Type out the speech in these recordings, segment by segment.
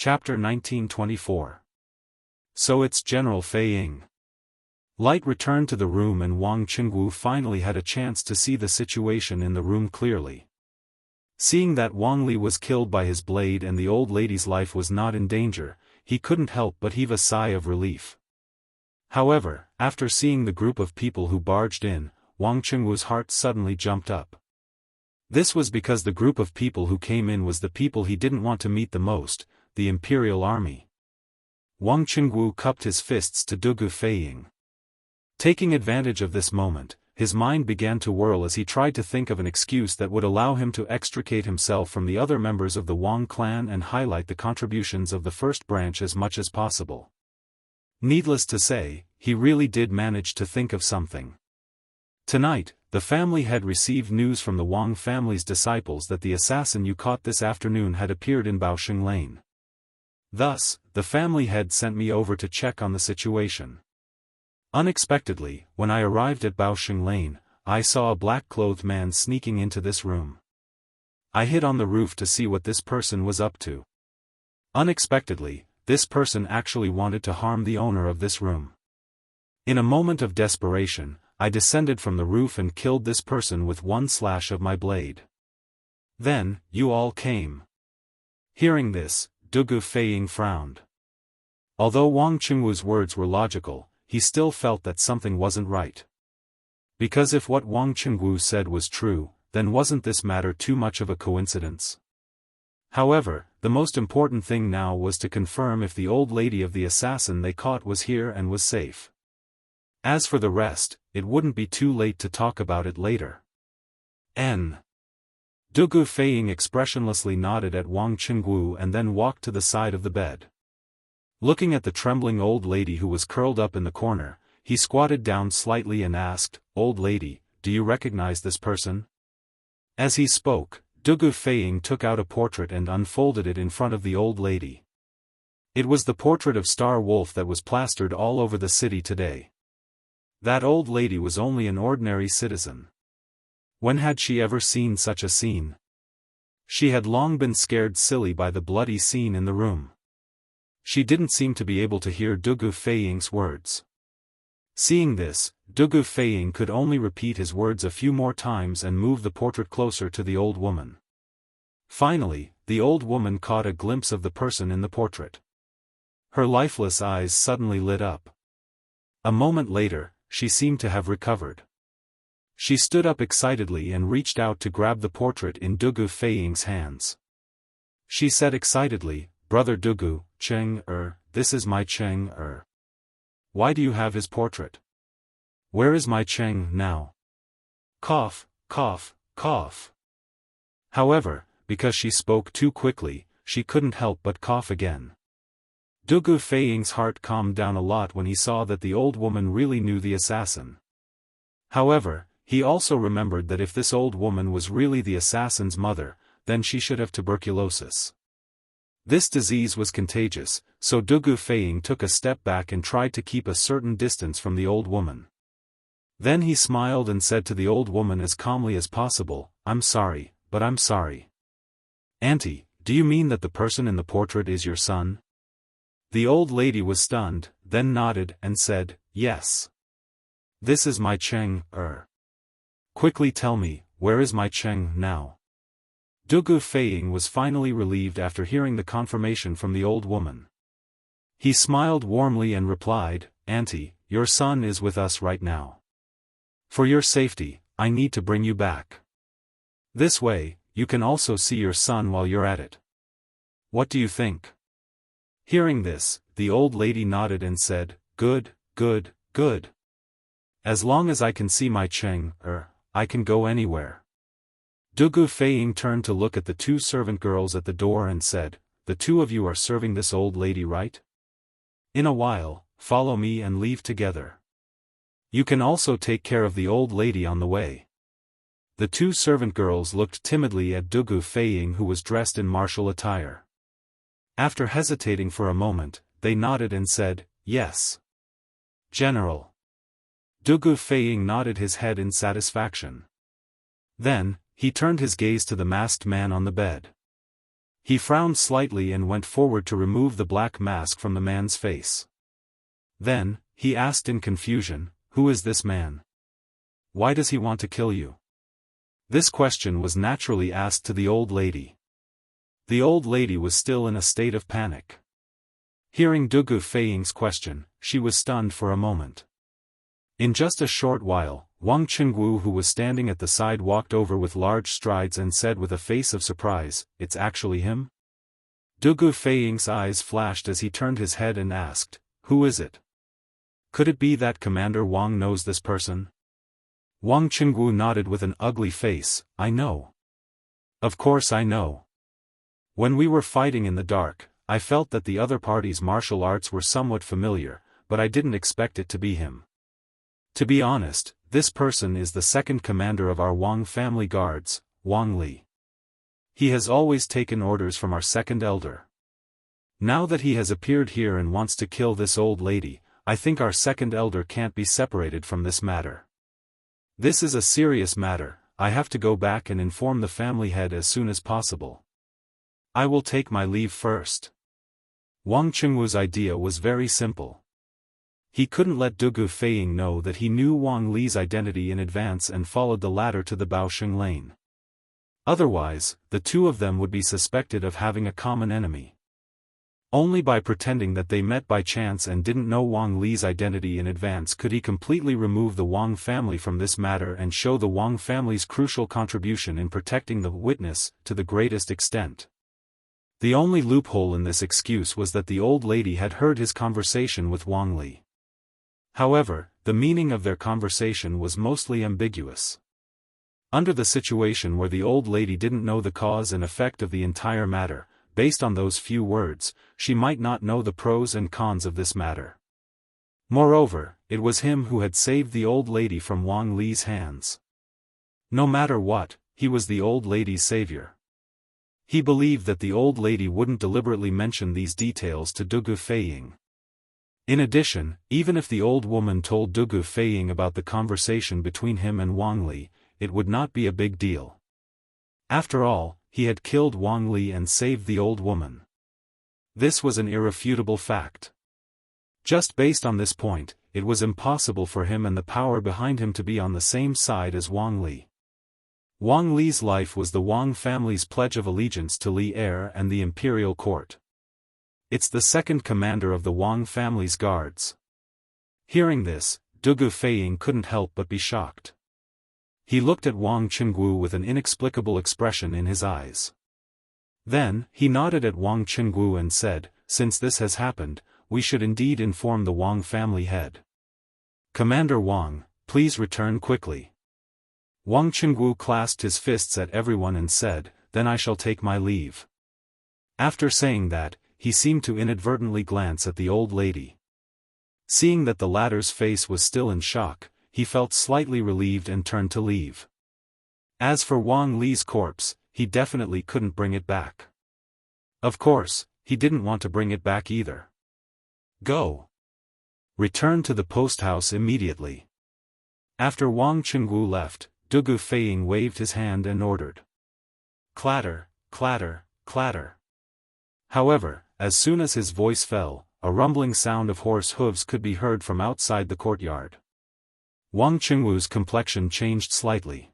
Chapter 1924. So it's General Fei Ying. Light returned to the room and Wang Qingwu finally had a chance to see the situation in the room clearly. Seeing that Wang Li was killed by his blade and the old lady's life was not in danger, he couldn't help but heave a sigh of relief. However, after seeing the group of people who barged in, Wang Qingwu's heart suddenly jumped up. This was because the group of people who came in was the people he didn't want to meet the most, the Imperial Army. Wang Qingwu cupped his fists to Dugu Fei Ying. Taking advantage of this moment, his mind began to whirl as he tried to think of an excuse that would allow him to extricate himself from the other members of the Wang clan and highlight the contributions of the first branch as much as possible. Needless to say, he really did manage to think of something. Tonight, the family had received news from the Wang family's disciples that the assassin you caught this afternoon had appeared in Baoxing Lane. Thus, the family head sent me over to check on the situation. Unexpectedly, when I arrived at Baoxing Lane, I saw a black-clothed man sneaking into this room. I hid on the roof to see what this person was up to. Unexpectedly, this person actually wanted to harm the owner of this room. In a moment of desperation, I descended from the roof and killed this person with one slash of my blade. Then, you all came. Hearing this, Dugu Fei Ying frowned. Although Wang Qingwu's words were logical, he still felt that something wasn't right. Because if what Wang Qingwu said was true, then wasn't this matter too much of a coincidence? However, the most important thing now was to confirm if the old lady of the assassin they caught was here and was safe. As for the rest, it wouldn't be too late to talk about it later. Dugu Fei Ying expressionlessly nodded at Wang Qingwu and then walked to the side of the bed. Looking at the trembling old lady who was curled up in the corner, he squatted down slightly and asked, "Old lady, do you recognize this person?" As he spoke, Dugu Fei Ying took out a portrait and unfolded it in front of the old lady. It was the portrait of Star Wolf that was plastered all over the city today. That old lady was only an ordinary citizen. When had she ever seen such a scene? She had long been scared silly by the bloody scene in the room. She didn't seem to be able to hear Dugu Fei Ying's words. Seeing this, Dugu Fei Ying could only repeat his words a few more times and move the portrait closer to the old woman. Finally, the old woman caught a glimpse of the person in the portrait. Her lifeless eyes suddenly lit up. A moment later, she seemed to have recovered. She stood up excitedly and reached out to grab the portrait in Dugu Fei Ying's hands. She said excitedly, "Brother Dugu, this is my Cheng. Why do you have his portrait? Where is my Cheng now?" Cough, cough, cough. However, because she spoke too quickly, she couldn't help but cough again. Dugu Fei Ying's heart calmed down a lot when he saw that the old woman really knew the assassin. However, he also remembered that if this old woman was really the assassin's mother, then she should have tuberculosis. This disease was contagious, so Dugu Fei Ying took a step back and tried to keep a certain distance from the old woman. Then he smiled and said to the old woman as calmly as possible, "I'm sorry, but I'm sorry." "Auntie, do you mean that the person in the portrait is your son?" The old lady was stunned, then nodded and said, "Yes. This is my Cheng. Quickly tell me, where is my Cheng now?" Dugu Fei Ying was finally relieved after hearing the confirmation from the old woman. He smiled warmly and replied, "Auntie, your son is with us right now. For your safety, I need to bring you back. This way, you can also see your son while you're at it. What do you think?" Hearing this, the old lady nodded and said, "Good, good, good. As long as I can see my Cheng, I can go anywhere." Dugu Fei Ying turned to look at the two servant girls at the door and said, "The two of you are serving this old lady, right? In a while, follow me and leave together. You can also take care of the old lady on the way." The two servant girls looked timidly at Dugu Fei Ying, who was dressed in martial attire. After hesitating for a moment, they nodded and said, "Yes, General." Dugu Fei Ying nodded his head in satisfaction. Then, he turned his gaze to the masked man on the bed. He frowned slightly and went forward to remove the black mask from the man's face. Then, he asked in confusion, "Who is this man? Why does he want to kill you?" This question was naturally asked to the old lady. The old lady was still in a state of panic. Hearing Dugu Feiying's question, she was stunned for a moment. In just a short while, Wang Qingwu, who was standing at the side, walked over with large strides and said with a face of surprise, "It's actually him?" Dugu Feiying's eyes flashed as he turned his head and asked, "Who is it? Could it be that Commander Wang knows this person?" Wang Qingwu nodded with an ugly face, "I know. Of course I know. When we were fighting in the dark, I felt that the other party's martial arts were somewhat familiar, but I didn't expect it to be him. To be honest, this person is the second commander of our Wang family guards, Wang Li. He has always taken orders from our second elder. Now that he has appeared here and wants to kill this old lady, I think our second elder can't be separated from this matter. This is a serious matter. I have to go back and inform the family head as soon as possible. I will take my leave first." Wang Qingwu's idea was very simple. He couldn't let Dugu Feiying know that he knew Wang Li's identity in advance and followed the latter to the Baoxing lane. Otherwise, the two of them would be suspected of having a common enemy. Only by pretending that they met by chance and didn't know Wang Li's identity in advance could he completely remove the Wang family from this matter and show the Wang family's crucial contribution in protecting the witness to the greatest extent. The only loophole in this excuse was that the old lady had heard his conversation with Wang Li. However, the meaning of their conversation was mostly ambiguous. Under the situation where the old lady didn't know the cause and effect of the entire matter, based on those few words, she might not know the pros and cons of this matter. Moreover, it was him who had saved the old lady from Wang Li's hands. No matter what, he was the old lady's savior. He believed that the old lady wouldn't deliberately mention these details to Dugu Feiying. In addition, even if the old woman told Dugu Feiying about the conversation between him and Wang Li, it would not be a big deal. After all, he had killed Wang Li and saved the old woman. This was an irrefutable fact. Just based on this point, it was impossible for him and the power behind him to be on the same side as Wang Li. Wang Li's life was the Wang family's pledge of allegiance to Li heir and the imperial court. It's the second commander of the Wang family's guards. Hearing this, Dugu Feiying couldn't help but be shocked. He looked at Wang Qingwu with an inexplicable expression in his eyes. Then, he nodded at Wang Qingwu and said, "Since this has happened, we should indeed inform the Wang family head. Commander Wang, please return quickly." Wang Qingwu clasped his fists at everyone and said, "Then I shall take my leave." After saying that, he seemed to inadvertently glance at the old lady. Seeing that the latter's face was still in shock, he felt slightly relieved and turned to leave. As for Wang Li's corpse, he definitely couldn't bring it back. Of course, he didn't want to bring it back either. Go. Return to the post house immediately. After Wang Qingwu left, Dugu Feiying waved his hand and ordered. Clatter, clatter, clatter. However, as soon as his voice fell, a rumbling sound of horse hooves could be heard from outside the courtyard. Wang Qingwu's complexion changed slightly.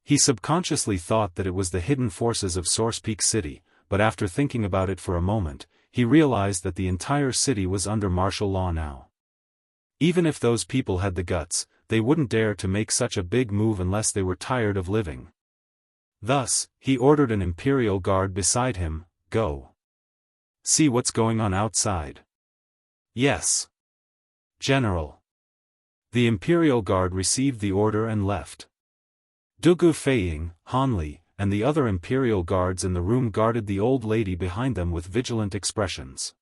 He subconsciously thought that it was the hidden forces of Source Peak City, but after thinking about it for a moment, he realized that the entire city was under martial law now. Even if those people had the guts, they wouldn't dare to make such a big move unless they were tired of living. Thus, he ordered an imperial guard beside him, "Go. See what's going on outside." "Yes, General." The imperial guard received the order and left. Dugu Feiying, Han Li, and the other imperial guards in the room guarded the old lady behind them with vigilant expressions.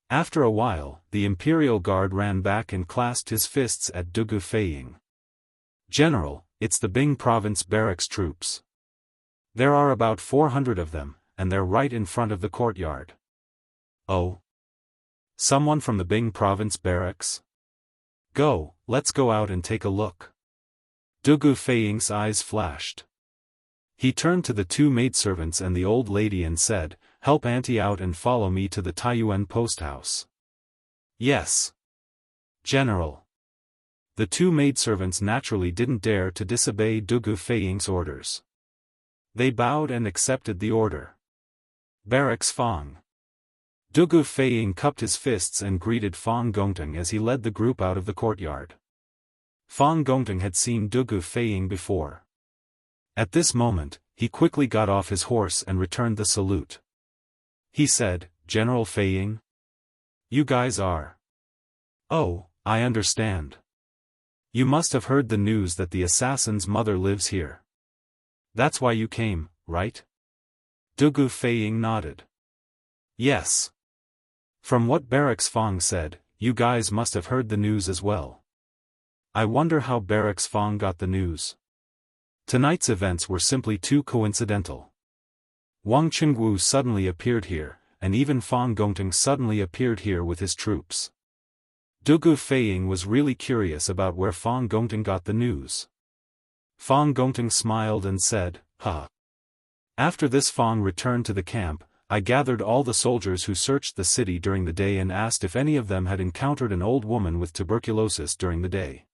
After a while, the imperial guard ran back and clasped his fists at Dugu Feiying. "General, it's the Bing province barracks troops. There are about 400 of them, and they're right in front of the courtyard." "Oh? Someone from the Bing province barracks? Go, let's go out and take a look." Dugu Feiying's eyes flashed. He turned to the two maidservants and the old lady and said, "Help Auntie out and follow me to the Taiyuan post house." "Yes, General." The two maidservants naturally didn't dare to disobey Dugu Feiying's orders. They bowed and accepted the order. Barracks Fang. Dugu Feiying cupped his fists and greeted Fang Gongteng as he led the group out of the courtyard. Fang Gongteng had seen Dugu Feiying before. At this moment, he quickly got off his horse and returned the salute. He said, "General Feiying? You guys are... Oh, I understand. You must have heard the news that the assassin's mother lives here. That's why you came, right?" Dugu Feiying nodded. "Yes. From what Barracks Fang said, you guys must have heard the news as well. I wonder how Barracks Fang got the news. Tonight's events were simply too coincidental. Wang Qingwu suddenly appeared here, and even Fang Gongteng suddenly appeared here with his troops." Dugu Feiying was really curious about where Fang Gongteng got the news. Fang Gongteng smiled and said, "Huh. After this Fang returned to the camp, I gathered all the soldiers who searched the city during the day and asked if any of them had encountered an old woman with tuberculosis during the day.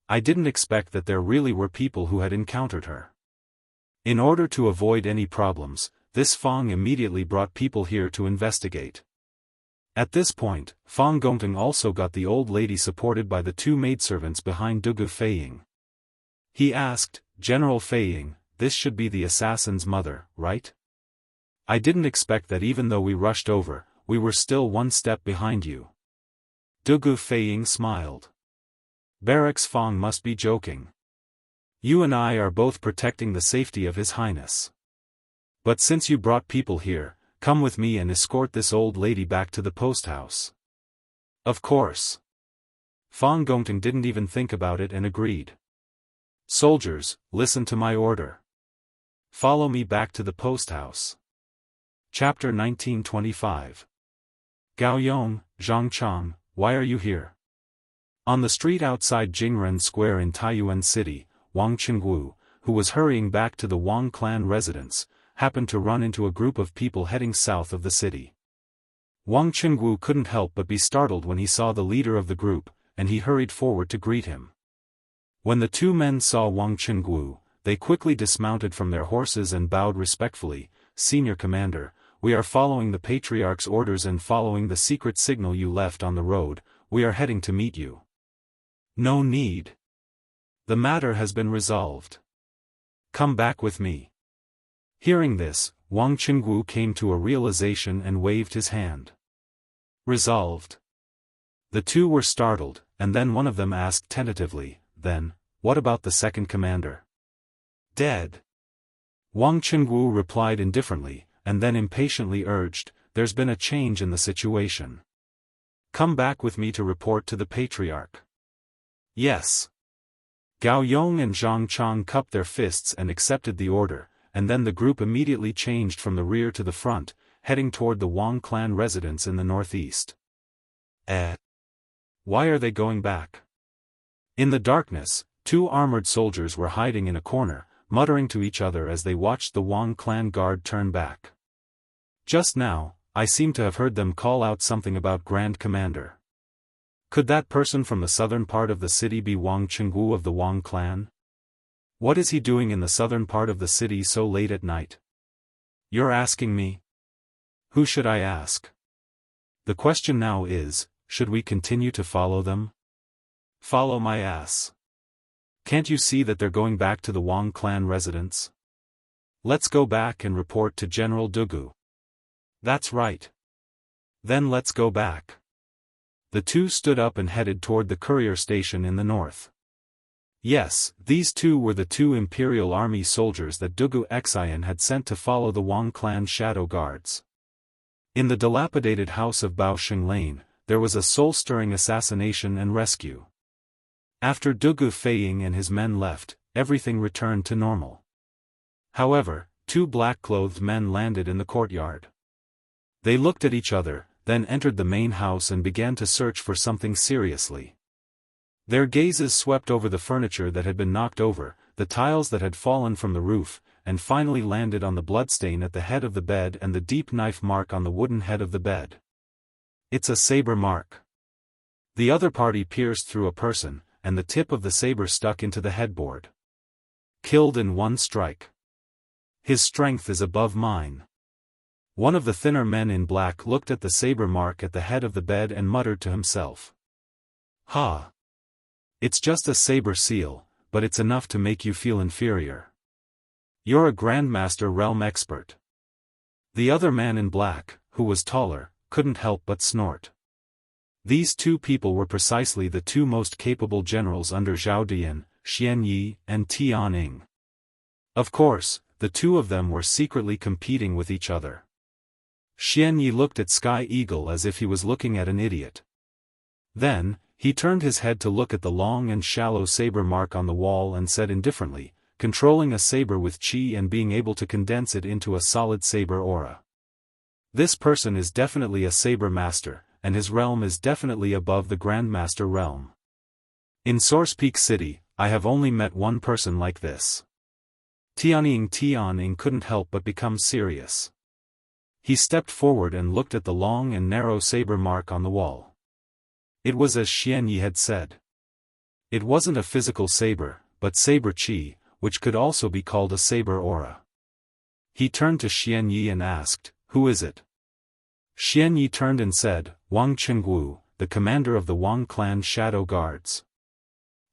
I didn't expect that there really were people who had encountered her. In order to avoid any problems, this Fang immediately brought people here to investigate." At this point, Fang Gongteng also got the old lady supported by the two maidservants behind Dugu Feiying. He asked, "General Feiying, this should be the assassin's mother, right? I didn't expect that even though we rushed over, we were still one step behind you." Dugu Feiying smiled. "Barracks Fang must be joking. You and I are both protecting the safety of His Highness. But since you brought people here, come with me and escort this old lady back to the post house." "Of course." Fang Gongteng didn't even think about it and agreed. "Soldiers, listen to my order. Follow me back to the post house." Chapter 1925. Gao Yong, Zhang Chang, why are you here? On the street outside Jingren Square in Taiyuan City, Wang Qingwu, who was hurrying back to the Wang clan residence, happened to run into a group of people heading south of the city. Wang Qingwu couldn't help but be startled when he saw the leader of the group, and he hurried forward to greet him. When the two men saw Wang Qingwu, they quickly dismounted from their horses and bowed respectfully. "Senior Commander, we are following the Patriarch's orders and following the secret signal you left on the road. We are heading to meet you." "No need. The matter has been resolved. Come back with me." Hearing this, Wang Qingwu came to a realization and waved his hand. "Resolved?" The two were startled, and then one of them asked tentatively, "Then, what about the second commander?" "Dead." Wang Qingwu replied indifferently, and then impatiently urged, "There's been a change in the situation. Come back with me to report to the Patriarch." "Yes." Gao Yong and Zhang Chang cupped their fists and accepted the order, and then the group immediately changed from the rear to the front, heading toward the Wang clan residence in the northeast. Why are they going back? In the darkness, two armored soldiers were hiding in a corner, muttering to each other as they watched the Wang clan guard turn back. "Just now, I seem to have heard them call out something about Grand Commander. Could that person from the southern part of the city be Wang Qingwu of the Wang clan? What is he doing in the southern part of the city so late at night?" "You're asking me? Who should I ask? The question now is, should we continue to follow them?" "Follow my ass. Can't you see that they're going back to the Wang clan residence? Let's go back and report to General Dugu." "That's right. Then let's go back." The two stood up and headed toward the courier station in the north. Yes, these two were the two Imperial Army soldiers that Dugu Xian had sent to follow the Wang clan shadow guards. In the dilapidated house of Baosheng Lane, there was a soul-stirring assassination and rescue. After Dugu Feiying and his men left, everything returned to normal. However, two black-clothed men landed in the courtyard. They looked at each other, then entered the main house and began to search for something seriously. Their gazes swept over the furniture that had been knocked over, the tiles that had fallen from the roof, and finally landed on the bloodstain at the head of the bed and the deep knife mark on the wooden head of the bed. It's a saber mark. The other party pierced through a person, and the tip of the saber stuck into the headboard. Killed in one strike. His strength is above mine. One of the thinner men in black looked at the saber mark at the head of the bed and muttered to himself. Ha! It's just a saber seal, but it's enough to make you feel inferior. You're a Grandmaster realm expert. The other man in black, who was taller, couldn't help but snort. These two people were precisely the two most capable generals under Zhao Dian, Xian Yi, and Tian Ying. Of course, the two of them were secretly competing with each other. Xian Yi looked at Sky Eagle as if he was looking at an idiot. Then, he turned his head to look at the long and shallow saber mark on the wall and said indifferently, controlling a saber with qi and being able to condense it into a solid saber aura. This person is definitely a saber master, and his realm is definitely above the Grandmaster realm. In Source Peak City, I have only met one person like this. Tianying couldn't help but become serious. He stepped forward and looked at the long and narrow saber mark on the wall. It was as Xian Yi had said. It wasn't a physical saber, but saber qi, which could also be called a saber aura. He turned to Xian Yi and asked, "Who is it?" Xian Yi turned and said, "Wang Qinggu, the commander of the Wang clan Shadow Guards.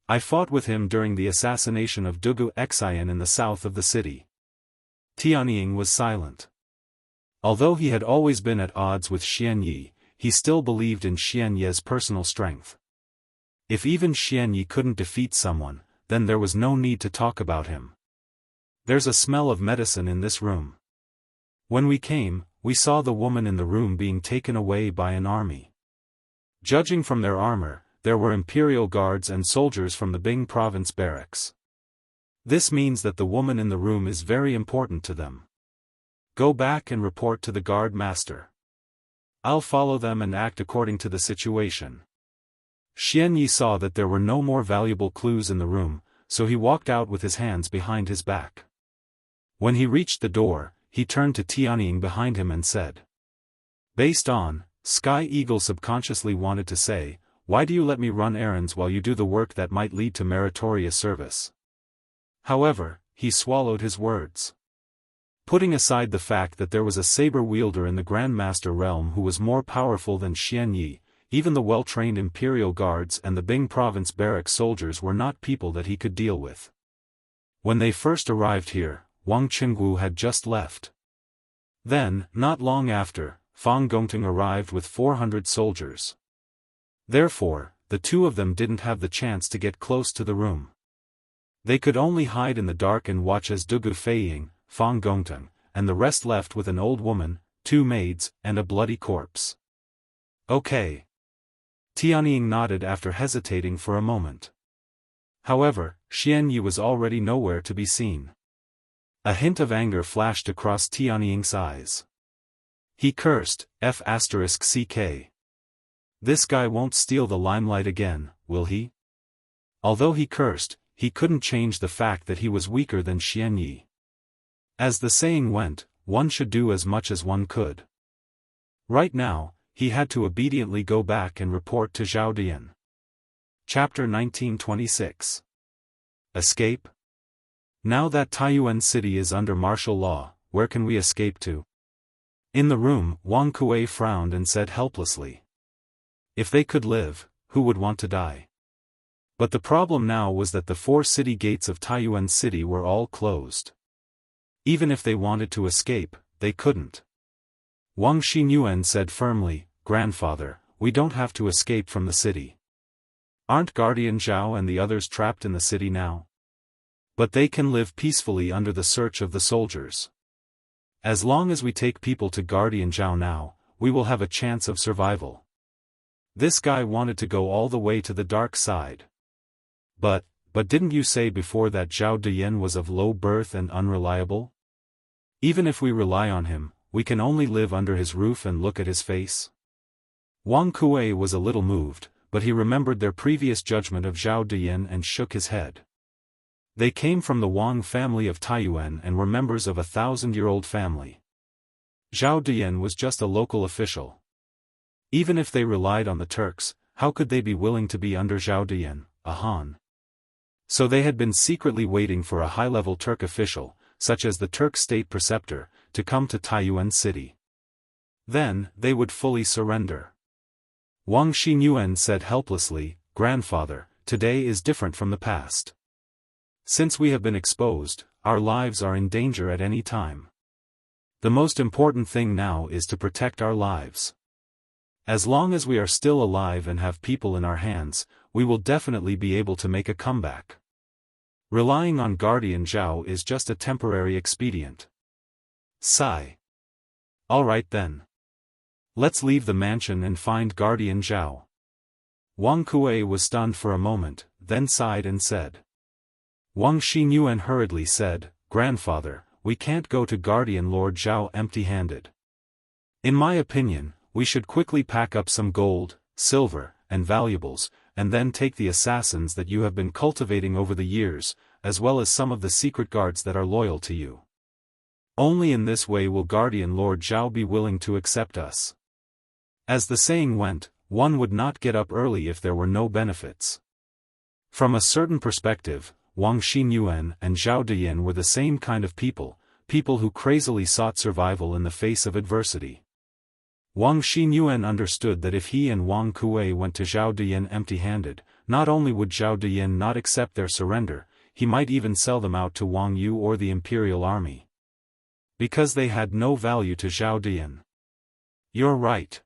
I fought with him during the assassination of Dugu Xian in the south of the city." Tianying was silent. Although he had always been at odds with Xian Yi, he still believed in Xian Yi's personal strength. If even Xian Yi couldn't defeat someone, then there was no need to talk about him. "There's a smell of medicine in this room. When we came, we saw the woman in the room being taken away by an army. Judging from their armor, there were imperial guards and soldiers from the Bing province barracks. This means that the woman in the room is very important to them. Go back and report to the guard master. I'll follow them and act according to the situation." Xian Yi saw that there were no more valuable clues in the room, so he walked out with his hands behind his back. When he reached the door, he turned to Tianying behind him and said. Based on, Sky Eagle subconsciously wanted to say, "Why do you let me run errands while you do the work that might lead to meritorious service?" However, he swallowed his words. Putting aside the fact that there was a saber wielder in the Grandmaster realm who was more powerful than Xian Yi, even the well-trained Imperial Guards and the Bing province barrack soldiers were not people that he could deal with. When they first arrived here, Wang Qinggu had just left. Then, not long after, Fang Gongting arrived with 400 soldiers. Therefore, the two of them didn't have the chance to get close to the room. They could only hide in the dark and watch as Dugu Feiying, Fang Gongting, and the rest left with an old woman, 2 maids, and a bloody corpse. Okay. Tianying nodded after hesitating for a moment. However, Xian Yi was already nowhere to be seen. A hint of anger flashed across Tianying's eyes. He cursed, F***CK. This guy won't steal the limelight again, will he? Although he cursed, he couldn't change the fact that he was weaker than Xian Yi. As the saying went, one should do as much as one could. Right now, he had to obediently go back and report to Zhao Dian. Chapter 1926. Escape? Now that Taiyuan City is under martial law, where can we escape to? In the room, Wang Kuei frowned and said helplessly. If they could live, who would want to die? But the problem now was that the 4 city gates of Taiyuan City were all closed. Even if they wanted to escape, they couldn't. Wang Xinyuan said firmly, "Grandfather, we don't have to escape from the city. Aren't Guardian Zhao and the others trapped in the city now? But they can live peacefully under the search of the soldiers. As long as we take people to Guardian Zhao now, we will have a chance of survival." This guy wanted to go all the way to the dark side. But didn't you say before that Zhao Dian was of low birth and unreliable? Even if we rely on him, we can only live under his roof and look at his face. Wang Kuei was a little moved, but he remembered their previous judgment of Zhao Dian and shook his head. They came from the Wang family of Taiyuan and were members of a 1,000-year-old family. Zhao Diyan was just a local official. Even if they relied on the Turks, how could they be willing to be under Zhao Diyan, a Han? So they had been secretly waiting for a high-level Turk official, such as the Turk state preceptor, to come to Taiyuan city. Then, they would fully surrender. Wang Xinyuan said helplessly, "Grandfather, today is different from the past. Since we have been exposed, our lives are in danger at any time. The most important thing now is to protect our lives. As long as we are still alive and have people in our hands, we will definitely be able to make a comeback. Relying on Guardian Zhao is just a temporary expedient." Sigh. "Alright then. Let's leave the mansion and find Guardian Zhao." Wang Kuei was stunned for a moment, then sighed and said. Wang Xinyuan hurriedly said, "Grandfather, we can't go to Guardian Lord Zhao empty-handed. In my opinion, we should quickly pack up some gold, silver, and valuables, and then take the assassins that you have been cultivating over the years, as well as some of the secret guards that are loyal to you. Only in this way will Guardian Lord Zhao be willing to accept us." As the saying went, one would not get up early if there were no benefits. From a certain perspective, Wang Xinyuan and Zhao Diyan were the same kind of people who crazily sought survival in the face of adversity. Wang Xinyuan understood that if he and Wang Kuei went to Zhao Diyan empty-handed, not only would Zhao Diyan not accept their surrender, he might even sell them out to Wang Yu or the imperial army. Because they had no value to Zhao Diyan. "You're right.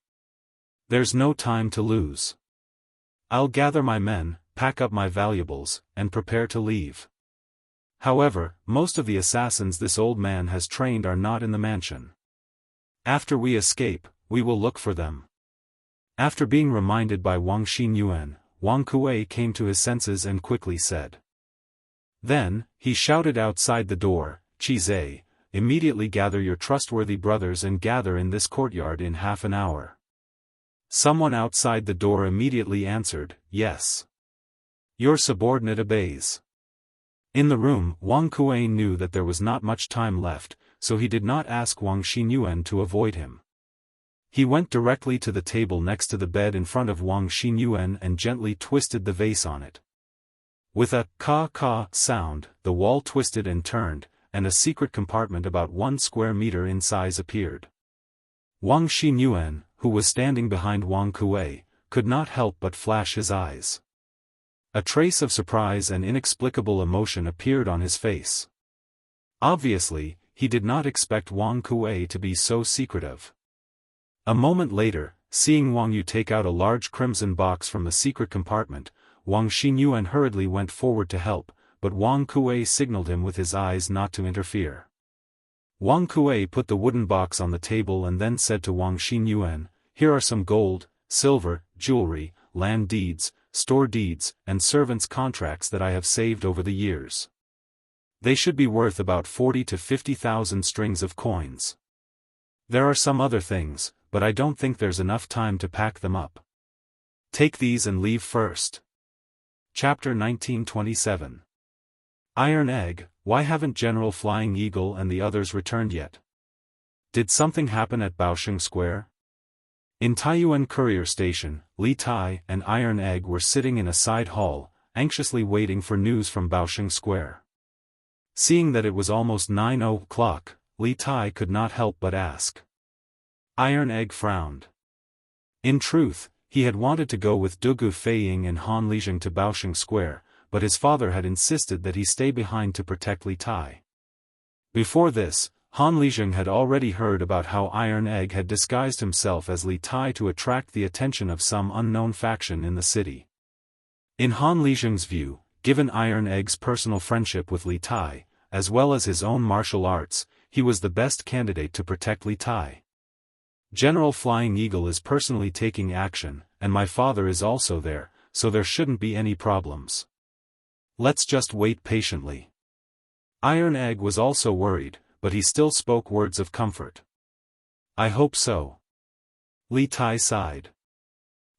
There's no time to lose. I'll gather my men, pack up my valuables, and prepare to leave. However, most of the assassins this old man has trained are not in the mansion. After we escape, we will look for them." After being reminded by Wang Xinyuan, Wang Kuei came to his senses and quickly said. Then, he shouted outside the door, "Chizay, immediately gather your trustworthy brothers and gather in this courtyard in half an hour." Someone outside the door immediately answered, "Yes. Your subordinate obeys." In the room, Wang Kuei knew that there was not much time left, so he did not ask Wang Xinyuan to avoid him. He went directly to the table next to the bed in front of Wang Xinyuan and gently twisted the vase on it. With a ka-ka sound, the wall twisted and turned, and a secret compartment about 1 square meter in size appeared. Wang Xinyuan, who was standing behind Wang Kuei, could not help but flash his eyes. A trace of surprise and inexplicable emotion appeared on his face. Obviously, he did not expect Wang Kuei to be so secretive. A moment later, seeing Wang Yu take out a large crimson box from the secret compartment, Wang Xinyuan hurriedly went forward to help, but Wang Kuei signaled him with his eyes not to interfere. Wang Kuei put the wooden box on the table and then said to Wang Xinyuan, "Here are some gold, silver, jewelry, land deeds, store deeds, and servants' contracts that I have saved over the years. They should be worth about 40 to 50,000 strings of coins. There are some other things, but I don't think there's enough time to pack them up. Take these and leave first." Chapter 1927. Iron Egg, why haven't General Flying Eagle and the others returned yet? Did something happen at Baosheng Square? In Taiyuan Courier Station, Li Tai and Iron Egg were sitting in a side hall, anxiously waiting for news from Baosheng Square. Seeing that it was almost 9 o'clock, Li Tai could not help but ask. Iron Egg frowned. In truth, he had wanted to go with Dugu Feiying and Han Lijing to Baosheng Square, but his father had insisted that he stay behind to protect Li Tai. Before this, Han Lijing had already heard about how Iron Egg had disguised himself as Li Tai to attract the attention of some unknown faction in the city. In Han Lijing's view, given Iron Egg's personal friendship with Li Tai, as well as his own martial arts, he was the best candidate to protect Li Tai. General Flying Eagle is personally taking action, and my father is also there, so there shouldn't be any problems. Let's just wait patiently. Iron Egg was also worried, but he still spoke words of comfort. I hope so. Li Tai sighed.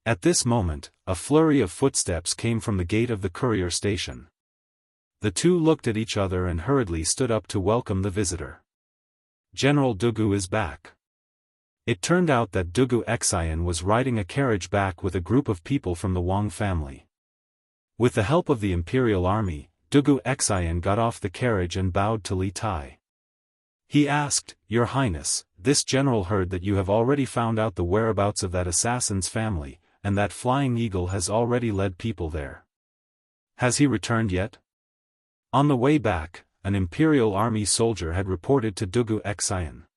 At this moment, a flurry of footsteps came from the gate of the courier station. The two looked at each other and hurriedly stood up to welcome the visitor. General Dugu is back. It turned out that Dugu Xian was riding a carriage back with a group of people from the Wang family. With the help of the imperial army, Dugu Xian got off the carriage and bowed to Li Tai. He asked, "Your Highness, this general heard that you have already found out the whereabouts of that assassin's family, and that Flying Eagle has already led people there. Has he returned yet?" On the way back, an imperial army soldier had reported to Dugu Xian.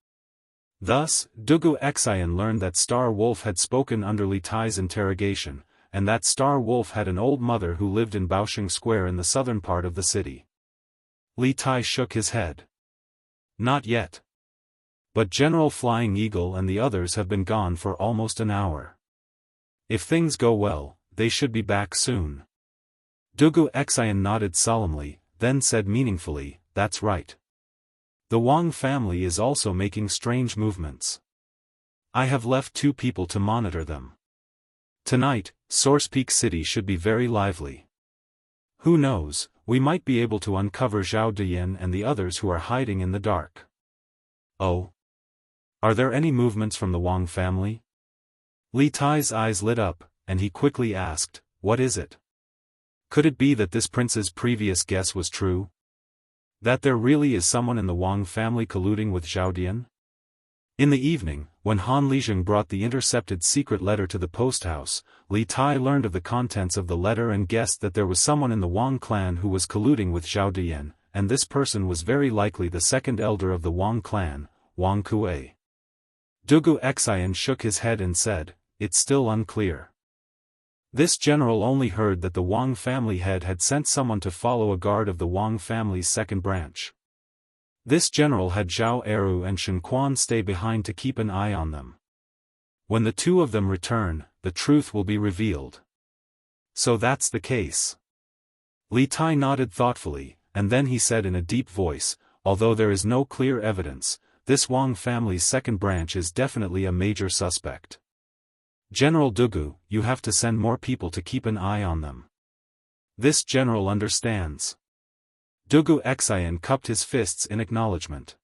Thus, Dugu Xian learned that Star Wolf had spoken under Li Tai's interrogation, and that Star Wolf had an old mother who lived in Baoxing Square in the southern part of the city. Li Tai shook his head. "Not yet. But General Flying Eagle and the others have been gone for almost an hour. If things go well, they should be back soon." Dugu Xian nodded solemnly, then said meaningfully, "That's right. The Wang family is also making strange movements. I have left 2 people to monitor them. Tonight, Source Peak City should be very lively. Who knows, we might be able to uncover Zhao Diyan and the others who are hiding in the dark." "Oh? Are there any movements from the Wang family?" Li Tai's eyes lit up, and he quickly asked, "What is it? Could it be that this prince's previous guess was true? That there really is someone in the Wang family colluding with Zhao Diyan?" In the evening, when Han Lijing brought the intercepted secret letter to the post house, Li Tai learned of the contents of the letter and guessed that there was someone in the Wang clan who was colluding with Zhao Diyan, and this person was very likely the second elder of the Wang clan, Wang Kuei. Dugu Xian shook his head and said, "It's still unclear. This general only heard that the Wang family head had sent someone to follow a guard of the Wang family's second branch. This general had Zhao Eru and Shen Quan stay behind to keep an eye on them. When the 2 of them return, the truth will be revealed. So that's the case." Li Tai nodded thoughtfully, and then he said in a deep voice, "Although there is no clear evidence, this Wang family's second branch is definitely a major suspect. General Dugu, you have to send more people to keep an eye on them." "This general understands." Dugu Xian cupped his fists in acknowledgement.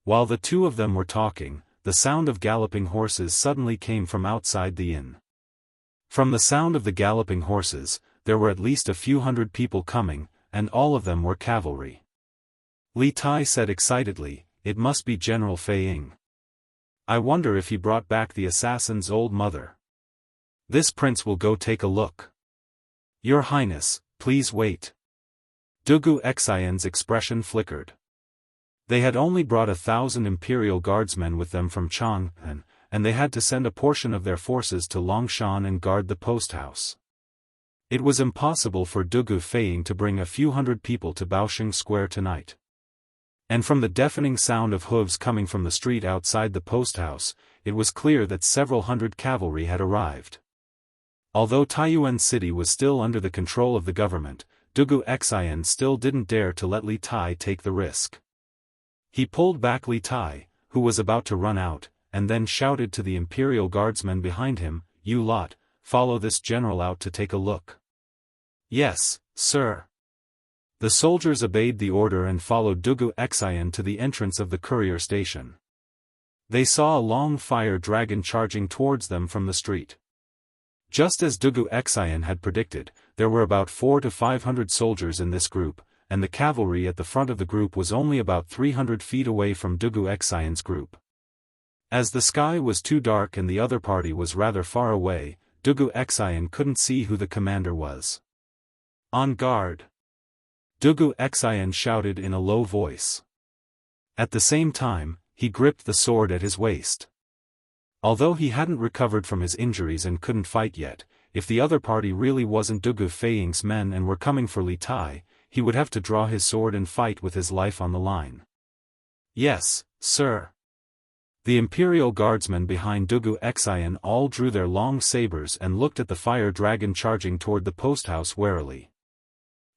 While the 2 of them were talking, the sound of galloping horses suddenly came from outside the inn. From the sound of the galloping horses, there were at least a few hundred people coming, and all of them were cavalry. Li Tai said excitedly, "It must be General Fei Ying. I wonder if he brought back the assassin's old mother. This prince will go take a look." "Your Highness, please wait." Dugu Xian's expression flickered. They had only brought 1,000 imperial guardsmen with them from Chang'an, and they had to send a portion of their forces to Longshan and guard the post house. It was impossible for Dugu Feiying to bring a few hundred people to Baoxing Square tonight. And from the deafening sound of hooves coming from the street outside the post house, it was clear that several hundred cavalry had arrived. Although Taiyuan City was still under the control of the government, Dugu Xian still didn't dare to let Li Tai take the risk. He pulled back Li Tai, who was about to run out, and then shouted to the imperial guardsmen behind him, "You lot, follow this general out to take a look." "Yes, sir." The soldiers obeyed the order and followed Dugu Xian to the entrance of the courier station. They saw a long fire dragon charging towards them from the street. Just as Dugu Xian had predicted, there were about 400 to 500 soldiers in this group, and the cavalry at the front of the group was only about 300 feet away from Dugu Xian's group. As the sky was too dark and the other party was rather far away, Dugu Xian couldn't see who the commander was. "On guard!" Dugu Xian shouted in a low voice. At the same time, he gripped the sword at his waist. Although he hadn't recovered from his injuries and couldn't fight yet, if the other party really wasn't Dugu Feiying's men and were coming for Li Tai, he would have to draw his sword and fight with his life on the line. "Yes, sir." The imperial guardsmen behind Dugu Xian all drew their long sabers and looked at the fire dragon charging toward the post house warily.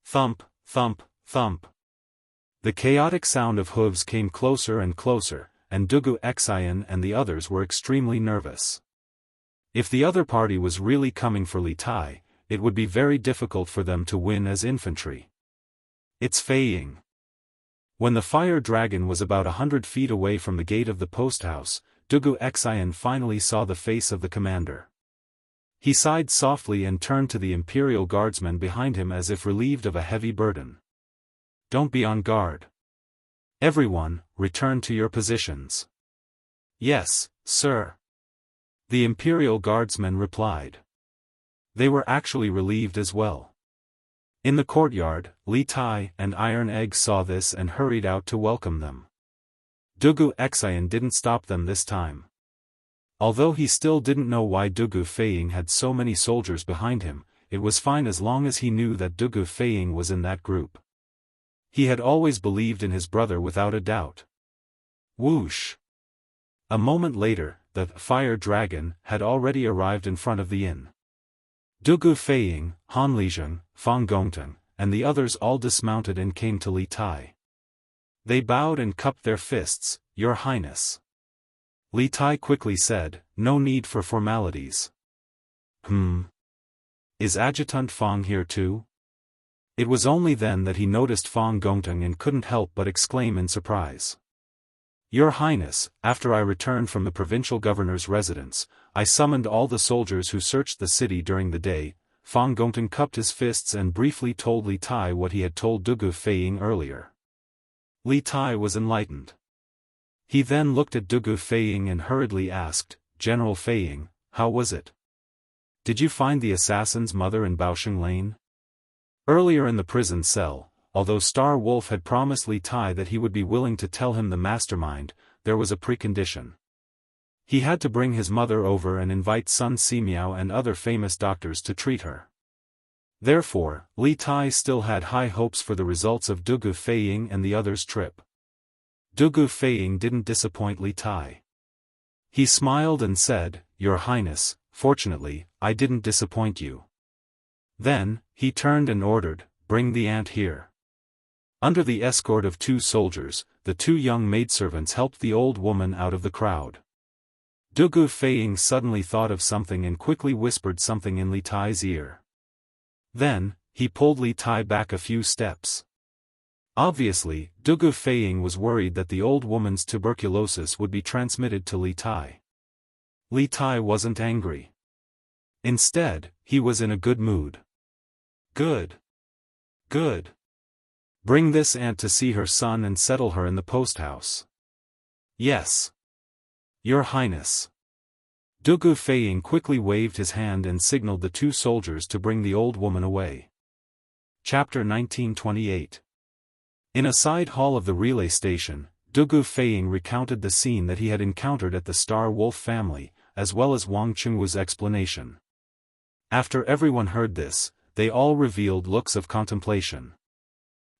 Thump, thump, thump. The chaotic sound of hooves came closer and closer, and Dugu Xian and the others were extremely nervous. If the other party was really coming for Li Tai, it would be very difficult for them to win as infantry. It's Fei Ying. When the fire dragon was about 100 feet away from the gate of the post house, Wuxia Xianxia finally saw the face of the commander. He sighed softly and turned to the Imperial guardsmen behind him as if relieved of a heavy burden. Don't be on guard. Everyone, return to your positions. Yes, sir. The Imperial guardsmen replied. They were actually relieved as well. In the courtyard, Li Tai and Iron Egg saw this and hurried out to welcome them. Wuxia Xianxia didn't stop them this time. Although he still didn't know why Wuxia Fei Ying had so many soldiers behind him, it was fine as long as he knew that Wuxia Fei Ying was in that group. He had always believed in his brother without a doubt. Whoosh! A moment later, the fire dragon had already arrived in front of the inn. Wuxia Fei Ying, Han Lizheng, Fang Gongteng, and the others all dismounted and came to Li Tai. They bowed and cupped their fists, Your Highness. Li Tai quickly said, No need for formalities. Is Adjutant Fang here too? It was only then that he noticed Fang Gongteng and couldn't help but exclaim in surprise. Your Highness, after I returned from the provincial governor's residence, I summoned all the soldiers who searched the city during the day. Fang Gongteng cupped his fists and briefly told Li Tai what he had told Wuxia Fei Ying earlier. Li Tai was enlightened. He then looked at Wuxia Fei Ying and hurriedly asked, General Fei Ying, how was it? Did you find the assassin's mother in Baosheng Lane? Earlier in the prison cell, although Star Wolf had promised Li Tai that he would be willing to tell him the mastermind, there was a precondition. He had to bring his mother over and invite Sun Simiao and other famous doctors to treat her. Therefore, Li Tai still had high hopes for the results of Wuxia Fei Ying and the others' trip. Wuxia Fei Ying didn't disappoint Li Tai. He smiled and said, Your Highness, fortunately, I didn't disappoint you. Then, he turned and ordered, Bring the ant here. Under the escort of 2 soldiers, the 2 young maidservants helped the old woman out of the crowd. Wuxia Fei Ying suddenly thought of something and quickly whispered something in Li Tai's ear. Then, he pulled Li Tai back a few steps. Obviously, Wuxia Fei Ying was worried that the old woman's tuberculosis would be transmitted to Li Tai. Li Tai wasn't angry. Instead, he was in a good mood. Good. Good. Bring this aunt to see her son and settle her in the post house. Yes. Your Highness. Wuxia Fei Ying quickly waved his hand and signaled the 2 soldiers to bring the old woman away. Chapter 1928. In a side hall of the relay station, Wuxia Fei Ying recounted the scene that he had encountered at the Star Wolf family, as well as Wang Qingwu's explanation. After everyone heard this, they all revealed looks of contemplation.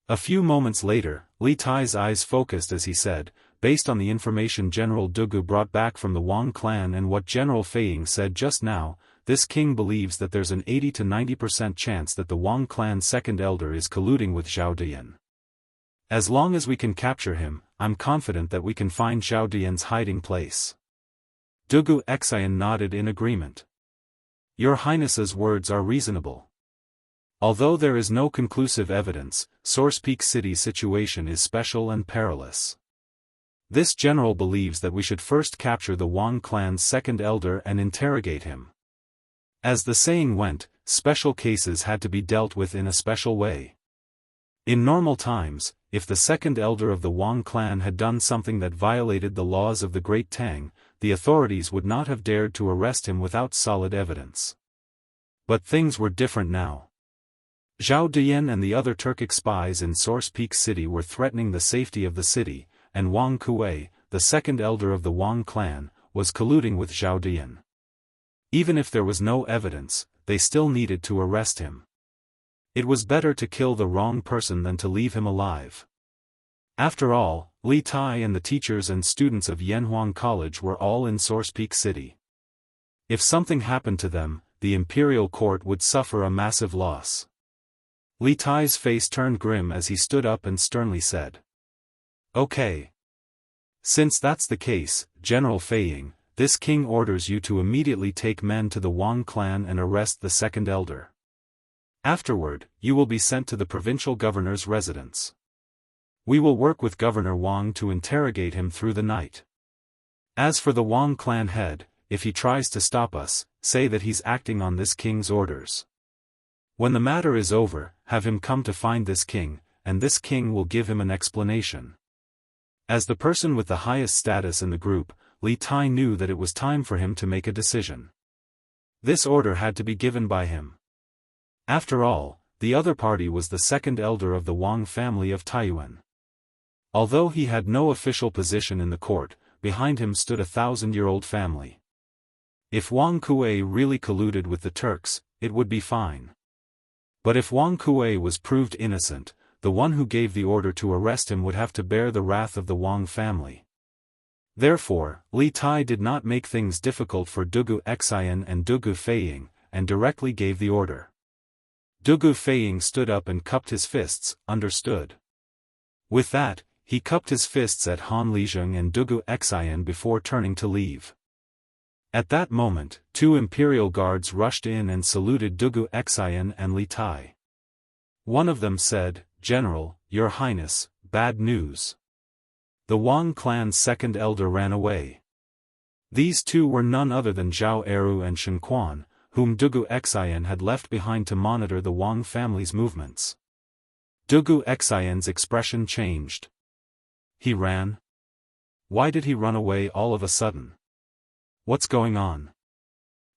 A few moments later, Li Tai's eyes focused as he said, based on the information General Wuxia brought back from the Wang clan and what General Fei Ying said just now, this king believes that there's an 80 to 90% chance that the Wang clan's second elder is colluding with Zhao Dian. As long as we can capture him, I'm confident that we can find Zhao Dian's hiding place. Wuxia Xianxia nodded in agreement. Your Highness's words are reasonable. Although there is no conclusive evidence, Source Peak City's situation is special and perilous. This general believes that we should first capture the Wang clan's second elder and interrogate him. As the saying went, special cases had to be dealt with in a special way. In normal times, if the second elder of the Wang clan had done something that violated the laws of the Great Tang, the authorities would not have dared to arrest him without solid evidence. But things were different now. Zhao Dian and the other Turkic spies in Source Peak City were threatening the safety of the city, and Wang Kuei, the second elder of the Wang clan, was colluding with Zhao Dian. Even if there was no evidence, they still needed to arrest him. It was better to kill the wrong person than to leave him alive. After all, Li Tai and the teachers and students of Yanhuang College were all in Source Peak City. If something happened to them, the imperial court would suffer a massive loss. Li Tai's face turned grim as he stood up and sternly said, Okay. Since that's the case, General Fei Ying, this king orders you to immediately take men to the Wang clan and arrest the second elder. Afterward, you will be sent to the provincial governor's residence. We will work with Governor Wang to interrogate him through the night. As for the Wang clan head, if he tries to stop us, say that he's acting on this king's orders. When the matter is over, have him come to find this king, and this king will give him an explanation. As the person with the highest status in the group, Li Tai knew that it was time for him to make a decision. This order had to be given by him. After all, the other party was the second elder of the Wang family of Taiyuan. Although he had no official position in the court, behind him stood a 1,000-year-old family. If Wang Kuei really colluded with the Turks, it would be fine. But if Wang Kuei was proved innocent, the one who gave the order to arrest him would have to bear the wrath of the Wang family. Therefore, Li Tai did not make things difficult for Dugu Xian and Dugu Feiying, and directly gave the order. Dugu Feiying stood up and cupped his fists, understood. With that, he cupped his fists at Han Lijing and Dugu Xian before turning to leave. At that moment, 2 imperial guards rushed in and saluted Dugu Xian and Li Tai. One of them said, "General, Your Highness, bad news. The Wang clan's second elder ran away." These two were none other than Zhao Eru and Shen Quan, whom Dugu Xian had left behind to monitor the Wang family's movements. Dugu Xian's expression changed. He ran? Why did he run away all of a sudden? What's going on?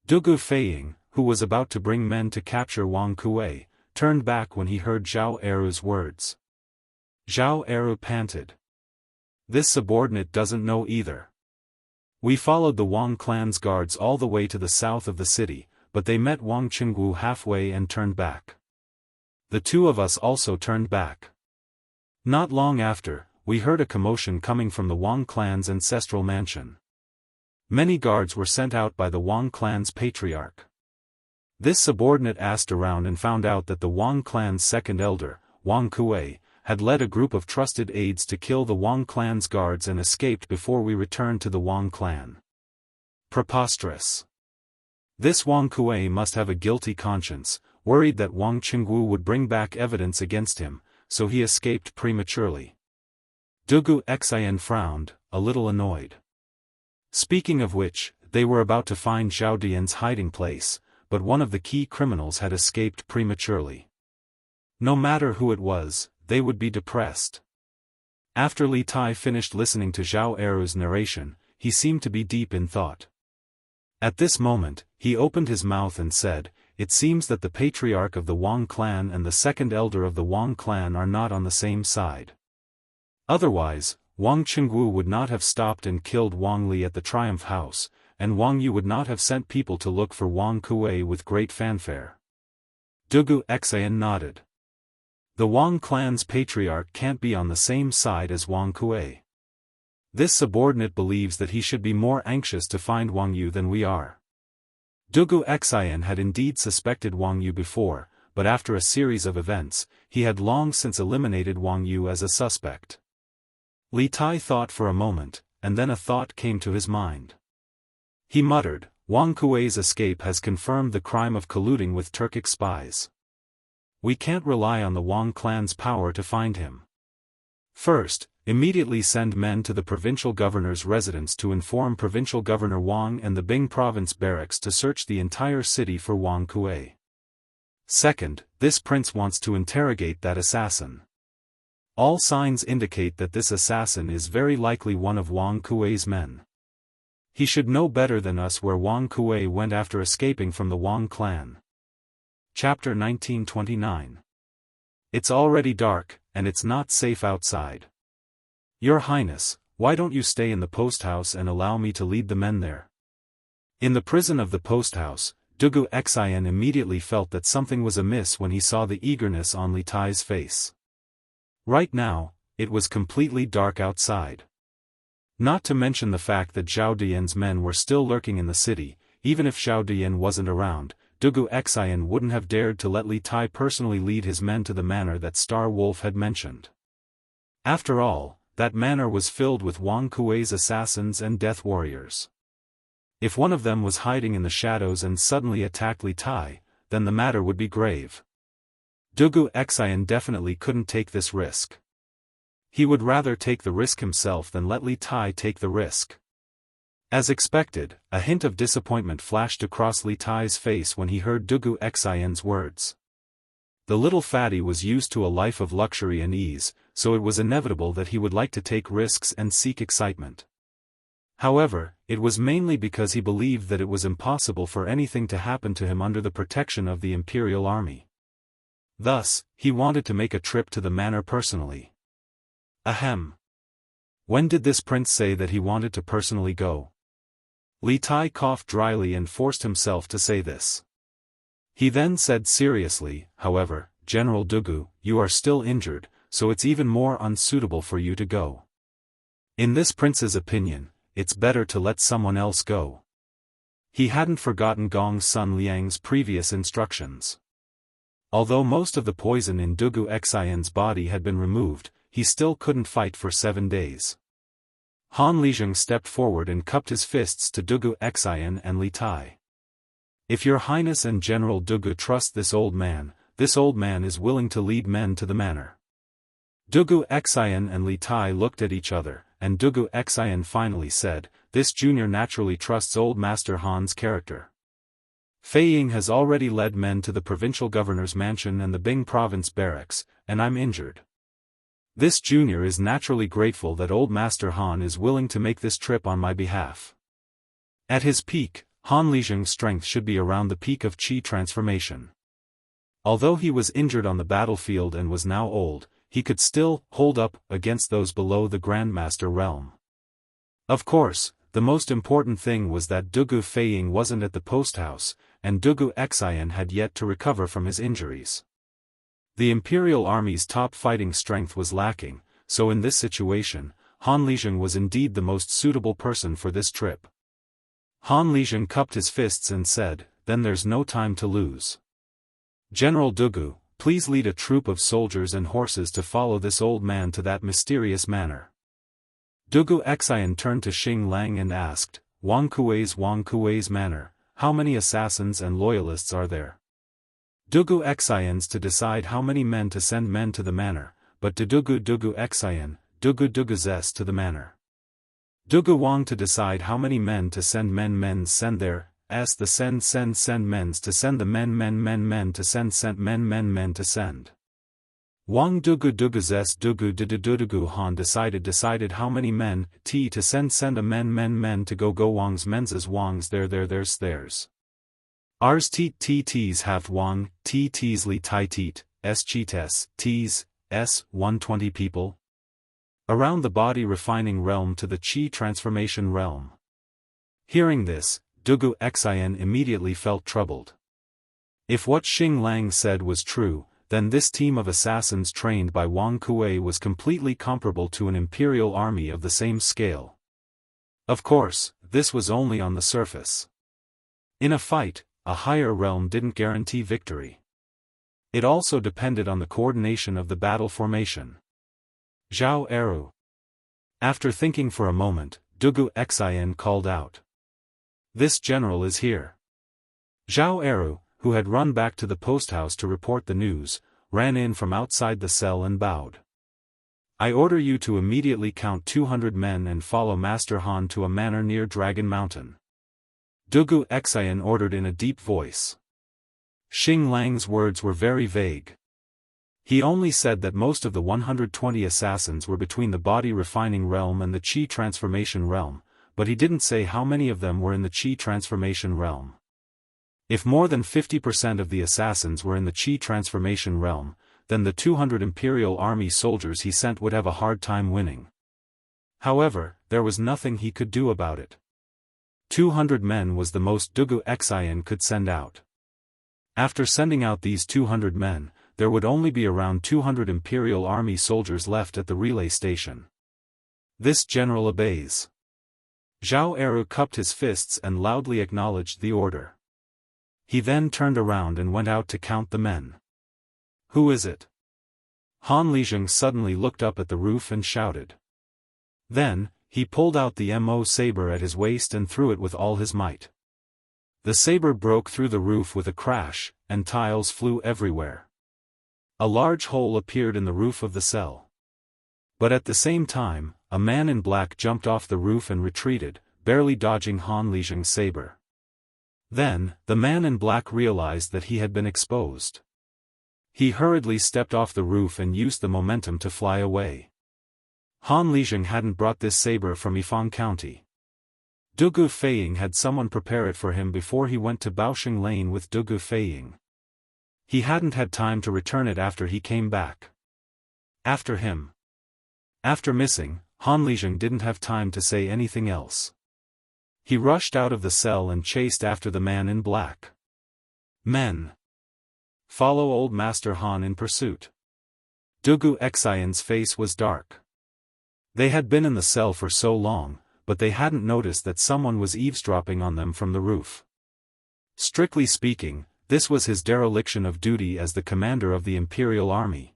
Dugu Feiying, who was about to bring men to capture Wang Kuei, turned back when he heard Zhao Eru's words. Zhao Eru panted. This subordinate doesn't know either. We followed the Wang clan's guards all the way to the south of the city, but they met Wang Qingwu halfway and turned back. The two of us also turned back. Not long after, we heard a commotion coming from the Wang clan's ancestral mansion. Many guards were sent out by the Wang clan's patriarch. This subordinate asked around and found out that the Wang clan's second elder, Wang Kuei, had led a group of trusted aides to kill the Wang clan's guards and escaped before we returned to the Wang clan. Preposterous. This Wang Kuei must have a guilty conscience, worried that Wang Qingwu would bring back evidence against him, so he escaped prematurely. Dugu Xian frowned, a little annoyed. Speaking of which, they were about to find Zhao Dian's hiding place, but one of the key criminals had escaped prematurely. No matter who it was, they would be depressed. After Li Tai finished listening to Zhao Eru's narration, he seemed to be deep in thought. At this moment, he opened his mouth and said, "It seems that the patriarch of the Wang clan and the second elder of the Wang clan are not on the same side. Otherwise, Wang Qingwu would not have stopped and killed Wang Li at the Triumph House, and Wang Yu would not have sent people to look for Wang Kuei with great fanfare." Dugu Xian nodded. The Wang clan's patriarch can't be on the same side as Wang Kuei. This subordinate believes that he should be more anxious to find Wang Yu than we are. Dugu Xian had indeed suspected Wang Yu before, but after a series of events, he had long since eliminated Wang Yu as a suspect. Li Tai thought for a moment, and then a thought came to his mind. He muttered, "Wang Kuei's escape has confirmed the crime of colluding with Turkic spies. We can't rely on the Wang clan's power to find him. First, immediately send men to the provincial governor's residence to inform Provincial Governor Wang and the Bing province barracks to search the entire city for Wang Kuei. Second, this prince wants to interrogate that assassin. All signs indicate that this assassin is very likely one of Wang Kuei's men. He should know better than us where Wang Kuei went after escaping from the Wang clan." Chapter 1929. It's already dark, and it's not safe outside. Your Highness, why don't you stay in the post house and allow me to lead the men there? In the prison of the post house, Dugu Xian immediately felt that something was amiss when he saw the eagerness on Li Tai's face. Right now, it was completely dark outside. Not to mention the fact that Zhao Dian's men were still lurking in the city. Even if Zhao Dian wasn't around, Dugu Xian wouldn't have dared to let Li Tai personally lead his men to the manor that Star Wolf had mentioned. After all, that manor was filled with Wang Kuei's assassins and death warriors. If one of them was hiding in the shadows and suddenly attacked Li Tai, then the matter would be grave. Dugu Xian definitely couldn't take this risk. He would rather take the risk himself than let Li Tai take the risk. As expected, a hint of disappointment flashed across Li Tai's face when he heard Dugu Xian's words. The little fatty was used to a life of luxury and ease, so it was inevitable that he would like to take risks and seek excitement. However, it was mainly because he believed that it was impossible for anything to happen to him under the protection of the imperial army. Thus, he wanted to make a trip to the manor personally. Ahem. When did this prince say that he wanted to personally go? Li Tai coughed dryly and forced himself to say this. He then said seriously, however, General Dugu, you are still injured, so it's even more unsuitable for you to go. In this prince's opinion, it's better to let someone else go. He hadn't forgotten Gong's son Liang's previous instructions. Although most of the poison in Dugu Xian's body had been removed, he still couldn't fight for 7 days. Han Lizheng stepped forward and cupped his fists to Dugu Xian and Li Tai. If your highness and General Dugu trust this old man is willing to lead men to the manor. Dugu Xian and Li Tai looked at each other, and Dugu Xian finally said, this junior naturally trusts old Master Han's character. Fei Ying has already led men to the provincial governor's mansion and the Bing province barracks, and I'm injured. This junior is naturally grateful that old Master Han is willing to make this trip on my behalf. At his peak, Han Lizheng's strength should be around the peak of Qi transformation. Although he was injured on the battlefield and was now old, he could still hold up against those below the Grandmaster realm. Of course, the most important thing was that Dugu Fei Ying wasn't at the post house, and Dugu Xian had yet to recover from his injuries. The Imperial Army's top fighting strength was lacking, so in this situation, Han Lizheng was indeed the most suitable person for this trip. Han Lizheng cupped his fists and said, then there's no time to lose. General Dugu, please lead a troop of soldiers and horses to follow this old man to that mysterious manor. Dugu Xian turned to Xing Lang and asked, Wang Kuei's manor, how many assassins and loyalists are there? Dugu Xian's to decide how many men to send men to the manor, but to Dugu Xian, Dugu Zes to the manor. Dugu Wang to decide how many men to send men send there, as the send men's to send the men to send men to send. Wang Dugu Zes Dugu Han decided how many men to send a men to go Wang's men's as Wang's theirs. Ours t's have Wang, t's Li Tai s cheats, t's, 120 people. Around the body refining realm to the Qi transformation realm. Hearing this, Dugu Xian immediately felt troubled. If what Xing Lang said was true, then this team of assassins trained by Wang Kuei was completely comparable to an imperial army of the same scale. Of course, this was only on the surface. In a fight, a higher realm didn't guarantee victory. It also depended on the coordination of the battle formation. Zhao Eru. After thinking for a moment, Dugu Xian called out. This general is here. Zhao Eru, who had run back to the post house to report the news, ran in from outside the cell and bowed. I order you to immediately count 200 men and follow Master Han to a manor near Dragon Mountain. Dugu Xian ordered in a deep voice. Xing Lang's words were very vague. He only said that most of the 120 assassins were between the body refining realm and the Qi transformation realm, but he didn't say how many of them were in the Qi transformation realm. If more than 50% of the assassins were in the Qi transformation realm, then the 200 Imperial Army soldiers he sent would have a hard time winning. However, there was nothing he could do about it. 200 men was the most Dugu Xian could send out. After sending out these 200 men, there would only be around 200 Imperial Army soldiers left at the relay station. This general obeys. Zhao Eru cupped his fists and loudly acknowledged the order. He then turned around and went out to count the men. Who is it? Han Lizheng suddenly looked up at the roof and shouted. Then, he pulled out the Mo saber at his waist and threw it with all his might. The saber broke through the roof with a crash, and tiles flew everywhere. A large hole appeared in the roof of the cell. But at the same time, a man in black jumped off the roof and retreated, barely dodging Han Lizheng's saber. Then, the man in black realized that he had been exposed. He hurriedly stepped off the roof and used the momentum to fly away. Han Lizheng hadn't brought this saber from Yifang County. Dugu Feiying had someone prepare it for him before he went to Baosheng Lane with Dugu Feiying. He hadn't had time to return it after he came back. After him. After missing, Han Lizheng didn't have time to say anything else. He rushed out of the cell and chased after the man in black. Men! Follow old Master Han in pursuit. Dugu Xianxia's face was dark. They had been in the cell for so long, but they hadn't noticed that someone was eavesdropping on them from the roof. Strictly speaking, this was his dereliction of duty as the commander of the Imperial Army.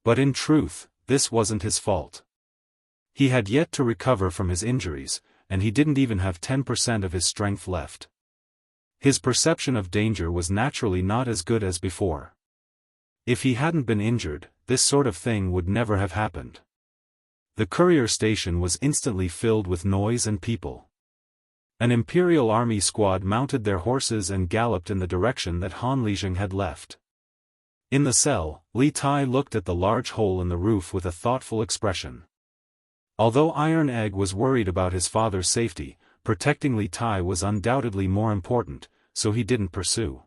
But in truth, this wasn't his fault. He had yet to recover from his injuries, and he didn't even have 10% of his strength left. His perception of danger was naturally not as good as before. If he hadn't been injured, this sort of thing would never have happened. The courier station was instantly filled with noise and people. An Imperial Army squad mounted their horses and galloped in the direction that Han Lizheng had left. In the cell, Li Tai looked at the large hole in the roof with a thoughtful expression. Although Iron Egg was worried about his father's safety, protecting Li Tai was undoubtedly more important, so he didn't pursue.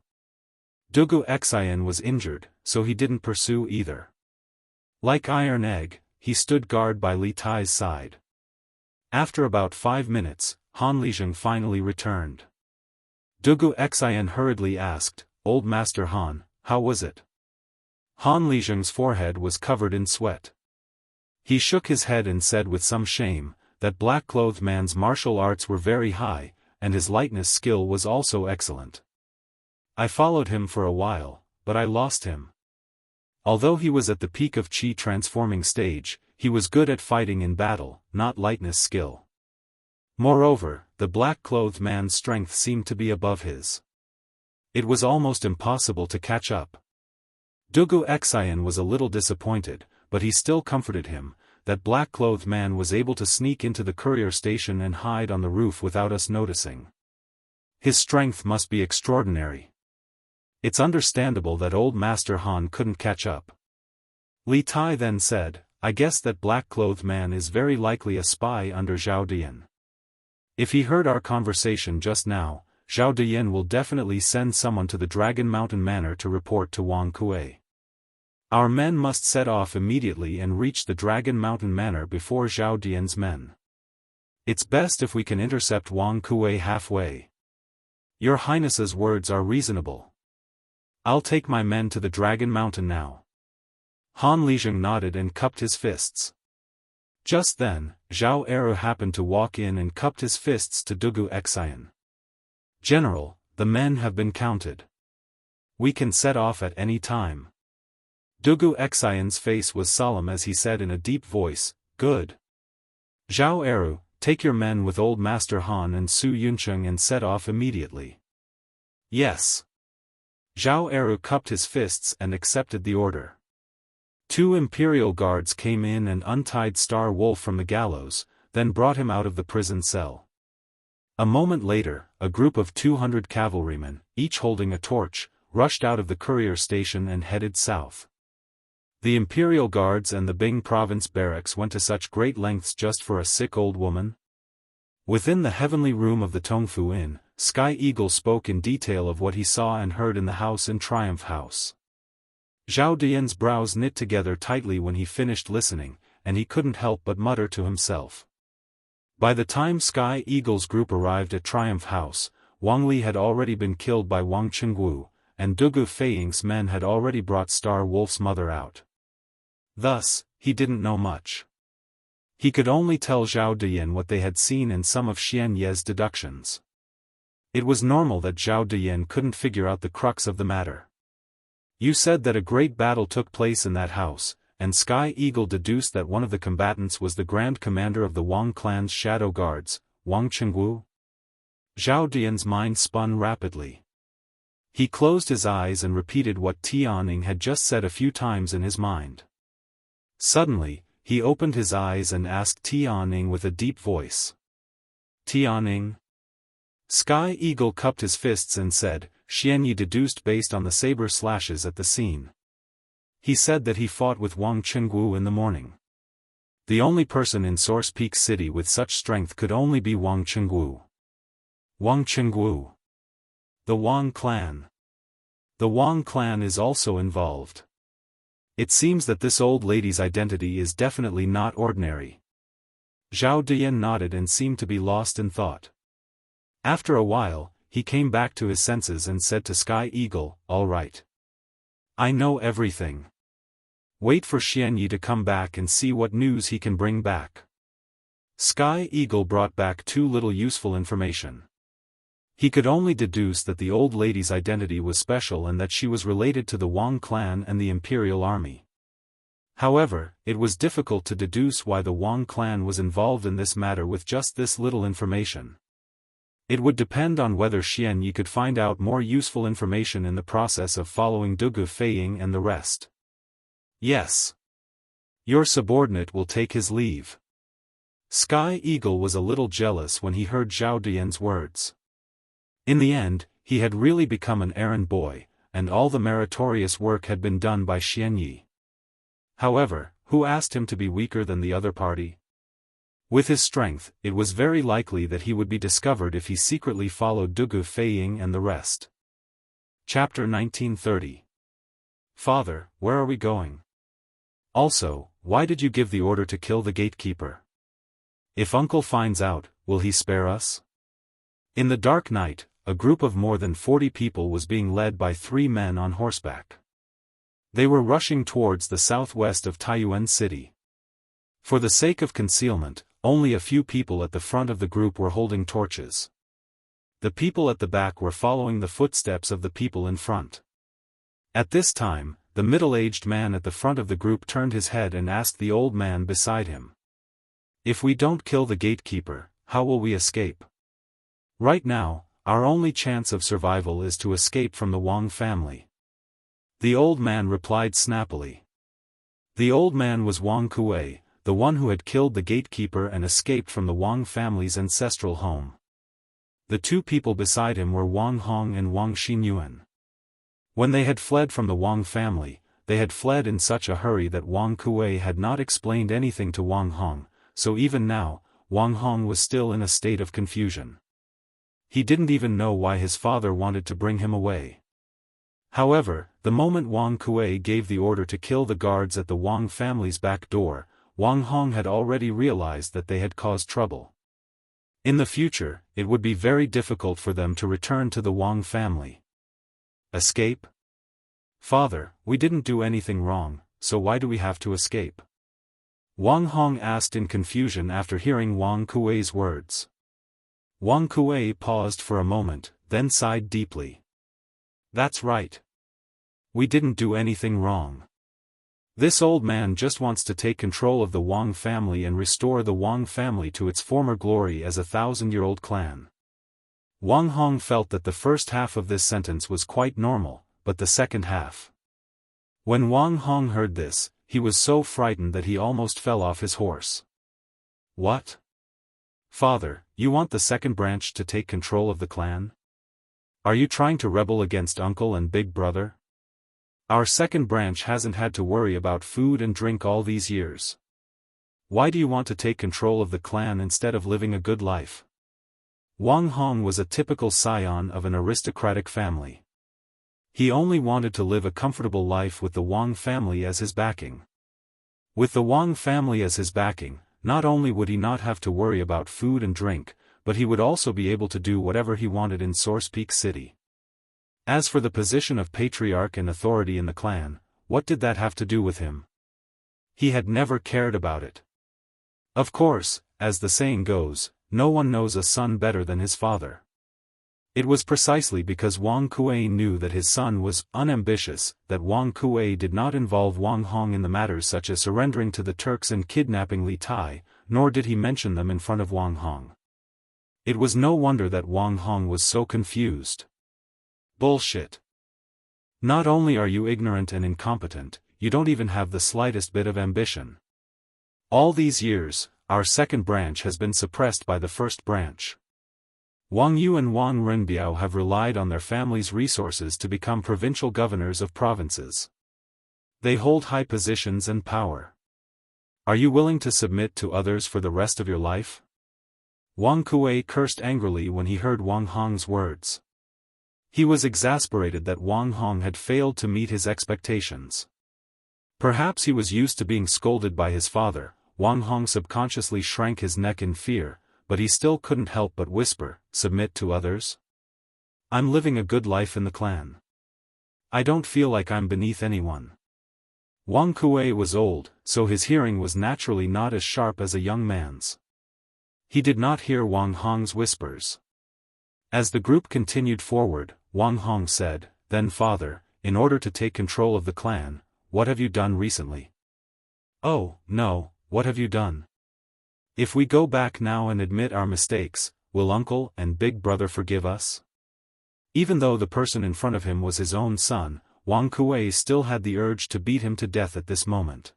Dugu Xian was injured, so he didn't pursue either. Like Iron Egg, he stood guard by Li Tai's side. After about 5 minutes, Han Lizheng finally returned. Dugu Xian hurriedly asked, "Old Master Han, how was it?" Han Lizheng's forehead was covered in sweat. He shook his head and said with some shame, that black-clothed man's martial arts were very high, and his lightness skill was also excellent. I followed him for a while, but I lost him. Although he was at the peak of Qi transforming stage, he was good at fighting in battle, not lightness skill. Moreover, the black-clothed man's strength seemed to be above his. It was almost impossible to catch up. Dugu Xian was a little disappointed, but he still comforted him. That black-clothed man was able to sneak into the courier station and hide on the roof without us noticing. His strength must be extraordinary. It's understandable that old Master Han couldn't catch up. Li Tai then said, "I guess that black-clothed man is very likely a spy under Zhao Dian. If he heard our conversation just now, Zhao Dian will definitely send someone to the Dragon Mountain Manor to report to Wang Kuei. Our men must set off immediately and reach the Dragon Mountain Manor before Zhao Dian's men. It's best if we can intercept Wang Kuei halfway. Your Highness's words are reasonable. I'll take my men to the Dragon Mountain now." Han Lizheng nodded and cupped his fists. Just then, Zhao Eru happened to walk in and cupped his fists to Dugu Xian. "General, the men have been counted. We can set off at any time." Dugu Xian's face was solemn as he said in a deep voice, "Good. Zhao Eru, take your men with old Master Han and Su Yuncheng and set off immediately." "Yes." Zhao Eru cupped his fists and accepted the order. 2 Imperial guards came in and untied Star Wolf from the gallows, then brought him out of the prison cell. A moment later, a group of 200 cavalrymen, each holding a torch, rushed out of the courier station and headed south. The Imperial Guards and the Bing Province barracks went to such great lengths just for a sick old woman? Within the heavenly room of the Tongfu Inn, Sky Eagle spoke in detail of what he saw and heard in the house in Triumph House. Zhao Dian's brows knit together tightly when he finished listening, and he couldn't help but mutter to himself. By the time Sky Eagle's group arrived at Triumph House, Wang Li had already been killed by Wang Qingwu, and Dugu Feiying's men had already brought Star Wolf's mother out. Thus, he didn't know much. He could only tell Zhao Dian what they had seen and some of Xian Ye's deductions. It was normal that Zhao Dian couldn't figure out the crux of the matter. "You said that a great battle took place in that house, and Sky Eagle deduced that one of the combatants was the Grand Commander of the Wang clan's Shadow Guards, Wang Qingwu?" Zhao Dian's mind spun rapidly. He closed his eyes and repeated what Tianning had just said a few times in his mind. Suddenly, he opened his eyes and asked Tianning with a deep voice. Tianning? Sky Eagle cupped his fists and said, Xianyi deduced based on the saber slashes at the scene. He said that he fought with Wang Qingguo in the morning. The only person in Source Peak City with such strength could only be Wang Qingguo. Wang Qingguo. The Wang clan. The Wang clan is also involved. It seems that this old lady's identity is definitely not ordinary. Zhao Dian nodded and seemed to be lost in thought. After a while, he came back to his senses and said to Sky Eagle, "All right. I know everything. Wait for Xianyi to come back and see what news he can bring back." Sky Eagle brought back too little useful information. He could only deduce that the old lady's identity was special and that she was related to the Wang clan and the Imperial Army. However, it was difficult to deduce why the Wang clan was involved in this matter with just this little information. It would depend on whether Xianyi could find out more useful information in the process of following Dugu Feiying and the rest. Yes. Your subordinate will take his leave. Sky Eagle was a little jealous when he heard Zhao Dian's words. In the end, he had really become an errand boy, and all the meritorious work had been done by Xianyi. However, who asked him to be weaker than the other party? With his strength, it was very likely that he would be discovered if he secretly followed Dugu Feiying and the rest. Chapter 1930. Father, where are we going? Also, why did you give the order to kill the gatekeeper? If Uncle finds out, will he spare us? In the dark night, a group of more than 40 people was being led by 3 men on horseback. They were rushing towards the southwest of Taiyuan City. For the sake of concealment, only a few people at the front of the group were holding torches. The people at the back were following the footsteps of the people in front. At this time, the middle-aged man at the front of the group turned his head and asked the old man beside him. If we don't kill the gatekeeper, how will we escape? Right now, our only chance of survival is to escape from the Wang family. The old man replied snappily. The old man was Wang Kuei, the one who had killed the gatekeeper and escaped from the Wang family's ancestral home. The 2 people beside him were Wang Hong and Wang Xinyuan. When they had fled from the Wang family, they had fled in such a hurry that Wang Kuei had not explained anything to Wang Hong, so even now, Wang Hong was still in a state of confusion. He didn't even know why his father wanted to bring him away. However, the moment Wang Kuei gave the order to kill the guards at the Wang family's back door, Wang Hong had already realized that they had caused trouble. In the future, it would be very difficult for them to return to the Wang family. Escape? Father, we didn't do anything wrong, so why do we have to escape? Wang Hong asked in confusion after hearing Wang Kuei's words. Wang Kuei paused for a moment, then sighed deeply. That's right. We didn't do anything wrong. This old man just wants to take control of the Wang family and restore the Wang family to its former glory as a 1,000-year-old clan. Wang Hong felt that the first half of this sentence was quite normal, but the second half. When Wang Hong heard this, he was so frightened that he almost fell off his horse. What? Father, you want the second branch to take control of the clan? Are you trying to rebel against Uncle and Big Brother? Our second branch hasn't had to worry about food and drink all these years. Why do you want to take control of the clan instead of living a good life? Wang Hong was a typical scion of an aristocratic family. He only wanted to live a comfortable life with the Wang family as his backing. With the Wang family as his backing, not only would he not have to worry about food and drink, but he would also be able to do whatever he wanted in Source Peak City. As for the position of patriarch and authority in the clan, what did that have to do with him? He had never cared about it. Of course, as the saying goes, no one knows a son better than his father. It was precisely because Wang Kuei knew that his son was unambitious that Wang Kuei did not involve Wang Hong in the matters such as surrendering to the Turks and kidnapping Li Tai, nor did he mention them in front of Wang Hong. It was no wonder that Wang Hong was so confused. Bullshit. Not only are you ignorant and incompetent, you don't even have the slightest bit of ambition. All these years, our second branch has been suppressed by the first branch. Wang Yu and Wang Renbiao have relied on their family's resources to become provincial governors of provinces. They hold high positions and power. Are you willing to submit to others for the rest of your life? Wang Kuei cursed angrily when he heard Wang Hong's words. He was exasperated that Wang Hong had failed to meet his expectations. Perhaps he was used to being scolded by his father. Wang Hong subconsciously shrank his neck in fear, but he still couldn't help but whisper, "Submit to others? I'm living a good life in the clan. I don't feel like I'm beneath anyone." Wang Kuei was old, so his hearing was naturally not as sharp as a young man's. He did not hear Wang Hong's whispers. As the group continued forward, Wang Hong said, "Then father, in order to take control of the clan, what have you done recently?" "Oh, no, what have you done? If we go back now and admit our mistakes, will uncle and big brother forgive us?" Even though the person in front of him was his own son, Wang Kuei still had the urge to beat him to death at this moment.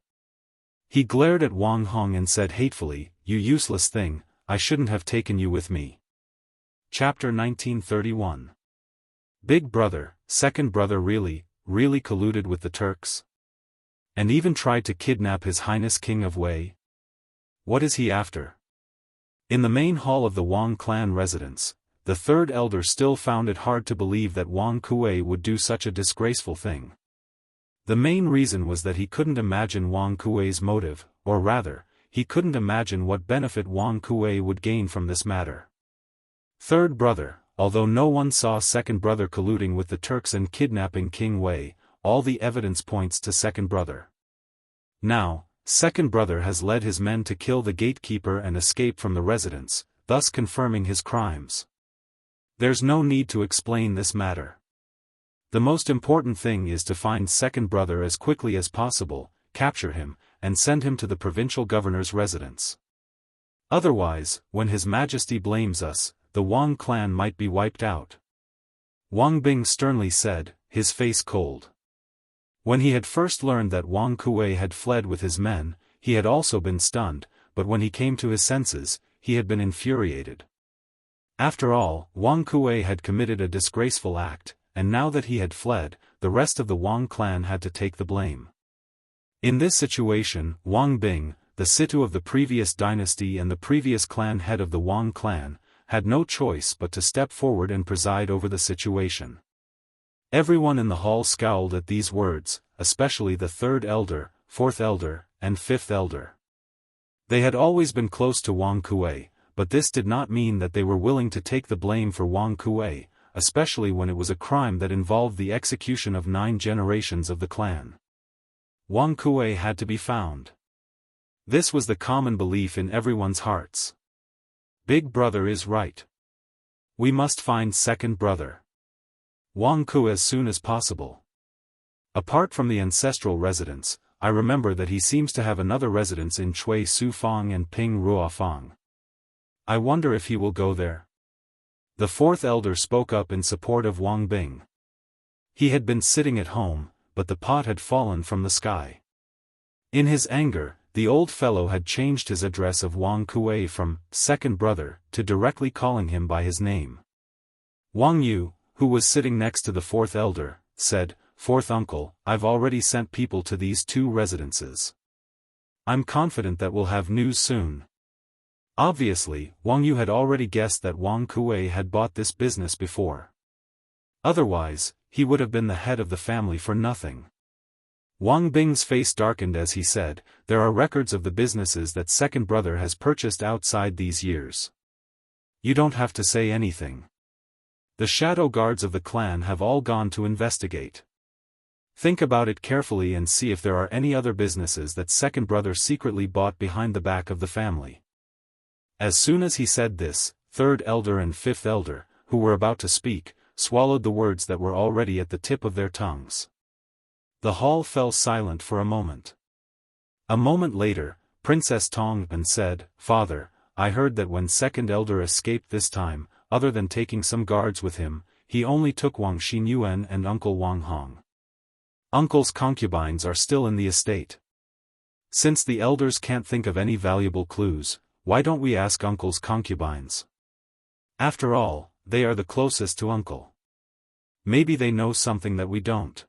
He glared at Wang Hong and said hatefully, "You useless thing, I shouldn't have taken you with me." Chapter 1931. Big brother, second brother really colluded with the Turks? And even tried to kidnap His Highness King of Wei? What is he after? In the main hall of the Wang clan residence, the third elder still found it hard to believe that Wang Kuei would do such a disgraceful thing. The main reason was that he couldn't imagine Wang Kuei's motive, or rather, he couldn't imagine what benefit Wang Kuei would gain from this matter. Third brother, although no one saw second brother colluding with the Turks and kidnapping King Wei, all the evidence points to second brother. Now, second brother has led his men to kill the gatekeeper and escape from the residence, thus confirming his crimes. There's no need to explain this matter. The most important thing is to find second brother as quickly as possible, capture him, and send him to the provincial governor's residence. Otherwise, when His Majesty blames us, the Wang clan might be wiped out. Wang Bing sternly said, his face cold. When he had first learned that Wang Kuei had fled with his men, he had also been stunned, but when he came to his senses, he had been infuriated. After all, Wang Kuei had committed a disgraceful act, and now that he had fled, the rest of the Wang clan had to take the blame. In this situation, Wang Bing, the Situ of the previous dynasty and the previous clan head of the Wang clan, had no choice but to step forward and preside over the situation. Everyone in the hall scowled at these words, especially the third elder, fourth elder, and fifth elder. They had always been close to Wang Kuei, but this did not mean that they were willing to take the blame for Wang Kuei, especially when it was a crime that involved the execution of 9 generations of the clan. Wang Kuei had to be found. This was the common belief in everyone's hearts. Big brother is right. We must find second brother Wang Ku as soon as possible. Apart from the ancestral residence, I remember that he seems to have another residence in Chui Su Fang and Ping Ruo Fang. I wonder if he will go there. The fourth elder spoke up in support of Wang Bing. He had been sitting at home, but the pot had fallen from the sky. In his anger, the old fellow had changed his address of Wang Kuei from second brother to directly calling him by his name. Wang Yu, who was sitting next to the fourth elder, said, "Fourth uncle, I've already sent people to these 2 residences. I'm confident that we'll have news soon." Obviously, Wang Yu had already guessed that Wang Kuei had bought this business before. Otherwise, he would have been the head of the family for nothing. Wang Bing's face darkened as he said, "There are records of the businesses that second brother has purchased outside these years. You don't have to say anything. The shadow guards of the clan have all gone to investigate. Think about it carefully and see if there are any other businesses that second brother secretly bought behind the back of the family." As soon as he said this, third elder and fifth elder, who were about to speak, swallowed the words that were already at the tip of their tongues. The hall fell silent for a moment. A moment later, Princess Tongpan said, "Father, I heard that when second elder escaped this time, other than taking some guards with him, he only took Wang Xinyuan and Uncle Wang Hong. Uncle's concubines are still in the estate. Since the elders can't think of any valuable clues, why don't we ask Uncle's concubines? After all, they are the closest to Uncle. Maybe they know something that we don't.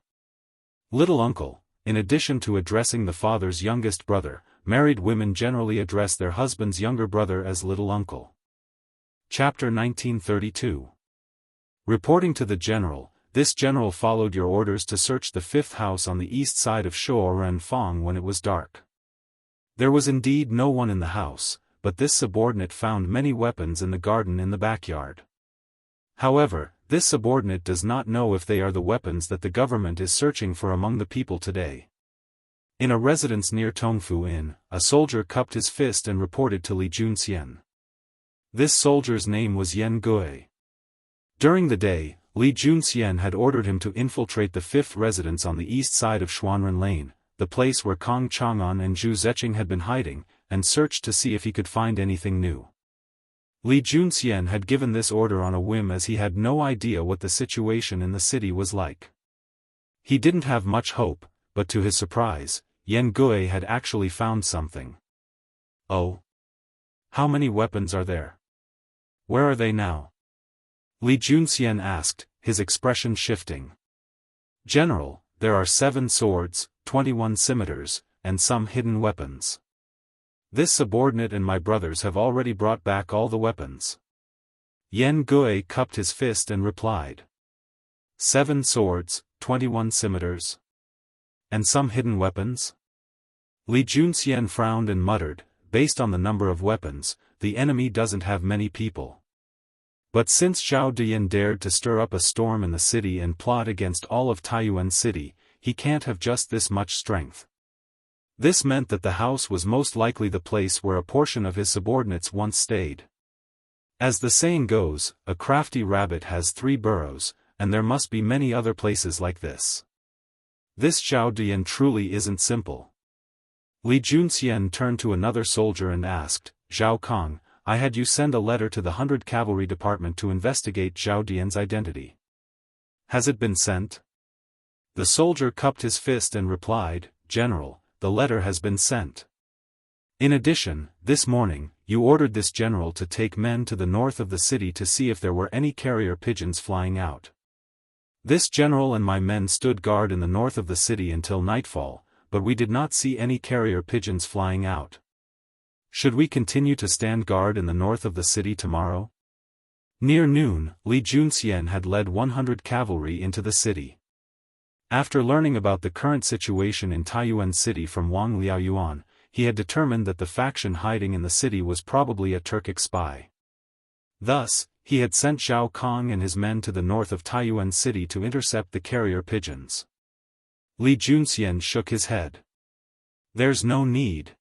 Little Uncle, in addition to addressing the father's youngest brother, married women generally address their husband's younger brother as Little Uncle. Chapter 1932. Reporting to the general, this general followed your orders to search the fifth house on the east side of Shuorenfang when it was dark. There was indeed no one in the house, but this subordinate found many weapons in the garden in the backyard. However, this subordinate does not know if they are the weapons that the government is searching for among the people today. In a residence near Tongfu Inn, a soldier cupped his fist and reported to Li Junxian. This soldier's name was Yan Gui. During the day, Li Junxian had ordered him to infiltrate the fifth residence on the east side of Xuanren Lane, the place where Kong Chang'an and Zhu Zeqing had been hiding, and searched to see if he could find anything new. Li Junxian had given this order on a whim as he had no idea what the situation in the city was like. He didn't have much hope, but to his surprise, Yan Gui had actually found something. Oh? How many weapons are there? Where are they now? Li Junxian asked, his expression shifting. General, there are 7 swords, 21 scimitars, and some hidden weapons. This subordinate and my brothers have already brought back all the weapons. Yan Gui cupped his fist and replied. 7 swords, 21 scimitars. And some hidden weapons? Li Junxian frowned and muttered, based on the number of weapons, the enemy doesn't have many people. But since Zhao Diyan dared to stir up a storm in the city and plot against all of Taiyuan City, he can't have just this much strength. This meant that the house was most likely the place where a portion of his subordinates once stayed. As the saying goes, a crafty rabbit has 3 burrows, and there must be many other places like this. This Zhao Diyan truly isn't simple. Li Junxian turned to another soldier and asked, Zhao Kong, I had you send a letter to the 100 Cavalry Department to investigate Zhao Dian's identity. Has it been sent? The soldier cupped his fist and replied, General, the letter has been sent. In addition, this morning, you ordered this general to take men to the north of the city to see if there were any carrier pigeons flying out. This general and my men stood guard in the north of the city until nightfall, but we did not see any carrier pigeons flying out. Should we continue to stand guard in the north of the city tomorrow? Near noon, Li Junxian had led 100 cavalry into the city. After learning about the current situation in Taiyuan City from Wang Liaoyuan, he had determined that the faction hiding in the city was probably a Turkic spy. Thus, he had sent Zhao Kong and his men to the north of Taiyuan City to intercept the carrier pigeons. Li Junxian shook his head. There's no need.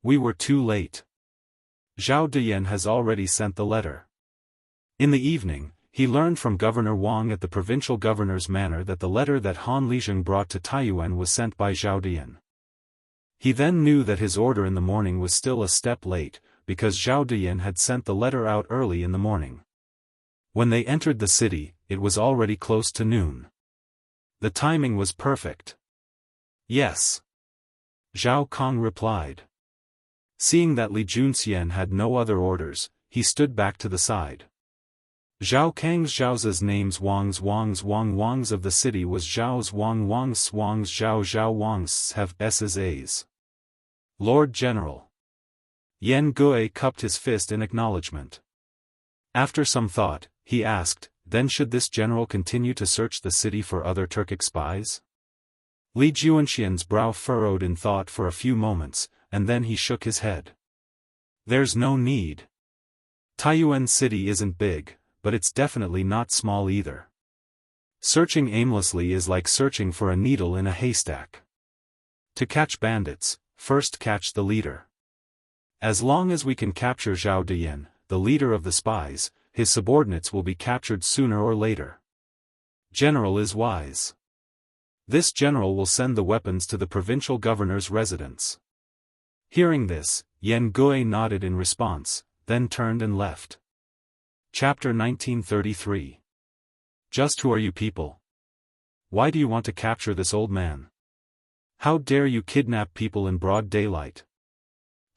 We were too late. Zhao Diyan has already sent the letter. In the evening, he learned from Governor Wang at the provincial governor's manor that the letter that Han Lizheng brought to Taiyuan was sent by Zhao Diyan. He then knew that his order in the morning was still a step late, because Zhao Diyan had sent the letter out early in the morning. When they entered the city, it was already close to noon. The timing was perfect. Yes. Zhao Kong replied. Seeing that Li Junxian had no other orders, he stood back to the side. Zhao Kang's Zhao's names Wang's of the city was Zhao's Wang's Zhao Wang's have S's A's. Lord General. Yan Gui cupped his fist in acknowledgement. After some thought, he asked, then should this general continue to search the city for other Turkic spies? Li Junxian's brow furrowed in thought for a few moments, and then he shook his head. There's no need. Taiyuan City isn't big, but it's definitely not small either. Searching aimlessly is like searching for a needle in a haystack. To catch bandits, first catch the leader. As long as we can capture Zhao Diyan, the leader of the spies, his subordinates will be captured sooner or later. General is wise. This general will send the weapons to the provincial governor's residence. Hearing this, Yan Gui nodded in response, then turned and left. Chapter 1933. Just who are you people? why do you want to capture this old man? How dare you kidnap people in broad daylight?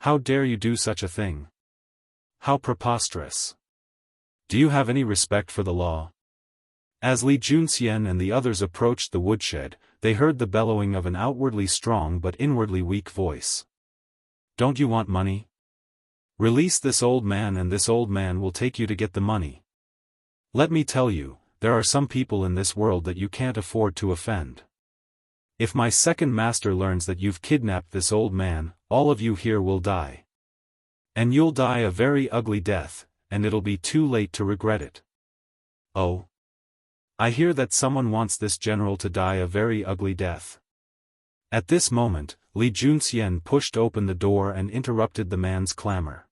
How dare you do such a thing? How preposterous! Do you have any respect for the law? As Li Junxian and the others approached the woodshed, they heard the bellowing of an outwardly strong but inwardly weak voice. Don't you want money? Release this old man and this old man will take you to get the money. Let me tell you, there are some people in this world that you can't afford to offend. If my second master learns that you've kidnapped this old man, all of you here will die. And you'll die a very ugly death, and it'll be too late to regret it. Oh. I hear that someone wants this general to die a very ugly death. At this moment, Li Junxian pushed open the door and interrupted the man's clamor.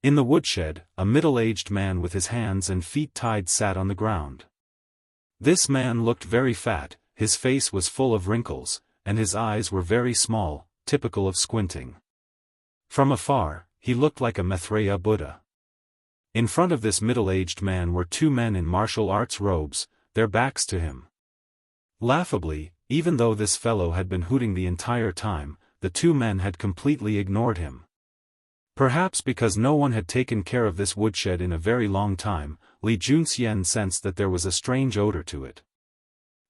In the woodshed, a middle-aged man with his hands and feet tied sat on the ground. This man looked very fat, his face was full of wrinkles, and his eyes were very small, typical of squinting. From afar, he looked like a Maitreya Buddha. In front of this middle-aged man were two men in martial arts robes, their backs to him. Laughably, even though this fellow had been hooting the entire time, the two men had completely ignored him. Perhaps because no one had taken care of this woodshed in a very long time, Li Junxian sensed that there was a strange odor to it.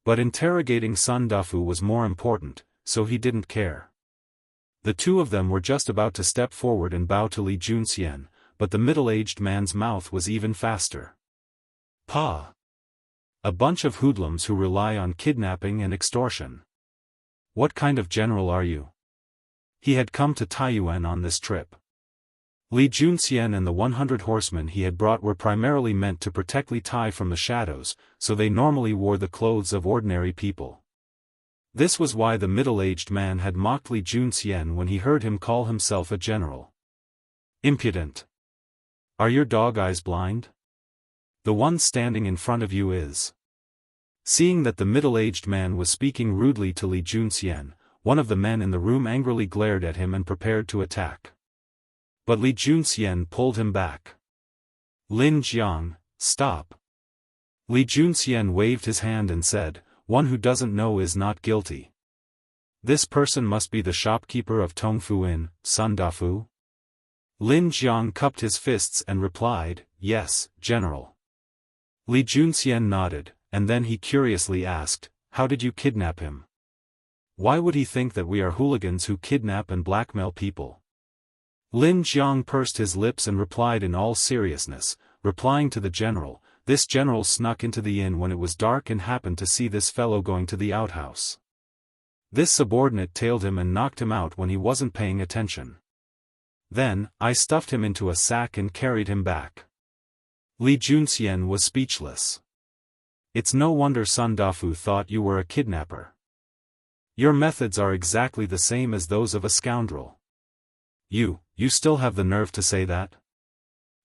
But interrogating Sun Dafu was more important, so he didn't care. The two of them were just about to step forward and bow to Li Junxian, but the middle-aged man's mouth was even faster. Pa! A bunch of hoodlums who rely on kidnapping and extortion. What kind of general are you? He had come to Taiyuan on this trip. Li Junxian and the 100 horsemen he had brought were primarily meant to protect Li Tai from the shadows, so they normally wore the clothes of ordinary people. This was why the middle-aged man had mocked Li Junxian when he heard him call himself a general. Impudent! Are your dog eyes blind? The one standing in front of you is. Seeing that the middle-aged man was speaking rudely to Li Junxian, one of the men in the room angrily glared at him and prepared to attack. But Li Junxian pulled him back. Lin Jiang, stop. Li Junxian waved his hand and said, one who doesn't know is not guilty. This person must be the shopkeeper of Tongfu Inn, Sun Dafu? Lin Jiang cupped his fists and replied, yes, General. Li Junxian nodded, and then he curiously asked, how did you kidnap him? Why would he think that we are hooligans who kidnap and blackmail people? Lin Jiang pursed his lips and replied in all seriousness, replying to the general, this general snuck into the inn when it was dark and happened to see this fellow going to the outhouse. This subordinate tailed him and knocked him out when he wasn't paying attention. Then, I stuffed him into a sack and carried him back. Li Junxian was speechless. It's no wonder Sun Dafu thought you were a kidnapper. Your methods are exactly the same as those of a scoundrel. You still have the nerve to say that?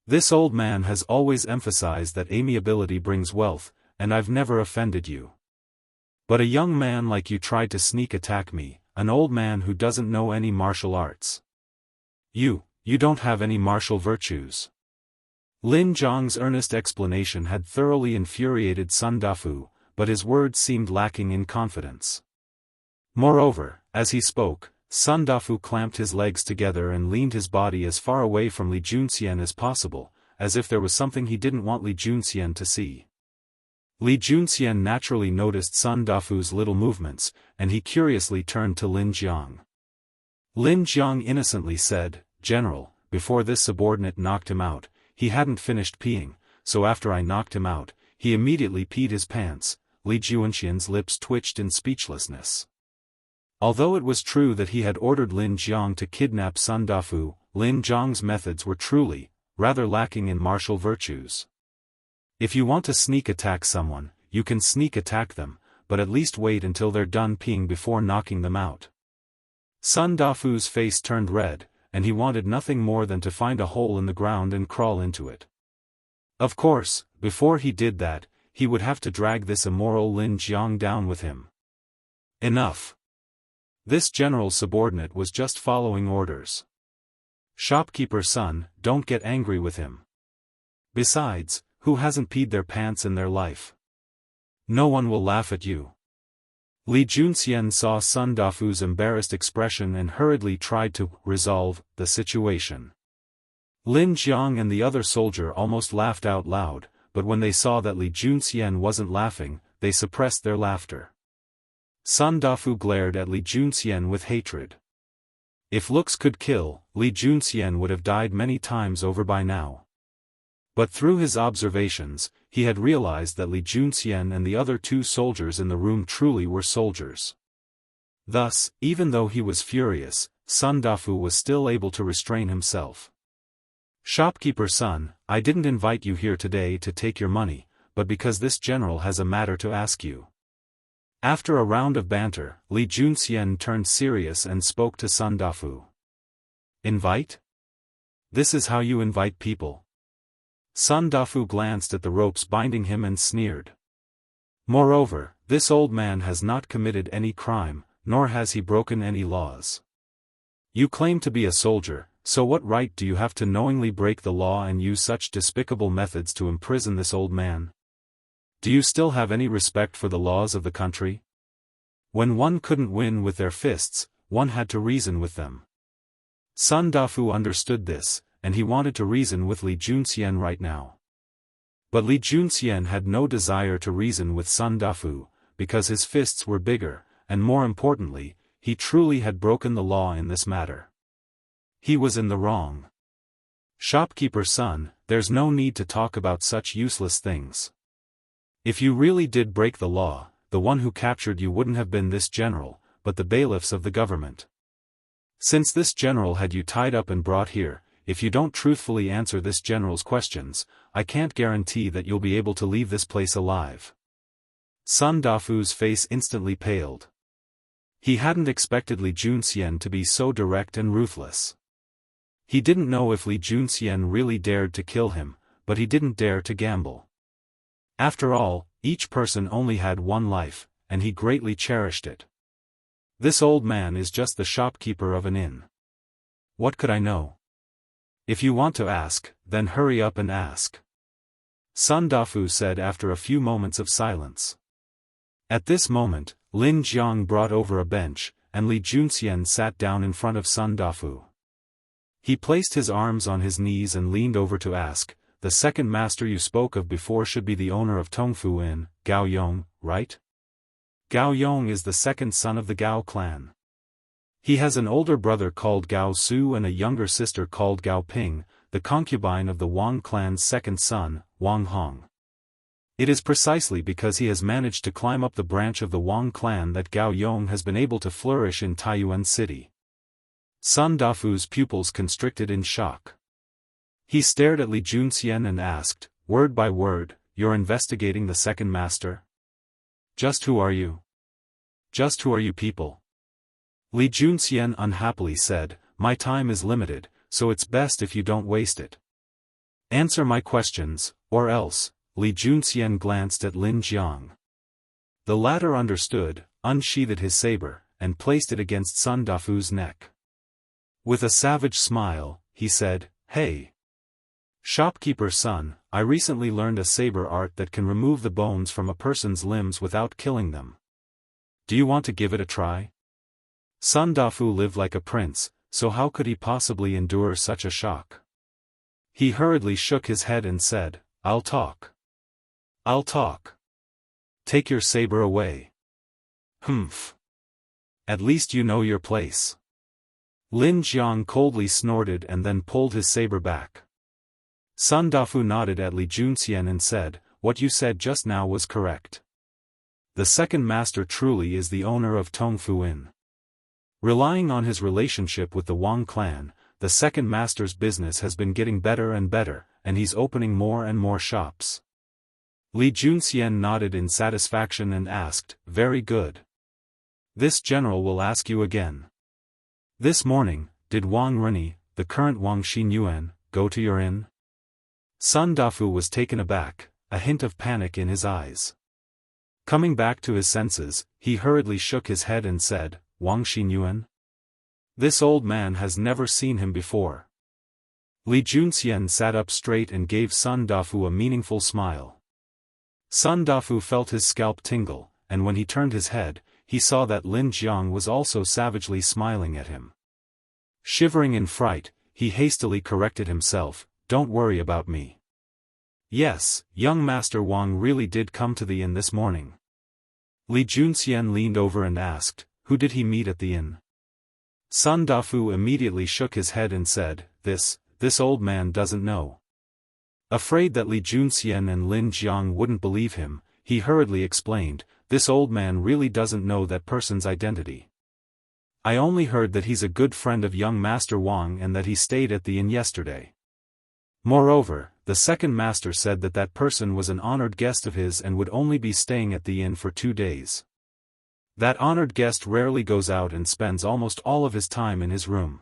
This old man has always emphasized that amiability brings wealth, and I've never offended you. But a young man like you tried to sneak attack me, an old man who doesn't know any martial arts. You don't have any martial virtues. Lin Jiang's earnest explanation had thoroughly infuriated Sun Dafu, but his words seemed lacking in confidence. Moreover, as he spoke, Sun Dafu clamped his legs together and leaned his body as far away from Li Junxian as possible, as if there was something he didn't want Li Junxian to see. Li Junxian naturally noticed Sun Dafu's little movements, and he curiously turned to Lin Jiang. Lin Jiang innocently said, General, before this subordinate knocked him out, he hadn't finished peeing, so after I knocked him out, he immediately peed his pants. Li Junxian's lips twitched in speechlessness. Although it was true that he had ordered Lin Jiang to kidnap Sun Dafu, Lin Jiang's methods were truly, rather lacking in martial virtues. If you want to sneak attack someone, you can sneak attack them, but at least wait until they're done peeing before knocking them out. Sun Dafu's face turned red, and he wanted nothing more than to find a hole in the ground and crawl into it. Of course, before he did that, he would have to drag this immoral Lin Jiang down with him. Enough. This general subordinate was just following orders. Shopkeeper son, don't get angry with him. Besides, who hasn't peed their pants in their life? No one will laugh at you. Li Junxian saw Sun Dafu's embarrassed expression and hurriedly tried to resolve the situation. Lin Jiang and the other soldier almost laughed out loud, but when they saw that Li Junxian wasn't laughing, they suppressed their laughter. Sun Dafu glared at Li Junxian with hatred. If looks could kill, Li Junxian would have died many times over by now. But through his observations, he had realized that Li Junxian and the other two soldiers in the room truly were soldiers. Thus, even though he was furious, Sun Dafu was still able to restrain himself. "Shopkeeper son, I didn't invite you here today to take your money, but because this general has a matter to ask you." After a round of banter, Li Junxian turned serious and spoke to Sun Dafu. "Invite? This is how you invite people?" Sun Dafu glanced at the ropes binding him and sneered. "Moreover, this old man has not committed any crime, nor has he broken any laws. You claim to be a soldier, so what right do you have to knowingly break the law and use such despicable methods to imprison this old man? Do you still have any respect for the laws of the country? When one couldn't win with their fists, one had to reason with them." Sun Dafu understood this, and he wanted to reason with Li Junxian right now. But Li Junxian had no desire to reason with Sun Dafu, because his fists were bigger, and more importantly, he truly had broken the law in this matter. He was in the wrong. "Shopkeeper son, there's no need to talk about such useless things. If you really did break the law, the one who captured you wouldn't have been this general, but the bailiffs of the government. Since this general had you tied up and brought here, if you don't truthfully answer this general's questions, I can't guarantee that you'll be able to leave this place alive." Sun Dafu's face instantly paled. He hadn't expected Li Junxian to be so direct and ruthless. He didn't know if Li Junxian really dared to kill him, but he didn't dare to gamble. After all, each person only had one life, and he greatly cherished it. This old man is just the shopkeeper of an inn. What could I know? If you want to ask, then hurry up and ask. Sun Dafu said after a few moments of silence. At this moment, Lin Jiang brought over a bench, and Li Junxian sat down in front of Sun Dafu. He placed his arms on his knees and leaned over to ask, "The second master you spoke of before should be the owner of Tongfu Inn, Gao Yong, right?" Gao Yong is the second son of the Gao clan. He has an older brother called Gao Su and a younger sister called Gao Ping, the concubine of the Wang clan's second son, Wang Hong. It is precisely because he has managed to climb up the branch of the Wang clan that Gao Yong has been able to flourish in Taiyuan City. Sun Dafu's pupils constricted in shock. He stared at Li Junxian and asked, word by word, "You're investigating the second master? Just who are you? Just who are you people?" Li Junxian unhappily said, "My time is limited, so it's best if you don't waste it. Answer my questions, or else." Li Junxian glanced at Lin Jiang. The latter understood, unsheathed his saber, and placed it against Sun Dafu's neck. With a savage smile, he said, "Hey, shopkeeper son, I recently learned a saber art that can remove the bones from a person's limbs without killing them. Do you want to give it a try?" Sun Dafu lived like a prince, so how could he possibly endure such a shock? He hurriedly shook his head and said, "I'll talk. I'll talk. Take your saber away." "Humph. At least you know your place." Lin Jiang coldly snorted and then pulled his saber back. Sun Dafu nodded at Li Junxian and said, "What you said just now was correct. The second master truly is the owner of Tongfu Inn. Relying on his relationship with the Wang clan, the second master's business has been getting better and better, and he's opening more and more shops." Li Junxian nodded in satisfaction and asked, "Very good. This general will ask you again. This morning, did Wang Reni, the current Wang Xinyuan, go to your inn?" Sun Dafu was taken aback, a hint of panic in his eyes. Coming back to his senses, he hurriedly shook his head and said, "Wang Xinyuan? This old man has never seen him before." Li Junxian sat up straight and gave Sun Dafu a meaningful smile. Sun Dafu felt his scalp tingle, and when he turned his head, he saw that Lin Jiang was also savagely smiling at him. Shivering in fright, he hastily corrected himself, "Don't worry about me. Yes, young Master Wang really did come to the inn this morning." Li Junxian leaned over and asked, "Who did he meet at the inn?" Sun Dafu immediately shook his head and said, This old man doesn't know." Afraid that Li Junxian and Lin Jiang wouldn't believe him, he hurriedly explained, "This old man really doesn't know that person's identity. I only heard that he's a good friend of young Master Wang and that he stayed at the inn yesterday. Moreover, the second master said that that person was an honored guest of his and would only be staying at the inn for 2 days. That honored guest rarely goes out and spends almost all of his time in his room.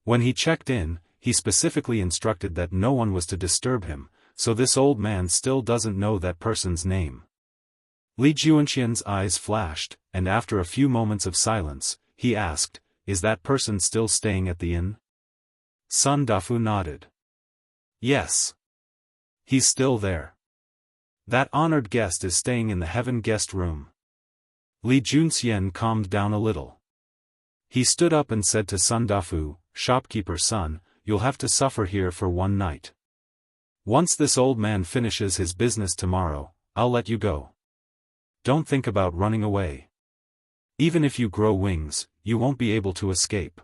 When he checked in, he specifically instructed that no one was to disturb him, so this old man still doesn't know that person's name." Li Junxian's eyes flashed, and after a few moments of silence, he asked, "Is that person still staying at the inn?" Sun Dafu nodded. "Yes. He's still there. That honored guest is staying in the heaven guest room." Li Junxian calmed down a little. He stood up and said to Sun Dafu, "Shopkeeper's son, you'll have to suffer here for 1 night. Once this old man finishes his business tomorrow, I'll let you go. Don't think about running away. Even if you grow wings, you won't be able to escape.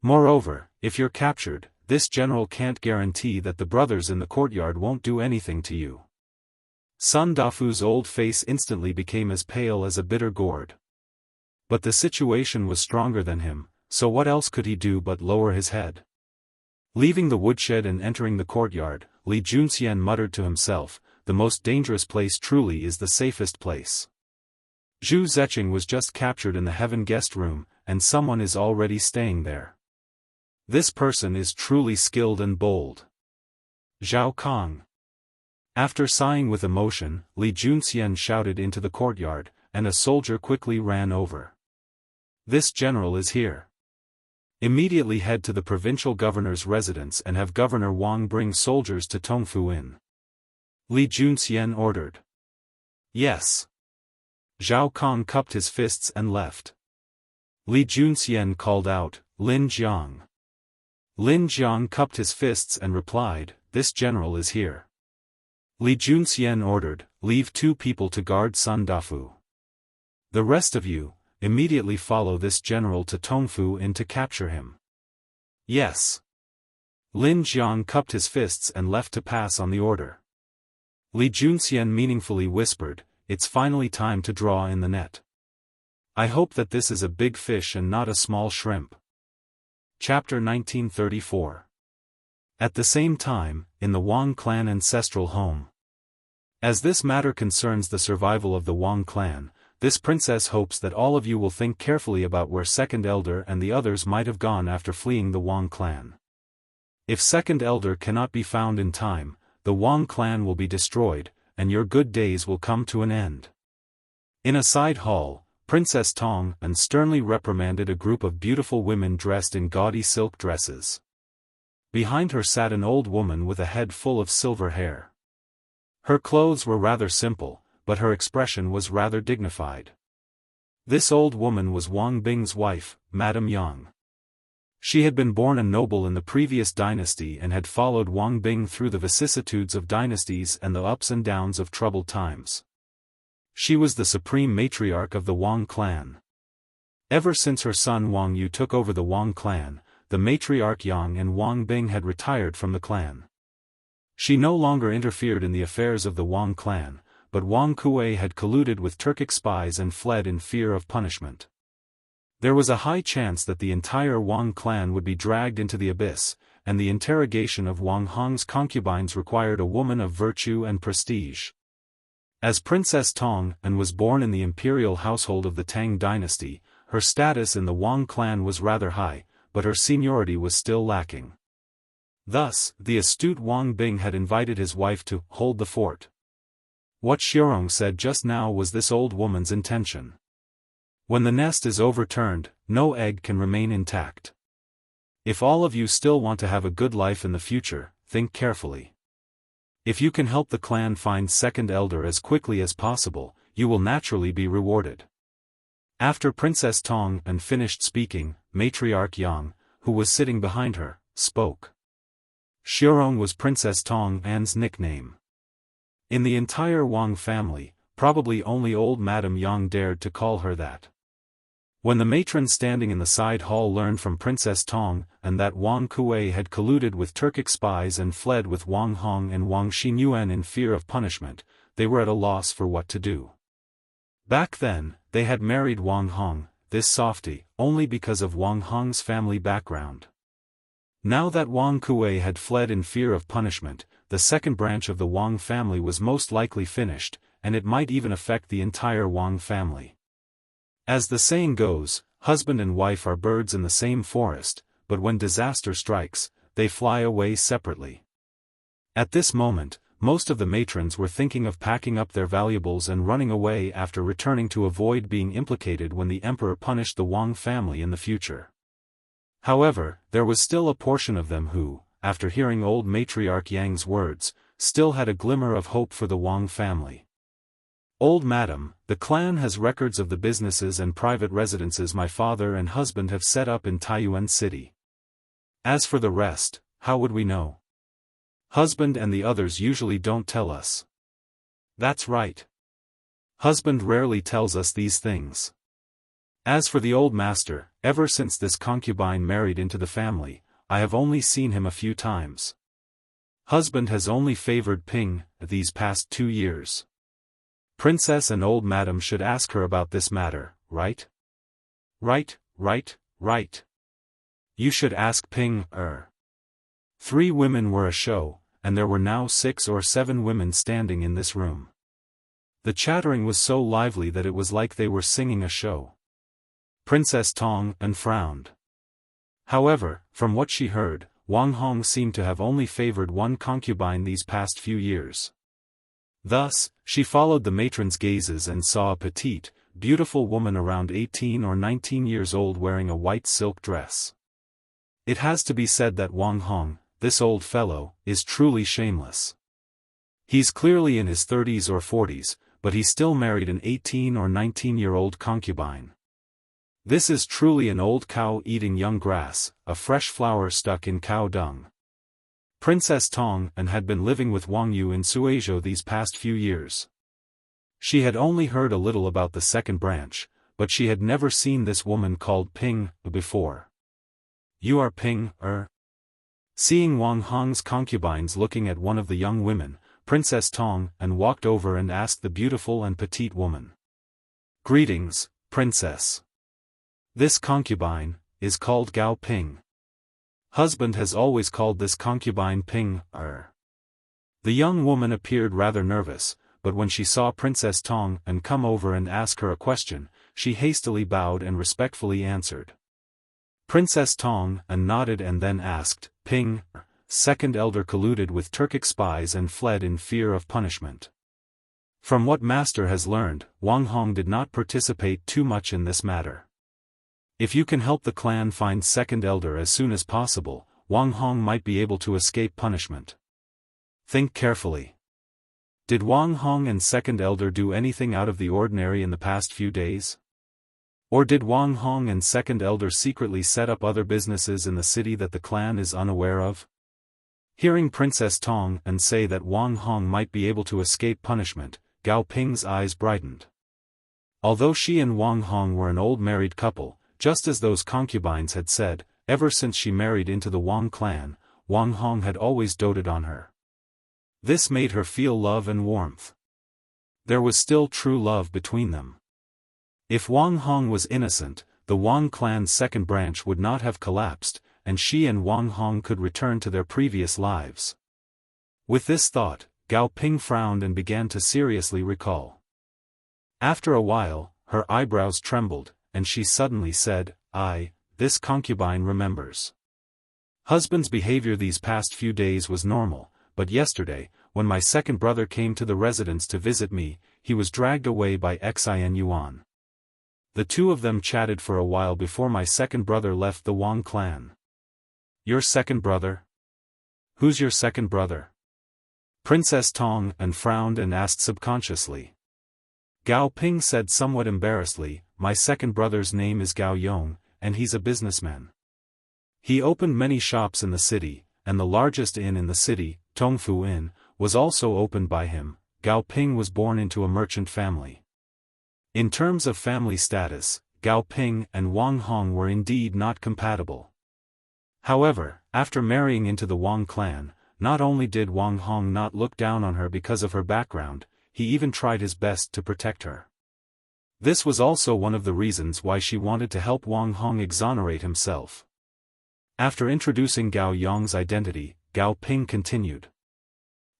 Moreover, if you're captured, this general can't guarantee that the brothers in the courtyard won't do anything to you." Sun Dafu's old face instantly became as pale as a bitter gourd. But the situation was stronger than him, so what else could he do but lower his head? Leaving the woodshed and entering the courtyard, Li Junxian muttered to himself, "The most dangerous place truly is the safest place. Zhu Zecheng was just captured in the heaven guest room, and someone is already staying there. This person is truly skilled and bold. Zhao Kong." After sighing with emotion, Li Junxian shouted into the courtyard, and a soldier quickly ran over. "This general is here. Immediately head to the provincial governor's residence and have Governor Wang bring soldiers to Tongfu Inn." Li Junxian ordered. "Yes." Zhao Kong cupped his fists and left. Li Junxian called out, "Lin Jiang." Lin Jiang cupped his fists and replied, "This general is here." Li Junxian ordered, "Leave 2 people to guard Sun Dafu. The rest of you, immediately follow this general to Tongfu Inn to capture him." "Yes." Lin Jiang cupped his fists and left to pass on the order. Li Junxian meaningfully whispered, "It's finally time to draw in the net. I hope that this is a big fish and not a small shrimp." Chapter 1934. At the same time, in the Wang clan ancestral home. As this matter concerns the survival of the Wang clan, this princess hopes that all of you will think carefully about where Second Elder and the others might have gone after fleeing the Wang clan. If Second Elder cannot be found in time, the Wang clan will be destroyed, and your good days will come to an end. In a side hall, Princess Tong sternly reprimanded a group of beautiful women dressed in gaudy silk dresses. Behind her sat an old woman with a head full of silver hair. Her clothes were rather simple, but her expression was rather dignified. This old woman was Wang Bing's wife, Madame Yang. She had been born a noble in the previous dynasty and had followed Wang Bing through the vicissitudes of dynasties and the ups and downs of troubled times. She was the supreme matriarch of the Wang clan. Ever since her son Wang Yu took over the Wang clan, the matriarch Yang and Wang Bing had retired from the clan. She no longer interfered in the affairs of the Wang clan, but Wang Kuei had colluded with Turkic spies and fled in fear of punishment. There was a high chance that the entire Wang clan would be dragged into the abyss, and the interrogation of Wang Hong's concubines required a woman of virtue and prestige. As Princess Tong was born in the imperial household of the Tang dynasty, her status in the Wang clan was rather high, but her seniority was still lacking. Thus, the astute Wang Bing had invited his wife to hold the fort. What Xiorong said just now was this old woman's intention. When the nest is overturned, no egg can remain intact. If all of you still want to have a good life in the future, think carefully. If you can help the clan find Second Elder as quickly as possible, you will naturally be rewarded. After Princess Tong and finished speaking, Matriarch Yang, who was sitting behind her, spoke. Soaring was Princess Tong An's nickname. In the entire Wang family, probably only old Madame Yang dared to call her that. When the matron standing in the side hall learned from Princess Tong and that Wang Kuei had colluded with Turkic spies and fled with Wang Hong and Wang Xinyuan in fear of punishment, they were at a loss for what to do. Back then, they had married Wang Hong, this softy, only because of Wang Hong's family background. Now that Wang Kuei had fled in fear of punishment, the second branch of the Wang family was most likely finished, and it might even affect the entire Wang family. As the saying goes, husband and wife are birds in the same forest, but when disaster strikes, they fly away separately. At this moment, most of the matrons were thinking of packing up their valuables and running away after returning to avoid being implicated when the emperor punished the Wang family in the future. However, there was still a portion of them who, after hearing old Matriarch Yang's words, still had a glimmer of hope for the Wang family. Old Madam, the clan has records of the businesses and private residences my father and husband have set up in Taiyuan City. As for the rest, how would we know? Husband and the others usually don't tell us. That's right. Husband rarely tells us these things. As for the old master, ever since this concubine married into the family, I have only seen him a few times. Husband has only favored Ping these past 2 years. Princess and old madam should ask her about this matter, right? Right. You should ask Ping. 3 women were a show, and there were now 6 or 7 women standing in this room. The chattering was so lively that it was like they were singing a show. Princess Tong and frowned. However, from what she heard, Wang Hong seemed to have only favored one concubine these past few years. Thus, she followed the matron's gazes and saw a petite, beautiful woman around 18 or 19 years old wearing a white silk dress. It has to be said that Wang Hong, this old fellow, is truly shameless. He's clearly in his 30s or 40s, but he still married an 18 or 19-year-old concubine. This is truly an old cow eating young grass, a fresh flower stuck in cow dung. Princess Tong and had been living with Wang Yu in Suizhou these past few years. She had only heard a little about the second branch, but she had never seen this woman called Ping before. You are Ping, Seeing Wang Hong's concubines looking at one of the young women, Princess Tong and walked over and asked the beautiful and petite woman. Greetings, Princess. This concubine is called Gao Ping. Husband has always called this concubine Ping. The young woman appeared rather nervous, but when she saw Princess Tong and come over and ask her a question, she hastily bowed and respectfully answered. Princess Tong and nodded and then asked, Ping, second elder colluded with Turkic spies and fled in fear of punishment. From what master has learned, Wang Hong did not participate too much in this matter. If you can help the clan find second elder as soon as possible, Wang Hong might be able to escape punishment. Think carefully. Did Wang Hong and second elder do anything out of the ordinary in the past few days? Or did Wang Hong and second elder secretly set up other businesses in the city that the clan is unaware of? Hearing Princess Tong and say that Wang Hong might be able to escape punishment, Gao Ping's eyes brightened. Although she and Wang Hong were an old married couple, just as those concubines had said, ever since she married into the Wang clan, Wang Hong had always doted on her. This made her feel love and warmth. There was still true love between them. If Wang Hong was innocent, the Wang clan's second branch would not have collapsed, and she and Wang Hong could return to their previous lives. With this thought, Gao Ping frowned and began to seriously recall. After a while, her eyebrows trembled, and she suddenly said, this concubine remembers. Husband's behavior these past few days was normal, but yesterday, when my second brother came to the residence to visit me, he was dragged away by Xin Yuan. The two of them chatted for a while before my second brother left the Wang clan. Your second brother? Who's your second brother? Princess Tong and frowned and asked subconsciously. Gao Ping said somewhat embarrassedly, my second brother's name is Gao Yong, and he's a businessman. He opened many shops in the city, and the largest inn in the city, Tongfu Inn, was also opened by him. Gao Ping was born into a merchant family. In terms of family status, Gao Ping and Wang Hong were indeed not compatible. However, after marrying into the Wang clan, not only did Wang Hong not look down on her because of her background, he even tried his best to protect her. This was also one of the reasons why she wanted to help Wang Hong exonerate himself. After introducing Gao Yong's identity, Gao Ping continued.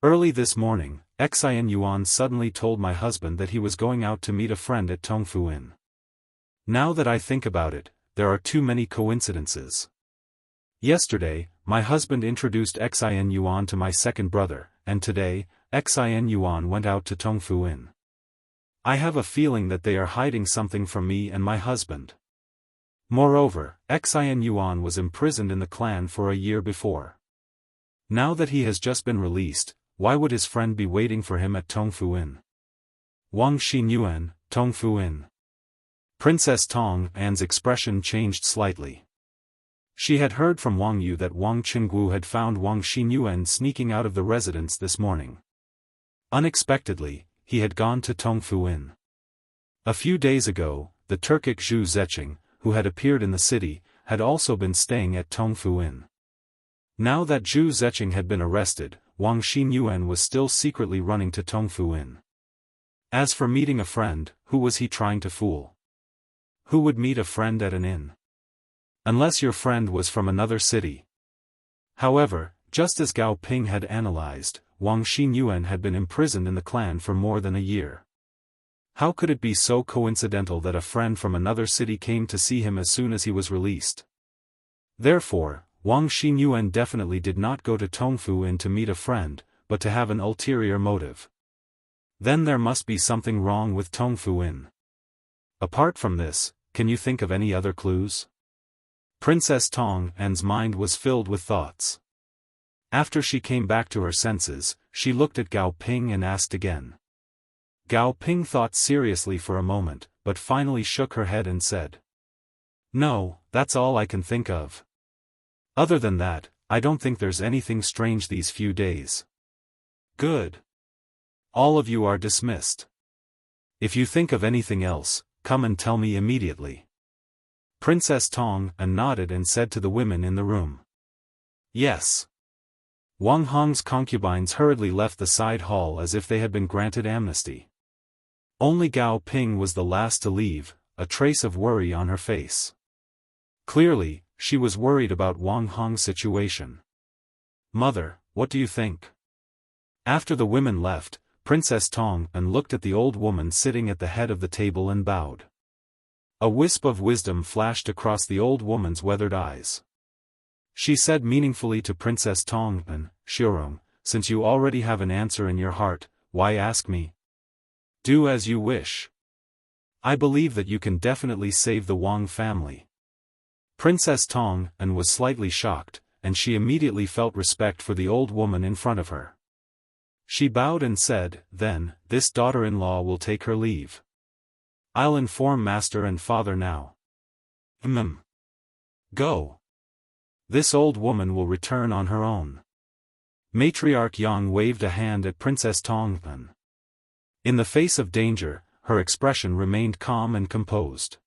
Early this morning, Xian Yuan suddenly told my husband that he was going out to meet a friend at Tongfu Inn. Now that I think about it, there are too many coincidences. Yesterday, my husband introduced Xian Yuan to my second brother, and today, Xian Yuan went out to Tongfu Inn. I have a feeling that they are hiding something from me and my husband. Moreover, Xian Yuan was imprisoned in the clan for a year before. Now that he has just been released, why would his friend be waiting for him at Tongfu Inn? Wang Xinyuan, Tongfu Inn. Princess Tong An's expression changed slightly. She had heard from Wang Yu that Wang Qinggu had found Wang Xinyuan sneaking out of the residence this morning. Unexpectedly, he had gone to Tongfu Inn. A few days ago, the Turkic Zhu Zeching, who had appeared in the city, had also been staying at Tongfu Inn. Now that Zhu Zeching had been arrested, Wang Xinyuan was still secretly running to Tongfu Inn. As for meeting a friend, who was he trying to fool? Who would meet a friend at an inn? Unless your friend was from another city. However, just as Gao Ping had analyzed, Wang Xinyuan had been imprisoned in the clan for more than a year. How could it be so coincidental that a friend from another city came to see him as soon as he was released? Therefore, Wang Xinyuan definitely did not go to Tongfu Inn to meet a friend, but to have an ulterior motive. Then there must be something wrong with Tongfu Inn. Apart from this, can you think of any other clues? Princess Tong An's mind was filled with thoughts. After she came back to her senses, she looked at Gao Ping and asked again. Gao Ping thought seriously for a moment, but finally shook her head and said, "No, that's all I can think of. Other than that, I don't think there's anything strange these few days." Good. All of you are dismissed. If you think of anything else, come and tell me immediately. Princess Tong An nodded and said to the women in the room. Yes. Wang Hong's concubines hurriedly left the side hall as if they had been granted amnesty. Only Gao Ping was the last to leave, a trace of worry on her face. Clearly, she was worried about Wang Hong's situation. Mother, what do you think? After the women left, Princess Tong An looked at the old woman sitting at the head of the table and bowed. A wisp of wisdom flashed across the old woman's weathered eyes. She said meaningfully to Princess Tong An, "Shirong, since you already have an answer in your heart, why ask me? Do as you wish. I believe that you can definitely save the Wang family." Princess Tong An was slightly shocked, and she immediately felt respect for the old woman in front of her. She bowed and said, "Then, this daughter-in-law will take her leave. I'll inform master and father now." Go. This old woman will return on her own." Matriarch Yang waved a hand at Princess Tong An. In the face of danger, her expression remained calm and composed.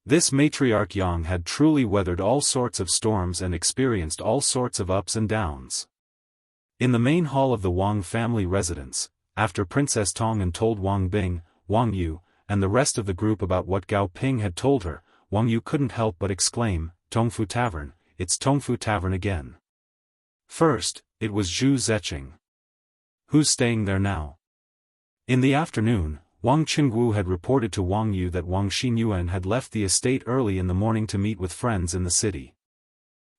This Matriarch Yang had truly weathered all sorts of storms and experienced all sorts of ups and downs. In the main hall of the Wang family residence, after Princess Tong An told Wang Bing, Wang Yu, and the rest of the group about what Gao Ping had told her, Wang Yu couldn't help but exclaim, "Tongfu Tavern, it's Tongfu Tavern again." First, it was Zhu Zeching. Who's staying there now? In the afternoon, Wang Qinggu had reported to Wang Yu that Wang Xinyuan had left the estate early in the morning to meet with friends in the city.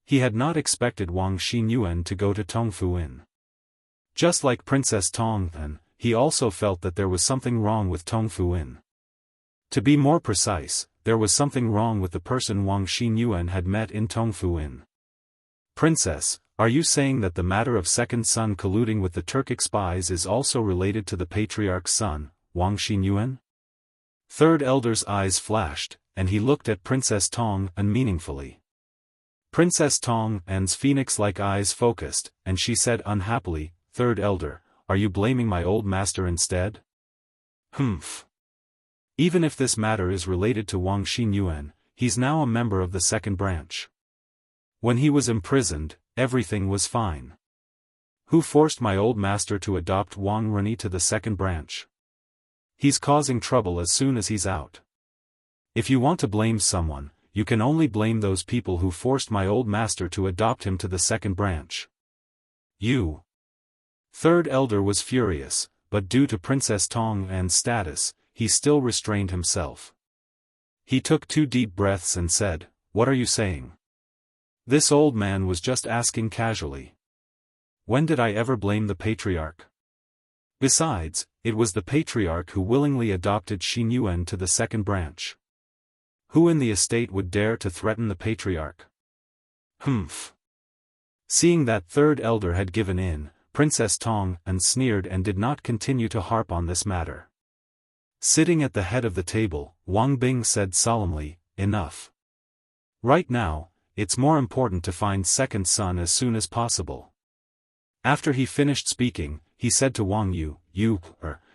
He had not expected Wang Xinyuan to go to Tongfu Inn. Just like Princess Tong An, he also felt that there was something wrong with Tongfu Inn. To be more precise, there was something wrong with the person Wang Xinyuan had met in Tongfu Inn. "Princess, are you saying that the matter of second son colluding with the Turkic spies is also related to the patriarch's son, Wang Xinyuan?" Third Elder's eyes flashed, and he looked at Princess Tong unmeaningfully. Princess Tong An's phoenix-like eyes focused, and she said unhappily, Third Elder, are you blaming my old master instead? Humph. Even if this matter is related to Wang Xinyuan, he's now a member of the second branch. When he was imprisoned, everything was fine. Who forced my old master to adopt Wang Runi to the second branch? He's causing trouble as soon as he's out. If you want to blame someone, you can only blame those people who forced my old master to adopt him to the second branch. You. Third Elder was furious, but due to Princess Tong An's status, he still restrained himself. He took 2 deep breaths and said, What are you saying? This old man was just asking casually. When did I ever blame the patriarch? Besides, it was the patriarch who willingly adopted Xinyuan to the second branch. Who in the estate would dare to threaten the patriarch? Humph. Seeing that Third Elder had given in, Princess Tong An sneered and did not continue to harp on this matter. Sitting at the head of the table, Wang Bing said solemnly, Enough. Right now, it's more important to find second son as soon as possible. After he finished speaking, he said to Wang Yu,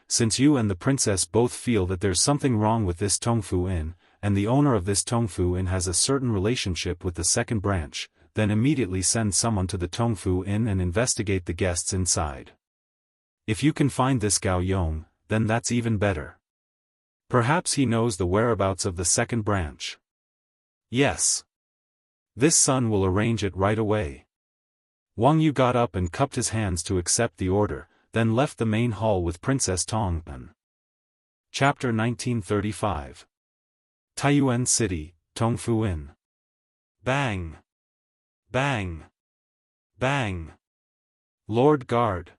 since you and the princess both feel that there's something wrong with this Tongfu Inn, and the owner of this Tongfu Inn has a certain relationship with the second branch, then immediately send someone to the Tongfu Inn and investigate the guests inside. If you can find this Gao Yong, then that's even better. Perhaps he knows the whereabouts of the second branch. Yes. This son will arrange it right away. Wang Yu got up and cupped his hands to accept the order, then left the main hall with Princess Tong An. Chapter 1935. Taiyuan City, Tongfu Inn. Bang! Bang! Bang! Lord Guard.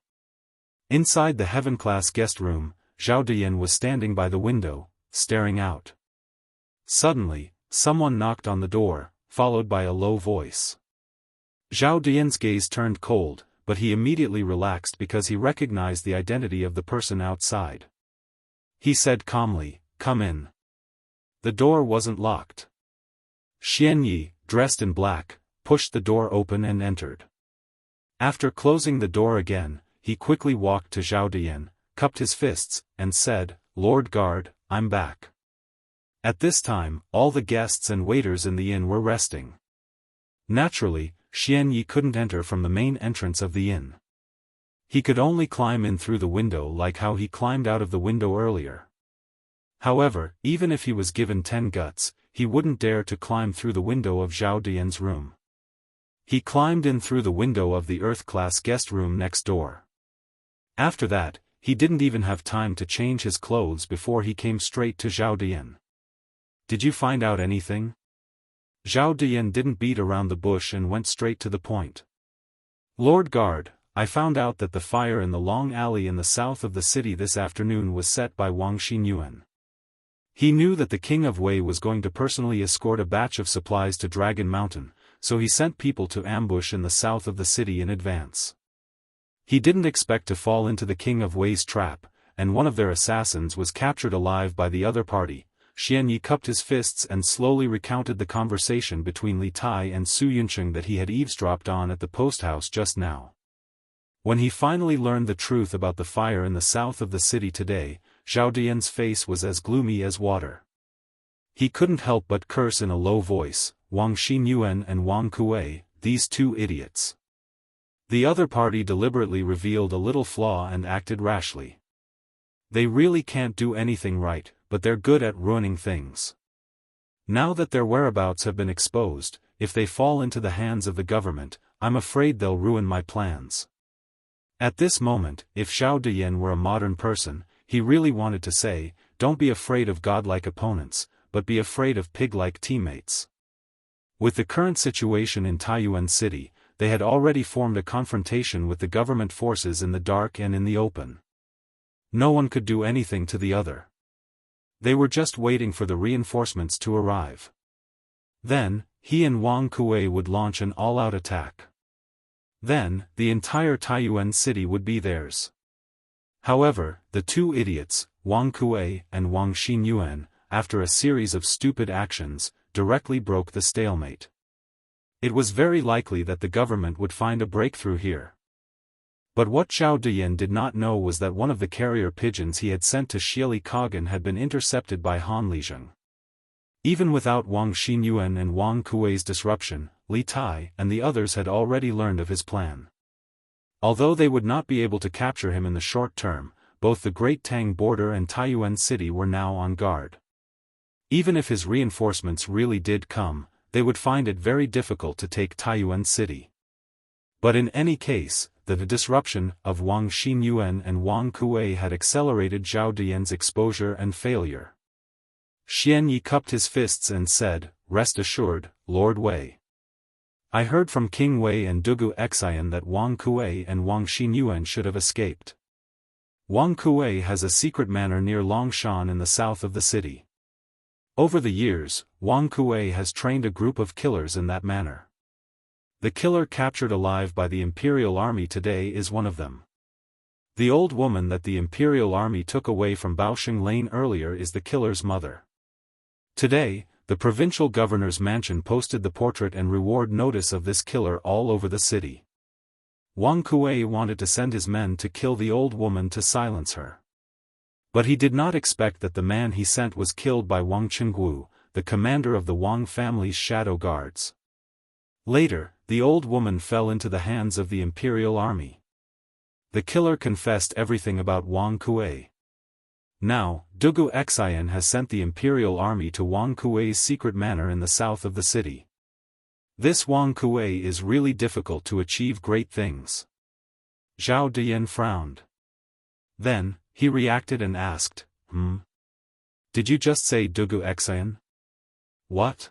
Inside the heaven-class guest room, Zhao Diyan was standing by the window, staring out. Suddenly, someone knocked on the door, followed by a low voice. Zhao Diyan's gaze turned cold, but he immediately relaxed because he recognized the identity of the person outside. He said calmly, Come in. The door wasn't locked. Xian Yi, dressed in black, pushed the door open and entered. After closing the door again, he quickly walked to Zhao Diyan, cupped his fists, and said, Lord Guard, I'm back. At this time, all the guests and waiters in the inn were resting. Naturally, Xian Yi couldn't enter from the main entrance of the inn. He could only climb in through the window like how he climbed out of the window earlier. However, even if he was given 10 guts, he wouldn't dare to climb through the window of Zhao Diyan's room. He climbed in through the window of the Earth-class guest room next door. After that, he didn't even have time to change his clothes before he came straight to Zhao Diyan. Did you find out anything? Zhao Diyan didn't beat around the bush and went straight to the point. Lord Guard, I found out that the fire in the long alley in the south of the city this afternoon was set by Wang Xinyuan. He knew that the King of Wei was going to personally escort a batch of supplies to Dragon Mountain, so he sent people to ambush in the south of the city in advance. He didn't expect to fall into the King of Wei's trap, and one of their assassins was captured alive by the other party. Xian Yi cupped his fists and slowly recounted the conversation between Li Tai and Su Yuncheng that he had eavesdropped on at the post house just now. When he finally learned the truth about the fire in the south of the city today, Zhao Diyan's face was as gloomy as water. He couldn't help but curse in a low voice, Wang Xinyuan and Wang Kuei, these 2 idiots. The other party deliberately revealed a little flaw and acted rashly. They really can't do anything right, but they're good at ruining things. Now that their whereabouts have been exposed, if they fall into the hands of the government, I'm afraid they'll ruin my plans. At this moment, if Zhao Diyan were a modern person, he really wanted to say, don't be afraid of godlike opponents, but be afraid of pig-like teammates. With the current situation in Taiyuan City, they had already formed a confrontation with the government forces in the dark and in the open. No one could do anything to the other. They were just waiting for the reinforcements to arrive. Then, he and Wang Kuei would launch an all-out attack. Then, the entire Taiyuan City would be theirs. However, the 2 idiots, Wang Kuei and Wang Xinyuan, after a series of stupid actions, directly broke the stalemate. It was very likely that the government would find a breakthrough here. But what Zhao Diyan did not know was that one of the carrier pigeons he had sent to Shieli Kagan had been intercepted by Han Lizheng. Even without Wang Xinyuan and Wang Kuei's disruption, Li Tai and the others had already learned of his plan. Although they would not be able to capture him in the short term, both the Great Tang border and Taiyuan City were now on guard. Even if his reinforcements really did come, they would find it very difficult to take Taiyuan City. But in any case, the disruption of Wang Xinyuan and Wang Kuei had accelerated Zhao Diyan's exposure and failure. Xian Yi cupped his fists and said, "Rest assured, Lord Wei. I heard from King Wei and Dugu Xian that Wang Kuei and Wang Xinyuan should have escaped. Wang Kuei has a secret manor near Longshan in the south of the city. Over the years, Wang Kuei has trained a group of killers in that manor. The killer captured alive by the Imperial Army today is one of them. The old woman that the Imperial Army took away from Baosheng Lane earlier is the killer's mother. Today, the provincial governor's mansion posted the portrait and reward notice of this killer all over the city. Wang Kuei wanted to send his men to kill the old woman to silence her. But he did not expect that the man he sent was killed by Wang Qinggu, the commander of the Wang family's shadow guards. Later, the old woman fell into the hands of the Imperial Army. The killer confessed everything about Wang Kuei. Now, Dugu Xian has sent the Imperial Army to Wang Kuei's secret manor in the south of the city. This Wang Kuei is really difficult to achieve great things." Zhao Diyan frowned. Then, he reacted and asked, Did you just say Dugu Xian? What?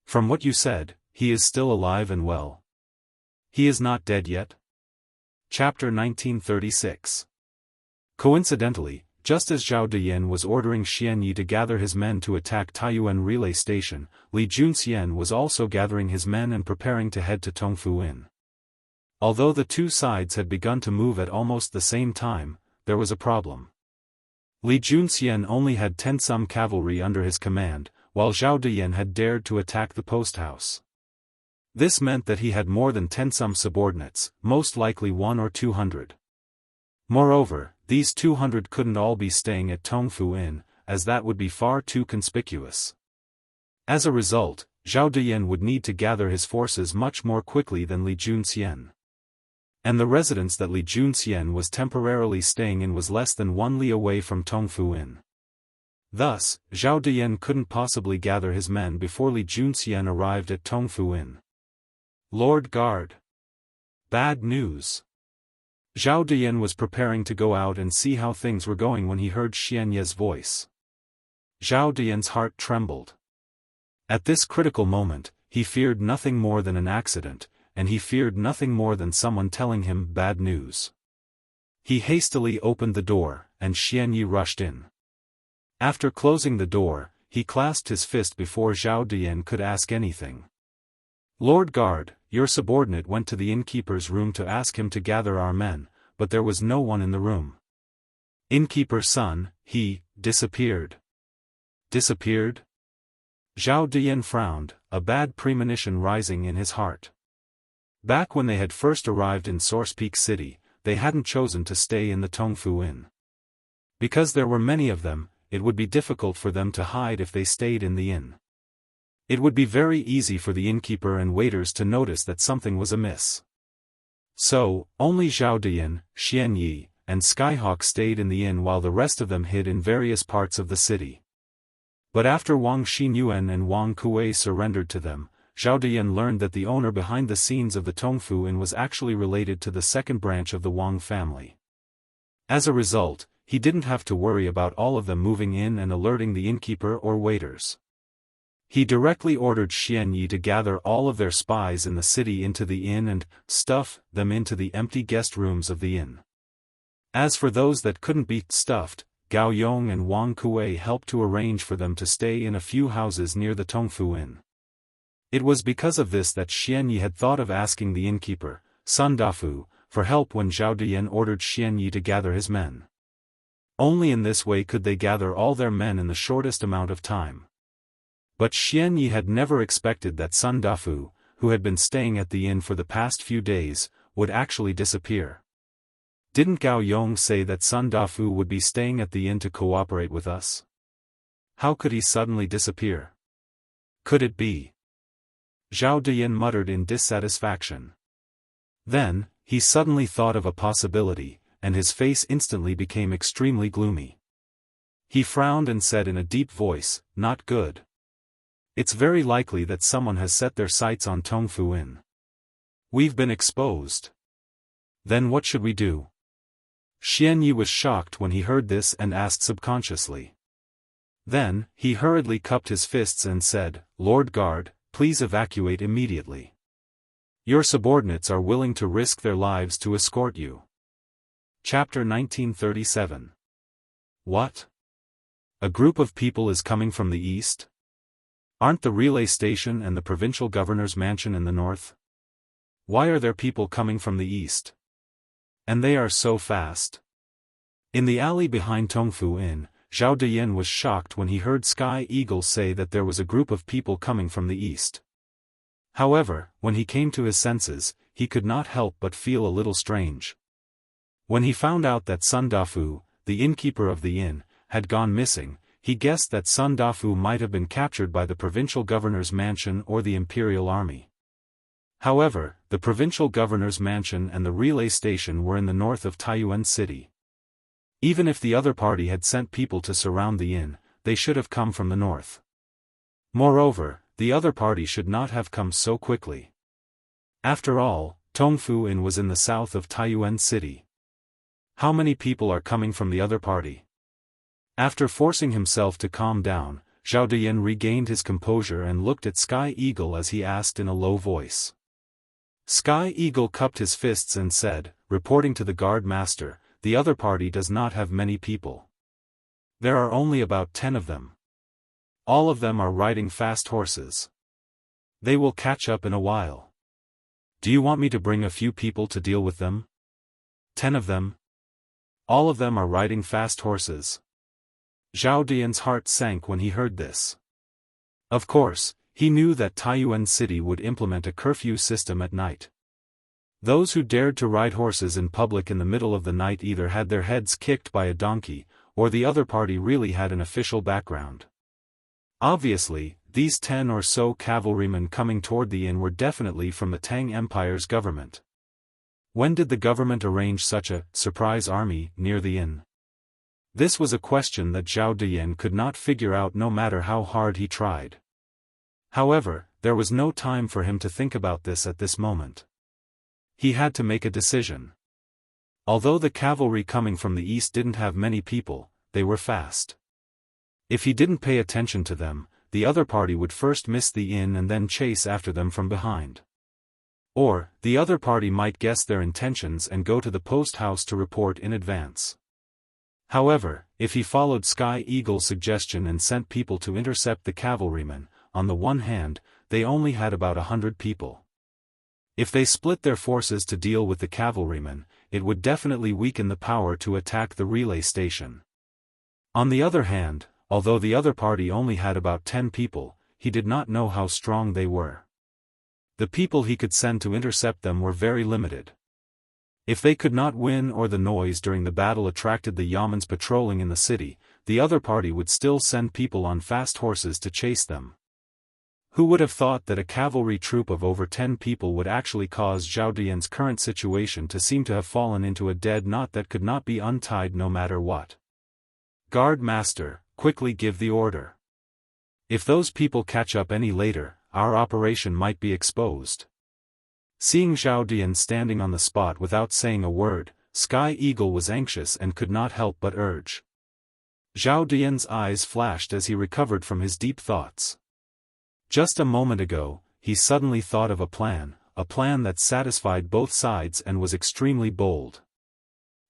From what you said, he is still alive and well. He is not dead yet? Chapter 1936. Coincidentally, just as Zhao Diyan was ordering Xian Yi to gather his men to attack Taiyuan Relay Station, Li Junxian was also gathering his men and preparing to head to Tongfu Inn. Although the two sides had begun to move at almost the same time, there was a problem. Li Junxian only had 10-some cavalry under his command, while Zhao Diyan had dared to attack the post house. This meant that he had more than 10-some subordinates, most likely 100 or 200. Moreover, these 200 couldn't all be staying at Tongfu Inn, as that would be far too conspicuous. As a result, Zhao Diyan would need to gather his forces much more quickly than Li Junxian. And the residence that Li Junxian was temporarily staying in was less than 1 li away from Tongfu Inn. Thus, Zhao Diyan couldn't possibly gather his men before Li Junxian arrived at Tongfu Inn. Lord Guard. Bad news. Zhao Diyan was preparing to go out and see how things were going when he heard Xian Ye's voice. Zhao Diyan's heart trembled. At this critical moment, he feared nothing more than an accident, and he feared nothing more than someone telling him bad news. He hastily opened the door, and Xian Yi rushed in. After closing the door, he clasped his fist before Zhao Diyan could ask anything. Lord Guard, your subordinate went to the innkeeper's room to ask him to gather our men, but there was no one in the room. Innkeeper's son, he, disappeared. Disappeared? Zhao Diyan frowned, a bad premonition rising in his heart. Back when they had first arrived in Source Peak City, they hadn't chosen to stay in the Tongfu Inn. Because there were many of them, it would be difficult for them to hide if they stayed in the inn. It would be very easy for the innkeeper and waiters to notice that something was amiss. So, only Zhao Diyan, Xian Yi, and Skyhawk stayed in the inn while the rest of them hid in various parts of the city. But after Wang Xinyuan and Wang Kuei surrendered to them, Zhao Diyan learned that the owner behind the scenes of the Tongfu Inn was actually related to the second branch of the Wang family. As a result, he didn't have to worry about all of them moving in and alerting the innkeeper or waiters. He directly ordered Xian Yi to gather all of their spies in the city into the inn and stuff them into the empty guest rooms of the inn. As for those that couldn't be stuffed, Gao Yong and Wang Kuei helped to arrange for them to stay in a few houses near the Tongfu Inn. It was because of this that Xian Yi had thought of asking the innkeeper, Sun Dafu, for help when Zhao Diyan ordered Xian Yi to gather his men. Only in this way could they gather all their men in the shortest amount of time. But Xianyi had never expected that Sun Dafu, who had been staying at the inn for the past few days, would actually disappear. Didn't Gao Yong say that Sun Dafu would be staying at the inn to cooperate with us? How could he suddenly disappear? Could it be? Zhao Diyin muttered in dissatisfaction. Then, he suddenly thought of a possibility, and his face instantly became extremely gloomy. He frowned and said in a deep voice, "Not good. It's very likely that someone has set their sights on Tongfu Inn. We've been exposed. Then what should we do?" Xianyi was shocked when he heard this and asked subconsciously. Then, he hurriedly cupped his fists and said, "Lord Guard, please evacuate immediately. Your subordinates are willing to risk their lives to escort you." Chapter 1937. What? A group of people is coming from the east? Aren't the relay station and the provincial governor's mansion in the north? Why are there people coming from the east? And they are so fast. In the alley behind Tongfu Inn, Zhao Diyin was shocked when he heard Sky Eagle say that there was a group of people coming from the east. However, when he came to his senses, he could not help but feel a little strange. When he found out that Sun Dafu, the innkeeper of the inn, had gone missing, he guessed that Sun Dafu might have been captured by the provincial governor's mansion or the imperial army. However, the provincial governor's mansion and the relay station were in the north of Taiyuan City. Even if the other party had sent people to surround the inn, they should have come from the north. Moreover, the other party should not have come so quickly. After all, Tongfu Inn was in the south of Taiyuan City. How many people are coming from the other party? After forcing himself to calm down, Zhao Diyin regained his composure and looked at Sky Eagle as he asked in a low voice. Sky Eagle cupped his fists and said, reporting to the guard master, "The other party does not have many people. There are only about 10 of them. All of them are riding fast horses. They will catch up in a while. Do you want me to bring a few people to deal with them? 10 of them? All of them are riding fast horses." Zhao Diyin's heart sank when he heard this. Of course, he knew that Taiyuan City would implement a curfew system at night. Those who dared to ride horses in public in the middle of the night either had their heads kicked by a donkey, or the other party really had an official background. Obviously, these 10 or so cavalrymen coming toward the inn were definitely from the Tang Empire's government. When did the government arrange such a surprise army near the inn? This was a question that Zhao Diyin could not figure out no matter how hard he tried. However, there was no time for him to think about this at this moment. He had to make a decision. Although the cavalry coming from the east didn't have many people, they were fast. If he didn't pay attention to them, the other party would first miss the inn and then chase after them from behind. Or, the other party might guess their intentions and go to the post house to report in advance. However, if he followed Sky Eagle's suggestion and sent people to intercept the cavalrymen, on the one hand, they only had about 100 people. If they split their forces to deal with the cavalrymen, it would definitely weaken the power to attack the relay station. On the other hand, although the other party only had about 10 people, he did not know how strong they were. The people he could send to intercept them were very limited. If they could not win or the noise during the battle attracted the Yamens patrolling in the city, the other party would still send people on fast horses to chase them. Who would have thought that a cavalry troop of over 10 people would actually cause Zhao Diyin's current situation to seem to have fallen into a dead knot that could not be untied no matter what? Guard master, quickly give the order. If those people catch up any later, our operation might be exposed. Seeing Zhao Diyin standing on the spot without saying a word, Sky Eagle was anxious and could not help but urge. Zhao Diyin's eyes flashed as he recovered from his deep thoughts. Just a moment ago, he suddenly thought of a plan that satisfied both sides and was extremely bold.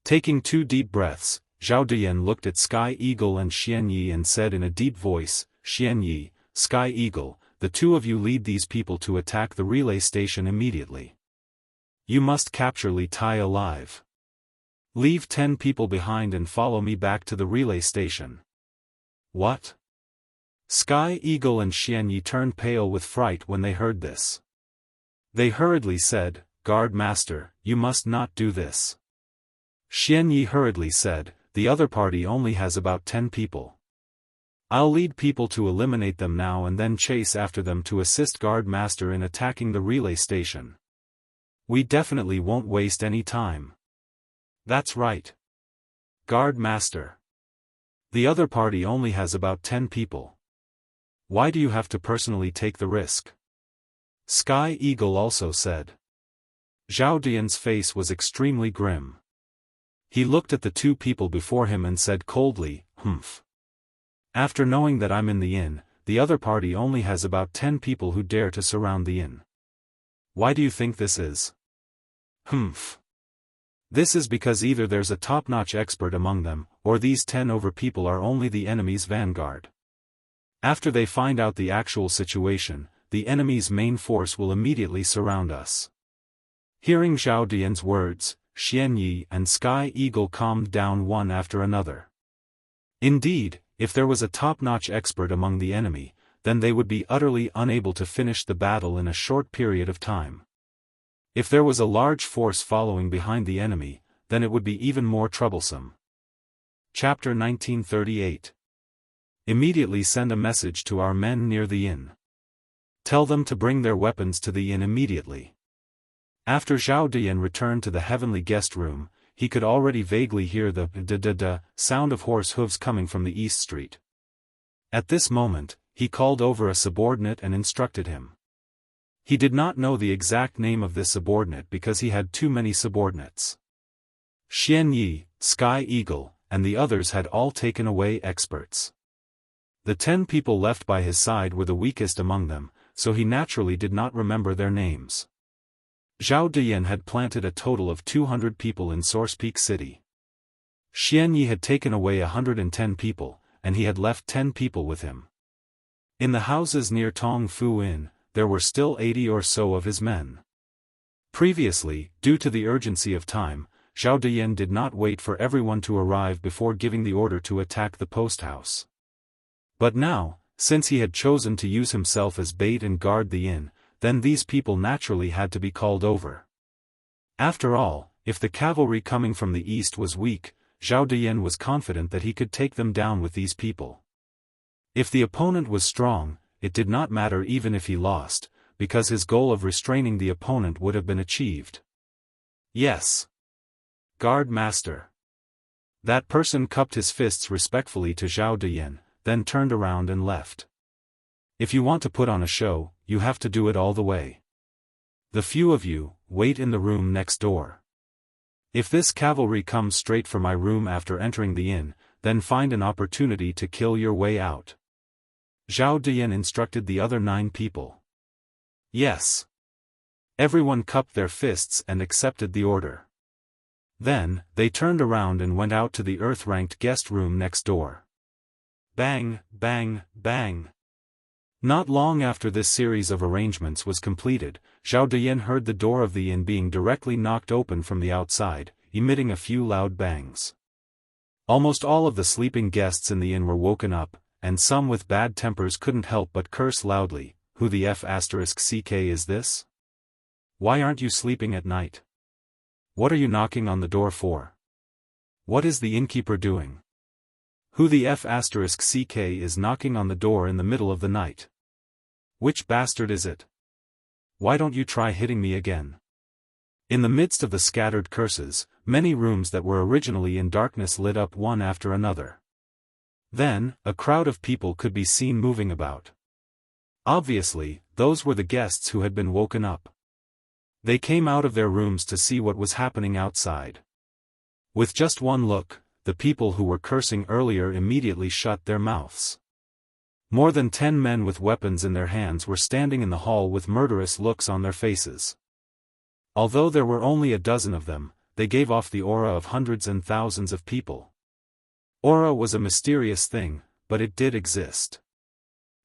Taking 2 deep breaths, Zhao Diyin looked at Sky Eagle and Xianyi and said in a deep voice, "Xianyi, Sky Eagle, the 2 of you lead these people to attack the relay station immediately. You must capture Li Tai alive. Leave 10 people behind and follow me back to the relay station. What? Sky Eagle and Xianyi turned pale with fright when they heard this. They hurriedly said, Guard Master, you must not do this. Xianyi hurriedly said, the other party only has about 10 people. I'll lead people to eliminate them now and then chase after them to assist Guard Master in attacking the relay station. We definitely won't waste any time. That's right. Guard Master. The other party only has about 10 people. Why do you have to personally take the risk? Sky Eagle also said. Zhao Dian's face was extremely grim. He looked at the 2 people before him and said coldly, Humph. After knowing that I'm in the inn, the other party only has about 10 people who dare to surround the inn. Why do you think this is? Humph. This is because either there's a top-notch expert among them, or these 10 over people are only the enemy's vanguard. After they find out the actual situation, the enemy's main force will immediately surround us. Hearing Zhao Dian's words, Xianyi and Sky Eagle calmed down one after another. Indeed, if there was a top-notch expert among the enemy, then they would be utterly unable to finish the battle in a short period of time. If there was a large force following behind the enemy, then it would be even more troublesome. Chapter 1938. Immediately send a message to our men near the inn. Tell them to bring their weapons to the inn immediately. After Zhao Dian returned to the heavenly guest room, he could already vaguely hear the da-da-da sound of horse hooves coming from the east street. At this moment, he called over a subordinate and instructed him. He did not know the exact name of this subordinate because he had too many subordinates. Xianyi, Sky Eagle, and the others had all taken away experts. The 10 people left by his side were the weakest among them, so he naturally did not remember their names. Zhao Dian had planted a total of 200 people in Source Peak City. Xianyi had taken away 110 people, and he had left 10 people with him. In the houses near Tong Fu Inn, there were still 80 or so of his men. Previously, due to the urgency of time, Zhao Dian did not wait for everyone to arrive before giving the order to attack the post house. But now, since he had chosen to use himself as bait and guard the inn, then these people naturally had to be called over. After all, if the cavalry coming from the east was weak, Zhao Dian was confident that he could take them down with these people. If the opponent was strong, it did not matter even if he lost, because his goal of restraining the opponent would have been achieved. Yes. Guard Master. That person cupped his fists respectfully to Zhao Dian, then turned around and left. If you want to put on a show, you have to do it all the way. The few of you, wait in the room next door. If this cavalry comes straight for my room after entering the inn, then find an opportunity to kill your way out. Zhao Dian instructed the other 9 people. Yes. Everyone cupped their fists and accepted the order. Then, they turned around and went out to the earth-ranked guest room next door. Bang, bang, bang. Not long after this series of arrangements was completed, Zhao Dian heard the door of the inn being directly knocked open from the outside, emitting a few loud bangs. Almost all of the sleeping guests in the inn were woken up, and some with bad tempers couldn't help but curse loudly. Who the F***ck is this? Why aren't you sleeping at night? What are you knocking on the door for? What is the innkeeper doing? Who the F***ck is knocking on the door in the middle of the night? Which bastard is it? Why don't you try hitting me again? In the midst of the scattered curses, many rooms that were originally in darkness lit up one after another. Then, a crowd of people could be seen moving about. Obviously, those were the guests who had been woken up. They came out of their rooms to see what was happening outside. With just one look, the people who were cursing earlier immediately shut their mouths. More than 10 men with weapons in their hands were standing in the hall with murderous looks on their faces. Although there were only a dozen of them, they gave off the aura of hundreds and thousands of people. Aura was a mysterious thing, but it did exist.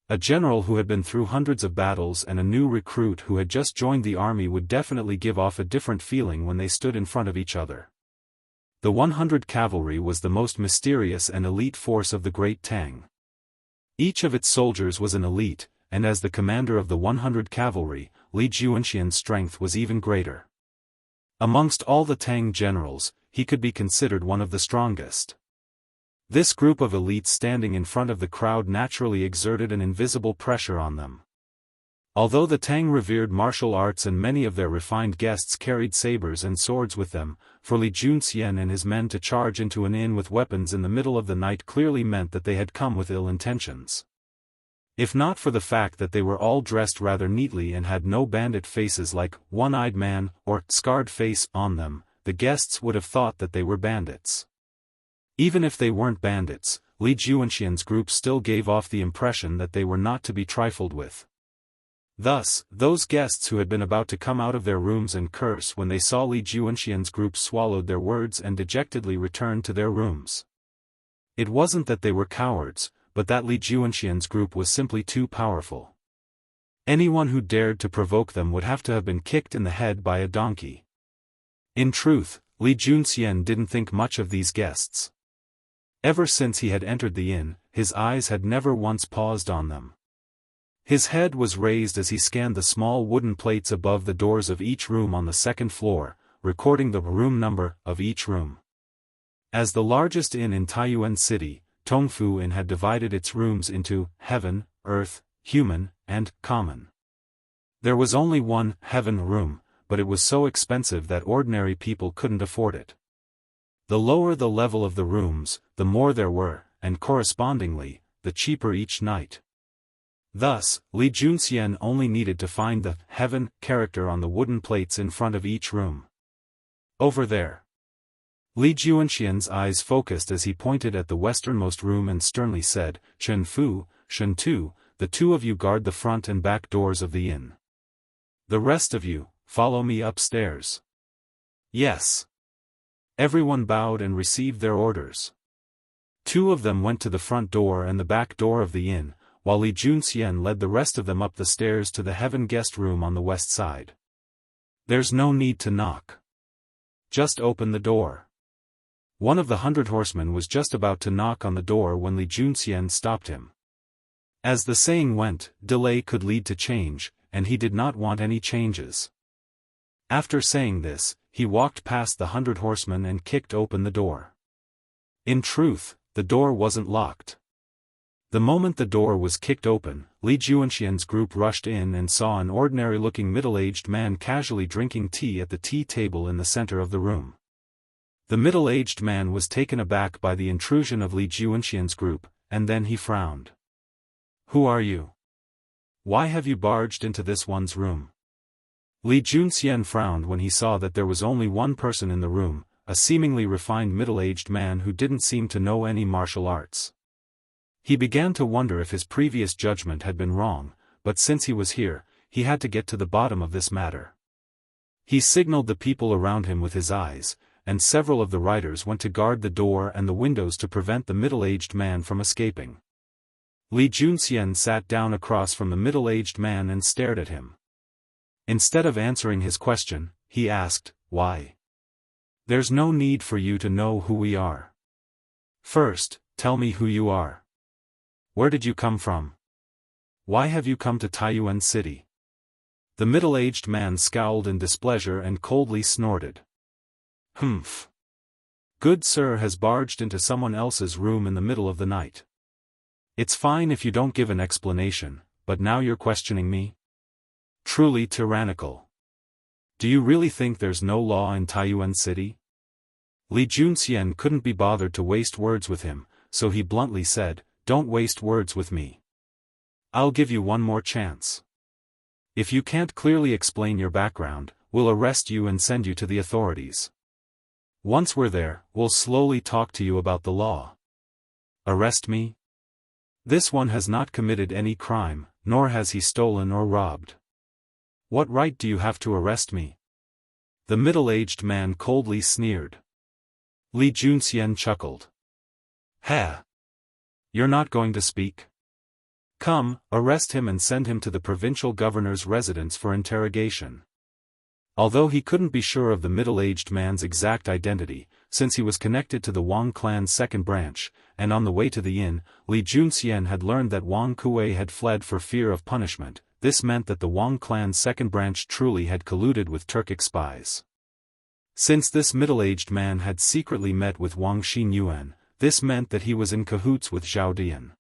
A general who had been through hundreds of battles and a new recruit who had just joined the army would definitely give off a different feeling when they stood in front of each other. The 100 cavalry was the most mysterious and elite force of the Great Tang. Each of its soldiers was an elite, and as the commander of the 100 cavalry, Li Juanxian's strength was even greater. Amongst all the Tang generals, he could be considered one of the strongest. This group of elites standing in front of the crowd naturally exerted an invisible pressure on them. Although the Tang revered martial arts and many of their refined guests carried sabers and swords with them, for Li Juanxian and his men to charge into an inn with weapons in the middle of the night clearly meant that they had come with ill intentions. If not for the fact that they were all dressed rather neatly and had no bandit faces like one-eyed man or scarred face on them, the guests would have thought that they were bandits. Even if they weren't bandits, Li Juanxian's group still gave off the impression that they were not to be trifled with. Thus, those guests who had been about to come out of their rooms and curse when they saw Li Juanxian's group swallowed their words and dejectedly returned to their rooms. It wasn't that they were cowards, but that Li Juanxian's group was simply too powerful. Anyone who dared to provoke them would have to have been kicked in the head by a donkey. In truth, Li Juanxian didn't think much of these guests. Ever since he had entered the inn, his eyes had never once paused on them. His head was raised as he scanned the small wooden plates above the doors of each room on the second floor, recording the room number of each room. As the largest inn in Taiyuan City, Tongfu Inn had divided its rooms into heaven, earth, human, and common. There was only one heaven room, but it was so expensive that ordinary people couldn't afford it. The lower the level of the rooms, the more there were, and correspondingly, the cheaper each night. Thus, Li Juanxian only needed to find the heaven character on the wooden plates in front of each room. Over there. Li Juanxian's eyes focused as he pointed at the westernmost room and sternly said, Shen Fu, Shen Tu, the two of you guard the front and back doors of the inn. The rest of you, follow me upstairs. Yes. Everyone bowed and received their orders. Two of them went to the front door and the back door of the inn, while Li Juanxian led the rest of them up the stairs to the heaven guest room on the west side. There's no need to knock. Just open the door. One of the 100 horsemen was just about to knock on the door when Li Juanxian stopped him. As the saying went, delay could lead to change, and he did not want any changes. After saying this, he walked past the 100 horsemen and kicked open the door. In truth, the door wasn't locked. The moment the door was kicked open, Li Juanxian's group rushed in and saw an ordinary-looking middle-aged man casually drinking tea at the tea table in the center of the room. The middle-aged man was taken aback by the intrusion of Li Juanxian's group, and then he frowned. Who are you? Why have you barged into this one's room? Li Juanxian frowned when he saw that there was only one person in the room, a seemingly refined middle-aged man who didn't seem to know any martial arts. He began to wonder if his previous judgment had been wrong, but since he was here, he had to get to the bottom of this matter. He signaled the people around him with his eyes, and several of the riders went to guard the door and the windows to prevent the middle-aged man from escaping. Li Juanxian sat down across from the middle-aged man and stared at him. Instead of answering his question, he asked, "Why?" "There's no need for you to know who we are. First, tell me who you are. Where did you come from? Why have you come to Taiyuan City?" The middle-aged man scowled in displeasure and coldly snorted. "Humph. Good sir has barged into someone else's room in the middle of the night. It's fine if you don't give an explanation, but now you're questioning me? Truly tyrannical. Do you really think there's no law in Taiyuan City?" Li Juanxian couldn't be bothered to waste words with him, so he bluntly said, "Don't waste words with me. I'll give you one more chance. If you can't clearly explain your background, we'll arrest you and send you to the authorities. Once we're there, we'll slowly talk to you about the law." "Arrest me? This one has not committed any crime, nor has he stolen or robbed. What right do you have to arrest me?" The middle-aged man coldly sneered. Li Juanxian chuckled. "Ha! You're not going to speak? Come, arrest him and send him to the provincial governor's residence for interrogation." Although he couldn't be sure of the middle-aged man's exact identity, since he was connected to the Wang clan's second branch, and on the way to the inn, Li Junxian had learned that Wang Kuei had fled for fear of punishment. This meant that the Wang clan's second branch truly had colluded with Turkic spies. Since this middle-aged man had secretly met with Wang Xinyuan, this meant that he was in cahoots with Zhao Dian.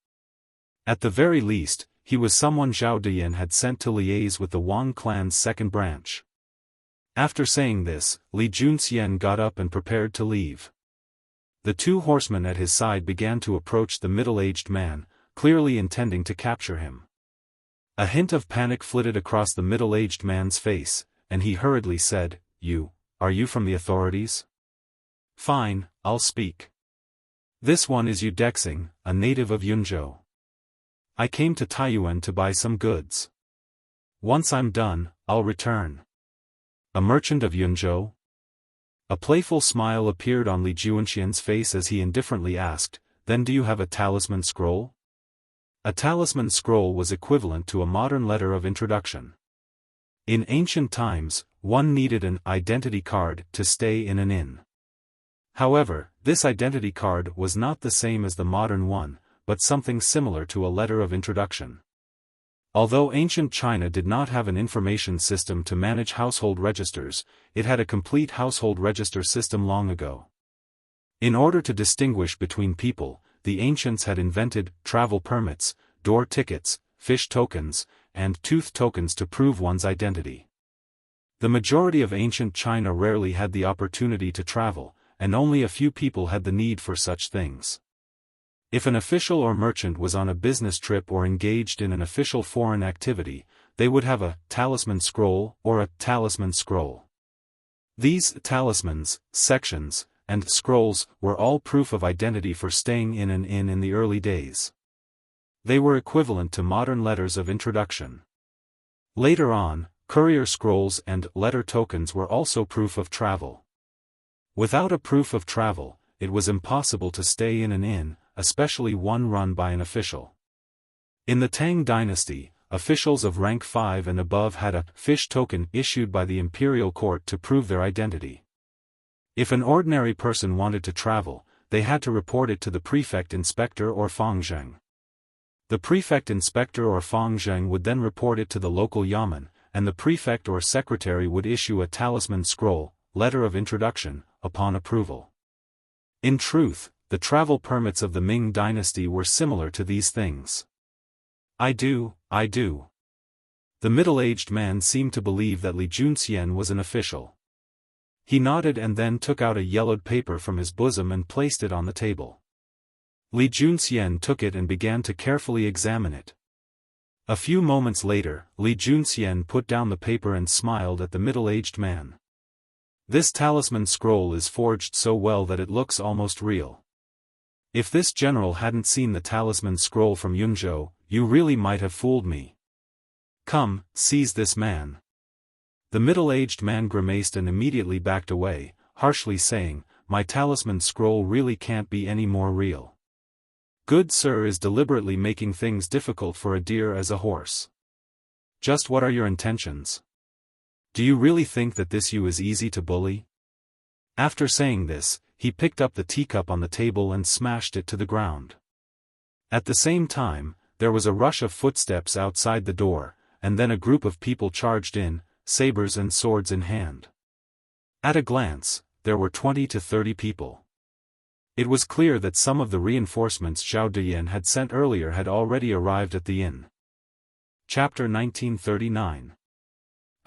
At the very least, he was someone Zhao Dian had sent to liaise with the Wang clan's second branch. After saying this, Li Junxian got up and prepared to leave. The two horsemen at his side began to approach the middle-aged man, clearly intending to capture him. A hint of panic flitted across the middle-aged man's face, and he hurriedly said, Are you from the authorities? Fine, I'll speak. This one is Yu Dexing, a native of Yunzhou. I came to Taiyuan to buy some goods. Once I'm done, I'll return. A merchant of Yunzhou? A playful smile appeared on Li Junxian's face as he indifferently asked, Then do you have a talisman scroll? A talisman scroll was equivalent to a modern letter of introduction. In ancient times, one needed an identity card to stay in an inn. However, this identity card was not the same as the modern one, but something similar to a letter of introduction. Although ancient China did not have an information system to manage household registers, it had a complete household register system long ago. In order to distinguish between people, the ancients had invented travel permits, door tickets, fish tokens, and tooth tokens to prove one's identity. The majority of ancient China rarely had the opportunity to travel, and only a few people had the need for such things. If an official or merchant was on a business trip or engaged in an official foreign activity, they would have a talisman scroll or a talisman scroll. These talismans, sections, and scrolls were all proof of identity for staying in an inn in the early days. They were equivalent to modern letters of introduction. Later on, courier scrolls and letter tokens were also proof of travel. Without a proof of travel, it was impossible to stay in an inn, especially one run by an official. In the Tang dynasty, officials of rank 5 and above had a fish token issued by the imperial court to prove their identity. If an ordinary person wanted to travel, they had to report it to the prefect inspector or fangzheng. The prefect inspector or fangzheng would then report it to the local yamen, and the prefect or secretary would issue a talisman scroll, letter of introduction, upon approval. In truth, the travel permits of the Ming dynasty were similar to these things. I do. The middle-aged man seemed to believe that Li Junxian was an official. He nodded and then took out a yellowed paper from his bosom and placed it on the table. Li Junxian took it and began to carefully examine it. A few moments later, Li Junxian put down the paper and smiled at the middle-aged man. This talisman scroll is forged so well that it looks almost real. If this general hadn't seen the talisman scroll from Yunzhou, you really might have fooled me. Come, seize this man. The middle-aged man grimaced and immediately backed away, harshly saying, My talisman scroll really can't be any more real. Good sir is deliberately making things difficult for a deer as a horse. Just what are your intentions? Do you really think that this you is easy to bully? After saying this, he picked up the teacup on the table and smashed it to the ground. At the same time, there was a rush of footsteps outside the door, and then a group of people charged in, sabers and swords in hand. At a glance, there were 20 to 30 people. It was clear that some of the reinforcements Zhao Diyan had sent earlier had already arrived at the inn. Chapter 1939.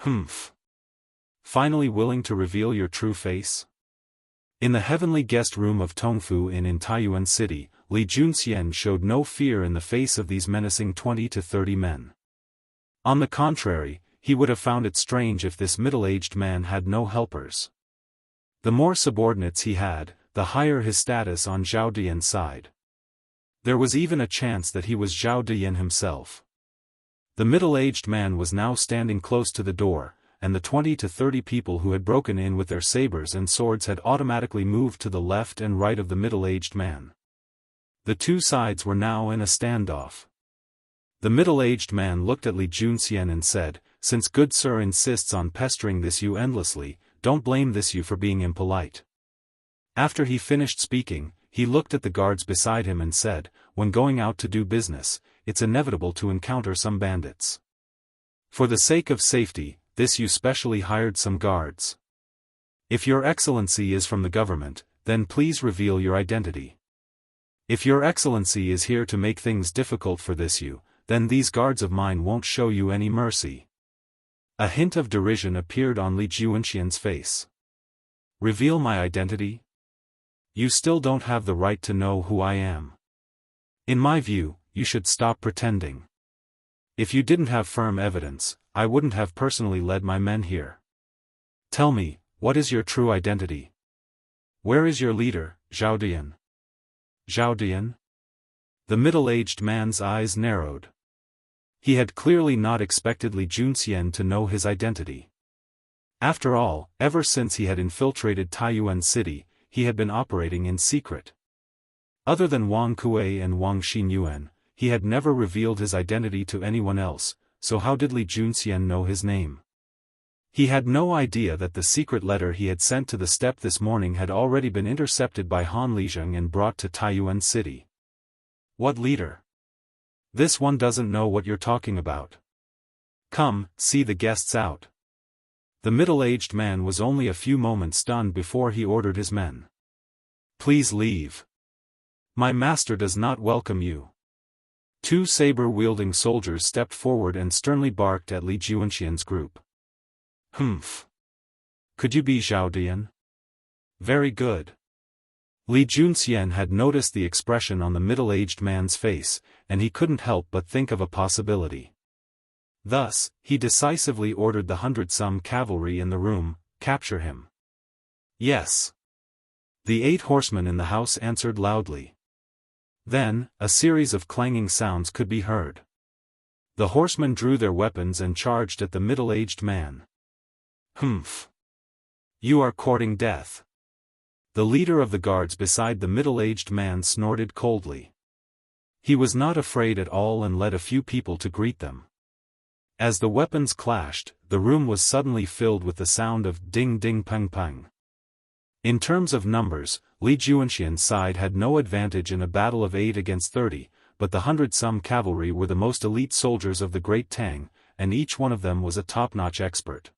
Humph. Finally willing to reveal your true face? In the heavenly guest room of Tongfu Inn in Taiyuan City, Li Junxian showed no fear in the face of these menacing 20 to 30 men. On the contrary, he would have found it strange if this middle-aged man had no helpers. The more subordinates he had, the higher his status on Zhao Diyan's side. There was even a chance that he was Zhao Diyan himself. The middle-aged man was now standing close to the door, and the 20 to 30 people who had broken in with their sabers and swords had automatically moved to the left and right of the middle-aged man. The two sides were now in a standoff. The middle-aged man looked at Li Junxian and said, "Since good sir insists on pestering this you endlessly, don't blame this you for being impolite." After he finished speaking, he looked at the guards beside him and said, "When going out to do business, it's inevitable to encounter some bandits. For the sake of safety, this you specially hired some guards. If your excellency is from the government, then please reveal your identity. If your excellency is here to make things difficult for this you, then these guards of mine won't show you any mercy." A hint of derision appeared on Li Junxian's face. "Reveal my identity? You still don't have the right to know who I am. In my view, you should stop pretending. If you didn't have firm evidence, I wouldn't have personally led my men here. Tell me, what is your true identity? Where is your leader, Zhao Dian?" "Zhao Dian?" The middle-aged man's eyes narrowed. He had clearly not expected Li Junxian to know his identity. After all, ever since he had infiltrated Taiyuan City, he had been operating in secret. Other than Wang Kuei and Wang Xinyuan, he had never revealed his identity to anyone else, so how did Li Junxian know his name? He had no idea that the secret letter he had sent to the steppe this morning had already been intercepted by Han Lizheng and brought to Taiyuan City. What leader? This one doesn't know what you're talking about. Come, see the guests out. The middle-aged man was only a few moments stunned before he ordered his men. Please leave. My master does not welcome you. Two saber-wielding soldiers stepped forward and sternly barked at Li Junxian's group. Humph. Could you be Zhao Dian? Very good. Li Junxian had noticed the expression on the middle-aged man's face, and he couldn't help but think of a possibility. Thus, he decisively ordered the 100-some cavalry in the room, capture him. Yes. The 8 horsemen in the house answered loudly. Then, a series of clanging sounds could be heard. The horsemen drew their weapons and charged at the middle-aged man. Humph. You are courting death. The leader of the guards beside the middle-aged man snorted coldly. He was not afraid at all and led a few people to greet them. As the weapons clashed, the room was suddenly filled with the sound of ding-ding-pang-pang. In terms of numbers, Li Junxian's side had no advantage in a battle of 8 against 30, but the 100-some cavalry were the most elite soldiers of the Great Tang, and each one of them was a top-notch expert.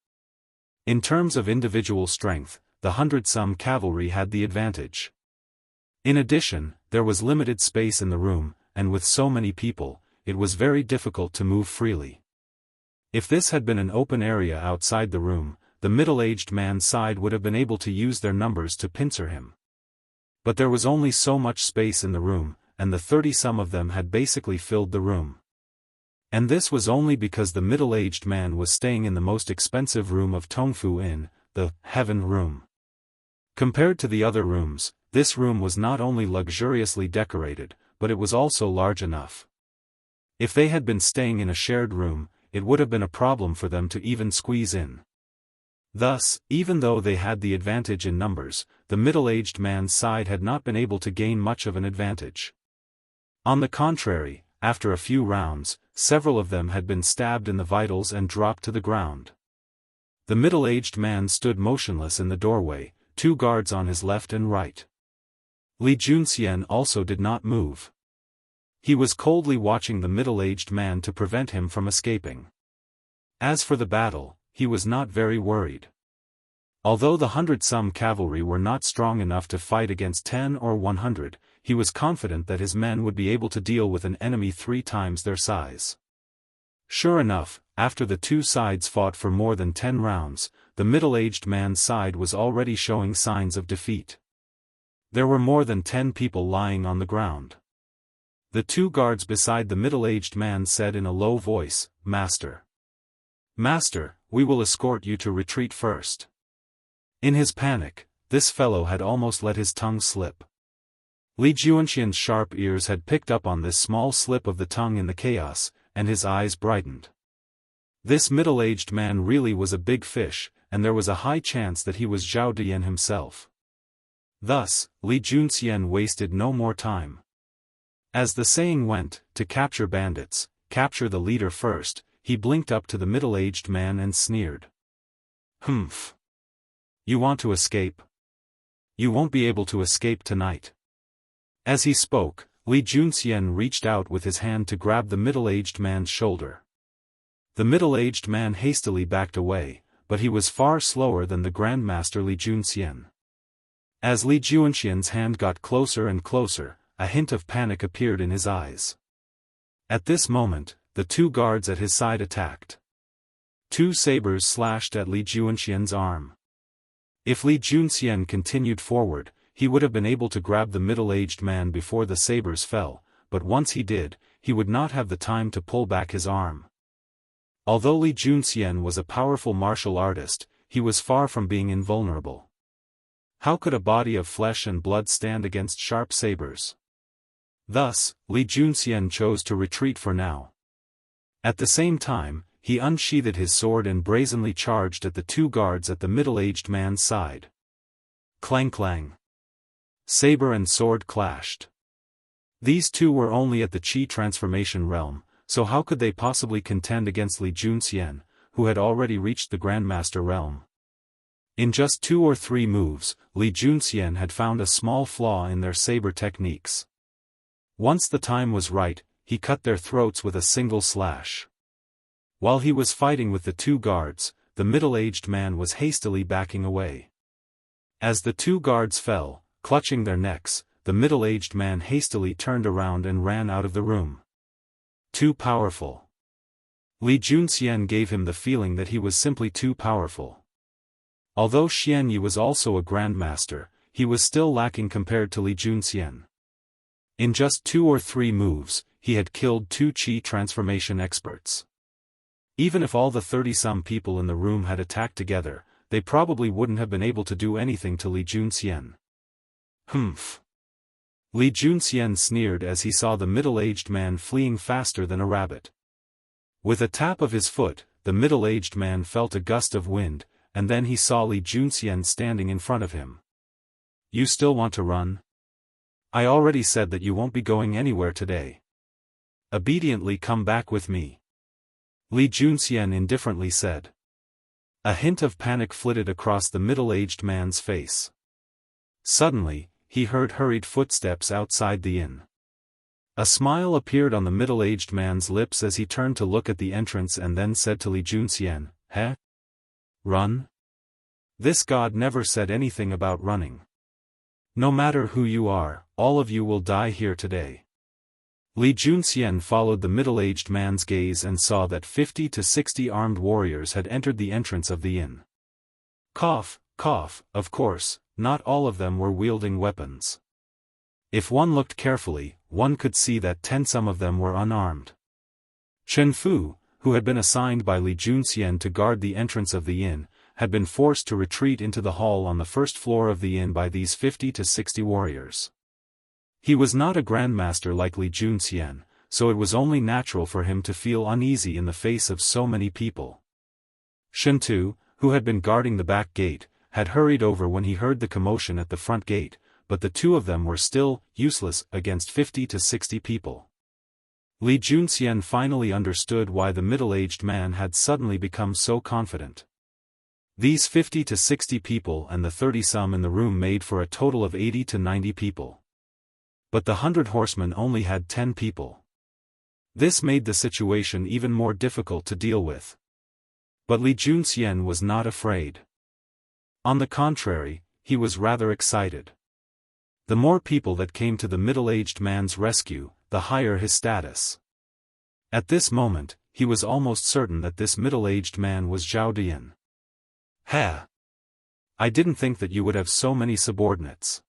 In terms of individual strength, the 100-some cavalry had the advantage. In addition, there was limited space in the room, and with so many people, it was very difficult to move freely. If this had been an open area outside the room, the middle-aged man's side would have been able to use their numbers to pincer him. But there was only so much space in the room, and the 30-some of them had basically filled the room. And this was only because the middle-aged man was staying in the most expensive room of Tongfu Inn, the Heaven Room. Compared to the other rooms, this room was not only luxuriously decorated, but it was also large enough. If they had been staying in a shared room, it would have been a problem for them to even squeeze in. Thus, even though they had the advantage in numbers, the middle-aged man's side had not been able to gain much of an advantage. On the contrary, after a few rounds, several of them had been stabbed in the vitals and dropped to the ground. The middle-aged man stood motionless in the doorway, 2 guards on his left and right. Li Junxian also did not move. He was coldly watching the middle-aged man to prevent him from escaping. As for the battle, he was not very worried. Although the 100-some cavalry were not strong enough to fight against 10 or 100, he was confident that his men would be able to deal with an enemy 3 times their size. Sure enough, after the 2 sides fought for more than 10 rounds, the middle-aged man's side was already showing signs of defeat. There were more than 10 people lying on the ground. The 2 guards beside the middle-aged man said in a low voice, "Master. Master, we will escort you to retreat first." In his panic, this fellow had almost let his tongue slip. Li Junxian's sharp ears had picked up on this small slip of the tongue in the chaos, and his eyes brightened. This middle-aged man really was a big fish, and there was a high chance that he was Zhao Dian himself. Thus, Li Junxian wasted no more time. As the saying went, to capture bandits, capture the leader first. He blinked up to the middle-aged man and sneered. Humph. You want to escape? You won't be able to escape tonight. As he spoke, Li Junxian reached out with his hand to grab the middle-aged man's shoulder. The middle-aged man hastily backed away, but he was far slower than the Grandmaster Li Junxian. As Li Junxian's hand got closer and closer, a hint of panic appeared in his eyes. At this moment, the two guards at his side attacked. Two sabers slashed at Li Junxian's arm. If Li Junxian continued forward, he would have been able to grab the middle-aged man before the sabers fell, but once he did, he would not have the time to pull back his arm. Although Li Junxian was a powerful martial artist, he was far from being invulnerable. How could a body of flesh and blood stand against sharp sabers? Thus, Li Junxian chose to retreat for now. At the same time, he unsheathed his sword and brazenly charged at the two guards at the middle-aged man's side. Clang clang. Saber and sword clashed. These two were only at the Qi transformation realm, so how could they possibly contend against Li Junxian, who had already reached the Grandmaster realm? In just 2 or 3 moves, Li Junxian had found a small flaw in their saber techniques. Once the time was right, he cut their throats with a single slash. While he was fighting with the two guards, the middle-aged man was hastily backing away. As the two guards fell, clutching their necks, the middle-aged man hastily turned around and ran out of the room. Too powerful. Li Junxian gave him the feeling that he was simply too powerful. Although Xianyi was also a grandmaster, he was still lacking compared to Li Junxian. In just 2 or 3 moves, he had killed 2 Qi transformation experts. Even if all the 30-some people in the room had attacked together, they probably wouldn't have been able to do anything to Li Junxian. Humph. Li Junxian sneered as he saw the middle-aged man fleeing faster than a rabbit. With a tap of his foot, the middle-aged man felt a gust of wind, and then he saw Li Junxian standing in front of him. You still want to run? I already said that you won't be going anywhere today. Obediently come back with me. Li Junxian indifferently said. A hint of panic flitted across the middle-aged man's face. Suddenly, he heard hurried footsteps outside the inn. A smile appeared on the middle-aged man's lips as he turned to look at the entrance and then said to Li Junxian, "Heh? Run?" This god never said anything about running. No matter who you are, all of you will die here today. Li Junxian followed the middle-aged man's gaze and saw that 50 to 60 armed warriors had entered the entrance of the inn. Cough, cough, of course, not all of them were wielding weapons. If one looked carefully, one could see that 10 of them were unarmed. Chen Fu, who had been assigned by Li Junxian to guard the entrance of the inn, had been forced to retreat into the hall on the first floor of the inn by these 50 to 60 warriors. He was not a grandmaster like Li Junxian, so it was only natural for him to feel uneasy in the face of so many people. Shen Tu, who had been guarding the back gate, had hurried over when he heard the commotion at the front gate, but the 2 of them were still useless against 50 to 60 people. Li Junxian finally understood why the middle-aged man had suddenly become so confident. These 50 to 60 people and the 30-some in the room made for a total of 80 to 90 people. But the 100 horsemen only had 10 people. This made the situation even more difficult to deal with. But Li Junxian was not afraid. On the contrary, he was rather excited. The more people that came to the middle-aged man's rescue, the higher his status. At this moment, he was almost certain that this middle-aged man was Zhao Dian. "Ha! I didn't think that you would have so many subordinates.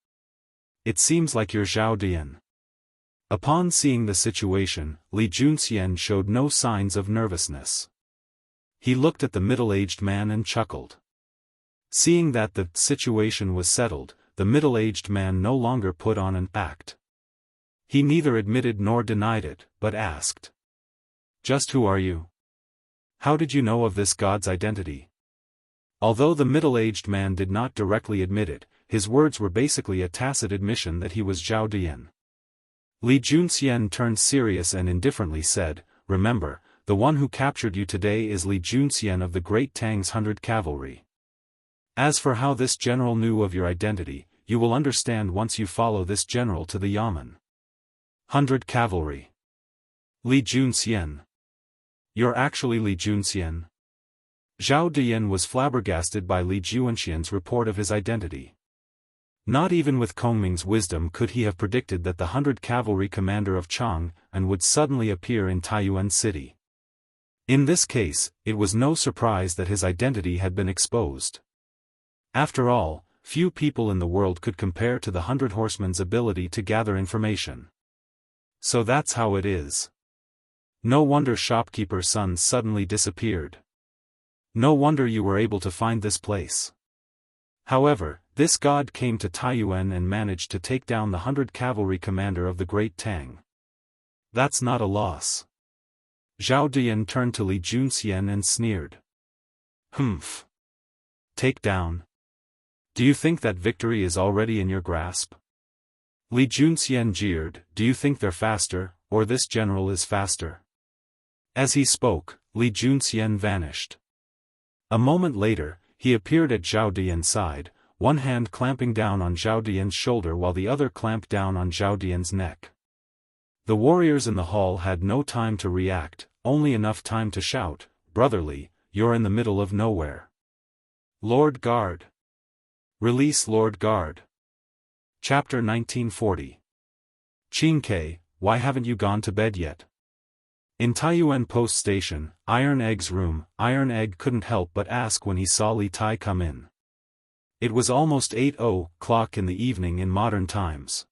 It seems like you're Zhao Dian." Upon seeing the situation, Li Junxian showed no signs of nervousness. He looked at the middle-aged man and chuckled. Seeing that the situation was settled, the middle-aged man no longer put on an act. He neither admitted nor denied it, but asked. "Just who are you? How did you know of this god's identity?" Although the middle-aged man did not directly admit it, his words were basically a tacit admission that he was Zhao Dian. Li Junxian turned serious and indifferently said, remember, the one who captured you today is Li Junxian of the Great Tang's 100 Cavalry. As for how this general knew of your identity, you will understand once you follow this general to the Yamen. 100 Cavalry. Li Junxian. You're actually Li Junxian? Zhao Diyan was flabbergasted by Li Junxian's report of his identity. Not even with Kongming's wisdom could he have predicted that the 100 Cavalry commander of Chang'an would suddenly appear in Taiyuan City. In this case, it was no surprise that his identity had been exposed. After all, few people in the world could compare to the 100 Horsemen's ability to gather information. So that's how it is. No wonder shopkeeper's son suddenly disappeared. No wonder you were able to find this place. However, this god came to Taiyuan and managed to take down the 100 Cavalry commander of the Great Tang. That's not a loss. Zhao Diyan turned to Li Junxian and sneered. Humph. Take down. Do you think that victory is already in your grasp? Li Junxian jeered, do you think they're faster, or this general is faster? As he spoke, Li Junxian vanished. A moment later, he appeared at Zhao Diyan's side, one hand clamping down on Zhao Diyan's shoulder while the other clamped down on Zhao Diyan's neck. The warriors in the hall had no time to react, only enough time to shout, brotherly, you're in the middle of nowhere. Lord Guard. Release Lord Guard. Chapter 1940. Qingke, why haven't you gone to bed yet? In Taiyuan Post Station, Iron Egg's room, Iron Egg couldn't help but ask when he saw Li Tai come in. It was almost 8:00 in the evening in modern times.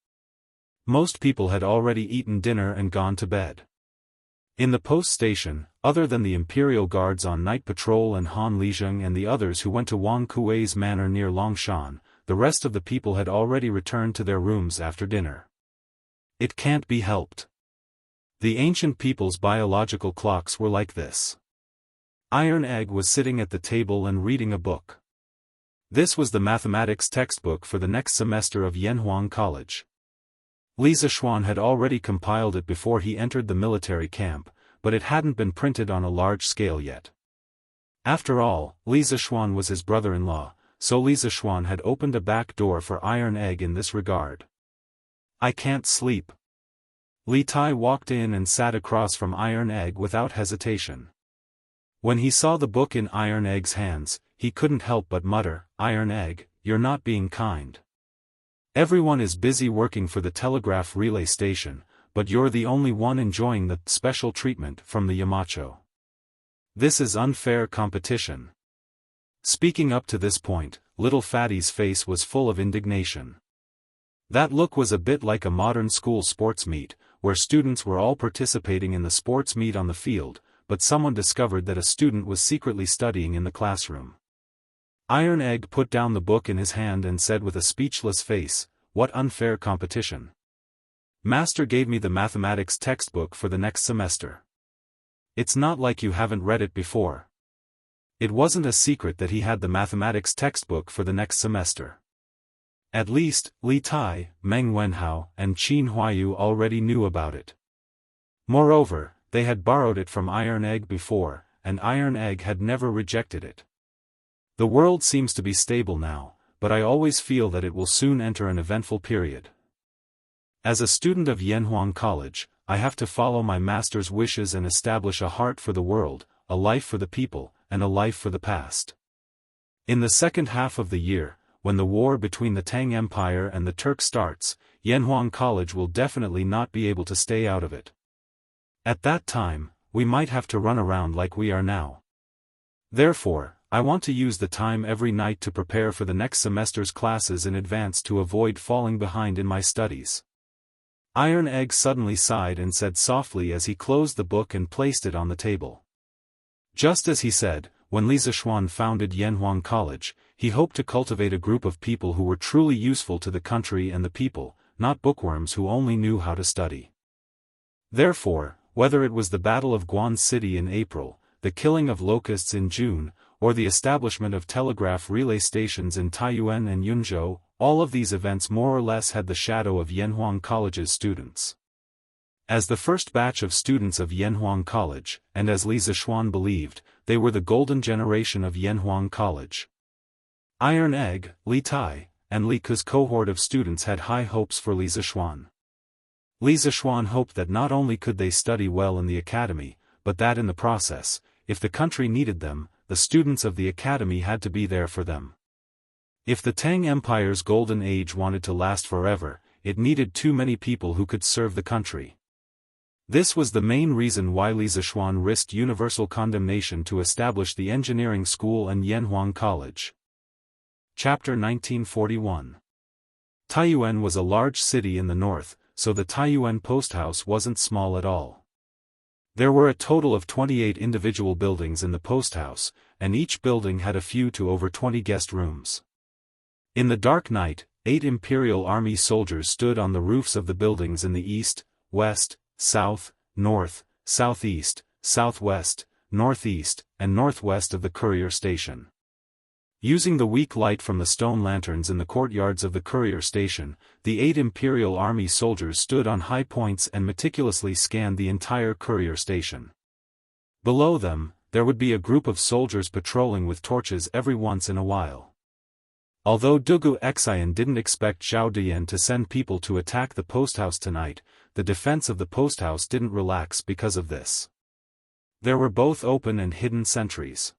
Most people had already eaten dinner and gone to bed. In the post station, other than the Imperial Guards on night patrol and Han Lijeng and the others who went to Wang Kuei's manor near Longshan, the rest of the people had already returned to their rooms after dinner. It can't be helped. The ancient people's biological clocks were like this. Iron Egg was sitting at the table and reading a book. This was the mathematics textbook for the next semester of Yanhuang College. Li Zishuan had already compiled it before he entered the military camp, but it hadn't been printed on a large scale yet. After all, Li Zishuan was his brother-in-law, so Li Zishuan had opened a back door for Iron Egg in this regard. I can't sleep. Li Tai walked in and sat across from Iron Egg without hesitation. When he saw the book in Iron Egg's hands, he couldn't help but mutter, Iron Egg, you're not being kind. Everyone is busy working for the telegraph relay station, but you're the only one enjoying the special treatment from the Yamacho. This is unfair competition. Speaking up to this point, little Fatty's face was full of indignation. That look was a bit like a modern school sports meet, where students were all participating in the sports meet on the field, but someone discovered that a student was secretly studying in the classroom. Iron Egg put down the book in his hand and said with a speechless face, what unfair competition. Master gave me the mathematics textbook for the next semester. It's not like you haven't read it before. It wasn't a secret that he had the mathematics textbook for the next semester. At least, Li Tai, Meng Wenhao, and Qin Huayu already knew about it. Moreover, they had borrowed it from Iron Egg before, and Iron Egg had never rejected it. The world seems to be stable now, but I always feel that it will soon enter an eventful period. As a student of Yanhuang College, I have to follow my master's wishes and establish a heart for the world, a life for the people, and a life for the past. In the second half of the year, when the war between the Tang Empire and the Turks starts, Yanhuang College will definitely not be able to stay out of it. At that time, we might have to run around like we are now. Therefore, I want to use the time every night to prepare for the next semester's classes in advance to avoid falling behind in my studies. Iron Egg suddenly sighed and said softly as he closed the book and placed it on the table. Just as he said, when Li Zishuan founded Yanhuang College, he hoped to cultivate a group of people who were truly useful to the country and the people, not bookworms who only knew how to study. Therefore, whether it was the Battle of Guan City in April, the killing of locusts in June, or the establishment of telegraph relay stations in Taiyuan and Yunzhou, all of these events more or less had the shadow of Yanhuang College's students. As the first batch of students of Yanhuang College, and as Li Zixuan believed, they were the golden generation of Yanhuang College. Iron Egg, Li Tai, and Li Ke's cohort of students had high hopes for Li Zixuan. Li Zixuan hoped that not only could they study well in the academy, but that in the process, if the country needed them, the students of the academy had to be there for them. If the Tang Empire's golden age wanted to last forever, it needed too many people who could serve the country. This was the main reason why Li Zixuan risked universal condemnation to establish the engineering school and Yanhuang College. Chapter 1941. Taiyuan was a large city in the north, so the Taiyuan post house wasn't small at all. There were a total of 28 individual buildings in the post house, and each building had a few to over 20 guest rooms. In the dark night, 8 Imperial Army soldiers stood on the roofs of the buildings in the east, west, south, north, southeast, southwest, northeast, and northwest of the courier station. Using the weak light from the stone lanterns in the courtyards of the courier station, the 8 Imperial Army soldiers stood on high points and meticulously scanned the entire courier station. Below them, there would be a group of soldiers patrolling with torches every once in a while. Although Dugu Xian didn't expect Zhao Diyan to send people to attack the posthouse tonight, the defense of the posthouse didn't relax because of this. There were both open and hidden sentries.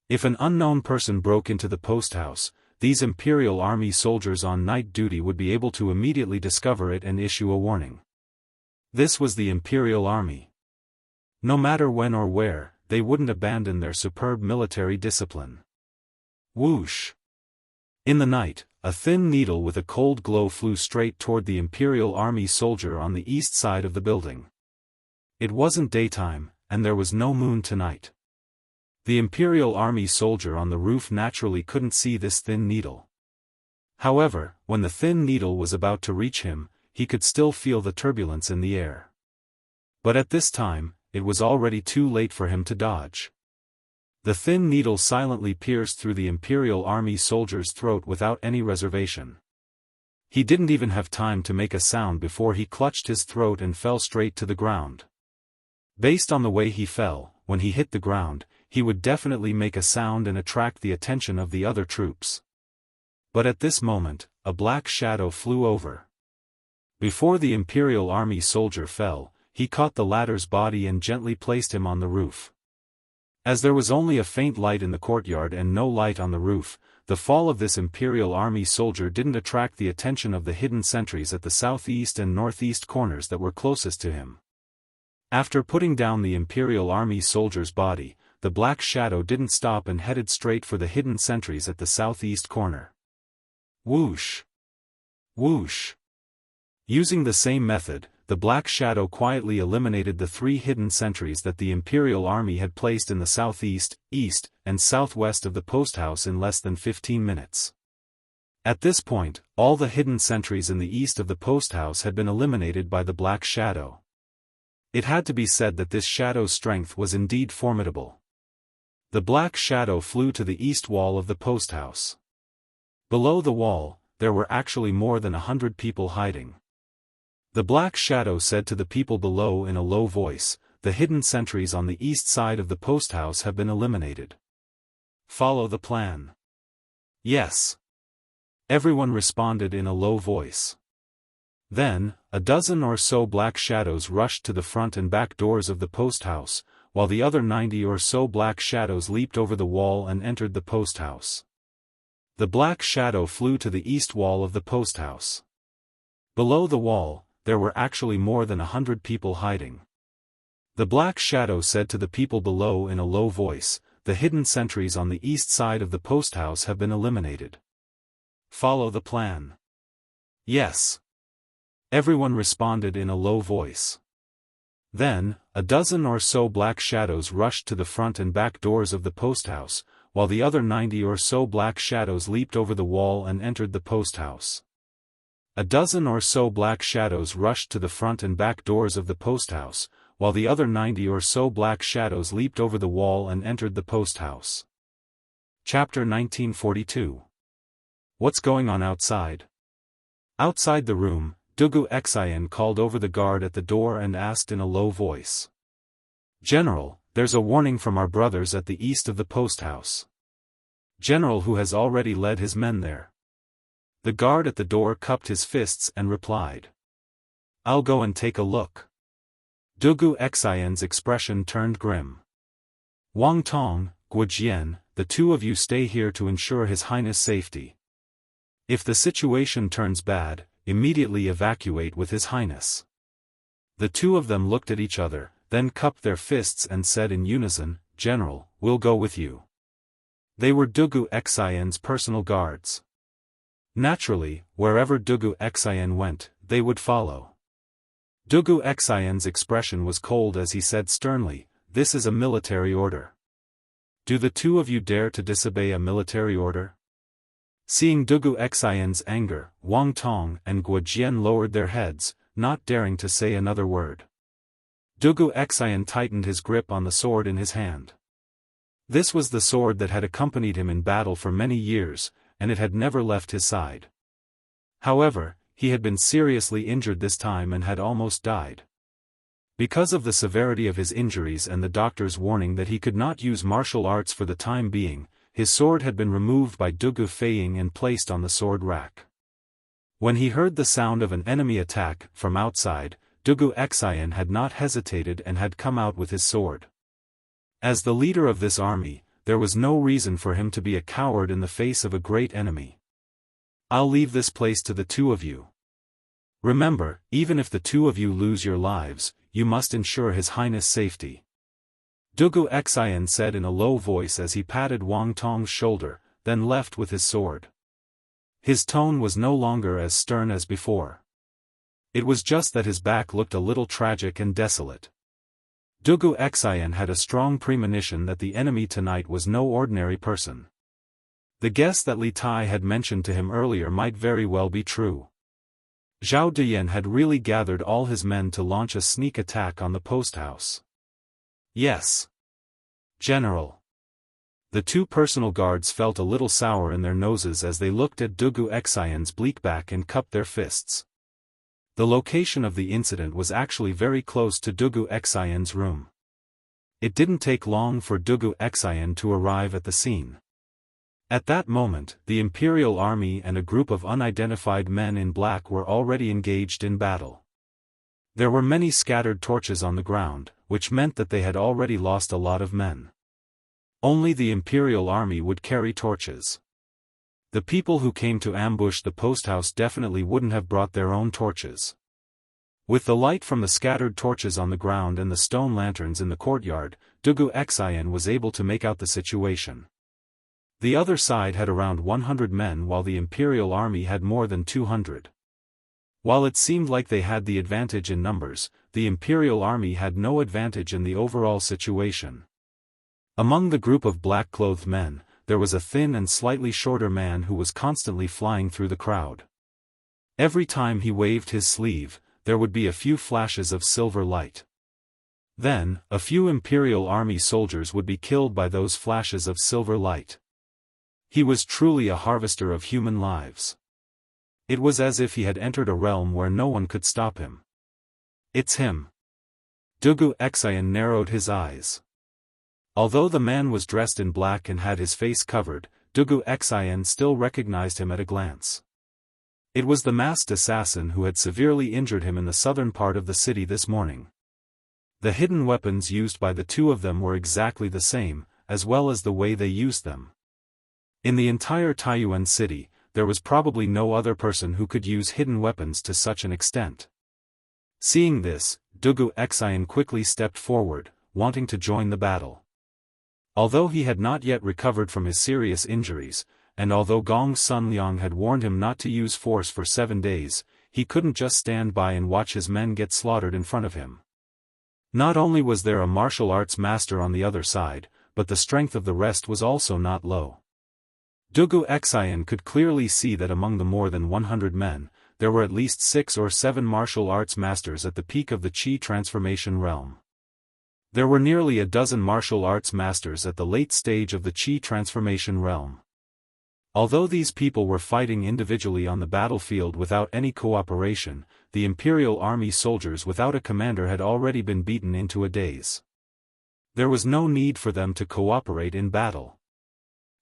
If an unknown person broke into the posthouse, these Imperial Army soldiers on night duty would be able to immediately discover it and issue a warning. This was the Imperial Army. No matter when or where, they wouldn't abandon their superb military discipline. Whoosh! In the night, a thin needle with a cold glow flew straight toward the Imperial Army soldier on the east side of the building. It wasn't daytime, and there was no moon tonight. The Imperial Army soldier on the roof naturally couldn't see this thin needle. However, when the thin needle was about to reach him, he could still feel the turbulence in the air. But at this time, it was already too late for him to dodge. The thin needle silently pierced through the Imperial Army soldier's throat without any reservation. He didn't even have time to make a sound before he clutched his throat and fell straight to the ground. Based on the way he fell, when he hit the ground, he would definitely make a sound and attract the attention of the other troops. But at this moment, a black shadow flew over. Before the Imperial Army soldier fell, he caught the latter's body and gently placed him on the roof. As there was only a faint light in the courtyard and no light on the roof, the fall of this Imperial Army soldier didn't attract the attention of the hidden sentries at the southeast and northeast corners that were closest to him. After putting down the Imperial Army soldier's body, the black shadow didn't stop and headed straight for the hidden sentries at the southeast corner. Whoosh! Whoosh! Using the same method, the black shadow quietly eliminated the 3 hidden sentries that the Imperial Army had placed in the southeast, east, and southwest of the posthouse in less than 15 minutes. At this point, all the hidden sentries in the east of the posthouse had been eliminated by the black shadow. It had to be said that this shadow's strength was indeed formidable. The black shadow flew to the east wall of the posthouse. Below the wall, there were actually more than 100 people hiding. The black shadow said to the people below in a low voice, "The hidden sentries on the east side of the posthouse have been eliminated. Follow the plan." Yes. Everyone responded in a low voice. Then, a dozen or so black shadows rushed to the front and back doors of the posthouse, while the other 90 or so black shadows leaped over the wall and entered the posthouse. The black shadow flew to the east wall of the posthouse. Below the wall, there were actually more than 100 people hiding. The black shadow said to the people below in a low voice, "The hidden sentries on the east side of the posthouse have been eliminated. Follow the plan." Yes. Everyone responded in a low voice. Then, a dozen or so black shadows rushed to the front and back doors of the posthouse, while the other 90 or so black shadows leaped over the wall and entered the posthouse. A dozen or so black shadows rushed to the front and back doors of the posthouse, while the other 90 or so black shadows leaped over the wall and entered the posthouse. Chapter 1942. What's going on outside? Outside the room, Dugu Xian called over the guard at the door and asked in a low voice. "General, there's a warning from our brothers at the east of the post house. General who has already led his men there." The guard at the door cupped his fists and replied. "I'll go and take a look." Dugu Xian's expression turned grim. "Wang Tong, Guojian, the two of you stay here to ensure His Highness' safety. If the situation turns bad, immediately evacuate with His Highness." The two of them looked at each other, then cupped their fists and said in unison, "General, we'll go with you." They were Dugu Xian's personal guards. Naturally, wherever Dugu Xian went, they would follow. Dugu Xian's expression was cold as he said sternly, "This is a military order. Do the two of you dare to disobey a military order?" Seeing Dugu Xian's anger, Wang Tong and Guojian lowered their heads, not daring to say another word. Dugu Xian tightened his grip on the sword in his hand. This was the sword that had accompanied him in battle for many years, and it had never left his side. However, he had been seriously injured this time and had almost died. Because of the severity of his injuries and the doctor's warning that he could not use martial arts for the time being, his sword had been removed by Dugu Feiying and placed on the sword rack. When he heard the sound of an enemy attack from outside, Dugu Xian had not hesitated and had come out with his sword. As the leader of this army, there was no reason for him to be a coward in the face of a great enemy. "I'll leave this place to the two of you. Remember, even if the two of you lose your lives, you must ensure His Highness' safety." Dugu Xian said in a low voice as he patted Wang Tong's shoulder, then left with his sword. His tone was no longer as stern as before. It was just that his back looked a little tragic and desolate. Dugu Xian had a strong premonition that the enemy tonight was no ordinary person. The guess that Li Tai had mentioned to him earlier might very well be true. Zhao Diyan had really gathered all his men to launch a sneak attack on the post house. "Yes, General." The two personal guards felt a little sour in their noses as they looked at Dugu Xian's bleak back and cupped their fists. The location of the incident was actually very close to Dugu Xian's room. It didn't take long for Dugu Xian to arrive at the scene. At that moment, the Imperial Army and a group of unidentified men in black were already engaged in battle. There were many scattered torches on the ground, which meant that they had already lost a lot of men. Only the Imperial Army would carry torches. The people who came to ambush the post house definitely wouldn't have brought their own torches. With the light from the scattered torches on the ground and the stone lanterns in the courtyard, Dugu Xian was able to make out the situation. The other side had around 100 men while the Imperial Army had more than 200. While it seemed like they had the advantage in numbers, the Imperial Army had no advantage in the overall situation. Among the group of black-clothed men, there was a thin and slightly shorter man who was constantly flying through the crowd. Every time he waved his sleeve, there would be a few flashes of silver light. Then, a few Imperial Army soldiers would be killed by those flashes of silver light. He was truly a harvester of human lives. It was as if he had entered a realm where no one could stop him. "It's him." Dugu Xian narrowed his eyes. Although the man was dressed in black and had his face covered, Dugu Xian still recognized him at a glance. It was the masked assassin who had severely injured him in the southern part of the city this morning. The hidden weapons used by the two of them were exactly the same, as well as the way they used them. In the entire Taiyuan city, there was probably no other person who could use hidden weapons to such an extent. Seeing this, Dugu Xian quickly stepped forward, wanting to join the battle. Although he had not yet recovered from his serious injuries, and although Gong Sun Liang had warned him not to use force for 7 days, he couldn't just stand by and watch his men get slaughtered in front of him. Not only was there a martial arts master on the other side, but the strength of the rest was also not low. Dugu Xian could clearly see that among the more than 100 men, there were at least 6 or 7 martial arts masters at the peak of the Qi transformation realm. There were nearly a dozen martial arts masters at the late stage of the Qi transformation realm. Although these people were fighting individually on the battlefield without any cooperation, the Imperial Army soldiers without a commander had already been beaten into a daze. There was no need for them to cooperate in battle.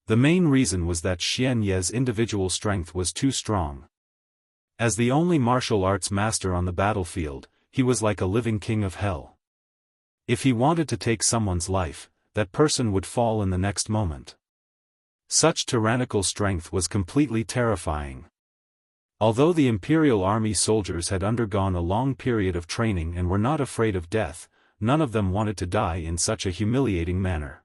The main reason was that Xianxia's individual strength was too strong. As the only martial arts master on the battlefield, he was like a living king of hell. If he wanted to take someone's life, that person would fall in the next moment. Such tyrannical strength was completely terrifying. Although the Imperial Army soldiers had undergone a long period of training and were not afraid of death, none of them wanted to die in such a humiliating manner.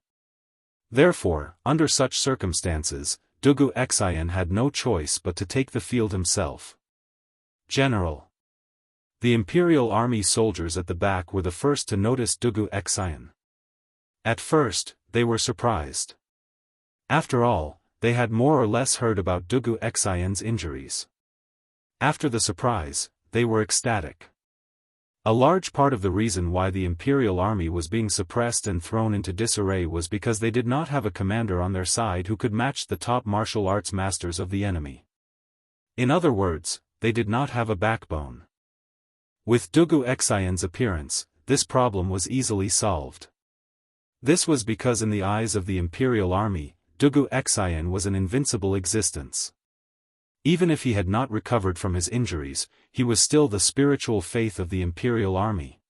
Therefore, under such circumstances, Wuxia Xianxia had no choice but to take the field himself. General. The Imperial Army soldiers at the back were the first to notice Wuxia Xianxia. At first, they were surprised. After all, they had more or less heard about Wuxia Xianxia's injuries. After the surprise, they were ecstatic. A large part of the reason why the Imperial Army was being suppressed and thrown into disarray was because they did not have a commander on their side who could match the top martial arts masters of the enemy. In other words, they did not have a backbone. With Wuxia Xianxia's appearance, this problem was easily solved. This was because in the eyes of the Imperial Army, Wuxia Xianxia was an invincible existence. Even if he had not recovered from his injuries, he was still the spiritual faith of the Imperial Army.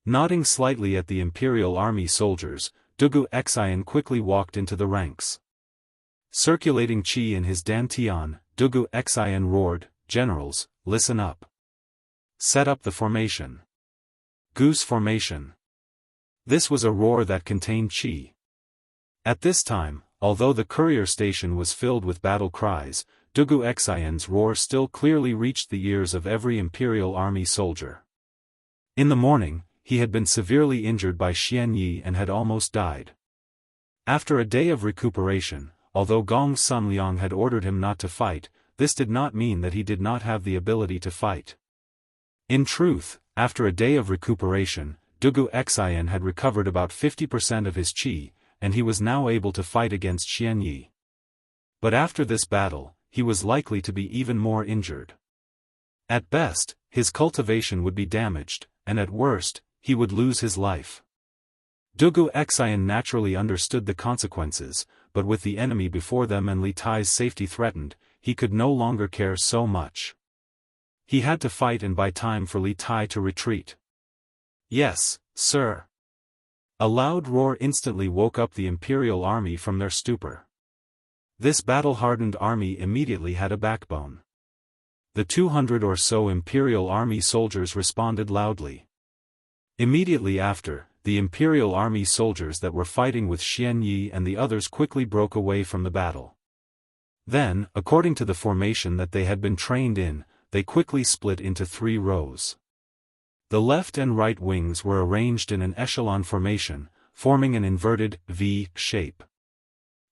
Nodding slightly at the Imperial Army soldiers, Wuxia Xianxia quickly walked into the ranks. Circulating qi in his dantian, Wuxia Xianxia roared, "Generals, listen up. Set up the formation. Goose formation." This was a roar that contained qi. At this time, although the courier station was filled with battle cries, Wuxia Xianxia's roar still clearly reached the ears of every Imperial Army soldier. In the morning, he had been severely injured by Xianyi and had almost died. After a day of recuperation, although Gong Sunliang had ordered him not to fight, this did not mean that he did not have the ability to fight. In truth, after a day of recuperation, Wuxia Xianxia had recovered about 50% of his qi, and he was now able to fight against Xianyi. But after this battle, he was likely to be even more injured. At best, his cultivation would be damaged, and at worst, he would lose his life. Wuxia Xianxia naturally understood the consequences, but with the enemy before them and Li Tai's safety threatened, he could no longer care so much. He had to fight and buy time for Li Tai to retreat. "Yes, sir." A loud roar instantly woke up the Imperial Army from their stupor. This battle-hardened army immediately had a backbone. The 200 or so Imperial Army soldiers responded loudly. Immediately after, the Imperial Army soldiers that were fighting with Xianyi and the others quickly broke away from the battle. Then, according to the formation that they had been trained in, they quickly split into 3 rows. The left and right wings were arranged in an echelon formation, forming an inverted V shape.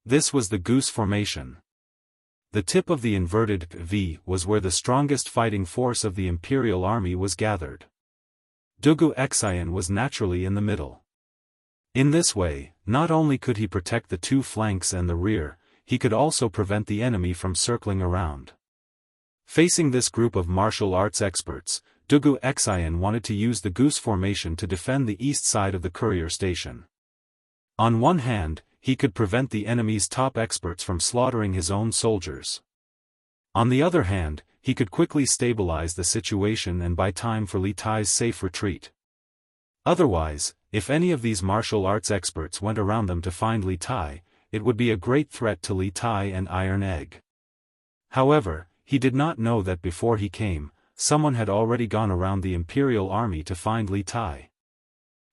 This was the goose formation. The tip of the inverted V was where the strongest fighting force of the Imperial Army was gathered. Wuxia Xianxia was naturally in the middle. In this way, not only could he protect the 2 flanks and the rear, he could also prevent the enemy from circling around. Facing this group of martial arts experts, Wuxia Xianxia wanted to use the goose formation to defend the east side of the courier station. On one hand, he could prevent the enemy's top experts from slaughtering his own soldiers. On the other hand, he could quickly stabilize the situation and buy time for Li Tai's safe retreat. Otherwise, if any of these martial arts experts went around them to find Li Tai, it would be a great threat to Li Tai and Iron Egg. However, he did not know that before he came, someone had already gone around the Imperial Army to find Li Tai.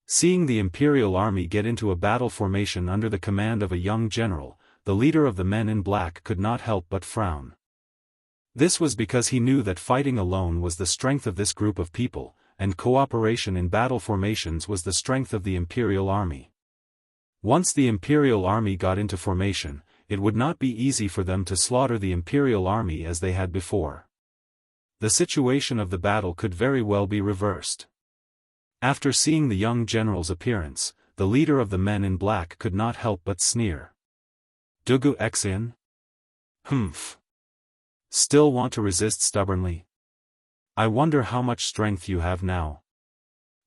Seeing the Imperial Army get into a battle formation under the command of a young general, the leader of the men in black could not help but frown. This was because he knew that fighting alone was the strength of this group of people, and cooperation in battle formations was the strength of the Imperial Army. Once the Imperial Army got into formation, it would not be easy for them to slaughter the Imperial Army as they had before. The situation of the battle could very well be reversed. After seeing the young general's appearance, the leader of the men in black could not help but sneer. "Wuxia Xianxia? Humph. Still want to resist stubbornly? I wonder how much strength you have now.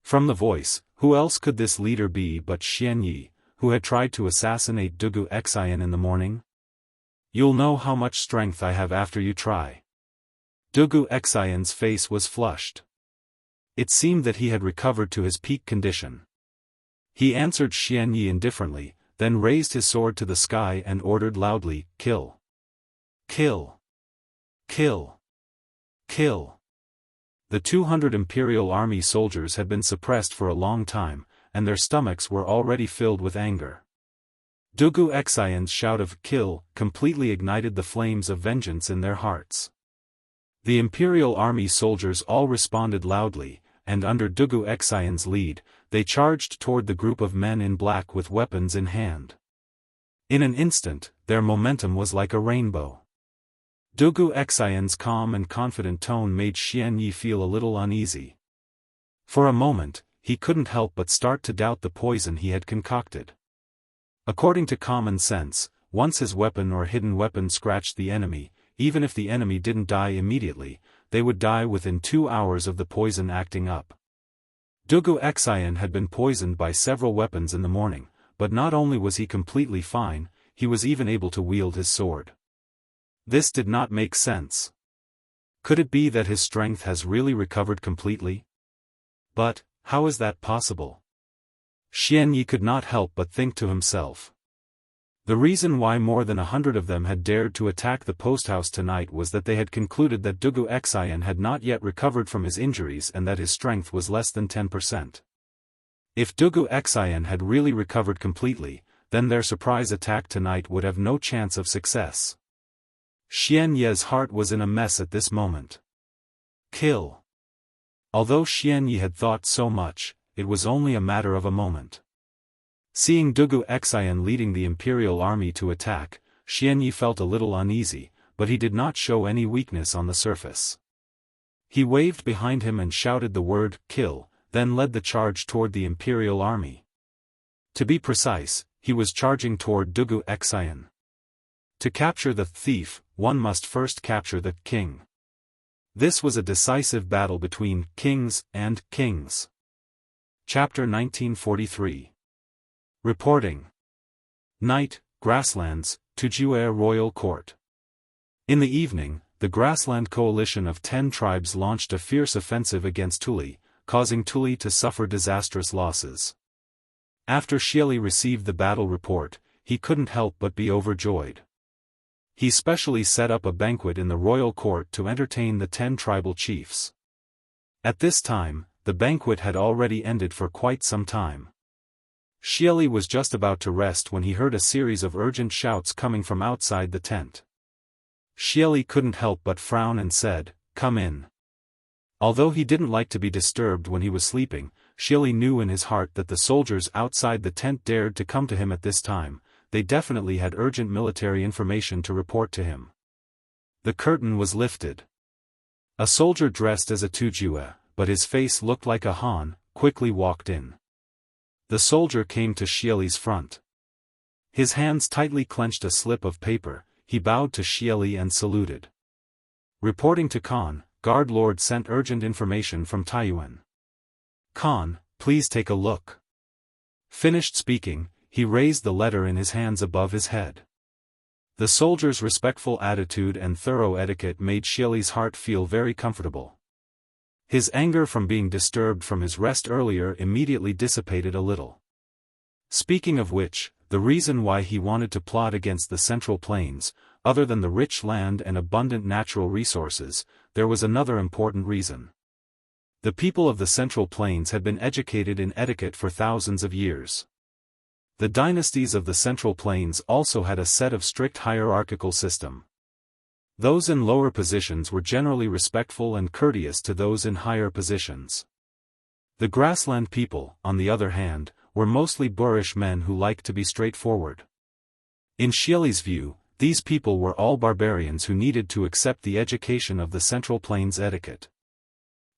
From the voice, who else could this leader be but Xianyi, who had tried to assassinate Dugu Xian in the morning? You'll know how much strength I have after you try. Dugu Xian's face was flushed. It seemed that he had recovered to his peak condition. He answered Xianyi indifferently, then raised his sword to the sky and ordered loudly, "Kill! Kill! Kill! Kill!" The 200 Imperial Army soldiers had been suppressed for a long time, and their stomachs were already filled with anger. Dugu Xian's shout of "Kill!" completely ignited the flames of vengeance in their hearts. The Imperial Army soldiers all responded loudly, and under Dugu Xian's lead, they charged toward the group of men in black with weapons in hand. In an instant, their momentum was like a rainbow. Dugu Xian's calm and confident tone made Xianyi feel a little uneasy. For a moment, he couldn't help but start to doubt the poison he had concocted. According to common sense, once his weapon or hidden weapon scratched the enemy, even if the enemy didn't die immediately, they would die within 2 hours of the poison acting up. Dugu Xian had been poisoned by several weapons in the morning, but not only was he completely fine, he was even able to wield his sword. This did not make sense. Could it be that his strength has really recovered completely? But, how is that possible? Xianyi could not help but think to himself. The reason why more than 100 of them had dared to attack the posthouse tonight was that they had concluded that Dugu Xian had not yet recovered from his injuries and that his strength was less than 10%. If Dugu Xian had really recovered completely, then their surprise attack tonight would have no chance of success. Xianyi's heart was in a mess at this moment. Kill. Although Xianyi had thought so much, it was only a matter of a moment. Seeing Dugu Xian leading the Imperial Army to attack, Xianyi felt a little uneasy, but he did not show any weakness on the surface. He waved behind him and shouted the word, "Kill," then led the charge toward the Imperial Army. To be precise, he was charging toward Dugu Xian. To capture the thief, one must first capture the king. This was a decisive battle between kings and kings. Chapter 1943. Reporting. Night, Grasslands, Tujue Royal Court. In the evening, the Grassland coalition of 10 tribes launched a fierce offensive against Tuli, causing Tuli to suffer disastrous losses. After Xieli received the battle report, he couldn't help but be overjoyed. He specially set up a banquet in the royal court to entertain the 10 tribal chiefs. At this time, the banquet had already ended for quite some time. Xieli was just about to rest when he heard a series of urgent shouts coming from outside the tent. Xieli couldn't help but frown and said, "Come in." Although he didn't like to be disturbed when he was sleeping, Xieli knew in his heart that the soldiers outside the tent dared to come to him at this time. They definitely had urgent military information to report to him. The curtain was lifted. A soldier dressed as a Tujue, but his face looked like a Han, quickly walked in. The soldier came to Xieli's front. His hands tightly clenched a slip of paper. He bowed to Xieli and saluted. Reporting to Khan, Guard Lord sent urgent information from Taiyuan. Khan, please take a look. Finished speaking, he raised the letter in his hands above his head. The soldier's respectful attitude and thorough etiquette made Xieli's heart feel very comfortable. His anger from being disturbed from his rest earlier immediately dissipated a little. Speaking of which, the reason why he wanted to plot against the Central Plains, other than the rich land and abundant natural resources, there was another important reason. The people of the Central Plains had been educated in etiquette for thousands of years. The dynasties of the Central Plains also had a set of strict hierarchical system. Those in lower positions were generally respectful and courteous to those in higher positions. The grassland people, on the other hand, were mostly boorish men who liked to be straightforward. In Xieli's view, these people were all barbarians who needed to accept the education of the Central Plains etiquette.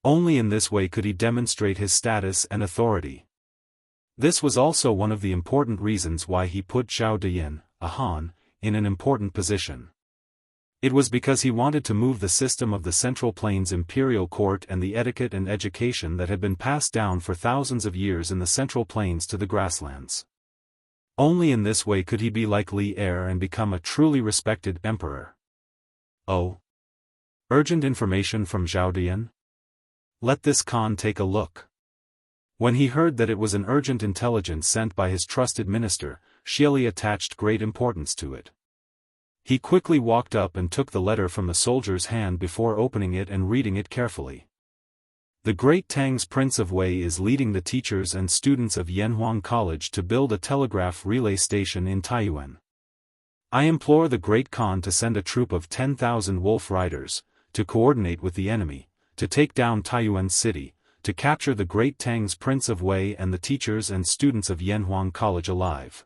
Only in this way could he demonstrate his status and authority. This was also one of the important reasons why he put Zhao Diyan, a Han, in an important position. It was because he wanted to move the system of the Central Plains imperial court and the etiquette and education that had been passed down for thousands of years in the Central Plains to the grasslands. Only in this way could he be like Li Er and become a truly respected emperor. Oh! Urgent information from Zhao Dian? Let this Khan take a look. When he heard that it was an urgent intelligence sent by his trusted minister, Xieli attached great importance to it. He quickly walked up and took the letter from the soldier's hand before opening it and reading it carefully. The Great Tang's Prince of Wei is leading the teachers and students of Yanhuang College to build a telegraph relay station in Taiyuan. I implore the Great Khan to send a troop of 10,000 wolf riders, to coordinate with the enemy, to take down Taiyuan city, to capture the Great Tang's Prince of Wei and the teachers and students of Yanhuang College alive.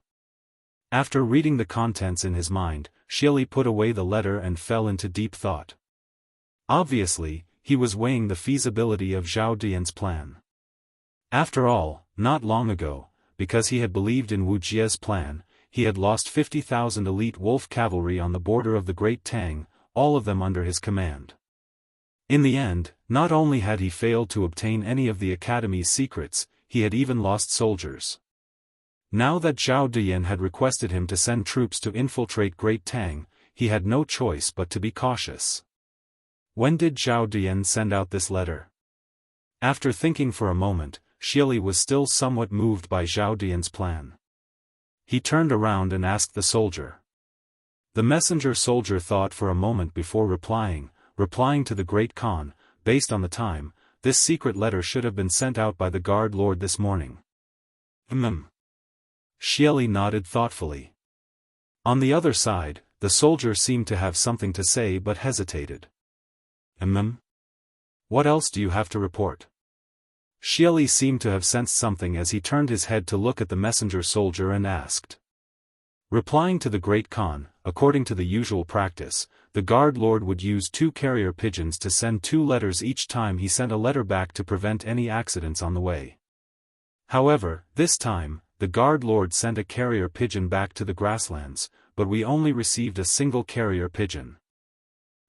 After reading the contents in his mind, Xieli put away the letter and fell into deep thought. Obviously, he was weighing the feasibility of Zhao Dian's plan. After all, not long ago, because he had believed in Wu Jie's plan, he had lost 50,000 elite wolf cavalry on the border of the Great Tang, all of them under his command. In the end, not only had he failed to obtain any of the Academy's secrets, he had even lost soldiers. Now that Zhao Dian had requested him to send troops to infiltrate Great Tang, he had no choice but to be cautious. When did Zhao Dian send out this letter? After thinking for a moment, Xieli was still somewhat moved by Zhao Dian's plan. He turned around and asked the soldier. The messenger soldier thought for a moment before replying to the Great Khan, based on the time, this secret letter should have been sent out by the guard lord this morning. Xieli nodded thoughtfully. On the other side, the soldier seemed to have something to say but hesitated. What else do you have to report? Xieli seemed to have sensed something as he turned his head to look at the messenger soldier and asked. Replying to the Great Khan, according to the usual practice, the guard lord would use 2 carrier pigeons to send 2 letters each time he sent a letter back to prevent any accidents on the way. However, this time, the guard lord sent a carrier pigeon back to the grasslands, but we only received a single carrier pigeon.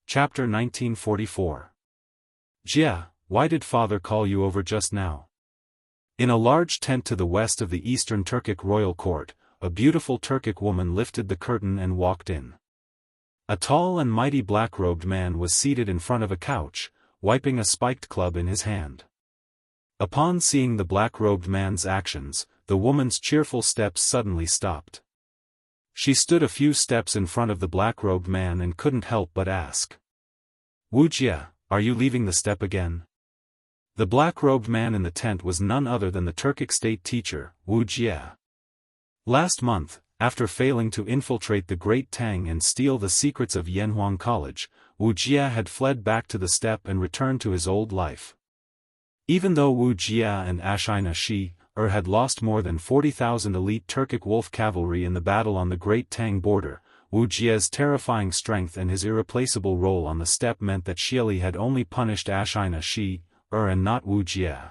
Chapter 1944. Jia, why did father call you over just now? In a large tent to the west of the Eastern Turkic royal court, a beautiful Turkic woman lifted the curtain and walked in. A tall and mighty black-robed man was seated in front of a couch, wiping a spiked club in his hand. Upon seeing the black-robed man's actions, the woman's cheerful steps suddenly stopped. She stood a few steps in front of the black-robed man and couldn't help but ask. Wu Jia, are you leaving the steppe again? The black-robed man in the tent was none other than the Turkic state teacher, Wu Jia. Last month, after failing to infiltrate the Great Tang and steal the secrets of Yanhuang College, Wu Jia had fled back to the steppe and returned to his old life. Even though Wu Jia and Ashina Shi had lost more than 40,000 elite Turkic wolf cavalry in the battle on the Great Tang border, Wu Jia's terrifying strength and his irreplaceable role on the steppe meant that Xieli had only punished Ashina Shi and not Wu Jia.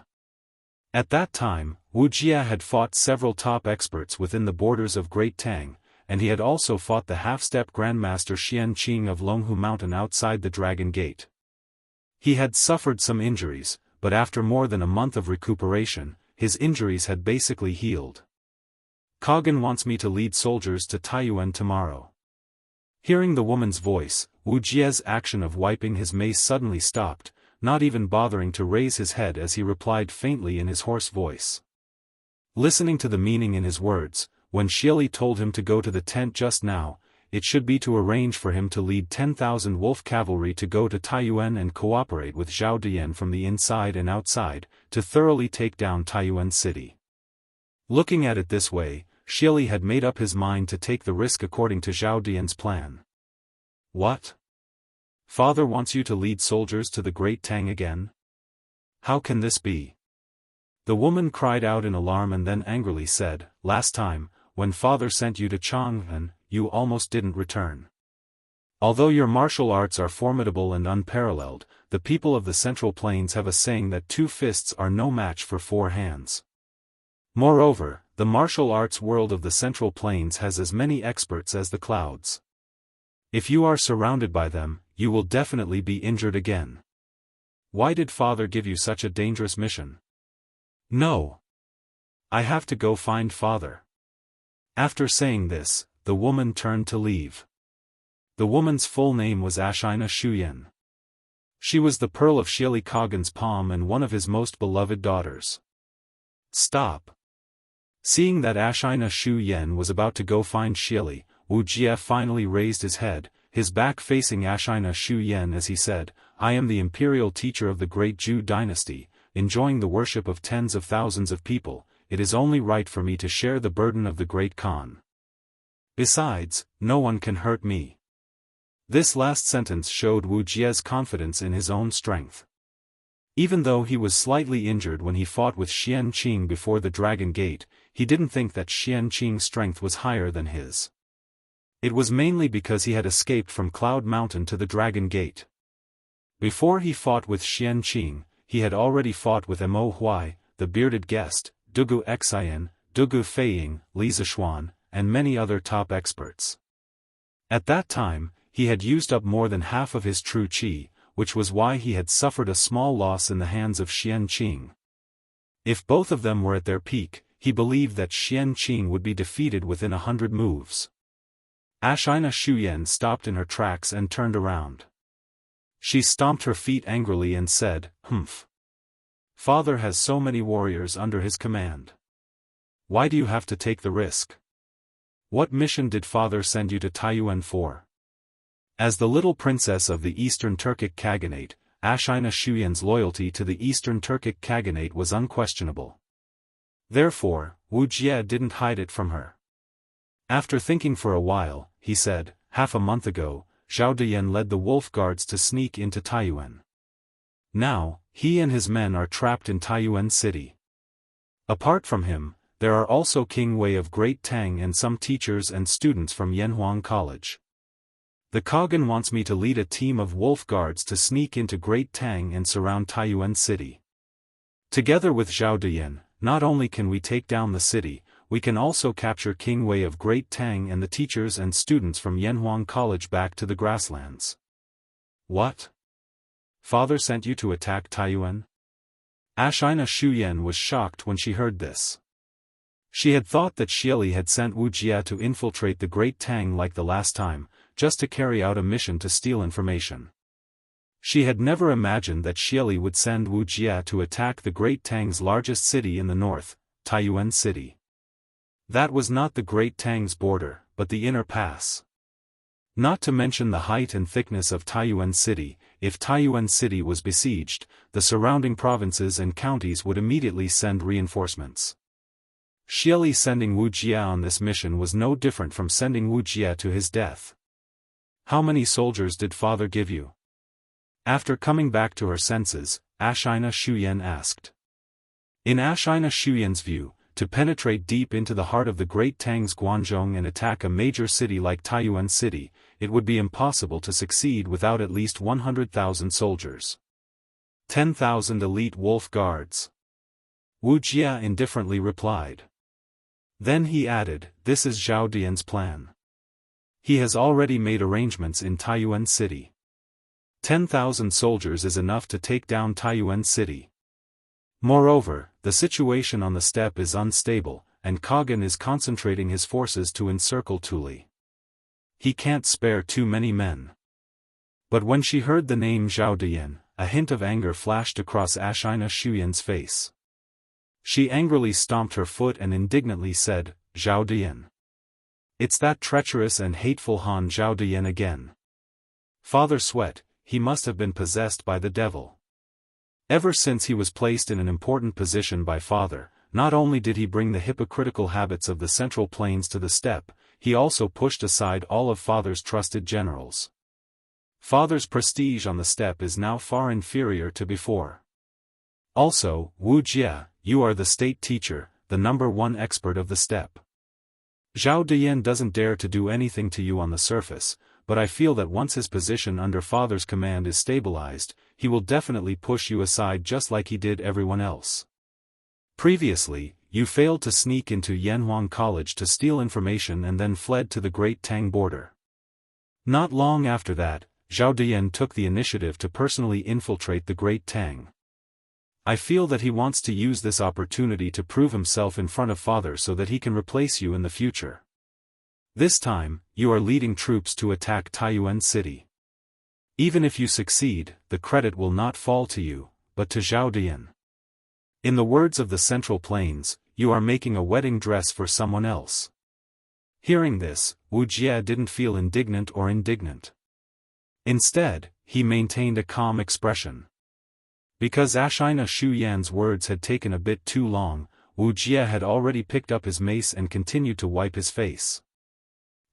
At that time, Wu Jia had fought several top experts within the borders of Great Tang, and he had also fought the half-step Grandmaster Xian Qing of Longhu Mountain outside the Dragon Gate. He had suffered some injuries, but after more than a month of recuperation, his injuries had basically healed. Kagan wants me to lead soldiers to Taiyuan tomorrow. Hearing the woman's voice, Wu Jia's action of wiping his mace suddenly stopped, not even bothering to raise his head as he replied faintly in his hoarse voice. Listening to the meaning in his words, when Xieli told him to go to the tent just now, it should be to arrange for him to lead 10,000 wolf cavalry to go to Taiyuan and cooperate with Zhao Dian from the inside and outside, to thoroughly take down Taiyuan city. Looking at it this way, Xieli had made up his mind to take the risk according to Zhao Dian's plan. What? Father wants you to lead soldiers to the Great Tang again? How can this be? The woman cried out in alarm and then angrily said, last time, when father sent you to Chang'an, you almost didn't return. Although your martial arts are formidable and unparalleled, the people of the Central Plains have a saying that 2 fists are no match for 4 hands. Moreover, the martial arts world of the Central Plains has as many experts as the clouds. If you are surrounded by them, you will definitely be injured again. Why did father give you such a dangerous mission? No. I have to go find father. After saying this, the woman turned to leave. The woman's full name was Ashina Shuyen. She was the pearl of Xieli Kagan's palm and one of his most beloved daughters. Stop. Seeing that Ashina Shuyen was about to go find Xieli, Wuxia finally raised his head, his back facing Ashina Shuyen as he said, I am the imperial teacher of the great Zhou dynasty, enjoying the worship of tens of thousands of people. It is only right for me to share the burden of the great Khan. Besides, no one can hurt me. This last sentence showed Wuxia's confidence in his own strength. Even though he was slightly injured when he fought with Xian Qing before the Dragon Gate, he didn't think that Xian Qing's strength was higher than his. It was mainly because he had escaped from Cloud Mountain to the Dragon Gate. Before he fought with Xian Qing, he had already fought with Mo Huai, the bearded guest, Dugu Xian, Dugu Feiying, Li Zishuan, and many other top experts. At that time, he had used up more than half of his true qi, which was why he had suffered a small loss in the hands of Xian Qing. If both of them were at their peak, he believed that Xian Qing would be defeated within 100 moves. Ashina Shuyen stopped in her tracks and turned around. She stomped her feet angrily and said, "Humph. Father has so many warriors under his command. Why do you have to take the risk? What mission did father send you to Taiyuan for?" As the little princess of the Eastern Turkic Khaganate, Ashina Shuyen's loyalty to the Eastern Turkic Khaganate was unquestionable. Therefore, Wuxia didn't hide it from her. After thinking for a while, he said, half a month ago, Zhao Diyan led the wolf guards to sneak into Taiyuan. Now, he and his men are trapped in Taiyuan city. Apart from him, there are also King Wei of Great Tang and some teachers and students from Yanhuang College. The Khagan wants me to lead a team of wolf guards to sneak into Great Tang and surround Taiyuan city. Together with Zhao Diyan, not only can we take down the city, we can also capture King Wei of Great Tang and the teachers and students from Yanhuang College back to the grasslands. What? Father sent you to attack Taiyuan? Ashina Shuyen was shocked when she heard this. She had thought that Xieli had sent Wuxia to infiltrate the Great Tang like the last time, just to carry out a mission to steal information. She had never imagined that Xieli would send Wuxia to attack the Great Tang's largest city in the north, Taiyuan City. That was not the Great Tang's border, but the inner pass. Not to mention the height and thickness of Taiyuan City, if Taiyuan City was besieged, the surrounding provinces and counties would immediately send reinforcements. Xieli sending Wuxia on this mission was no different from sending Wuxia to his death. How many soldiers did father give you? After coming back to her senses, Ashina Shuyen asked. In Ashina Shuyen's view, to penetrate deep into the heart of the Great Tang's Guangzhong and attack a major city like Taiyuan City, it would be impossible to succeed without at least 100,000 soldiers. 10,000 elite wolf guards. Wuxia indifferently replied. Then he added, this is Zhao Dian's plan. He has already made arrangements in Taiyuan City. 10,000 soldiers is enough to take down Taiyuan City. Moreover, the situation on the steppe is unstable, and Khagan is concentrating his forces to encircle Tuli. He can't spare too many men. But when she heard the name Zhao Diyan, a hint of anger flashed across Ashina Shuyen's face. She angrily stomped her foot and indignantly said, Zhao Diyan. It's that treacherous and hateful Han Zhao Diyan again. Father sweat, he must have been possessed by the devil. Ever since he was placed in an important position by father, not only did he bring the hypocritical habits of the Central Plains to the steppe, he also pushed aside all of father's trusted generals. Father's prestige on the steppe is now far inferior to before. Also, Wuxia, you are the state teacher, the #1 expert of the steppe. Zhao Diyan doesn't dare to do anything to you on the surface, but I feel that once his position under father's command is stabilized, he will definitely push you aside just like he did everyone else. Previously, you failed to sneak into Yanhuang College to steal information and then fled to the Great Tang border. Not long after that, Zhao Dian took the initiative to personally infiltrate the Great Tang. I feel that he wants to use this opportunity to prove himself in front of Father so that he can replace you in the future. This time, you are leading troops to attack Taiyuan City. Even if you succeed, the credit will not fall to you, but to Zhao Dian. In the words of the Central Plains, you are making a wedding dress for someone else. Hearing this, Wu Jie didn't feel indignant or indignant. Instead, he maintained a calm expression. Because Ashina Shu Yan's words had taken a bit too long, Wu Jie had already picked up his mace and continued to wipe his face.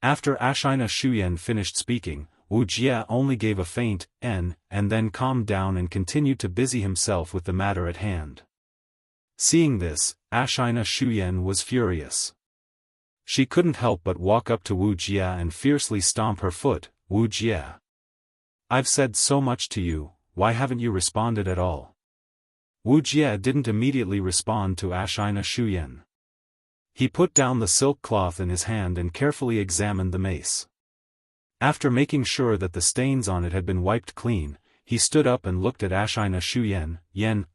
After Ashina Shu Yan finished speaking, Wu Jie only gave a faint "n" and then calmed down and continued to busy himself with the matter at hand. Seeing this, Ashina Shu Yan was furious. She couldn't help but walk up to Wu Jie and fiercely stomp her foot. Wu Jie, I've said so much to you, why haven't you responded at all? Wu Jie didn't immediately respond to Ashina Shu Yan. He put down the silk cloth in his hand and carefully examined the mace. After making sure that the stains on it had been wiped clean, he stood up and looked at Ashina Shu Yan.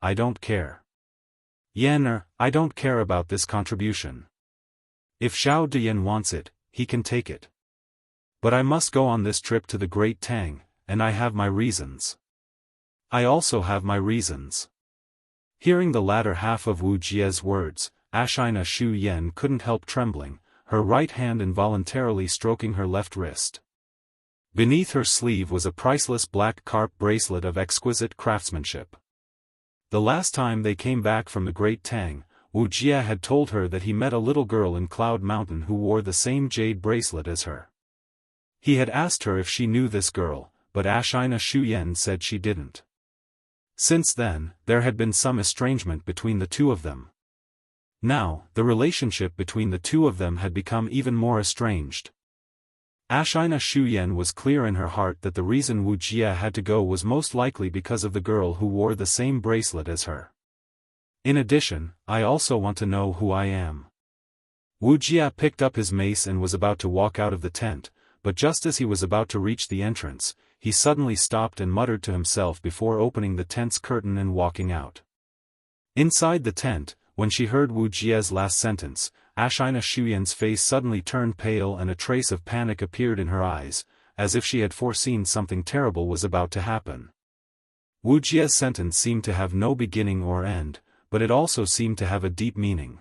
I don't care. I don't care about this contribution. If Zhao Dian wants it, he can take it. But I must go on this trip to the Great Tang, and I have my reasons. I also have my reasons. Hearing the latter half of Wu Jie's words, Ashina Shu Yan couldn't help trembling, her right hand involuntarily stroking her left wrist. Beneath her sleeve was a priceless black carp bracelet of exquisite craftsmanship. The last time they came back from the Great Tang, Wu Jie had told her that he met a little girl in Cloud Mountain who wore the same jade bracelet as her. He had asked her if she knew this girl, but Ashina Shu Yan said she didn't. Since then, there had been some estrangement between the two of them. Now, the relationship between the two of them had become even more estranged. Ashina Shu Yan was clear in her heart that the reason Wu Jie had to go was most likely because of the girl who wore the same bracelet as her. In addition, I also want to know who I am. Wu Jie picked up his mace and was about to walk out of the tent, but just as he was about to reach the entrance, he suddenly stopped and muttered to himself before opening the tent's curtain and walking out. Inside the tent, when she heard Wu Jie's last sentence, Ashina Shu Yan's face suddenly turned pale and a trace of panic appeared in her eyes, as if she had foreseen something terrible was about to happen. Wu Jie's sentence seemed to have no beginning or end, but it also seemed to have a deep meaning.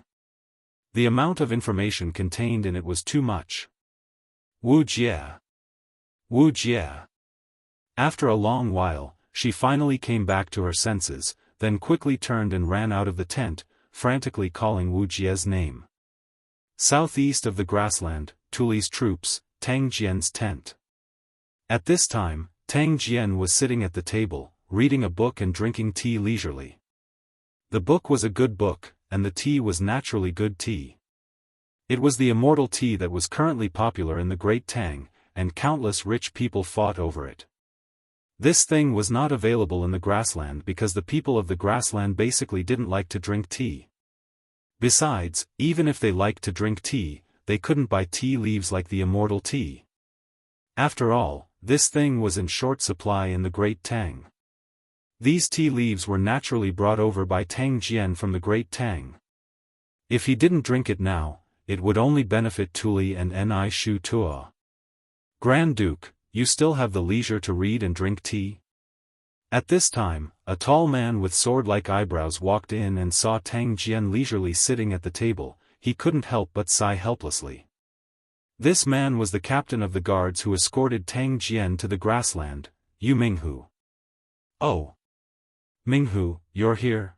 The amount of information contained in it was too much. Wu Jie. Wu Jie. After a long while, she finally came back to her senses, then quickly turned and ran out of the tent, frantically calling Wu Jie's name. Southeast of the grassland, Tuli's troops, Tang Jian's tent. At this time, Tang Jian was sitting at the table, reading a book and drinking tea leisurely. The book was a good book, and the tea was naturally good tea. It was the immortal tea that was currently popular in the Great Tang, and countless rich people fought over it. This thing was not available in the grassland because the people of the grassland basically didn't like to drink tea. Besides, even if they liked to drink tea, they couldn't buy tea leaves like the immortal tea. After all, this thing was in short supply in the Great Tang. These tea leaves were naturally brought over by Tang Jian from the Great Tang. If he didn't drink it now, it would only benefit Tuli and Ni Shu Tua. Grand Duke, you still have the leisure to read and drink tea? At this time, a tall man with sword-like eyebrows walked in and saw Tang Jian leisurely sitting at the table. He couldn't help but sigh helplessly. This man was the captain of the guards who escorted Tang Jian to the grassland, Yu Minghu. Oh! Minghu, you're here?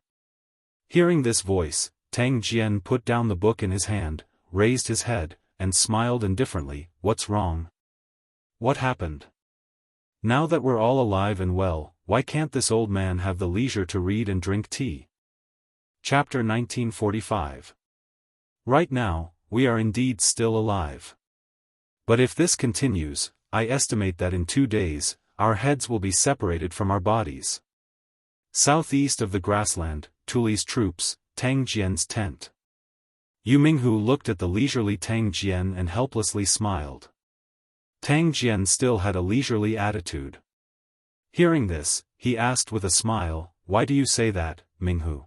Hearing this voice, Tang Jian put down the book in his hand, raised his head, and smiled indifferently. What's wrong? What happened? Now that we're all alive and well, why can't this old man have the leisure to read and drink tea? Chapter 1945. Right now, we are indeed still alive. But if this continues, I estimate that in 2 days, our heads will be separated from our bodies. Southeast of the grassland, Tuli's troops, Tang Jian's tent. Yu Minghu looked at the leisurely Tang Jian and helplessly smiled. Tang Jian still had a leisurely attitude. Hearing this, he asked with a smile, "Why do you say that, Minghu?"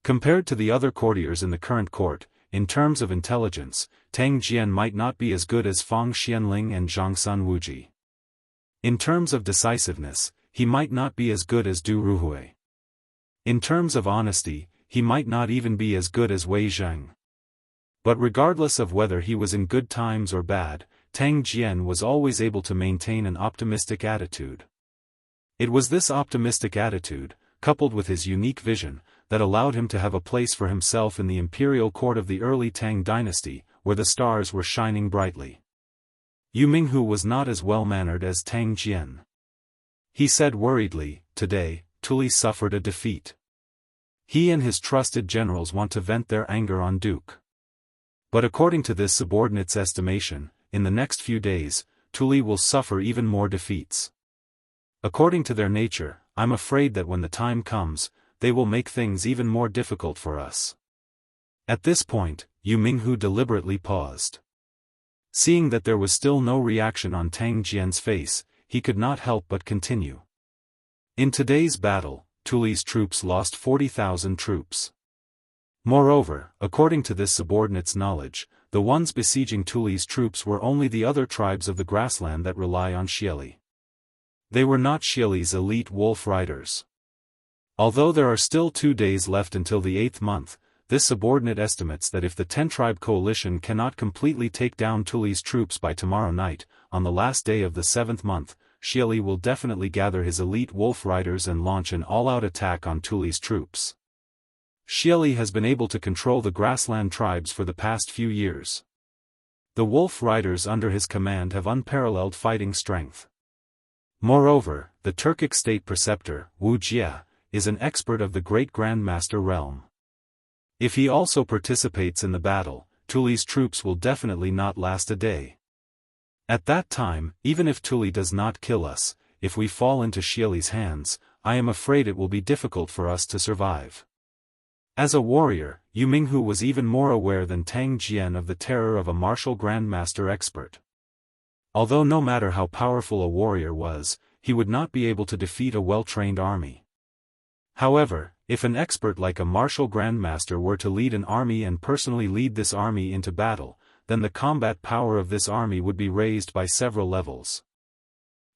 Compared to the other courtiers in the current court, in terms of intelligence, Tang Jian might not be as good as Fang Xianling and Zhangsun Wuji. In terms of decisiveness, he might not be as good as Du Ruhui. In terms of honesty, he might not even be as good as Wei Zheng. But regardless of whether he was in good times or bad, Tang Jian was always able to maintain an optimistic attitude. It was this optimistic attitude, coupled with his unique vision, that allowed him to have a place for himself in the imperial court of the early Tang dynasty, where the stars were shining brightly. Yu Minghu was not as well-mannered as Tang Jian. He said worriedly, "Today, Tuli suffered a defeat. He and his trusted generals want to vent their anger on Duke. But according to this subordinate's estimation, in the next few days, Tuli will suffer even more defeats. According to their nature, I'm afraid that when the time comes, they will make things even more difficult for us." At this point, Yu Minghu deliberately paused. Seeing that there was still no reaction on Tang Jian's face, he could not help but continue. In today's battle, Tuli's troops lost 40,000 troops. Moreover, according to this subordinate's knowledge, the ones besieging Tuli's troops were only the other tribes of the grassland that rely on Xieli. They were not Xieli's elite wolf riders. Although there are still 2 days left until the 8th month, this subordinate estimates that if the 10-tribe coalition cannot completely take down Tuli's troops by tomorrow night, on the last day of the 7th month, Xieli will definitely gather his elite wolf riders and launch an all-out attack on Tuli's troops. Xieli has been able to control the grassland tribes for the past few years. The wolf riders under his command have unparalleled fighting strength. Moreover, the Turkic state preceptor, Wuxia, is an expert of the great Grandmaster realm. If he also participates in the battle, Tuli's troops will definitely not last a day. At that time, even if Tuli does not kill us, if we fall into Xieli's hands, I am afraid it will be difficult for us to survive. As a warrior, Yu Minghu was even more aware than Tang Jian of the terror of a martial Grandmaster expert. Although no matter how powerful a warrior was, he would not be able to defeat a well-trained army. However, if an expert like a martial grandmaster were to lead an army and personally lead this army into battle, then the combat power of this army would be raised by several levels.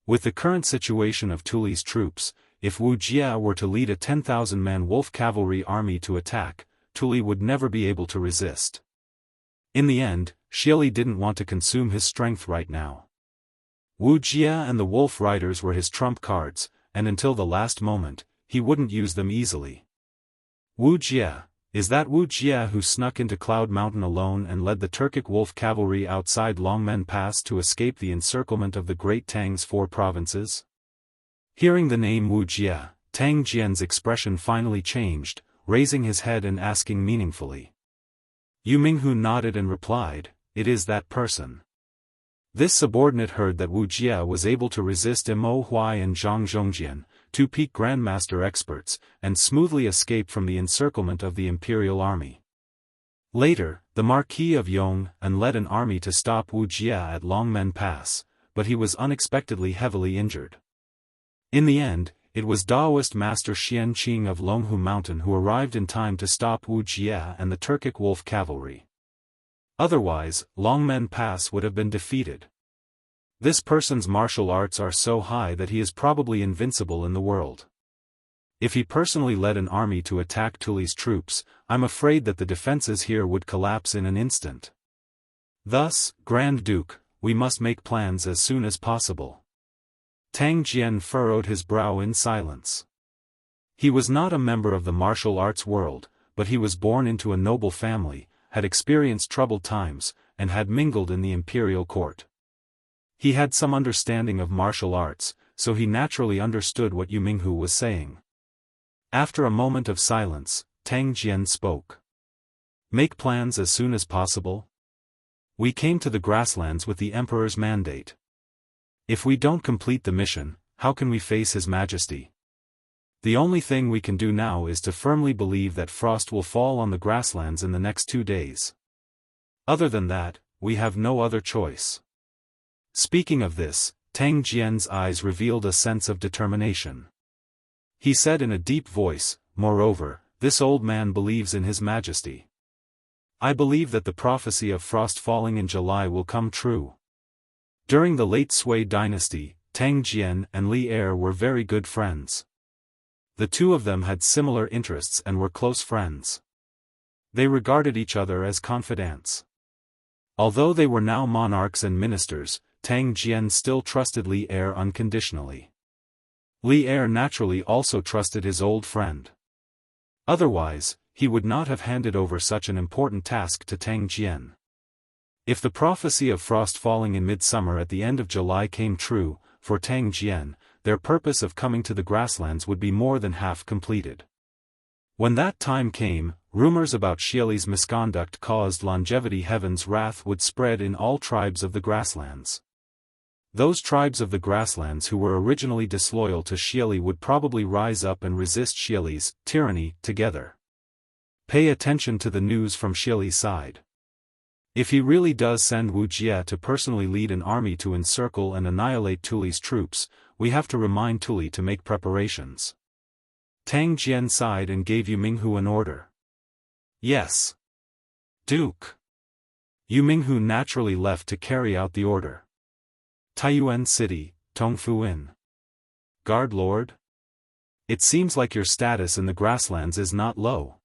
With the current situation of Tuli's troops, if Wu Jia were to lead a 10,000-man wolf cavalry army to attack, Tuli would never be able to resist. In the end, Xieli didn't want to consume his strength right now. Wu Jia and the wolf riders were his trump cards, and until the last moment, he wouldn't use them easily. Wu Jia, is that Wu Jia who snuck into Cloud Mountain alone and led the Turkic wolf cavalry outside Longmen Pass to escape the encirclement of the Great Tang's 4 provinces? Hearing the name Wu Jia, Tang Jian's expression finally changed, raising his head and asking meaningfully. Yu Minghu nodded and replied, "It is that person." This subordinate heard that Wu Jia was able to resist Mo Huai and Zhang Zhongjian, 2 peak Grandmaster experts, and smoothly escape from the encirclement of the imperial army. Later, the Marquis of Yong led an army to stop Wu Jia at Longmen Pass, but he was unexpectedly heavily injured. In the end, it was Daoist Master Xian Qing of Longhu Mountain who arrived in time to stop Wu Jia and the Turkic wolf cavalry. Otherwise, Longmen Pass would have been defeated. This person's martial arts are so high that he is probably invincible in the world. If he personally led an army to attack Tuli's troops, I'm afraid that the defenses here would collapse in an instant. Thus, Grand Duke, we must make plans as soon as possible. Tang Jian furrowed his brow in silence. He was not a member of the martial arts world, but he was born into a noble family, had experienced troubled times, and had mingled in the imperial court. He had some understanding of martial arts, so he naturally understood what Yu Minghu was saying. After a moment of silence, Tang Jian spoke. "Make plans as soon as possible? We came to the grasslands with the Emperor's mandate. If we don't complete the mission, how can we face His Majesty? The only thing we can do now is to firmly believe that frost will fall on the grasslands in the next 2 days. Other than that, we have no other choice." Speaking of this, Tang Jian's eyes revealed a sense of determination. He said in a deep voice, "Moreover, this old man believes in His Majesty. I believe that the prophecy of frost falling in July will come true." During the late Sui dynasty, Tang Jian and Li Er were very good friends. The two of them had similar interests and were close friends. They regarded each other as confidants. Although they were now monarchs and ministers, Tang Jian still trusted Li Er unconditionally. Li Er naturally also trusted his old friend. Otherwise, he would not have handed over such an important task to Tang Jian. If the prophecy of frost falling in midsummer at the end of July came true, for Tang Jian, their purpose of coming to the grasslands would be more than half completed. When that time came, rumors about Xieli's misconduct caused longevity heaven's wrath would spread in all tribes of the grasslands. Those tribes of the grasslands who were originally disloyal to Xieli would probably rise up and resist Xieli's tyranny together. Pay attention to the news from Xieli's side. If he really does send Wu Jie to personally lead an army to encircle and annihilate Tuli's troops, we have to remind Tuli to make preparations. Tang Jian sighed and gave Yu Minghu an order. Yes, Duke. Yu Minghu naturally left to carry out the order. Taiyuan City, Tongfu Inn. Guard Lord? It seems like your status in the grasslands is not low.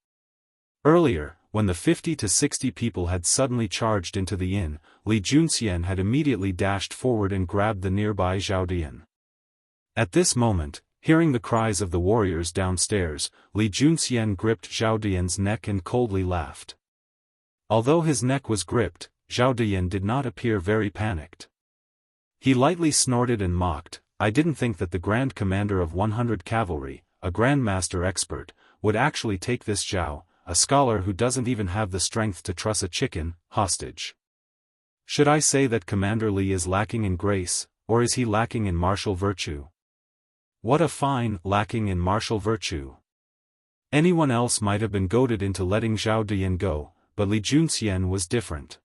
Earlier, when the 50 to 60 people had suddenly charged into the inn, Li Junxian had immediately dashed forward and grabbed the nearby Zhao Dian. At this moment, hearing the cries of the warriors downstairs, Li Junxian gripped Zhao Dian's neck and coldly laughed. Although his neck was gripped, Zhao Dian did not appear very panicked. He lightly snorted and mocked, "I didn't think that the Grand Commander of 100 Cavalry, a Grandmaster expert, would actually take this Zhao, a scholar who doesn't even have the strength to truss a chicken, hostage. Should I say that Commander Li is lacking in grace, or is he lacking in martial virtue? What a fine lacking in martial virtue. Anyone else might have been goaded into letting Zhao Dian go, but Li Junxian was different.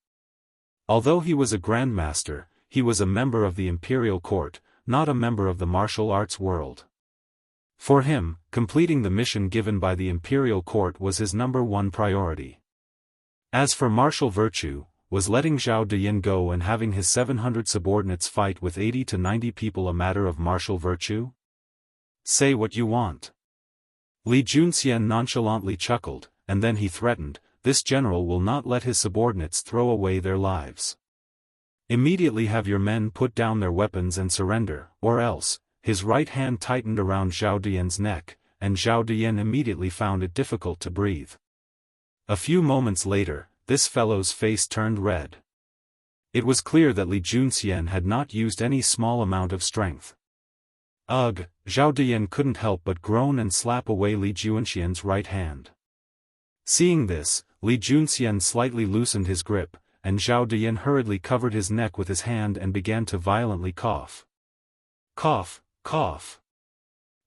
Although he was a Grandmaster, he was a member of the imperial court, not a member of the martial arts world. For him, completing the mission given by the imperial court was his #1 priority. As for martial virtue, was letting Zhao Dian go and having his 700 subordinates fight with 80 to 90 people a matter of martial virtue? Say what you want. Li Junxian nonchalantly chuckled, and then he threatened, "This general will not let his subordinates throw away their lives. Immediately have your men put down their weapons and surrender, or else." His right hand tightened around Zhao Dian's neck, and Zhao Dian immediately found it difficult to breathe. A few moments later, this fellow's face turned red. It was clear that Li Junxian had not used any small amount of strength. Ugh, Zhao Dian couldn't help but groan and slap away Li Junxian's right hand. Seeing this, Li Junxian slightly loosened his grip, and Zhao Dian hurriedly covered his neck with his hand and began to violently cough. Cough, cough.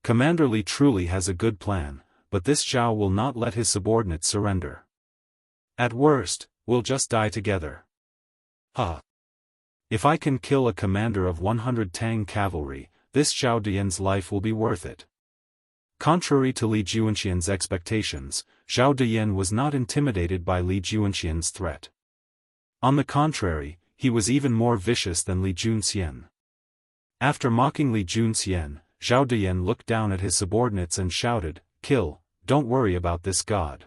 Commander Li truly has a good plan, but this Zhao will not let his subordinates surrender. At worst, we'll just die together. If I can kill a commander of 100 Tang cavalry, this Zhao Dian's life will be worth it. Contrary to Li Junxian's expectations, Zhao Dian was not intimidated by Li Junxian's threat. On the contrary, he was even more vicious than Li Junxian. After mocking Li Junxian, Zhao Dian looked down at his subordinates and shouted, "Kill, don't worry about this god."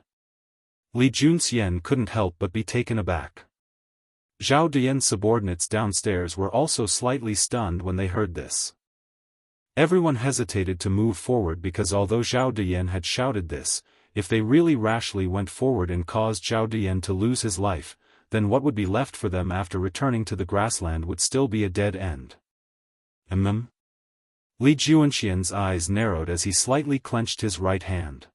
Li Junxian couldn't help but be taken aback. Zhao Dian's subordinates downstairs were also slightly stunned when they heard this. Everyone hesitated to move forward because although Zhao Dian had shouted this, if they really rashly went forward and caused Zhao Dian to lose his life, then what would be left for them after returning to the grassland would still be a dead end. Li Junxian's eyes narrowed as he slightly clenched his right hand.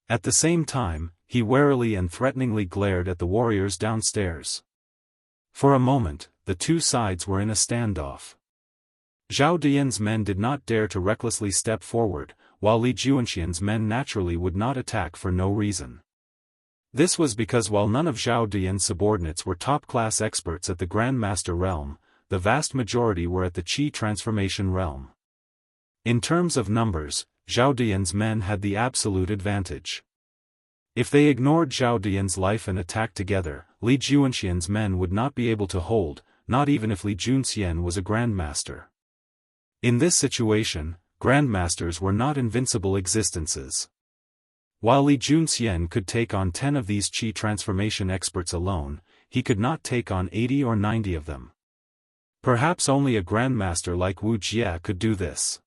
At the same time, he warily and threateningly glared at the warriors downstairs. For a moment, the two sides were in a standoff. Zhao Dian's men did not dare to recklessly step forward, while Li Junxian's men naturally would not attack for no reason. This was because while none of Zhao Dian's subordinates were top-class experts at the Grandmaster realm, the vast majority were at the Qi transformation realm. In terms of numbers, Zhao Dian's men had the absolute advantage. If they ignored Zhao Dian's life and attacked together, Li Juanxian's men would not be able to hold, not even if Li Junxian was a grandmaster. In this situation, grandmasters were not invincible existences. While Li Junxian could take on 10 of these Qi transformation experts alone, he could not take on 80 or 90 of them. Perhaps only a grandmaster like Wu Jie could do this.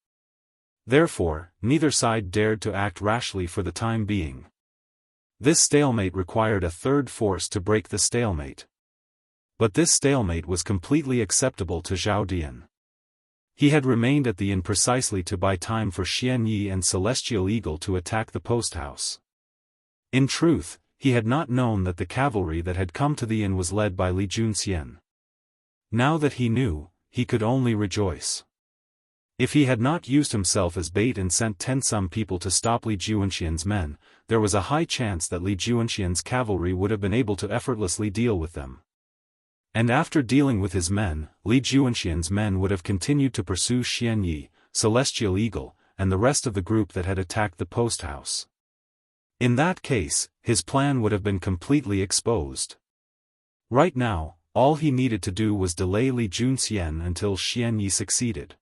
Therefore, neither side dared to act rashly for the time being. This stalemate required a third force to break the stalemate. But this stalemate was completely acceptable to Zhao Dian. He had remained at the inn precisely to buy time for Xian Yi and Celestial Eagle to attack the post house. In truth, he had not known that the cavalry that had come to the inn was led by Li Junxian. Now that he knew, he could only rejoice. If he had not used himself as bait and sent 10-some people to stop Li Juanxian's men, there was a high chance that Li Juanxian's cavalry would have been able to effortlessly deal with them. And after dealing with his men, Li Juanxian's men would have continued to pursue Xian Yi, Celestial Eagle, and the rest of the group that had attacked the post house. In that case, his plan would have been completely exposed. Right now, all he needed to do was delay Li Junxian until Xian Yi succeeded.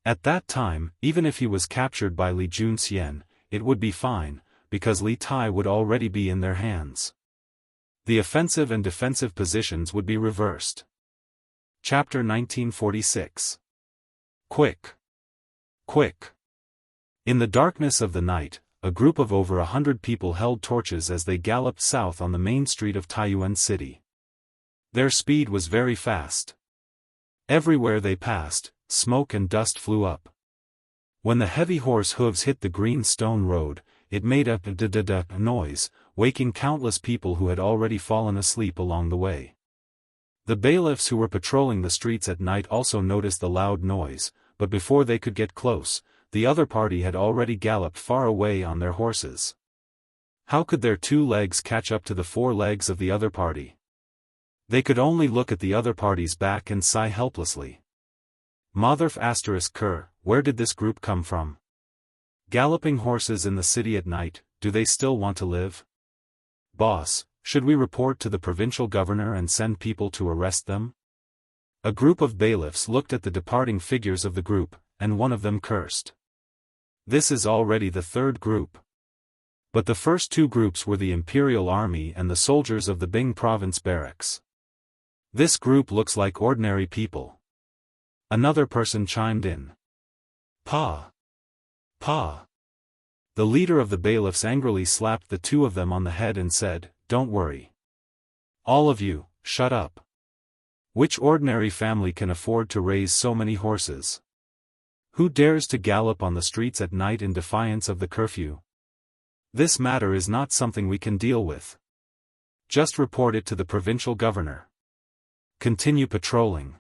At that time, even if he was captured by Li Junxian, it would be fine, because Li Tai would already be in their hands. The offensive and defensive positions would be reversed. Chapter 1946. Quick! Quick! In the darkness of the night, a group of over 100 people held torches as they galloped south on the main street of Taiyuan City. Their speed was very fast. Everywhere they passed, smoke and dust flew up. When the heavy horse hooves hit the green stone road, it made a d-d-d noise, waking countless people who had already fallen asleep along the way. The bailiffs who were patrolling the streets at night also noticed the loud noise, but before they could get close, the other party had already galloped far away on their horses. How could their 2 legs catch up to the 4 legs of the other party? They could only look at the other party's back and sigh helplessly. Motherf *Ker, where did this group come from? Galloping horses in the city at night, do they still want to live? Boss, should we report to the provincial governor and send people to arrest them? A group of bailiffs looked at the departing figures of the group, and one of them cursed. This is already the 3rd group. But the first 2 groups were the Imperial Army and the soldiers of the Bing Province barracks. This group looks like ordinary people. Another person chimed in. Pa! Pa! The leader of the bailiffs angrily slapped the 2 of them on the head and said, "Don't worry. All of you, shut up. Which ordinary family can afford to raise so many horses? Who dares to gallop on the streets at night in defiance of the curfew? This matter is not something we can deal with. Just report it to the provincial governor. Continue patrolling.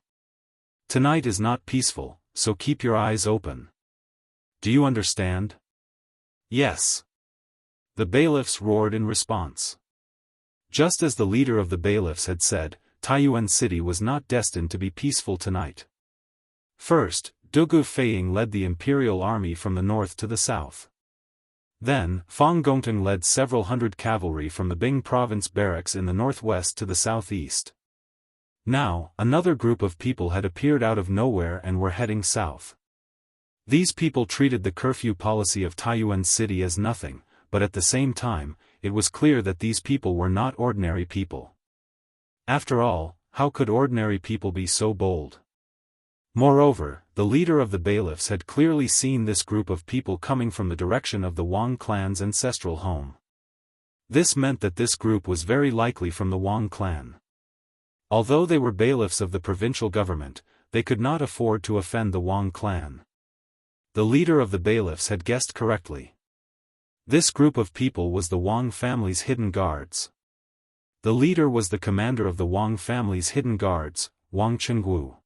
Tonight is not peaceful, so keep your eyes open. Do you understand?" "Yes." The bailiffs roared in response. Just as the leader of the bailiffs had said, Taiyuan City was not destined to be peaceful tonight. First, Dugu Feiying led the Imperial Army from the north to the south. Then, Fang Gongteng led several hundred cavalry from the Bing Province barracks in the northwest to the southeast. Now, another group of people had appeared out of nowhere and were heading south. These people treated the curfew policy of Taiyuan City as nothing, but at the same time, it was clear that these people were not ordinary people. After all, how could ordinary people be so bold? Moreover, the leader of the bailiffs had clearly seen this group of people coming from the direction of the Wang clan's ancestral home. This meant that this group was very likely from the Wang clan. Although they were bailiffs of the provincial government, they could not afford to offend the Wang clan. The leader of the bailiffs had guessed correctly. This group of people was the Wang family's hidden guards. The leader was the commander of the Wang family's hidden guards, Wang Chengwu.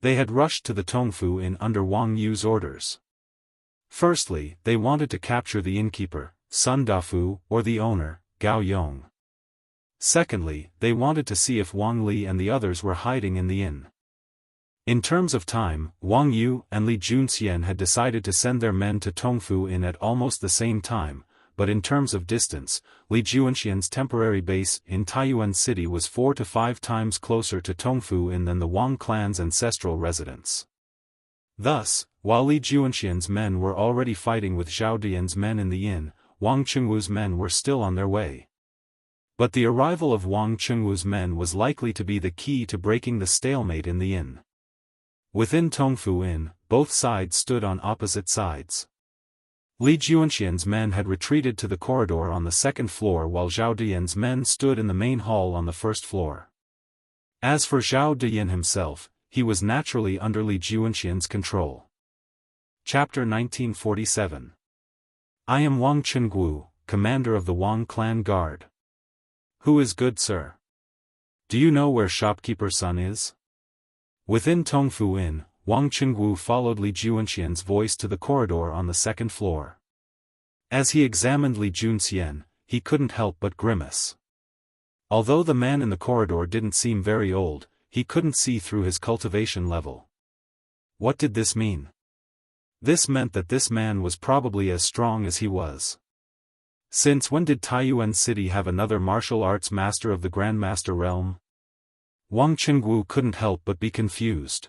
They had rushed to the Tongfu Inn under Wang Yu's orders. Firstly, they wanted to capture the innkeeper, Sun Dafu, or the owner, Gao Yong. Secondly, they wanted to see if Wang Li and the others were hiding in the inn. In terms of time, Wang Yu and Li Junxian had decided to send their men to Tongfu Inn at almost the same time, but in terms of distance, Li Junxian's temporary base in Taiyuan City was 4 to 5 times closer to Tongfu Inn than the Wang clan's ancestral residence. Thus, while Li Junxian's men were already fighting with Zhao Dian's men in the inn, Wang Chengwu's men were still on their way. But the arrival of Wang Chengwu's men was likely to be the key to breaking the stalemate in the inn. Within Tongfu Inn, both sides stood on opposite sides. Li Junxian's men had retreated to the corridor on the second floor while Zhao Dian's men stood in the main hall on the first floor. As for Zhao Dian himself, he was naturally under Li Junxian's control. Chapter 1947. I am Wang Chengwu, commander of the Wang clan guard. Who is good, sir? Do you know where shopkeeper's son is? Within Tongfu Inn, Wang Chengwu followed Li Junxian's voice to the corridor on the second floor. As he examined Li Junxian, he couldn't help but grimace. Although the man in the corridor didn't seem very old, he couldn't see through his cultivation level. What did this mean? This meant that this man was probably as strong as he was. Since when did Taiyuan City have another martial arts master of the Grandmaster realm? Wang Chengwu couldn't help but be confused.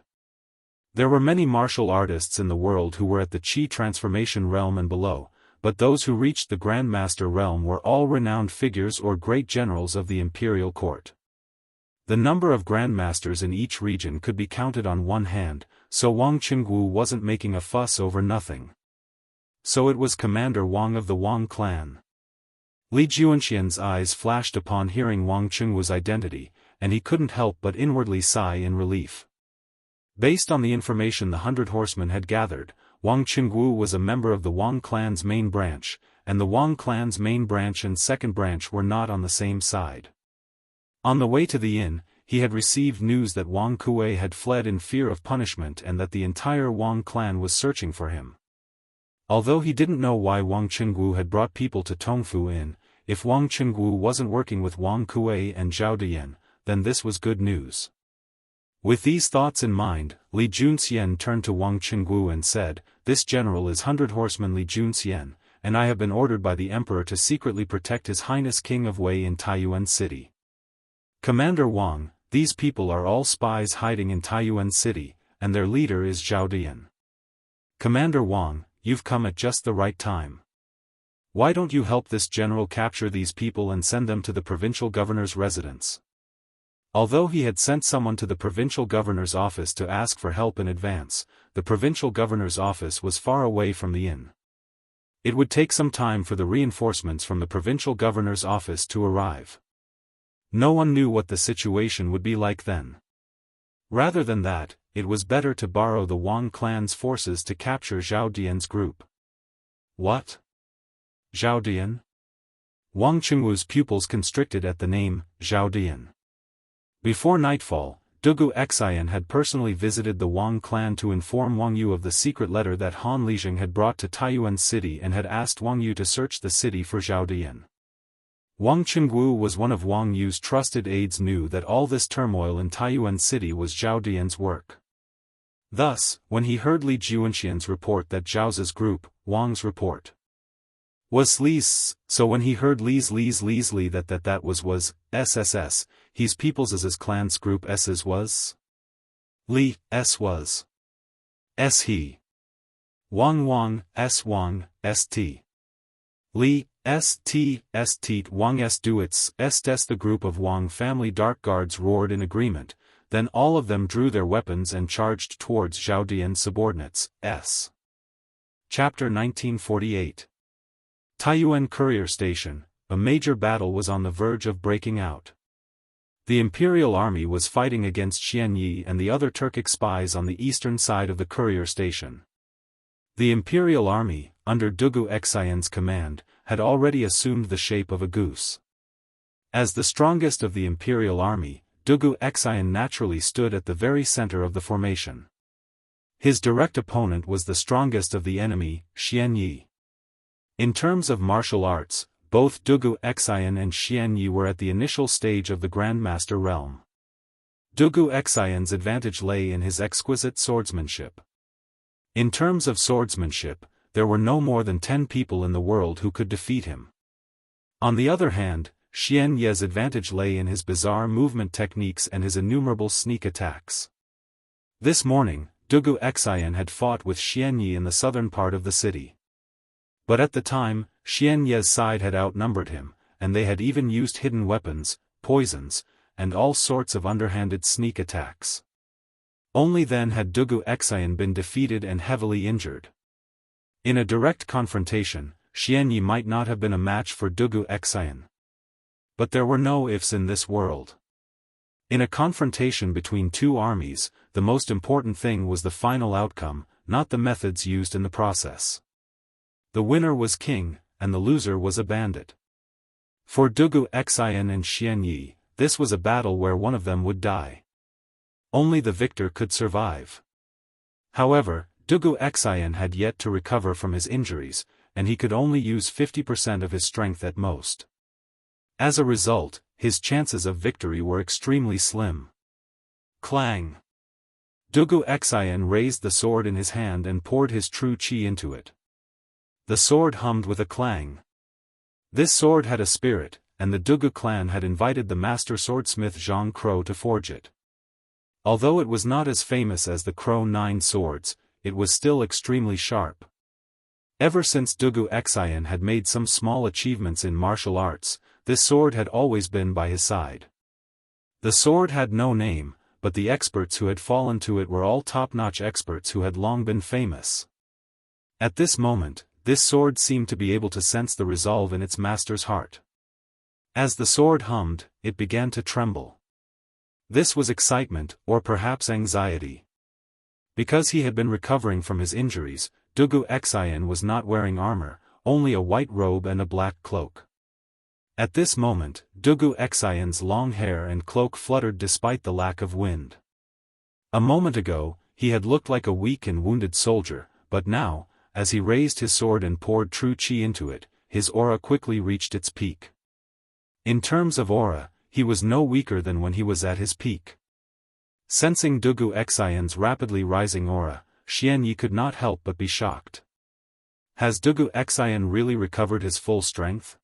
There were many martial artists in the world who were at the Qi transformation realm and below, but those who reached the Grandmaster realm were all renowned figures or great generals of the imperial court. The number of Grandmasters in each region could be counted on one hand, so Wang Chengwu wasn't making a fuss over nothing. So it was Commander Wang of the Wang clan. Li Junxian's eyes flashed upon hearing Wang Chengwu's identity, and he couldn't help but inwardly sigh in relief. Based on the information the 100 horsemen had gathered, Wang Chengwu was a member of the Wang clan's main branch, and the Wang clan's main branch and second branch were not on the same side. On the way to the inn, he had received news that Wang Kuei had fled in fear of punishment and that the entire Wang clan was searching for him. Although he didn't know why Wang Chengwu had brought people to Tongfu Inn, if Wang Chengwu wasn't working with Wang Kuei and Zhao Dian, then this was good news. With these thoughts in mind, Li Junxian turned to Wang Chengwu and said, "This general is 100 horseman Li Junxian, and I have been ordered by the emperor to secretly protect His Highness King of Wei in Taiyuan City. Commander Wang, these people are all spies hiding in Taiyuan City, and their leader is Zhao Dian. Commander Wang, you've come at just the right time. Why don't you help this general capture these people and send them to the provincial governor's residence?" Although he had sent someone to the provincial governor's office to ask for help in advance, the provincial governor's office was far away from the inn. It would take some time for the reinforcements from the provincial governor's office to arrive. No one knew what the situation would be like then. Rather than that, it was better to borrow the Wang clan's forces to capture Zhao Dian's group. What? Zhao Dian? Wang Chengwu's pupils constricted at the name, Zhao Dian. Before nightfall, Dugu Xian had personally visited the Wang clan to inform Wang Yu of the secret letter that Han Lijing had brought to Taiyuan City and had asked Wang Yu to search the city for Zhao Dian. Wang Chengwu was one of Wang Yu's trusted aides, knew that all this turmoil in Taiyuan City was Zhao Dian's work. Thus, when he heard Li Junxian's report that Zhao's group, Wang's report, was Li's, so when he heard Li that was SSS, his people's clan's group S's was Li, S was S he. Wang, S Wang, St. Li, St. Wang S duets Estes. The group of Wang family dark guards roared in agreement, then all of them drew their weapons and charged towards Zhao Dian's subordinates, S. Chapter 1948. Taiyuan Courier Station, a major battle was on the verge of breaking out. The Imperial Army was fighting against Xian Yi and the other Turkic spies on the eastern side of the courier station. The Imperial Army, under Dugu Xian's command, had already assumed the shape of a goose. As the strongest of the Imperial Army, Dugu Xian naturally stood at the very center of the formation. His direct opponent was the strongest of the enemy, Xian Yi. In terms of martial arts, both Dugu Xian and Xian Yi were at the initial stage of the Grandmaster realm. Dugu Xian's advantage lay in his exquisite swordsmanship. In terms of swordsmanship, there were no more than 10 people in the world who could defeat him. On the other hand, Xianxia's advantage lay in his bizarre movement techniques and his innumerable sneak attacks. This morning, Dugu Xian had fought with Xianyi in the southern part of the city. But at the time, Xianxia's side had outnumbered him, and they had even used hidden weapons, poisons, and all sorts of underhanded sneak attacks. Only then had Dugu Xian been defeated and heavily injured. In a direct confrontation, Xianyi might not have been a match for Dugu Xian. But there were no ifs in this world. In a confrontation between two armies, the most important thing was the final outcome, not the methods used in the process. The winner was king, and the loser was a bandit. For Dugu Xian and Xianyi, this was a battle where one of them would die. Only the victor could survive. However, Dugu Xian had yet to recover from his injuries, and he could only use 50% of his strength at most. As a result, his chances of victory were extremely slim. Clang! Dugu Xian raised the sword in his hand and poured his true qi into it. The sword hummed with a clang. This sword had a spirit, and the Dugu clan had invited the master swordsmith Zhang Crow to forge it. Although it was not as famous as the Crow 9 swords, it was still extremely sharp. Ever since Dugu Xian had made some small achievements in martial arts, this sword had always been by his side. The sword had no name, but the experts who had fallen to it were all top-notch experts who had long been famous. At this moment, this sword seemed to be able to sense the resolve in its master's heart. As the sword hummed, it began to tremble. This was excitement, or perhaps anxiety. Because he had been recovering from his injuries, Dugu Xian was not wearing armor, only a white robe and a black cloak. At this moment, Dugu Xian's long hair and cloak fluttered despite the lack of wind. A moment ago, he had looked like a weak and wounded soldier, but now, as he raised his sword and poured true qi into it, his aura quickly reached its peak. In terms of aura, he was no weaker than when he was at his peak. Sensing Dugu Xian's rapidly rising aura, Xianyi could not help but be shocked. Has Dugu Xian really recovered his full strength?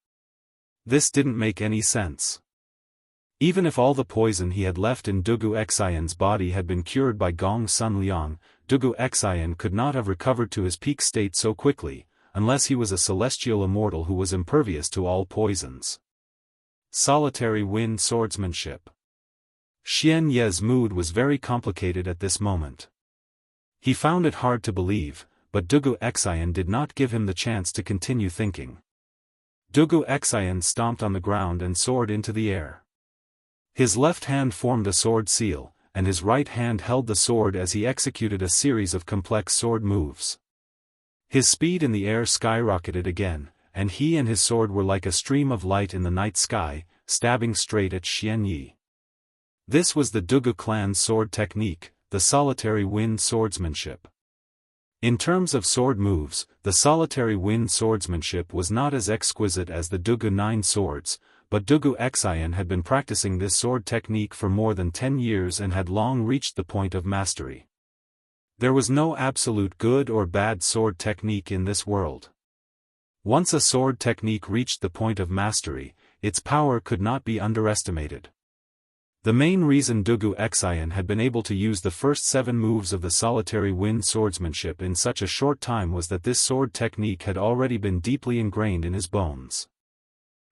This didn't make any sense. Even if all the poison he had left in Dugu Xian's body had been cured by Gong Sun Liang, Dugu Xian could not have recovered to his peak state so quickly, unless he was a celestial immortal who was impervious to all poisons. Solitary wind swordsmanship. Xianyi's mood was very complicated at this moment. He found it hard to believe, but Dugu Xian did not give him the chance to continue thinking. Dugu Xian stomped on the ground and soared into the air. His left hand formed a sword seal, and his right hand held the sword as he executed a series of complex sword moves. His speed in the air skyrocketed again, and he and his sword were like a stream of light in the night sky, stabbing straight at Xianyi. This was the Dugu clan's sword technique, the solitary wind swordsmanship. In terms of sword moves, the solitary wind swordsmanship was not as exquisite as the Dugu 9 swords, but Dugu Xian had been practicing this sword technique for more than 10 years and had long reached the point of mastery. There was no absolute good or bad sword technique in this world. Once a sword technique reached the point of mastery, its power could not be underestimated. The main reason Dugu Xian had been able to use the first 7 moves of the solitary wind swordsmanship in such a short time was that this sword technique had already been deeply ingrained in his bones.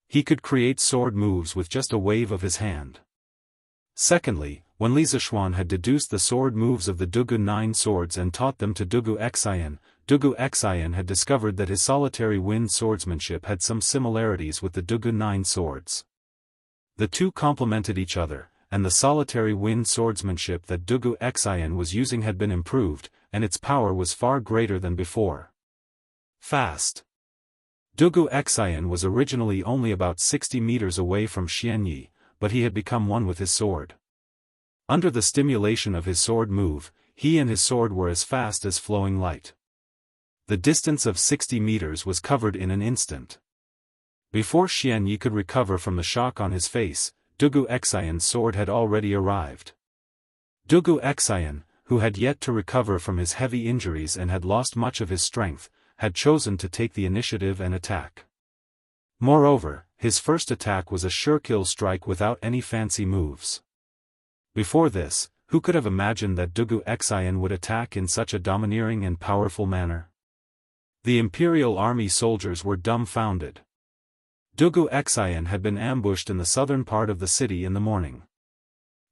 He could create sword moves with just a wave of his hand. Secondly, when Li Zishuan had deduced the sword moves of the Dugu 9 swords and taught them to Dugu Xian had discovered that his solitary wind swordsmanship had some similarities with the Dugu 9 swords. The two complemented each other, and the solitary wind swordsmanship that Dugu Xian was using had been improved, and its power was far greater than before. Fast. Dugu Xian was originally only about 60 meters away from Xianyi, but he had become one with his sword. Under the stimulation of his sword move, he and his sword were as fast as flowing light. The distance of 60 meters was covered in an instant. Before Xianyi could recover from the shock on his face, Dugu Xian's sword had already arrived. Dugu Xian, who had yet to recover from his heavy injuries and had lost much of his strength, had chosen to take the initiative and attack. Moreover, his first attack was a sure kill strike without any fancy moves. Before this, who could have imagined that Dugu Xian would attack in such a domineering and powerful manner? The Imperial Army soldiers were dumbfounded. Dugu Xian had been ambushed in the southern part of the city in the morning.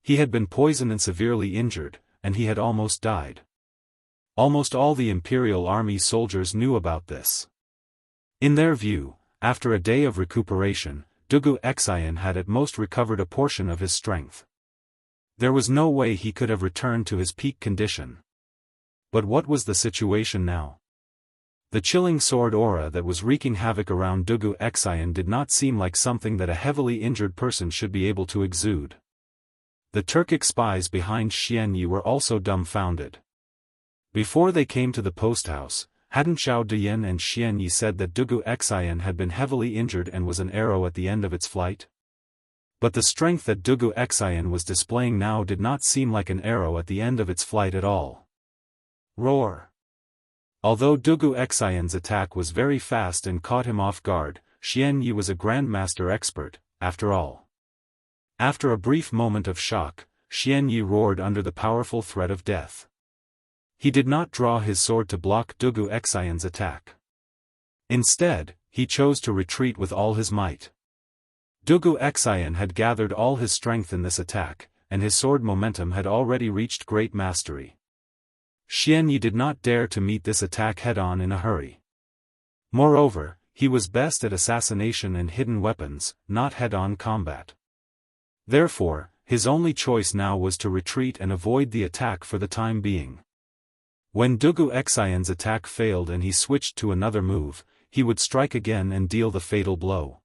He had been poisoned and severely injured, and he had almost died. Almost all the Imperial Army soldiers knew about this. In their view, after a day of recuperation, Dugu Xian had at most recovered a portion of his strength. There was no way he could have returned to his peak condition. But what was the situation now? The chilling sword aura that was wreaking havoc around Dugu Xian did not seem like something that a heavily injured person should be able to exude. The Turkic spies behind Xianyi were also dumbfounded. Before they came to the post house, hadn't Zhao Dian and Xianyi said that Dugu Xian had been heavily injured and was an arrow at the end of its flight? But the strength that Dugu Xian was displaying now did not seem like an arrow at the end of its flight at all. Roar! Although Dugu Xian's attack was very fast and caught him off guard, Xianyi was a grandmaster expert, after all. After a brief moment of shock, Xianyi roared under the powerful threat of death. He did not draw his sword to block Dugu Xian's attack. Instead, he chose to retreat with all his might. Dugu Xian had gathered all his strength in this attack, and his sword momentum had already reached great mastery. Xianyi did not dare to meet this attack head-on in a hurry. Moreover, he was best at assassination and hidden weapons, not head-on combat. Therefore, his only choice now was to retreat and avoid the attack for the time being. When Dugu Xian's attack failed and he switched to another move, he would strike again and deal the fatal blow.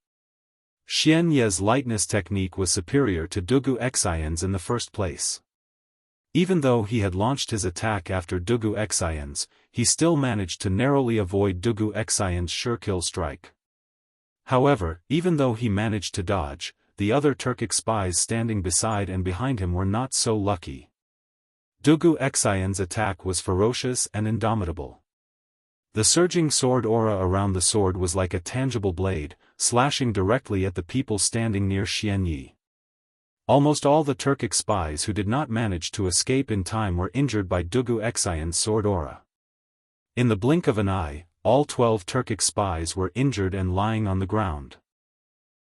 Xianyi's lightness technique was superior to Dugu Xian's in the first place. Even though he had launched his attack after Dugu Xian's, he still managed to narrowly avoid Dugu Xian's sure-kill strike. However, even though he managed to dodge, the other Turkic spies standing beside and behind him were not so lucky. Dugu Xian's attack was ferocious and indomitable. The surging sword aura around the sword was like a tangible blade, slashing directly at the people standing near Xianyi. Almost all the Turkic spies who did not manage to escape in time were injured by Dugu Xian's sword aura. In the blink of an eye, all 12 Turkic spies were injured and lying on the ground.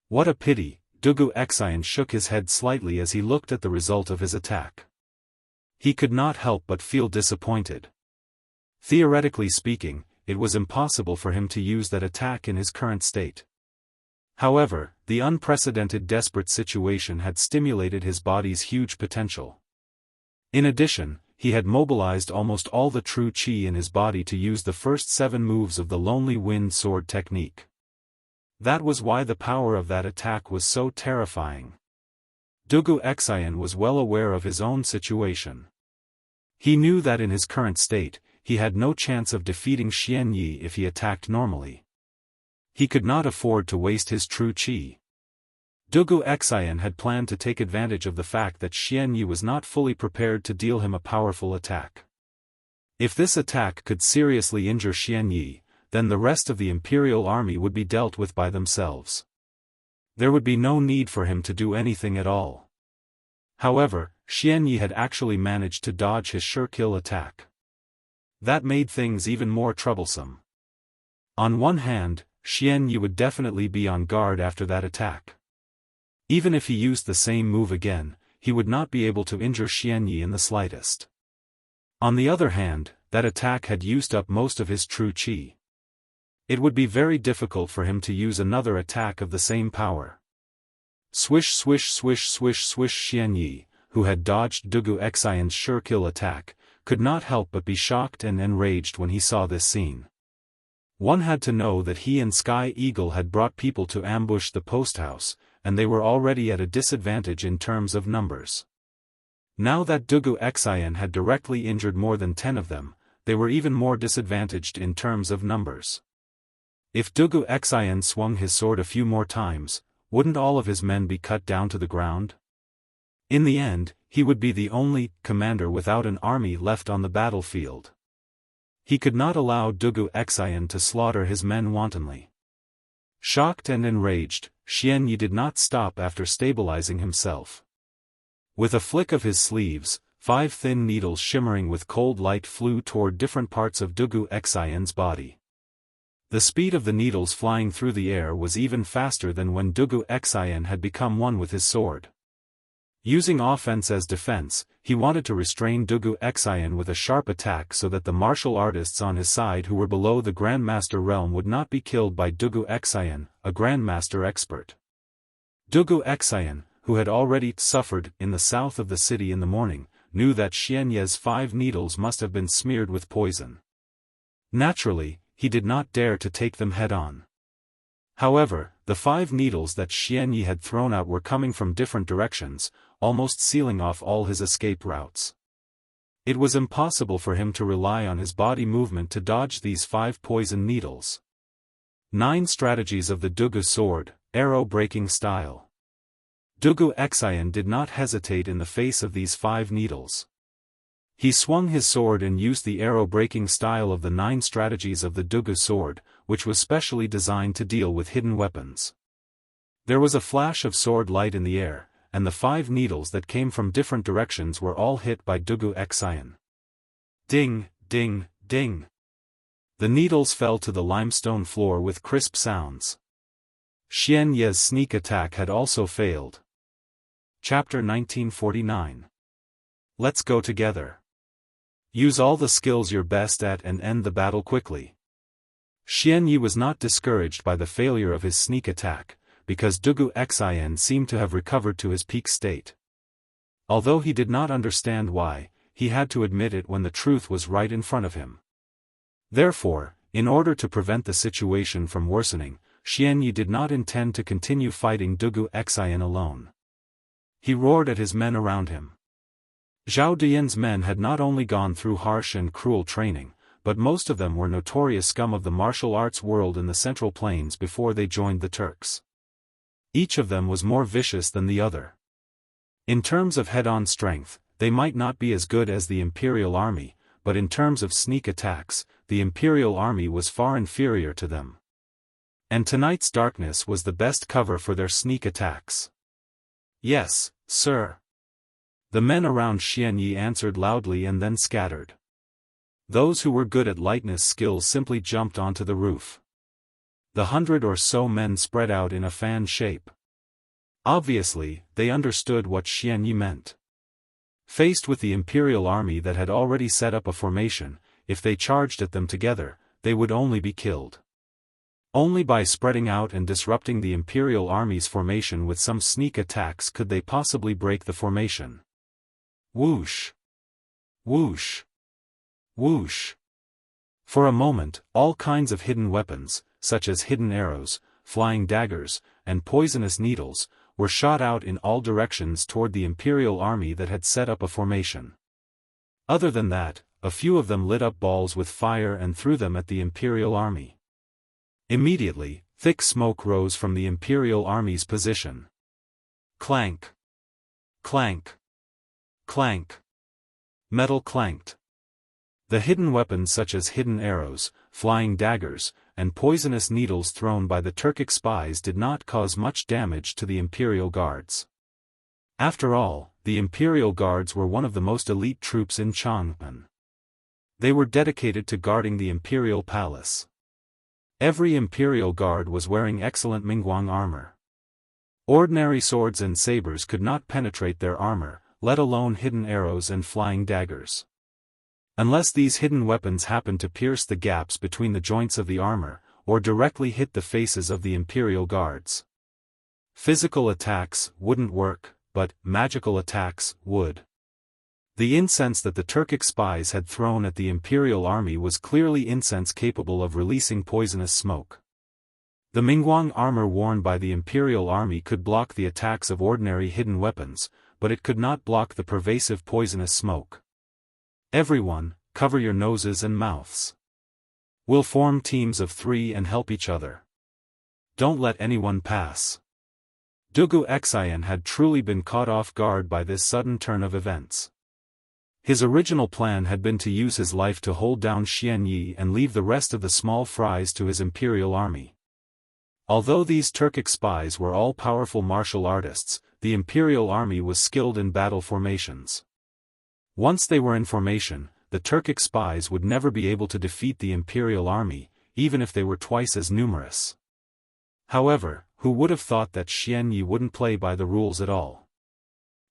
What a pity, Dugu Xian shook his head slightly as he looked at the result of his attack. He could not help but feel disappointed. Theoretically speaking, it was impossible for him to use that attack in his current state. However, the unprecedented desperate situation had stimulated his body's huge potential. In addition, he had mobilized almost all the true qi in his body to use the first 7 moves of the Lonely Wind sword technique. That was why the power of that attack was so terrifying. Dugu Xian was well aware of his own situation. He knew that in his current state, he had no chance of defeating Xianyi if he attacked normally. He could not afford to waste his true qi. Dugu Xian had planned to take advantage of the fact that Xianyi was not fully prepared to deal him a powerful attack. If this attack could seriously injure Xianyi, then the rest of the Imperial Army would be dealt with by themselves. There would be no need for him to do anything at all. However, Xianyi had actually managed to dodge his sure-kill attack. That made things even more troublesome. On one hand, Xianyi would definitely be on guard after that attack. Even if he used the same move again, he would not be able to injure Xianyi in the slightest. On the other hand, that attack had used up most of his true qi. It would be very difficult for him to use another attack of the same power. Swish swish swish swish swish. Xianyi, who had dodged Dugu Xian's sure-kill attack, could not help but be shocked and enraged when he saw this scene. One had to know that he and Sky Eagle had brought people to ambush the post house, and they were already at a disadvantage in terms of numbers. Now that Dugu Xian had directly injured more than 10 of them, they were even more disadvantaged in terms of numbers. If Dugu Xian swung his sword a few more times, wouldn't all of his men be cut down to the ground? In the end, he would be the only commander without an army left on the battlefield. He could not allow Wuxia Xianxia to slaughter his men wantonly. Shocked and enraged, Xianyi did not stop after stabilizing himself. With a flick of his sleeves, 5 thin needles shimmering with cold light flew toward different parts of Wuxia Xianxia's body. The speed of the needles flying through the air was even faster than when Wuxia Xianxia had become one with his sword. Using offense as defense, he wanted to restrain Wuxia Xianxia with a sharp attack so that the martial artists on his side who were below the Grandmaster realm would not be killed by Wuxia Xianxia, a Grandmaster expert. Wuxia Xianxia, who had already suffered in the south of the city in the morning, knew that Xianyi's 5 needles must have been smeared with poison. Naturally, he did not dare to take them head-on. However, the 5 needles that Xianyi had thrown out were coming from different directions, almost sealing off all his escape routes. It was impossible for him to rely on his body movement to dodge these 5 poison needles. 9 strategies of the Wuxia sword, arrow-breaking style. Wuxia Xianxia did not hesitate in the face of these 5 needles. He swung his sword and used the arrow-breaking style of the 9 strategies of the Wuxia sword, which was specially designed to deal with hidden weapons. There was a flash of sword light in the air, and the 5 needles that came from different directions were all hit by Wuxia Xianxia. Ding, ding, ding. The needles fell to the limestone floor with crisp sounds. Xianyi's sneak attack had also failed. Chapter 1949. Let's go together. Use all the skills you're best at and end the battle quickly. Xianyi was not discouraged by the failure of his sneak attack, because Wuxia Xianxia seemed to have recovered to his peak state. Although he did not understand why, he had to admit it when the truth was right in front of him. Therefore, in order to prevent the situation from worsening, Xianyi did not intend to continue fighting Wuxia Xianxia alone. He roared at his men around him. Zhao Dian's men had not only gone through harsh and cruel training, but most of them were notorious scum of the martial arts world in the Central Plains before they joined the Turks. Each of them was more vicious than the other. In terms of head-on strength, they might not be as good as the Imperial Army, but in terms of sneak attacks, the Imperial Army was far inferior to them. And tonight's darkness was the best cover for their sneak attacks. Yes, sir. The men around Xianyi answered loudly and then scattered. Those who were good at lightness skills simply jumped onto the roof. The 100 or so men spread out in a fan shape. Obviously, they understood what Xianyi meant. Faced with the Imperial Army that had already set up a formation, if they charged at them together, they would only be killed. Only by spreading out and disrupting the Imperial Army's formation with some sneak attacks could they possibly break the formation. Whoosh! Whoosh! Whoosh! For a moment, all kinds of hidden weapons, such as hidden arrows, flying daggers, and poisonous needles, were shot out in all directions toward the Imperial Army that had set up a formation. Other than that, a few of them lit up balls with fire and threw them at the Imperial Army. Immediately, thick smoke rose from the Imperial Army's position. Clank! Clank! Clank! Metal clanked. The hidden weapons such as hidden arrows, flying daggers, and poisonous needles thrown by the Turkic spies did not cause much damage to the Imperial Guards. After all, the Imperial Guards were one of the most elite troops in Chang'an. They were dedicated to guarding the Imperial Palace. Every Imperial Guard was wearing excellent Mingguang armor. Ordinary swords and sabers could not penetrate their armor, let alone hidden arrows and flying daggers. Unless these hidden weapons happened to pierce the gaps between the joints of the armor, or directly hit the faces of the Imperial Guards. Physical attacks wouldn't work, but magical attacks would. The incense that the Turkic spies had thrown at the Imperial Army was clearly incense capable of releasing poisonous smoke. The Mingguang armor worn by the Imperial Army could block the attacks of ordinary hidden weapons, but it could not block the pervasive poisonous smoke. Everyone, cover your noses and mouths. We'll form teams of 3 and help each other. Don't let anyone pass. Dugu Xian had truly been caught off guard by this sudden turn of events. His original plan had been to use his life to hold down Xian Yi and leave the rest of the small fries to his imperial army. Although these Turkic spies were all powerful martial artists, the imperial army was skilled in battle formations. Once they were in formation, the Turkic spies would never be able to defeat the imperial army, even if they were twice as numerous. However, who would have thought that Xian Yi wouldn't play by the rules at all?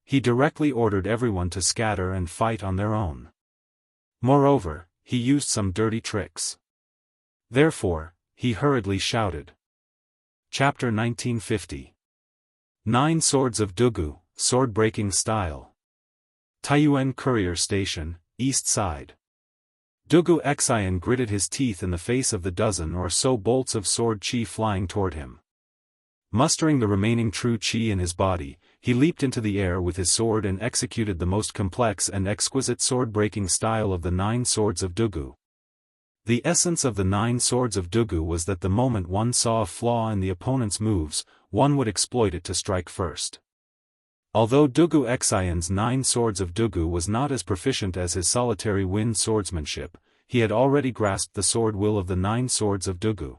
He directly ordered everyone to scatter and fight on their own. Moreover, he used some dirty tricks. Therefore, he hurriedly shouted. Chapter 1950. 9 Swords of Dugu, Sword-Breaking Style. Taiyuan Courier Station, East Side. Dugu Xian gritted his teeth in the face of the dozen or so bolts of sword chi flying toward him. Mustering the remaining true chi in his body, he leaped into the air with his sword and executed the most complex and exquisite sword-breaking style of the 9 Swords of Dugu. The essence of the 9 Swords of Dugu was that the moment one saw a flaw in the opponent's moves, one would exploit it to strike first. Although Dugu Xian's 9 Swords of Dugu was not as proficient as his solitary wind swordsmanship, he had already grasped the sword will of the 9 Swords of Dugu.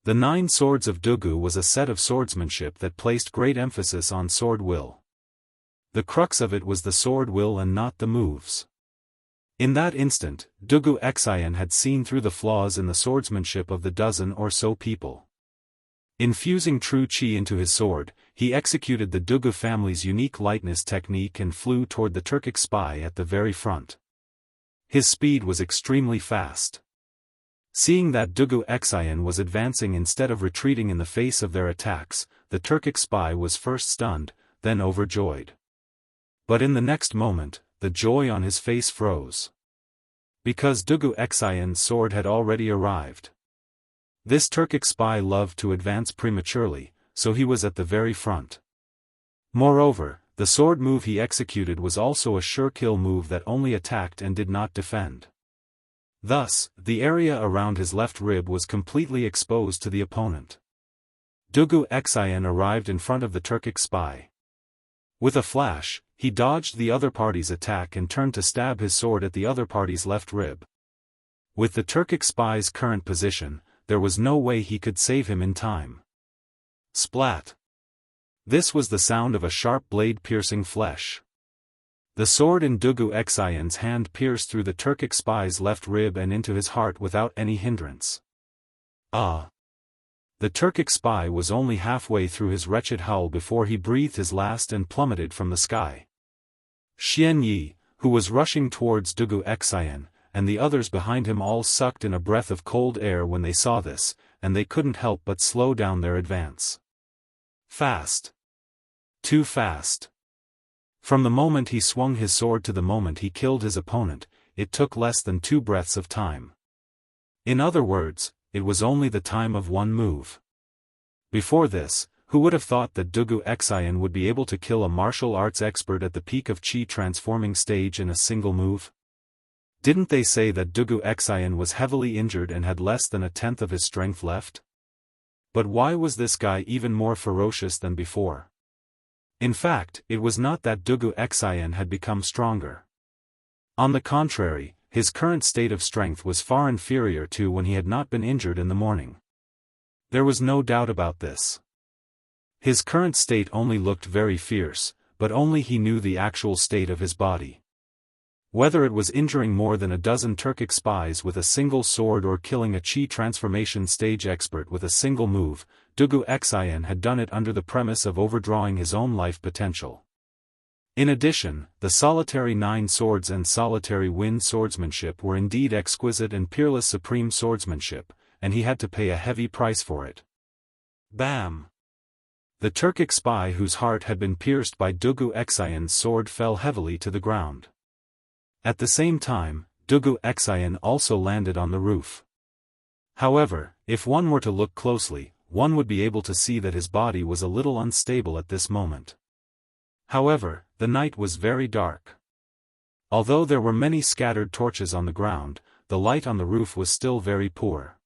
The 9 Swords of Dugu was a set of swordsmanship that placed great emphasis on sword will. The crux of it was the sword will and not the moves. In that instant, Dugu Xian had seen through the flaws in the swordsmanship of the dozen or so people. Infusing true chi into his sword, he executed the Dugu family's unique lightness technique and flew toward the Turkic spy at the very front. His speed was extremely fast. Seeing that Dugu Xian was advancing instead of retreating in the face of their attacks, the Turkic spy was first stunned, then overjoyed. But in the next moment, the joy on his face froze. Because Dugu Xian's sword had already arrived. This Turkic spy loved to advance prematurely, so he was at the very front. Moreover, the sword move he executed was also a sure kill move that only attacked and did not defend. Thus, the area around his left rib was completely exposed to the opponent. Dugu Xian arrived in front of the Turkic spy. With a flash, he dodged the other party's attack and turned to stab his sword at the other party's left rib. With the Turkic spy's current position, there was no way he could save him in time. Splat! This was the sound of a sharp blade piercing flesh. The sword in Dugu Xian's hand pierced through the Turkic spy's left rib and into his heart without any hindrance. Ah! The Turkic spy was only halfway through his wretched howl before he breathed his last and plummeted from the sky. Xian Yi, who was rushing towards Dugu Xian, and the others behind him all sucked in a breath of cold air when they saw this, and they couldn't help but slow down their advance. Fast. Too fast. From the moment he swung his sword to the moment he killed his opponent, it took less than 2 breaths of time. In other words, it was only the time of one move. Before this, who would have thought that Dugu Xian would be able to kill a martial arts expert at the peak of chi transforming stage in a single move? Didn't they say that Dugu Xian was heavily injured and had less than 1/10 of his strength left? But why was this guy even more ferocious than before? In fact, it was not that Dugu Xian had become stronger. On the contrary, his current state of strength was far inferior to when he had not been injured in the morning. There was no doubt about this. His current state only looked very fierce, but only he knew the actual state of his body. Whether it was injuring more than a dozen Turkic spies with a single sword or killing a chi transformation stage expert with a single move, Dugu Xian had done it under the premise of overdrawing his own life potential. In addition, the solitary 9 swords and solitary wind swordsmanship were indeed exquisite and peerless supreme swordsmanship, and he had to pay a heavy price for it. Bam! The Turkic spy whose heart had been pierced by Dugu Xian's sword fell heavily to the ground. At the same time, Dugu Xian also landed on the roof. However, if one were to look closely, one would be able to see that his body was a little unstable at this moment. However, the night was very dark. Although there were many scattered torches on the ground, the light on the roof was still very poor.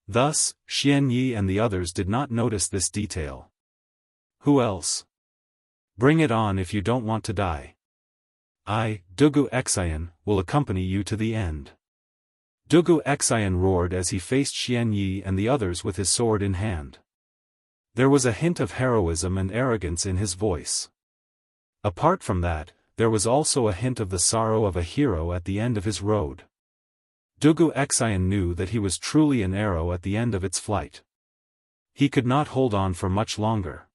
Thus, Xian Yi and the others did not notice this detail. Who else? Bring it on if you don't want to die. I, Wuxia Xianxia, will accompany you to the end. Wuxia Xianxia roared as he faced Xian Yi and the others with his sword in hand. There was a hint of heroism and arrogance in his voice. Apart from that, there was also a hint of the sorrow of a hero at the end of his road. Wuxia Xianxia knew that he was truly an arrow at the end of its flight. He could not hold on for much longer.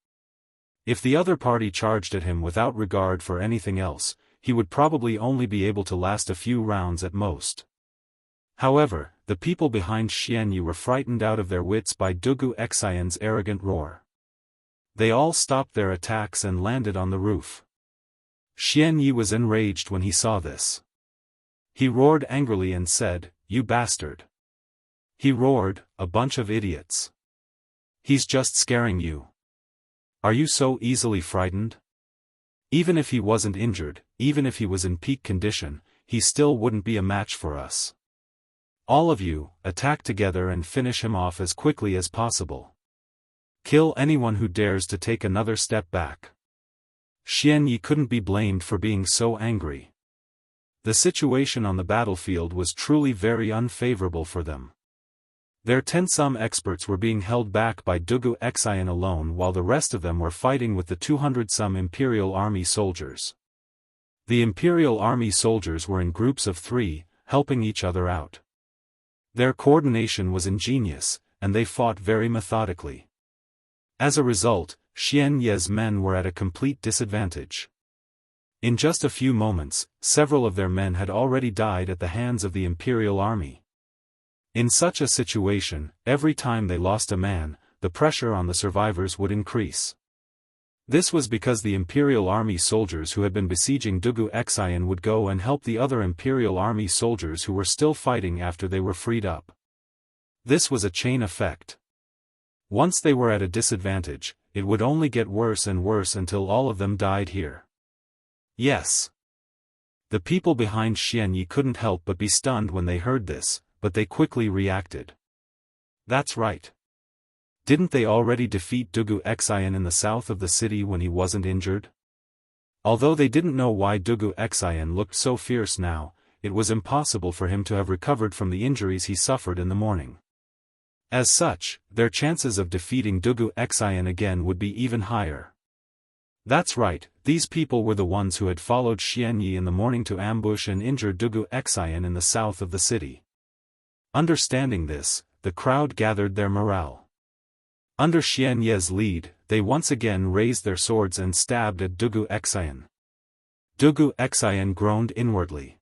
If the other party charged at him without regard for anything else, he would probably only be able to last a few rounds at most. However, the people behind Xian Yi were frightened out of their wits by Wuxia Xianxia's arrogant roar. They all stopped their attacks and landed on the roof. Xian Yi was enraged when he saw this. He roared angrily and said, "You bastard!" He roared, "A bunch of idiots. He's just scaring you. Are you so easily frightened? Even if he wasn't injured, even if he was in peak condition, he still wouldn't be a match for us. All of you, attack together and finish him off as quickly as possible. Kill anyone who dares to take another step back." Xian Yi couldn't be blamed for being so angry. The situation on the battlefield was truly very unfavorable for them. Their 10-some experts were being held back by Wuxia Xianxia alone while the rest of them were fighting with the 200-some Imperial Army soldiers. The Imperial Army soldiers were in groups of 3, helping each other out. Their coordination was ingenious, and they fought very methodically. As a result, Xian Yi's men were at a complete disadvantage. In just a few moments, several of their men had already died at the hands of the Imperial Army. In such a situation, every time they lost a man, the pressure on the survivors would increase. This was because the Imperial Army soldiers who had been besieging Wuxia Xianxia would go and help the other Imperial Army soldiers who were still fighting after they were freed up. This was a chain effect. Once they were at a disadvantage, it would only get worse and worse until all of them died here. Yes. The people behind Xian Yi couldn't help but be stunned when they heard this, but they quickly reacted. That's right. Didn't they already defeat Wuxia Xianxia in the south of the city when he wasn't injured? Although they didn't know why Wuxia Xianxia looked so fierce now, it was impossible for him to have recovered from the injuries he suffered in the morning. As such, their chances of defeating Wuxia Xianxia again would be even higher. That's right, these people were the ones who had followed Xian Yi in the morning to ambush and injure Wuxia Xianxia in the south of the city. Understanding this, the crowd gathered their morale. Under Xian Yi's lead, they once again raised their swords and stabbed at Wuxia Xianxia. Wuxia Xianxia groaned inwardly.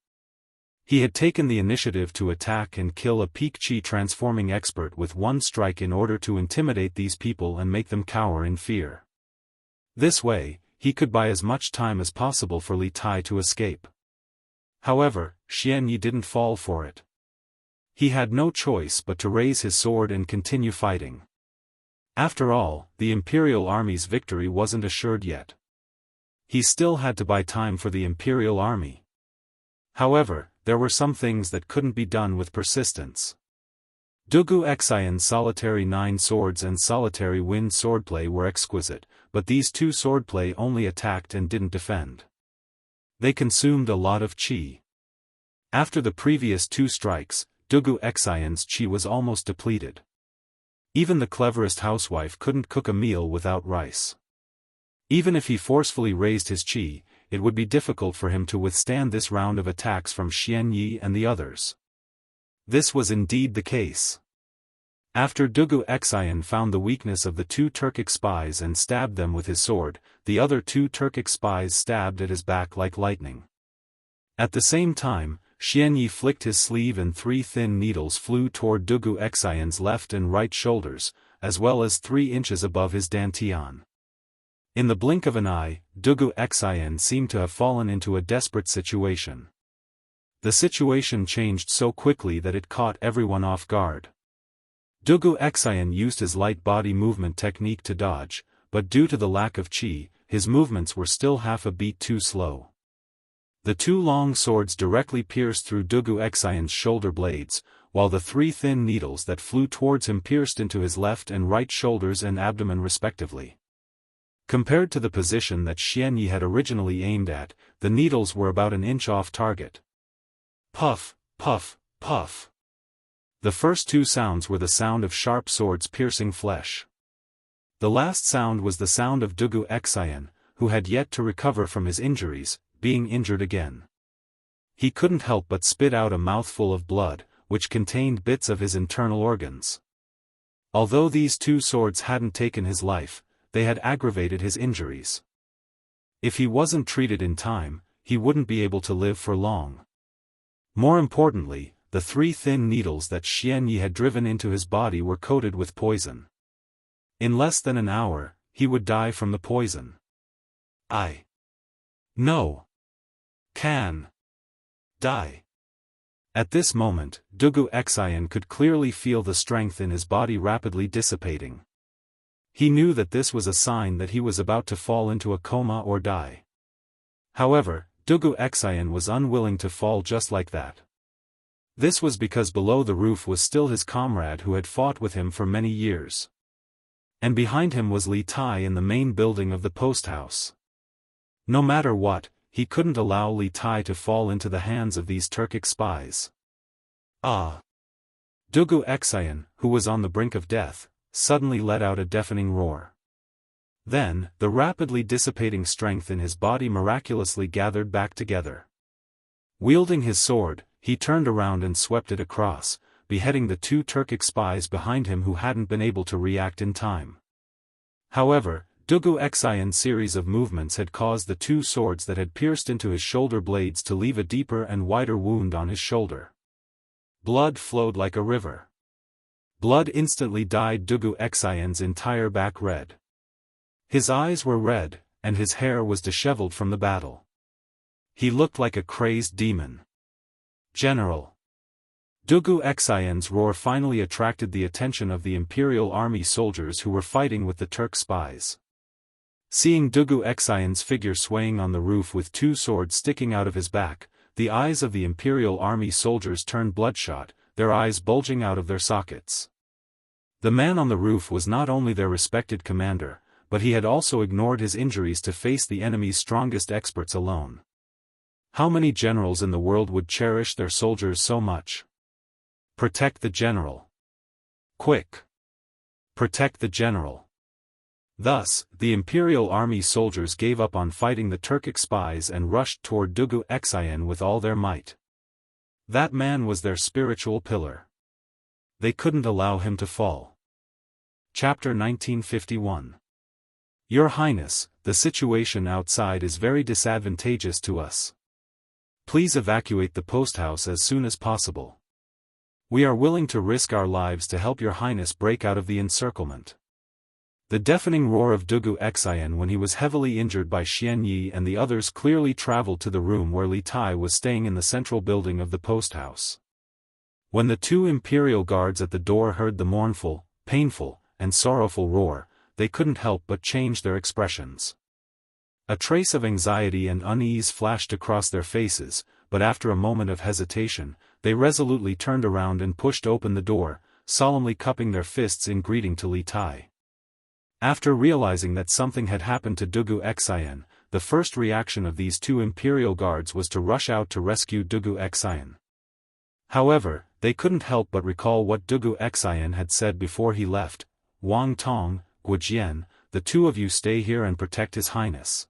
He had taken the initiative to attack and kill a peak chi transforming expert with one strike in order to intimidate these people and make them cower in fear. This way, he could buy as much time as possible for Li Tai to escape. However, Xian Yi didn't fall for it. He had no choice but to raise his sword and continue fighting. After all, the Imperial Army's victory wasn't assured yet. He still had to buy time for the Imperial Army. However, there were some things that couldn't be done with persistence. Wuxia Xianxia's solitary 9 swords and solitary wind swordplay were exquisite, but these 2 swordplay only attacked and didn't defend. They consumed a lot of chi. After the previous 2 strikes, Wuxia Xianxia's chi was almost depleted. Even the cleverest housewife couldn't cook a meal without rice. Even if he forcefully raised his chi, it would be difficult for him to withstand this round of attacks from Xian Yi and the others. This was indeed the case. After Wuxia Xianxia found the weakness of the 2 Turkic spies and stabbed them with his sword, the other 2 Turkic spies stabbed at his back like lightning. At the same time, Xian Yi flicked his sleeve and 3 thin needles flew toward Wuxia Xianxia's left and right shoulders, as well as 3 inches above his dantian. In the blink of an eye, Wuxia Xianxia seemed to have fallen into a desperate situation. The situation changed so quickly that it caught everyone off guard. Wuxia Xianxia used his light body movement technique to dodge, but due to the lack of chi, his movements were still half a beat too slow. The 2 long swords directly pierced through Wuxia Xianxia's shoulder blades, while the 3 thin needles that flew towards him pierced into his left and right shoulders and abdomen respectively. Compared to the position that Xianyi had originally aimed at, the needles were about an inch off target. Puff, puff, puff. The first two sounds were the sound of sharp swords piercing flesh. The last sound was the sound of Dugu Xian, who had yet to recover from his injuries, being injured again. He couldn't help but spit out a mouthful of blood, which contained bits of his internal organs. Although these two swords hadn't taken his life, they had aggravated his injuries. If he wasn't treated in time, he wouldn't be able to live for long. More importantly, the 3 thin needles that Xianyi had driven into his body were coated with poison. In less than an hour, he would die from the poison. No. Can. Die. At this moment, Dugu Xian could clearly feel the strength in his body rapidly dissipating. He knew that this was a sign that he was about to fall into a coma or die. However, Dugu Xian was unwilling to fall just like that. This was because below the roof was still his comrade who had fought with him for many years. And behind him was Li Tai in the main building of the post house. No matter what, he couldn't allow Li Tai to fall into the hands of these Turkic spies. Dugu Xian, who was on the brink of death, suddenly let out a deafening roar. Then, the rapidly dissipating strength in his body miraculously gathered back together. Wielding his sword, he turned around and swept it across, beheading the 2 Turkic spies behind him who hadn't been able to react in time. However, Dugu Xian's series of movements had caused the 2 swords that had pierced into his shoulder blades to leave a deeper and wider wound on his shoulder. Blood flowed like a river. Blood instantly dyed Dugu Xian's entire back red. His eyes were red, and his hair was disheveled from the battle. He looked like a crazed demon. General. Dugu Xian's roar finally attracted the attention of the Imperial Army soldiers who were fighting with the Turk spies. Seeing Dugu Xian's figure swaying on the roof with 2 swords sticking out of his back, the eyes of the Imperial Army soldiers turned bloodshot, their eyes bulging out of their sockets. The man on the roof was not only their respected commander, but he had also ignored his injuries to face the enemy's strongest experts alone. How many generals in the world would cherish their soldiers so much? Protect the general. Quick! Protect the general. Thus, the Imperial Army soldiers gave up on fighting the Turkic spies and rushed toward Dugu Xian with all their might. That man was their spiritual pillar. They couldn't allow him to fall. Chapter 1951. Your Highness, the situation outside is very disadvantageous to us. Please evacuate the post house as soon as possible. We are willing to risk our lives to help Your Highness break out of the encirclement. The deafening roar of Dugu Xian when he was heavily injured by Xianyi and the others clearly traveled to the room where Li Tai was staying in the central building of the post house. When the 2 Imperial guards at the door heard the mournful, painful, and sorrowful roar, they couldn't help but change their expressions. A trace of anxiety and unease flashed across their faces, but after a moment of hesitation, they resolutely turned around and pushed open the door, solemnly cupping their fists in greeting to Li Tai. After realizing that something had happened to Dugu Xian, the first reaction of these 2 Imperial guards was to rush out to rescue Dugu Xian. However, they couldn't help but recall what Dugu Xian had said before he left. Wang Tong, Guojian, the 2 of you stay here and protect His Highness.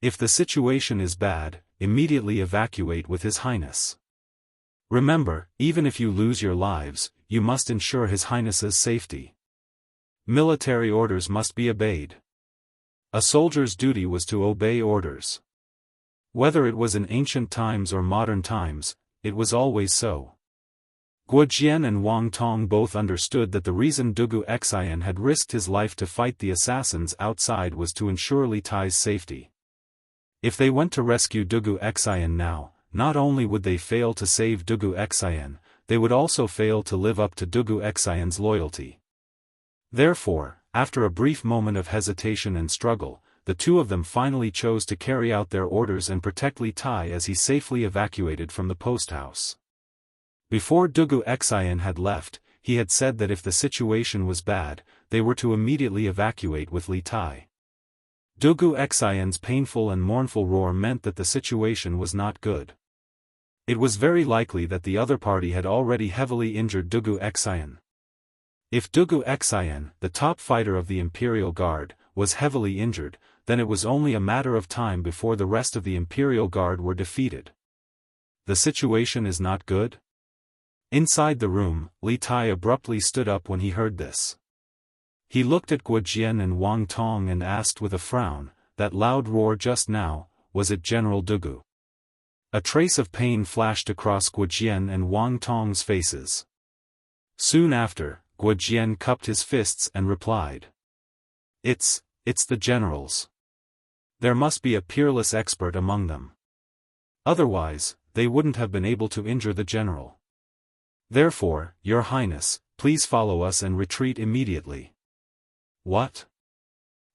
If the situation is bad, immediately evacuate with His Highness. Remember, even if you lose your lives, you must ensure His Highness's safety. Military orders must be obeyed. A soldier's duty was to obey orders. Whether it was in ancient times or modern times, it was always so. Guojian and Wang Tong both understood that the reason Dugu Xian had risked his life to fight the assassins outside was to ensure Li Tai's safety. If they went to rescue Dugu Xian now, not only would they fail to save Dugu Xian, they would also fail to live up to Dugu Xian's loyalty. Therefore, after a brief moment of hesitation and struggle, the 2 of them finally chose to carry out their orders and protect Li Tai as he safely evacuated from the post house. Before Dugu Xian had left, he had said that if the situation was bad, they were to immediately evacuate with Li Tai. Dugu Xian's painful and mournful roar meant that the situation was not good. It was very likely that the other party had already heavily injured Dugu Xian. If Dugu Xian, the top fighter of the Imperial Guard, was heavily injured, then it was only a matter of time before the rest of the Imperial Guard were defeated. The situation is not good? Inside the room, Li Tai abruptly stood up when he heard this. He looked at Guo Jian and Wang Tong and asked with a frown, "That loud roar just now, was it General Dugu?" A trace of pain flashed across Guo Jian and Wang Tong's faces. Soon after, Guo Jian cupped his fists and replied, It's the generals. There must be a peerless expert among them. Otherwise, they wouldn't have been able to injure the general. Therefore, Your Highness, please follow us and retreat immediately." What?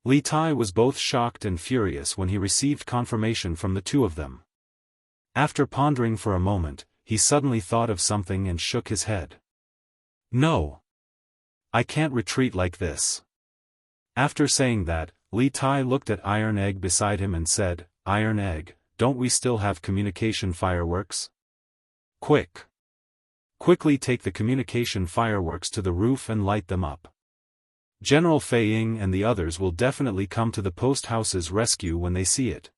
Li Tai was both shocked and furious when he received confirmation from the two of them. After pondering for a moment, he suddenly thought of something and shook his head. "No. I can't retreat like this." After saying that, Li Tai looked at Iron Egg beside him and said, "Iron Egg, don't we still have communication fireworks? Quickly take the communication fireworks to the roof and light them up. General Fei Ying and the others will definitely come to the post house's rescue when they see it."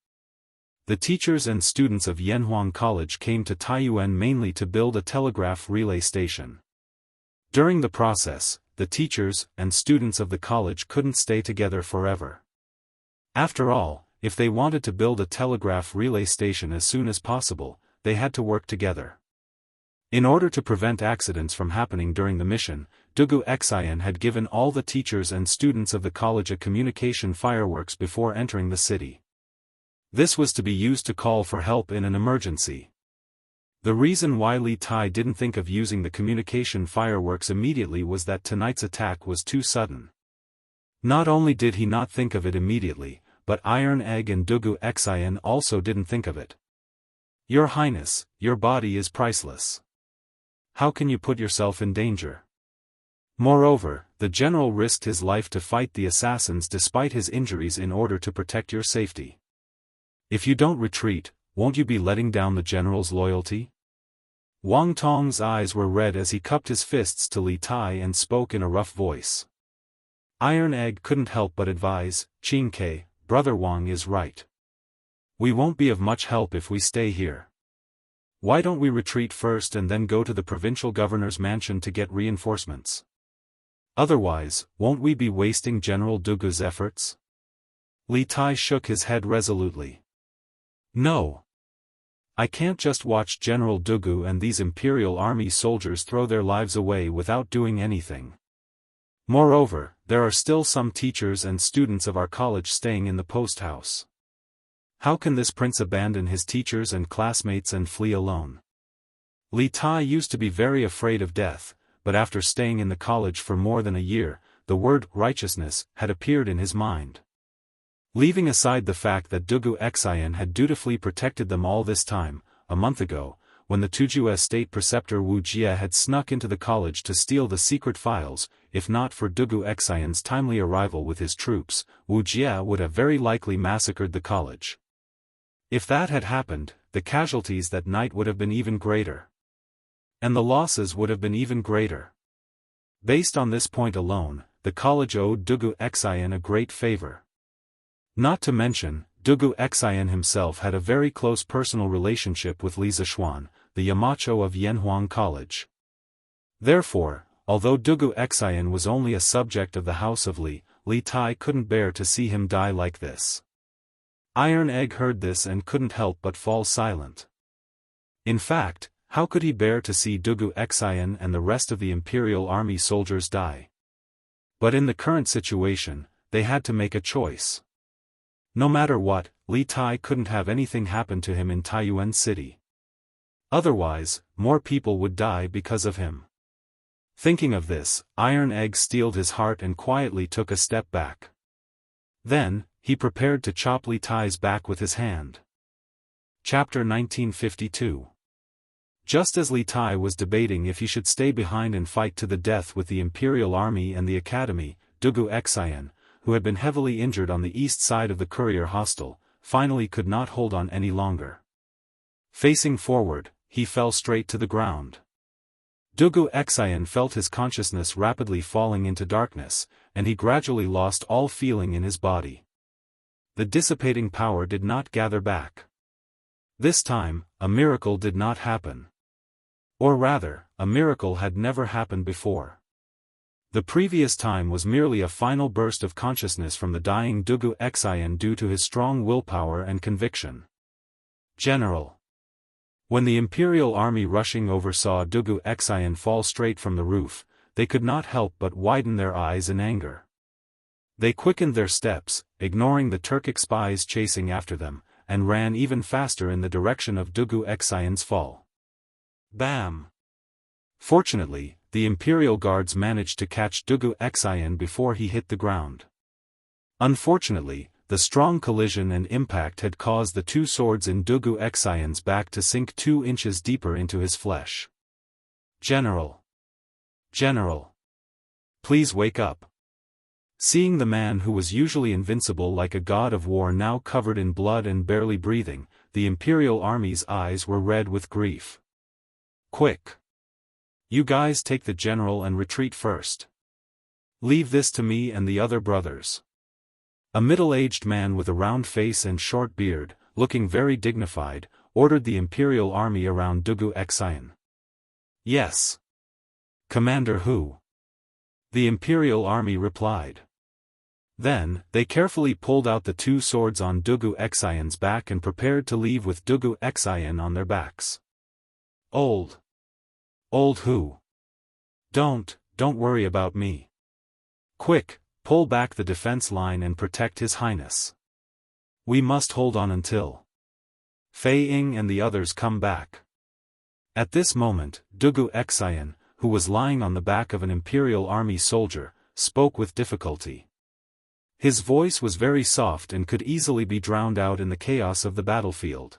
The teachers and students of Yanhuang College came to Taiyuan mainly to build a telegraph relay station. During the process, the teachers and students of the college couldn't stay together forever. After all, if they wanted to build a telegraph relay station as soon as possible, they had to work together. In order to prevent accidents from happening during the mission, Dugu Xian had given all the teachers and students of the college a communication fireworks before entering the city. This was to be used to call for help in an emergency. The reason why Li Tai didn't think of using the communication fireworks immediately was that tonight's attack was too sudden. Not only did he not think of it immediately, but Iron Egg and Dugu Xian also didn't think of it. "Your Highness, your body is priceless. How can you put yourself in danger? Moreover, the general risked his life to fight the assassins despite his injuries in order to protect your safety. If you don't retreat, won't you be letting down the general's loyalty?" Wang Tong's eyes were red as he cupped his fists to Li Tai and spoke in a rough voice. Iron Egg couldn't help but advise, "Qing Ke, Brother Wang is right. We won't be of much help if we stay here. Why don't we retreat first and then go to the provincial governor's mansion to get reinforcements? Otherwise, won't we be wasting General Dugu's efforts?" Li Tai shook his head resolutely. "No. I can't just watch General Dugu and these Imperial Army soldiers throw their lives away without doing anything. Moreover, there are still some teachers and students of our college staying in the post house. How can this prince abandon his teachers and classmates and flee alone?" Li Tai used to be very afraid of death, but after staying in the college for more than a year, the word righteousness had appeared in his mind. Leaving aside the fact that Dugu Xian had dutifully protected them all this time, a month ago, when the Tujue state preceptor Wu Jie had snuck into the college to steal the secret files, if not for Dugu Xian's timely arrival with his troops, Wu Jie would have very likely massacred the college. If that had happened, the casualties that night would have been even greater. And the losses would have been even greater. Based on this point alone, the college owed Dugu Xian a great favor. Not to mention, Dugu Xian himself had a very close personal relationship with Li Zixuan, the Yamacho of Yanhuang College. Therefore, although Dugu Xian was only a subject of the house of Li, Li Tai couldn't bear to see him die like this. Iron Egg heard this and couldn't help but fall silent. In fact, how could he bear to see Dugu Xian and the rest of the Imperial Army soldiers die? But in the current situation, they had to make a choice. No matter what, Li Tai couldn't have anything happen to him in Taiyuan City. Otherwise, more people would die because of him. Thinking of this, Iron Egg steeled his heart and quietly took a step back. Then, he prepared to chop Li Tai's back with his hand. Chapter 1952. Just as Li Tai was debating if he should stay behind and fight to the death with the Imperial Army and the Academy, Dugu Xian, who had been heavily injured on the east side of the courier hostel, finally could not hold on any longer. Facing forward, he fell straight to the ground. Dugu Xian felt his consciousness rapidly falling into darkness, and he gradually lost all feeling in his body. The dissipating power did not gather back. This time, a miracle did not happen. Or rather, a miracle had never happened before. The previous time was merely a final burst of consciousness from the dying Dugu Xian due to his strong willpower and conviction. General. When the imperial army rushing over saw Dugu Xian fall straight from the roof, they could not help but widen their eyes in anger. They quickened their steps, ignoring the Turkic spies chasing after them, and ran even faster in the direction of Dugu Xian's fall. Bam! Fortunately, the imperial guards managed to catch Dugu Xian before he hit the ground. Unfortunately, the strong collision and impact had caused the two swords in Dugu Xian's back to sink 2 inches deeper into his flesh. General! General! Please wake up. Seeing the man who was usually invincible like a god of war now covered in blood and barely breathing, the imperial army's eyes were red with grief. Quick! You guys take the general and retreat first. Leave this to me and the other brothers. A middle-aged man with a round face and short beard, looking very dignified, ordered the imperial army around Dugu Xian. Yes. Commander Hu. The imperial army replied. Then, they carefully pulled out the 2 swords on Dugu Xian's back and prepared to leave with Dugu Xian on their backs. Old Hu. Don't worry about me. Quick, pull back the defense line and protect His Highness. We must hold on until Fei Ying and the others come back. At this moment, Dugu Xian, who was lying on the back of an imperial army soldier, spoke with difficulty. His voice was very soft and could easily be drowned out in the chaos of the battlefield.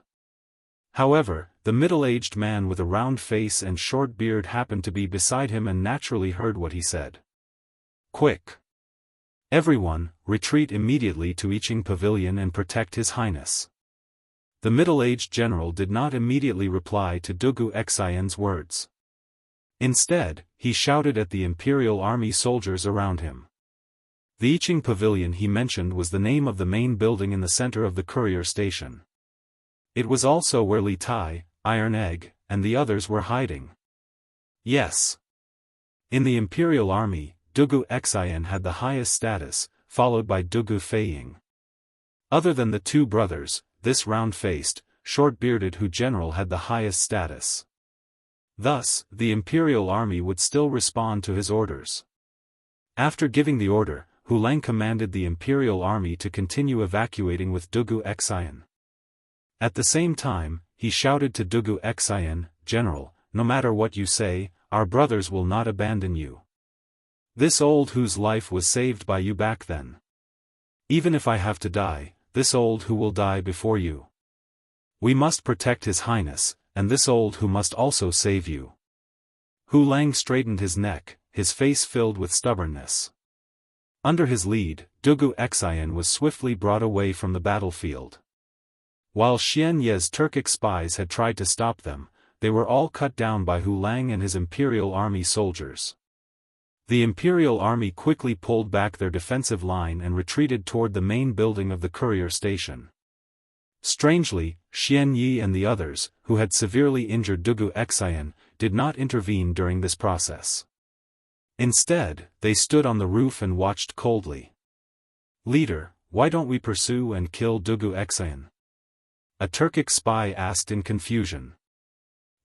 However, the middle-aged man with a round face and short beard happened to be beside him and naturally heard what he said. Quick! Everyone, retreat immediately to Yiqing Pavilion and protect His Highness. The middle-aged general did not immediately reply to Dugu Xian's words. Instead, he shouted at the imperial army soldiers around him. The Yiqing Pavilion he mentioned was the name of the main building in the center of the courier station. It was also where Li Tai, Iron Egg, and the others were hiding. Yes. In the imperial army, Dugu Xian had the highest status, followed by Dugu Fei Ying. Other than the 2 brothers, this round-faced, short-bearded Hu general had the highest status. Thus, the imperial army would still respond to his orders. After giving the order, Hu Lang commanded the imperial army to continue evacuating with Dugu Xian. At the same time, he shouted to Dugu Xian, General, no matter what you say, our brothers will not abandon you. This old Hu's life was saved by you back then. Even if I have to die, this old Hu will die before you. We must protect His Highness, and this old Hu must also save you. Hu Lang straightened his neck, his face filled with stubbornness. Under his lead, Dugu Xian was swiftly brought away from the battlefield. While Xian Ye's Turkic spies had tried to stop them, they were all cut down by Hu Lang and his imperial army soldiers. The imperial army quickly pulled back their defensive line and retreated toward the main building of the courier station. Strangely, Xian Yi and the others, who had severely injured Dugu Xian, did not intervene during this process. Instead, they stood on the roof and watched coldly. Leader, why don't we pursue and kill Dugu Xian? A Turkic spy asked in confusion.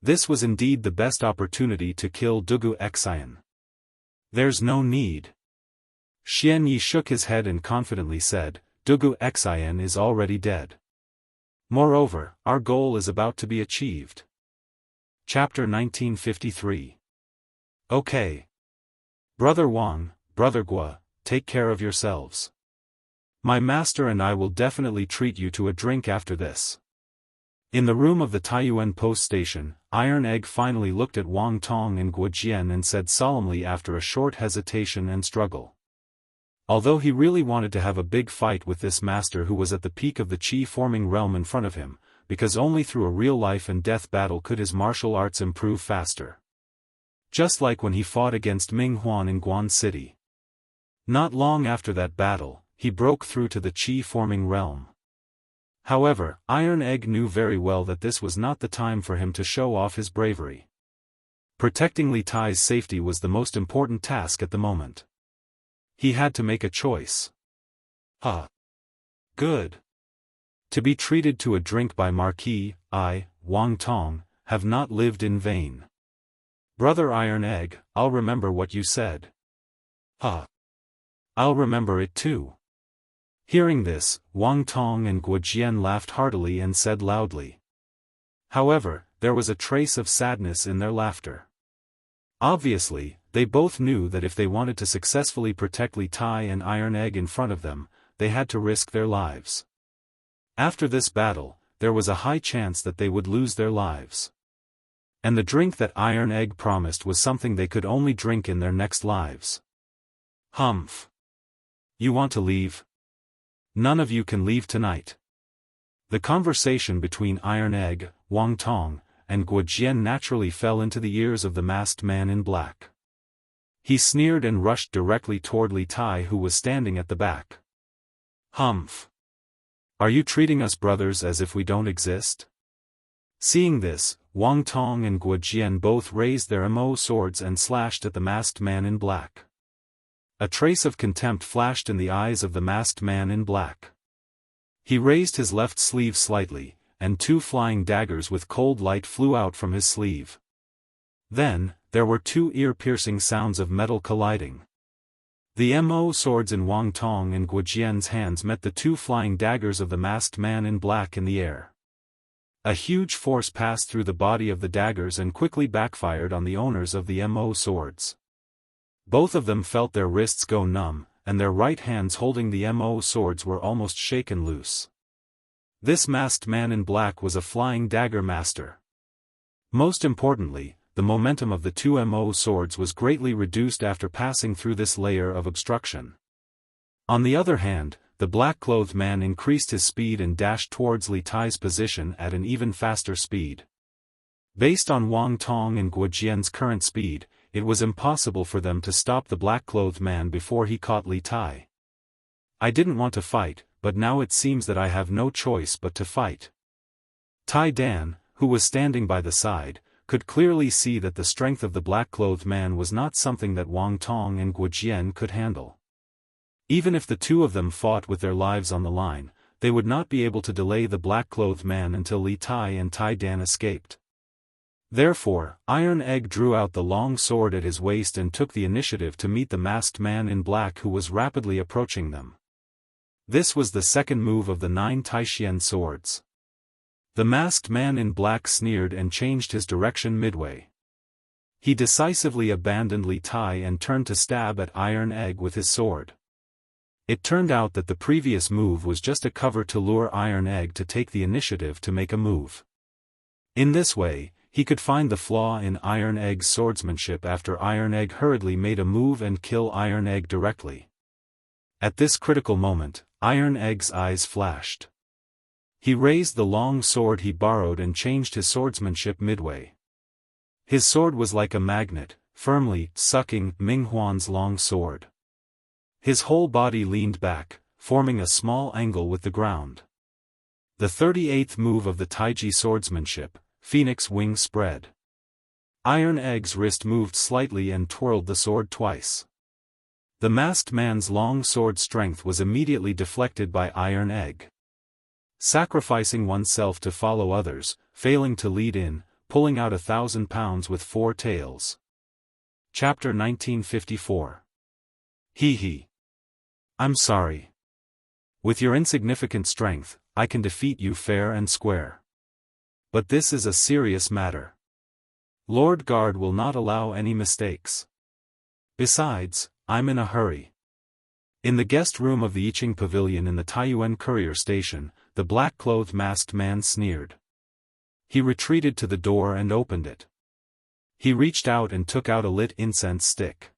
This was indeed the best opportunity to kill Dugu Xian. There's no need. Xian Yi shook his head and confidently said, Dugu Xian is already dead. Moreover, our goal is about to be achieved. Chapter 1953. Okay. Brother Wang, Brother Gua, take care of yourselves. My master and I will definitely treat you to a drink after this. In the room of the Taiyuan post station, Iron Egg finally looked at Wang Tong and Guo Jian and said solemnly after a short hesitation and struggle. Although he really wanted to have a big fight with this master who was at the peak of the chi-forming realm in front of him, because only through a real life and death battle could his martial arts improve faster. Just like when he fought against Ming Huan in Guan City. Not long after that battle, he broke through to the chi-forming realm. However, Iron Egg knew very well that this was not the time for him to show off his bravery. Protecting Li Tai's safety was the most important task at the moment. He had to make a choice. Good. To be treated to a drink by Marquis, Wang Tong, have not lived in vain. Brother Iron Egg, I'll remember what you said. I'll remember it too. Hearing this, Wang Tong and Guo Jian laughed heartily and said loudly. However, there was a trace of sadness in their laughter. Obviously, they both knew that if they wanted to successfully protect Li Tai and Iron Egg in front of them, they had to risk their lives. After this battle, there was a high chance that they would lose their lives. And the drink that Iron Egg promised was something they could only drink in their next lives. Humph. You want to leave? None of you can leave tonight. The conversation between Iron Egg, Wang Tong, and Guo Jian naturally fell into the ears of the masked man in black. He sneered and rushed directly toward Li Tai, who was standing at the back. Humph. Are you treating us brothers as if we don't exist? Seeing this, Wang Tong and Guo Jian both raised their mo swords and slashed at the masked man in black. A trace of contempt flashed in the eyes of the masked man in black. He raised his left sleeve slightly, and two flying daggers with cold light flew out from his sleeve. Then, there were two ear-piercing sounds of metal colliding. The mo swords in Wang Tong and Guo Jian's hands met the two flying daggers of the masked man in black in the air. A huge force passed through the body of the daggers and quickly backfired on the owners of the mo swords. Both of them felt their wrists go numb, and their right hands holding the mo swords were almost shaken loose. This masked man in black was a flying dagger master. Most importantly, the momentum of the two mo swords was greatly reduced after passing through this layer of obstruction. On the other hand, the black-clothed man increased his speed and dashed towards Li Tai's position at an even faster speed. Based on Wang Tong and Guo Jian's current speed, it was impossible for them to stop the black-clothed man before he caught Li Tai. I didn't want to fight, but now it seems that I have no choice but to fight. Tai Dan, who was standing by the side, could clearly see that the strength of the black-clothed man was not something that Wang Tong and Guo Jian could handle. Even if the two of them fought with their lives on the line, they would not be able to delay the black-clothed man until Li Tai and Tai Dan escaped. Therefore, Iron Egg drew out the long sword at his waist and took the initiative to meet the masked man in black who was rapidly approaching them. This was the second move of the 9 Taishian swords. The masked man in black sneered and changed his direction midway. He decisively abandoned Li Tai and turned to stab at Iron Egg with his sword. It turned out that the previous move was just a cover to lure Iron Egg to take the initiative to make a move. In this way, he could find the flaw in Iron Egg's swordsmanship after Iron Egg hurriedly made a move and kill Iron Egg directly. At this critical moment, Iron Egg's eyes flashed. He raised the long sword he borrowed and changed his swordsmanship midway. His sword was like a magnet, firmly sucking Ming Huan's long sword. His whole body leaned back, forming a small angle with the ground. The 38th move of the Taiji swordsmanship, Phoenix Wing Spread. Iron Egg's wrist moved slightly and twirled the sword twice. The masked man's long sword strength was immediately deflected by Iron Egg. Sacrificing oneself to follow others, failing to lead in, pulling out 1,000 pounds with 4 tails. Chapter 1954. Hee. I'm sorry. With your insignificant strength, I can defeat you fair and square. But this is a serious matter. Lord Guard will not allow any mistakes. Besides, I'm in a hurry. In the guest room of the Yiqing Pavilion in the Taiyuan courier station, the black-clothed masked man sneered. He retreated to the door and opened it. He reached out and took out a lit incense stick.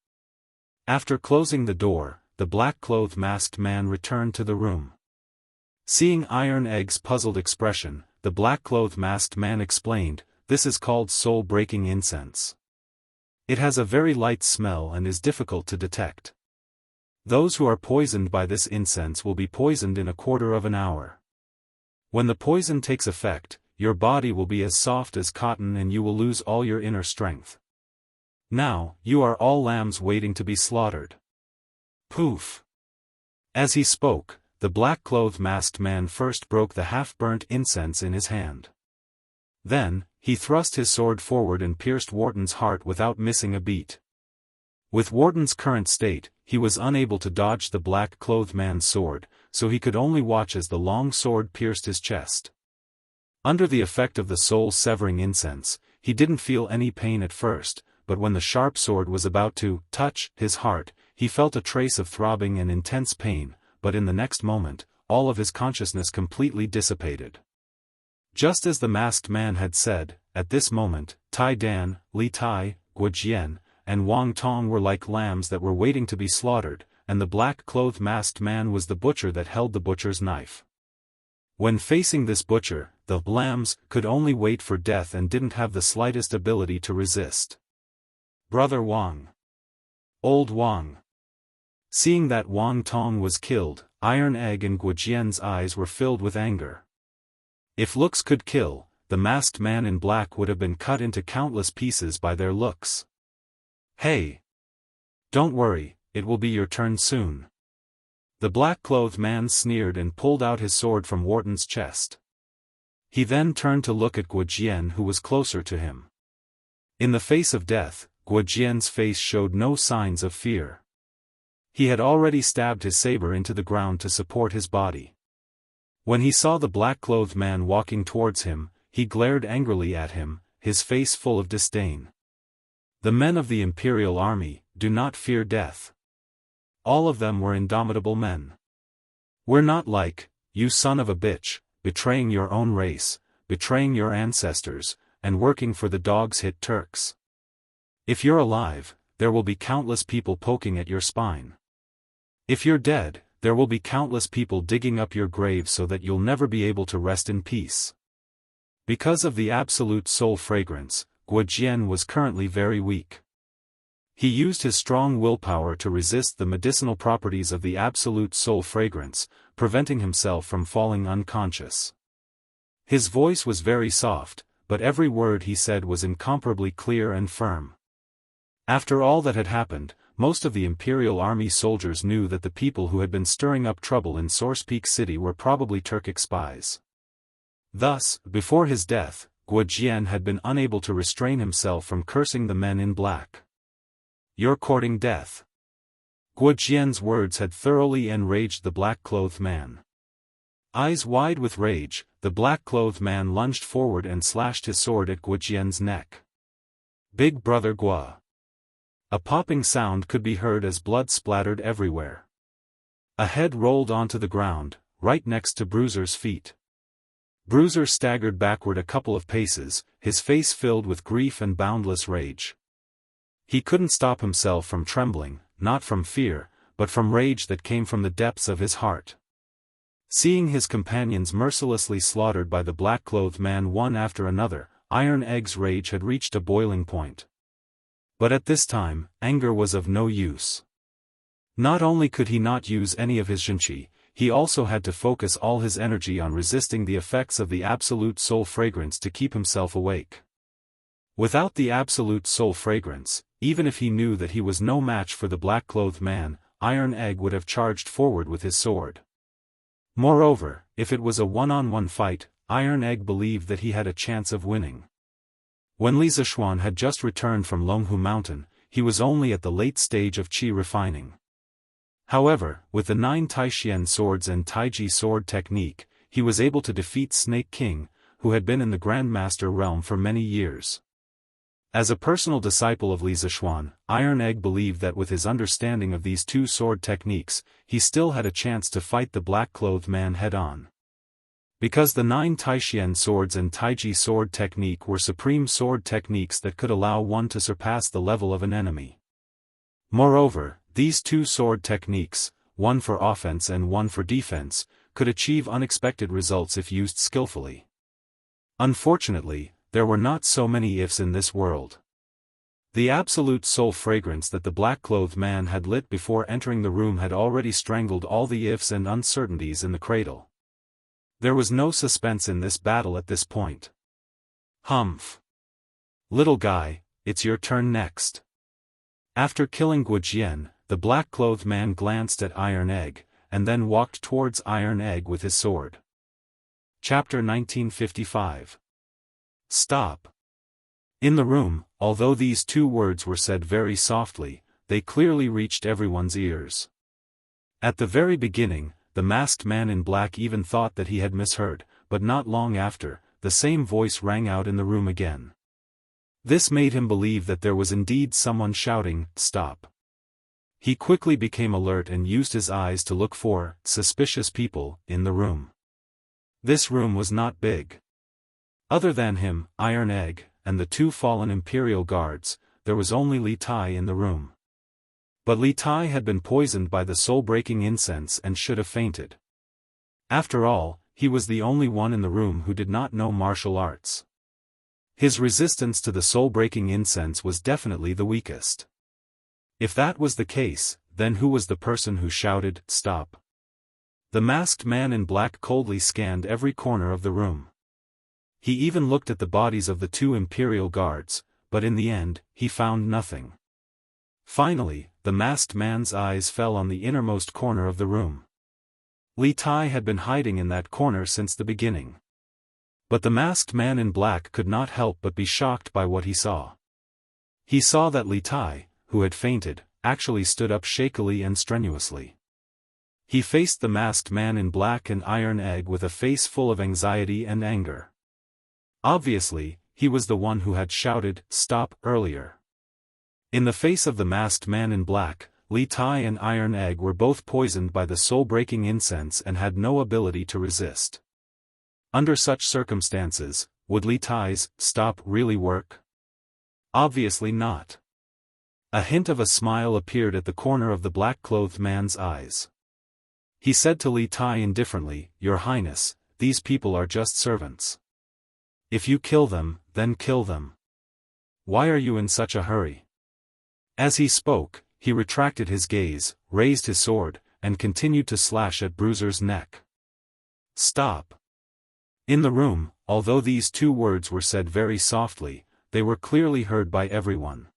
After closing the door, the black-clothed masked man returned to the room. Seeing Iron Egg's puzzled expression, the black-clothed masked man explained, "This is called soul-breaking incense. It has a very light smell and is difficult to detect. Those who are poisoned by this incense will be poisoned in a quarter of an hour. When the poison takes effect, your body will be as soft as cotton and you will lose all your inner strength. Now, you are all lambs waiting to be slaughtered." Poof! As he spoke, the black-clothed masked man first broke the half-burnt incense in his hand. Then, he thrust his sword forward and pierced Wharton's heart without missing a beat. With Wharton's current state, he was unable to dodge the black-clothed man's sword, so he could only watch as the long sword pierced his chest. Under the effect of the soul-severing incense, he didn't feel any pain at first, but when the sharp sword was about to touch his heart, he felt a trace of throbbing and intense pain, but in the next moment, all of his consciousness completely dissipated. Just as the masked man had said, at this moment, Tai Dan, Li Tai, Guo Jian, and Wang Tong were like lambs that were waiting to be slaughtered, and the black-clothed masked man was the butcher that held the butcher's knife. When facing this butcher, the lambs could only wait for death and didn't have the slightest ability to resist. "Brother Wang! Old Wang!" Seeing that Wang Tong was killed, Iron Egg and Guo Jian's eyes were filled with anger. If looks could kill, the masked man in black would have been cut into countless pieces by their looks. "Hey! Don't worry, it will be your turn soon." The black-clothed man sneered and pulled out his sword from Wharton's chest. He then turned to look at Guo Jian, who was closer to him. In the face of death, Guo Jian's face showed no signs of fear. He had already stabbed his saber into the ground to support his body. When he saw the black-clothed man walking towards him, he glared angrily at him, his face full of disdain. The men of the Imperial Army do not fear death. All of them were indomitable men. "We're not like, you son of a bitch, betraying your own race, betraying your ancestors, and working for the dogs-hit Turks. If you're alive, there will be countless people poking at your spine. If you're dead, there will be countless people digging up your grave so that you'll never be able to rest in peace." Because of the absolute soul fragrance, Guo Jian was currently very weak. He used his strong willpower to resist the medicinal properties of the absolute soul fragrance, preventing himself from falling unconscious. His voice was very soft, but every word he said was incomparably clear and firm. After all that had happened, most of the Imperial Army soldiers knew that the people who had been stirring up trouble in Source Peak City were probably Turkic spies. Thus, before his death, Guo Jian had been unable to restrain himself from cursing the men in black. "You're courting death." Guo Jian's words had thoroughly enraged the black-clothed man. Eyes wide with rage, the black-clothed man lunged forward and slashed his sword at Guo Jian's neck. "Big brother Guo." A popping sound could be heard as blood splattered everywhere. A head rolled onto the ground, right next to Bruiser's feet. Bruiser staggered backward a couple of paces, his face filled with grief and boundless rage. He couldn't stop himself from trembling, not from fear, but from rage that came from the depths of his heart. Seeing his companions mercilessly slaughtered by the black-clothed man one after another, Iron Egg's rage had reached a boiling point. But at this time, anger was of no use. Not only could he not use any of his Xianxia, he also had to focus all his energy on resisting the effects of the absolute soul fragrance to keep himself awake. Without the absolute soul fragrance, even if he knew that he was no match for the black-clothed man, Iron Egg would have charged forward with his sword. Moreover, if it was a one-on-one fight, Iron Egg believed that he had a chance of winning. When Li Zishuan had just returned from Longhu Mountain, he was only at the late stage of qi refining. However, with the 9 Taishian swords and Taiji sword technique, he was able to defeat Snake King, who had been in the Grandmaster realm for many years. As a personal disciple of Li Zishuan, Iron Egg believed that with his understanding of these two sword techniques, he still had a chance to fight the black-clothed man head-on. Because the 9 Taishian swords and Taiji sword technique were supreme sword techniques that could allow one to surpass the level of an enemy. Moreover, these two sword techniques, one for offense and one for defense, could achieve unexpected results if used skillfully. Unfortunately, there were not so many ifs in this world. The absolute soul fragrance that the black-clothed man had lit before entering the room had already strangled all the ifs and uncertainties in the cradle. There was no suspense in this battle at this point. Humph. Little guy, it's your turn next. After killing Guojian, the black-clothed man glanced at Iron Egg, and then walked towards Iron Egg with his sword. Chapter 1955. Stop. In the room, although these two words were said very softly, they clearly reached everyone's ears. At the very beginning, the masked man in black even thought that he had misheard, but not long after, the same voice rang out in the room again. This made him believe that there was indeed someone shouting, "Stop." He quickly became alert and used his eyes to look for suspicious people in the room. This room was not big. Other than him, Iron Egg, and the two fallen Imperial guards, there was only Li Tai in the room. But Li Tai had been poisoned by the soul-breaking incense and should have fainted. After all, he was the only one in the room who did not know martial arts. His resistance to the soul-breaking incense was definitely the weakest. If that was the case, then who was the person who shouted, "Stop"? The masked man in black coldly scanned every corner of the room. He even looked at the bodies of the two Imperial guards, but in the end, he found nothing. Finally, the masked man's eyes fell on the innermost corner of the room. Li Tai had been hiding in that corner since the beginning. But the masked man in black could not help but be shocked by what he saw. He saw that Li Tai, who had fainted, actually stood up shakily and strenuously. He faced the masked man in black and Iron Egg with a face full of anxiety and anger. Obviously, he was the one who had shouted, "Stop," earlier. In the face of the masked man in black, Li Tai and Iron Egg were both poisoned by the soul-breaking incense and had no ability to resist. Under such circumstances, would Li Tai's "stop" really work? Obviously not. A hint of a smile appeared at the corner of the black-clothed man's eyes. He said to Li Tai indifferently, "Your Highness, these people are just servants. If you kill them, then kill them. Why are you in such a hurry?" As he spoke, he retracted his gaze, raised his sword, and continued to slash at Bruiser's neck. "Stop." In the room, although these two words were said very softly, they were clearly heard by everyone.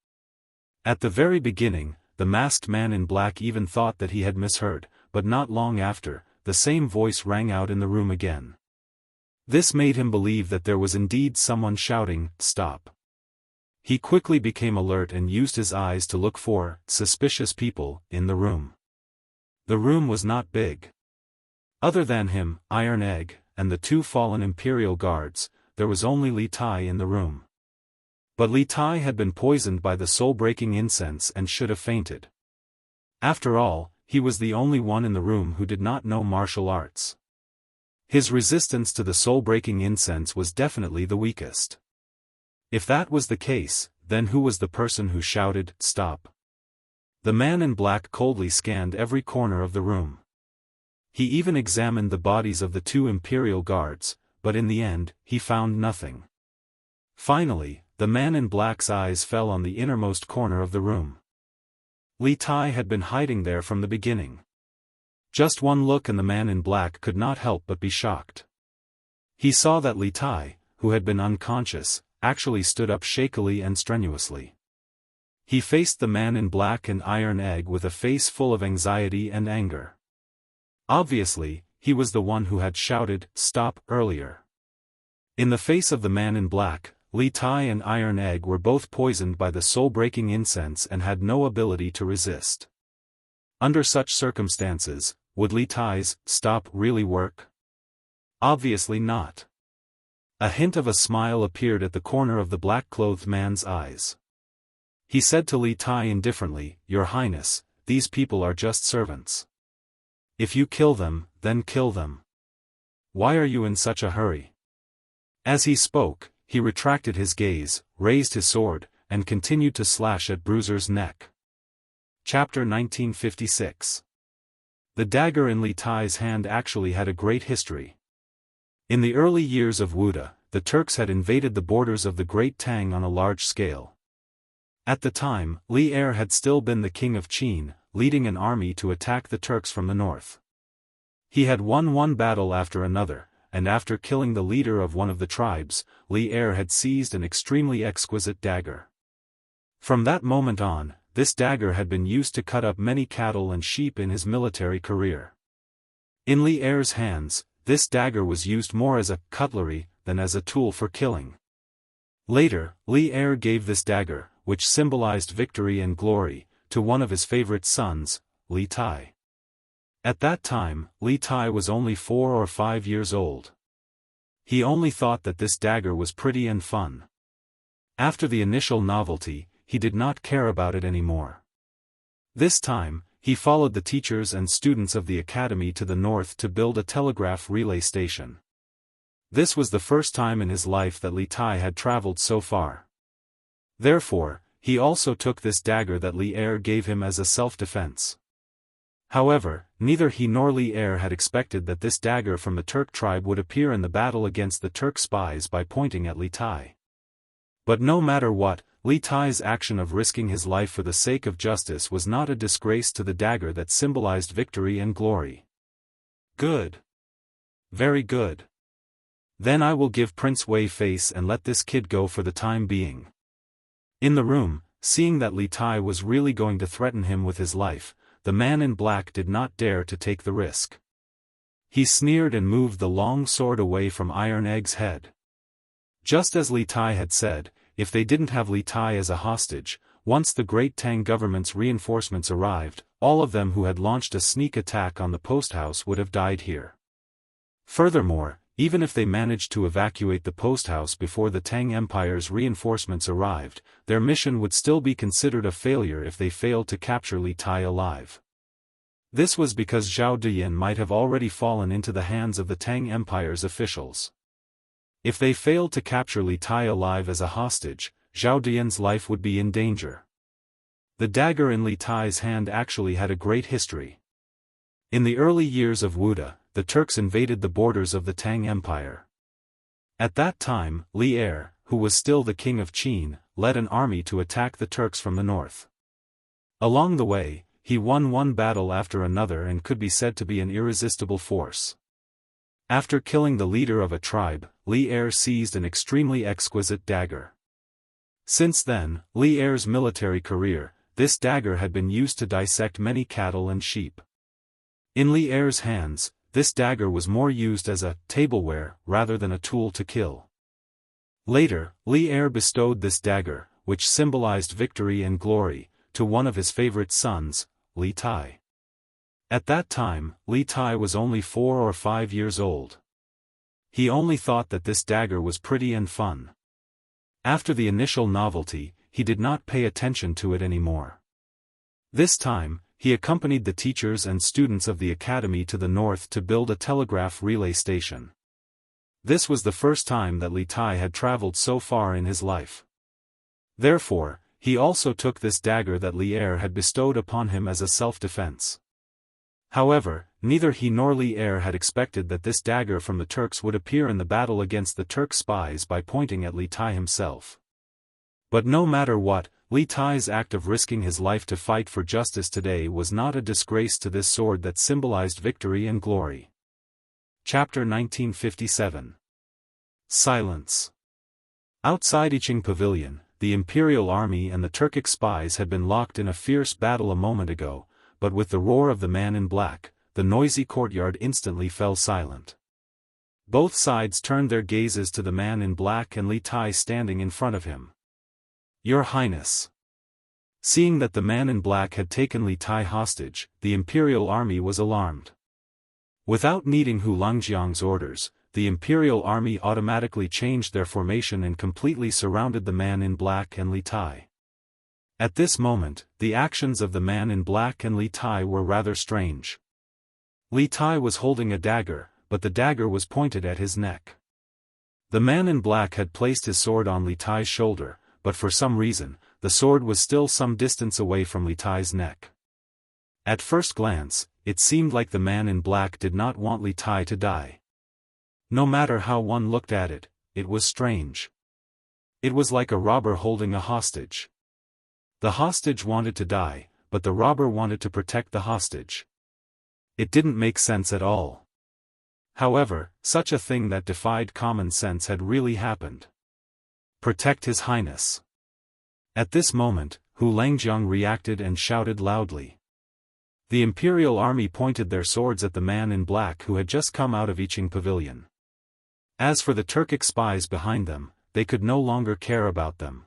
At the very beginning, the masked man in black even thought that he had misheard, but not long after, the same voice rang out in the room again. This made him believe that there was indeed someone shouting, "Stop." He quickly became alert and used his eyes to look for suspicious people in the room. The room was not big. Other than him, Iron Egg, and the two fallen Imperial guards, there was only Li Tai in the room. But Li Tai had been poisoned by the soul-breaking incense and should have fainted. After all, he was the only one in the room who did not know martial arts. His resistance to the soul-breaking incense was definitely the weakest. If that was the case, then who was the person who shouted, "Stop"? The man in black coldly scanned every corner of the room. He even examined the bodies of the two Imperial guards, but in the end, he found nothing. Finally, the man in black's eyes fell on the innermost corner of the room. Li Tai had been hiding there from the beginning. Just one look and the man in black could not help but be shocked. He saw that Li Tai, who had been unconscious, actually stood up shakily and strenuously. He faced the man in black and Iron Egg with a face full of anxiety and anger. Obviously, he was the one who had shouted, "Stop," earlier. In the face of the man in black, Li Tai and Iron Egg were both poisoned by the soul-breaking incense and had no ability to resist. Under such circumstances, would Li Tai's "Stop" really work? Obviously not. A hint of a smile appeared at the corner of the black-clothed man's eyes. He said to Li Tai indifferently, "Your Highness, these people are just servants. If you kill them, then kill them. Why are you in such a hurry?" As he spoke, he retracted his gaze, raised his sword, and continued to slash at Bruiser's neck. Chapter 1956. The dagger in Li Tai's hand actually had a great history. In the early years of Wuda, the Turks had invaded the borders of the Great Tang on a large scale. At the time, Li Er had still been the king of Qin, leading an army to attack the Turks from the north. He had won one battle after another, and after killing the leader of one of the tribes, Li Er had seized an extremely exquisite dagger. From that moment on, this dagger had been used to cut up many cattle and sheep in his military career. In Li Er's hands, this dagger was used more as a cutlery than as a tool for killing. Later, Li Er gave this dagger, which symbolized victory and glory, to one of his favorite sons, Li Tai. At that time, Li Tai was only 4 or 5 years old. He only thought that this dagger was pretty and fun. After the initial novelty, he did not care about it anymore. This time, he followed the teachers and students of the academy to the north to build a telegraph relay station. This was the first time in his life that Li Tai had traveled so far. Therefore, he also took this dagger that Li Er gave him as a self-defense. However, neither he nor Li Er had expected that this dagger from the Turk tribe would appear in the battle against the Turk spies by pointing at Li Tai. But no matter what, Li Tai's action of risking his life for the sake of justice was not a disgrace to the dagger that symbolized victory and glory. Good. Very good. Then I will give Prince Wei face and let this kid go for the time being. In the room, seeing that Li Tai was really going to threaten him with his life, the man in black did not dare to take the risk. He sneered and moved the long sword away from Iron Egg's head. Just as Li Tai had said, if they didn't have Li Tai as a hostage, once the Great Tang government's reinforcements arrived, all of them who had launched a sneak attack on the post house would have died here. Furthermore, even if they managed to evacuate the post house before the Tang Empire's reinforcements arrived, their mission would still be considered a failure if they failed to capture Li Tai alive. This was because Zhao Diyan might have already fallen into the hands of the Tang Empire's officials. If they failed to capture Li Tai alive as a hostage, Zhao Diyan's life would be in danger. The dagger in Li Tai's hand actually had a great history. In the early years of Wuda, the Turks invaded the borders of the Tang Empire. At that time, Li Er, who was still the king of Qin, led an army to attack the Turks from the north. Along the way, he won one battle after another and could be said to be an irresistible force. After killing the leader of a tribe, Li Er seized an extremely exquisite dagger. Since then, Li Er's military career, this dagger had been used to dissect many cattle and sheep. In Li Er's hands, this dagger was more used as a tableware rather than a tool to kill. Later, Li Er bestowed this dagger, which symbolized victory and glory, to one of his favorite sons, Li Tai. At that time, Li Tai was only 4 or 5 years old. He only thought that this dagger was pretty and fun. After the initial novelty, he did not pay attention to it anymore. This time, he accompanied the teachers and students of the academy to the north to build a telegraph relay station. This was the first time that Li Tai had traveled so far in his life. Therefore, he also took this dagger that Li Er had bestowed upon him as a self-defense. However, neither he nor Li Er had expected that this dagger from the Turks would appear in the battle against the Turk spies by pointing at Li Tai himself. But no matter what, Li Tai's act of risking his life to fight for justice today was not a disgrace to this sword that symbolized victory and glory. Chapter 1957. Silence. Outside Iching Pavilion, the Imperial Army and the Turkic spies had been locked in a fierce battle a moment ago, but with the roar of the man in black, the noisy courtyard instantly fell silent. Both sides turned their gazes to the man in black and Li Tai standing in front of him. Your Highness. Seeing that the man in black had taken Li Tai hostage, the Imperial Army was alarmed. Without needing Hu Longjiang's orders, the Imperial Army automatically changed their formation and completely surrounded the man in black and Li Tai. At this moment, the actions of the man in black and Li Tai were rather strange. Li Tai was holding a dagger, but the dagger was pointed at his neck. The man in black had placed his sword on Li Tai's shoulder, but for some reason, the sword was still some distance away from Li Tai's neck. At first glance, it seemed like the man in black did not want Li Tai to die. No matter how one looked at it, it was strange. It was like a robber holding a hostage. The hostage wanted to die, but the robber wanted to protect the hostage. It didn't make sense at all. However, such a thing that defied common sense had really happened. Protect His Highness. At this moment, Hu Langjiang reacted and shouted loudly. The imperial army pointed their swords at the man in black who had just come out of Yiqing Pavilion. As for the Turkic spies behind them, they could no longer care about them.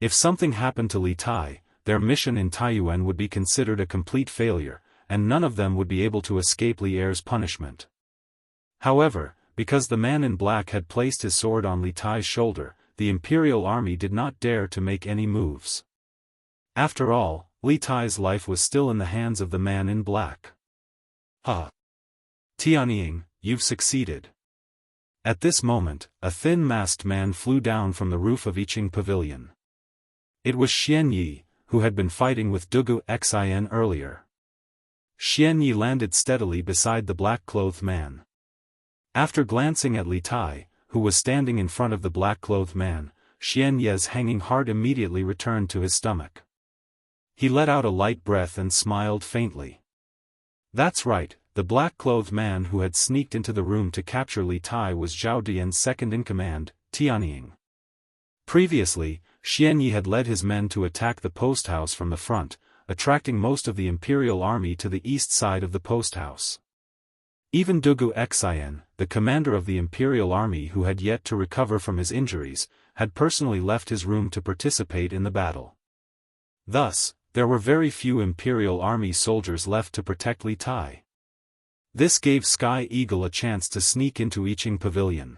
If something happened to Li Tai, their mission in Taiyuan would be considered a complete failure, and none of them would be able to escape Li Er's punishment. However, because the man in black had placed his sword on Li Tai's shoulder, the imperial army did not dare to make any moves. After all, Li Tai's life was still in the hands of the man in black. Tianying, you've succeeded. At this moment, a thin-masked man flew down from the roof of Yiqing Pavilion. It was Xian Yi, who had been fighting with Dugu Xin earlier. Xian Yi landed steadily beside the black-clothed man. After glancing at Li Tai, who was standing in front of the black-clothed man, Xian Yi's hanging heart immediately returned to his stomach. He let out a light breath and smiled faintly. That's right, the black-clothed man who had sneaked into the room to capture Li Tai was Zhao Dian's second-in-command, Tianying. Previously, Xian Yi had led his men to attack the post house from the front, attracting most of the imperial army to the east side of the post house. Even Dugu Xin, the commander of the imperial army who had yet to recover from his injuries, had personally left his room to participate in the battle. Thus, there were very few imperial army soldiers left to protect Li Tai. This gave Sky Eagle a chance to sneak into Yiqing Pavilion.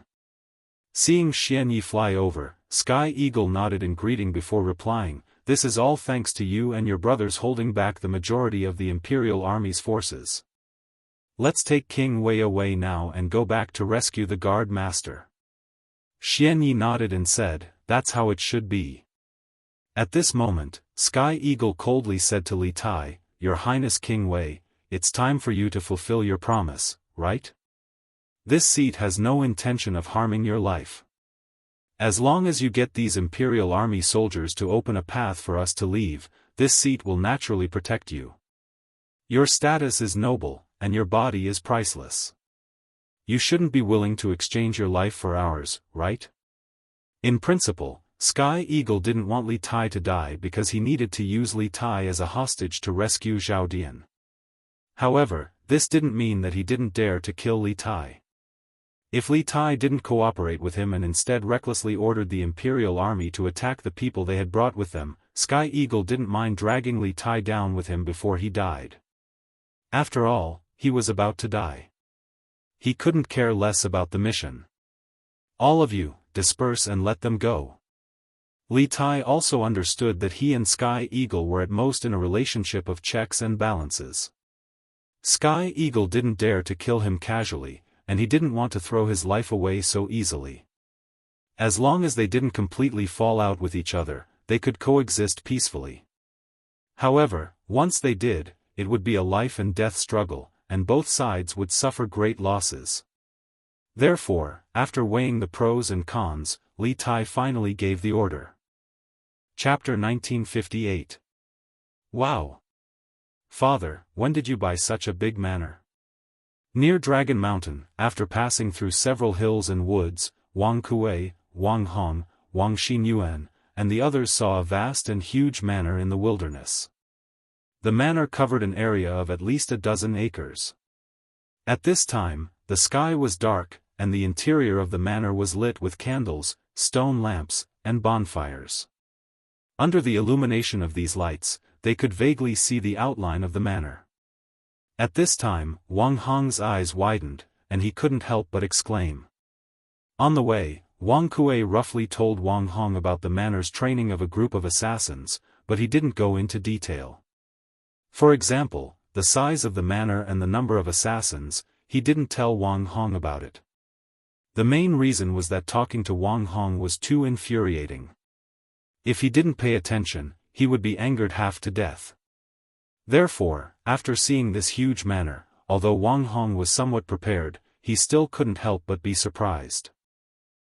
Seeing Xian Yi fly over, Sky Eagle nodded in greeting before replying, "This is all thanks to you and your brothers holding back the majority of the imperial army's forces. Let's take King Wei away now and go back to rescue the guard master." Xian Yi nodded and said, "That's how it should be." At this moment, Sky Eagle coldly said to Li Tai, "Your Highness King Wei, it's time for you to fulfill your promise, right? This seat has no intention of harming your life. As long as you get these imperial army soldiers to open a path for us to leave, this seat will naturally protect you. Your status is noble, and your body is priceless. You shouldn't be willing to exchange your life for ours, right?" In principle, Sky Eagle didn't want Li Tai to die because he needed to use Li Tai as a hostage to rescue Zhao Dian. However, this didn't mean that he didn't dare to kill Li Tai. If Li Tai didn't cooperate with him and instead recklessly ordered the imperial army to attack the people they had brought with them, Sky Eagle didn't mind dragging Li Tai down with him before he died. After all, he was about to die. He couldn't care less about the mission. "All of you, disperse and let them go." Li Tai also understood that he and Sky Eagle were at most in a relationship of checks and balances. Sky Eagle didn't dare to kill him casually, and he didn't want to throw his life away so easily. As long as they didn't completely fall out with each other, they could coexist peacefully. However, once they did, it would be a life-and-death struggle, and both sides would suffer great losses. Therefore, after weighing the pros and cons, Li Tai finally gave the order. Chapter 1958. Wow! Father, when did you buy such a big manor? Near Dragon Mountain, after passing through several hills and woods, Wang Kuei, Wang Hong, Wang Xinyuan, and the others saw a vast and huge manor in the wilderness. The manor covered an area of at least a dozen acres. At this time, the sky was dark, and the interior of the manor was lit with candles, stone lamps, and bonfires. Under the illumination of these lights, they could vaguely see the outline of the manor. At this time, Wang Hong's eyes widened, and he couldn't help but exclaim. On the way, Wang Kuei roughly told Wang Hong about the manor's training of a group of assassins, but he didn't go into detail. For example, the size of the manor and the number of assassins, he didn't tell Wang Hong about it. The main reason was that talking to Wang Hong was too infuriating. If he didn't pay attention, he would be angered half to death. Therefore, after seeing this huge manor, although Wang Hong was somewhat prepared, he still couldn't help but be surprised.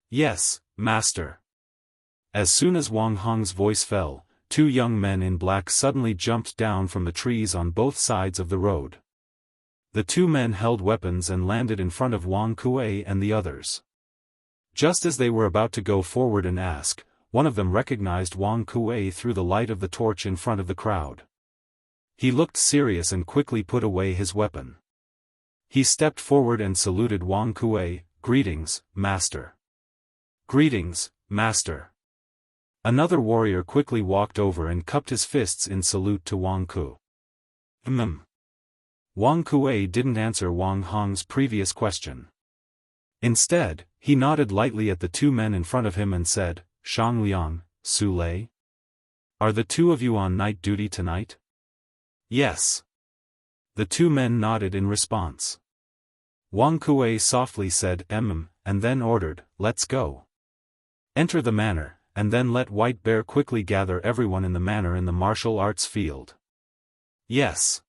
"Yes, master." As soon as Wang Hong's voice fell, two young men in black suddenly jumped down from the trees on both sides of the road. The two men held weapons and landed in front of Wang Kuei and the others. Just as they were about to go forward and ask, one of them recognized Wang Kuei through the light of the torch in front of the crowd. He looked serious and quickly put away his weapon. He stepped forward and saluted Wang Kuei. "Greetings, master." "Greetings, master." Another warrior quickly walked over and cupped his fists in salute to Wang Ku. Wang Kuei didn't answer Wang Hong's previous question. Instead, he nodded lightly at the two men in front of him and said, "Shang Liang, Su Lei? Are the two of you on night duty tonight?" "Yes." The two men nodded in response. Wang Kuei softly said and then ordered, "Let's go. Enter the manor, and then let White Bear quickly gather everyone in the manor in the martial arts field." "Yes."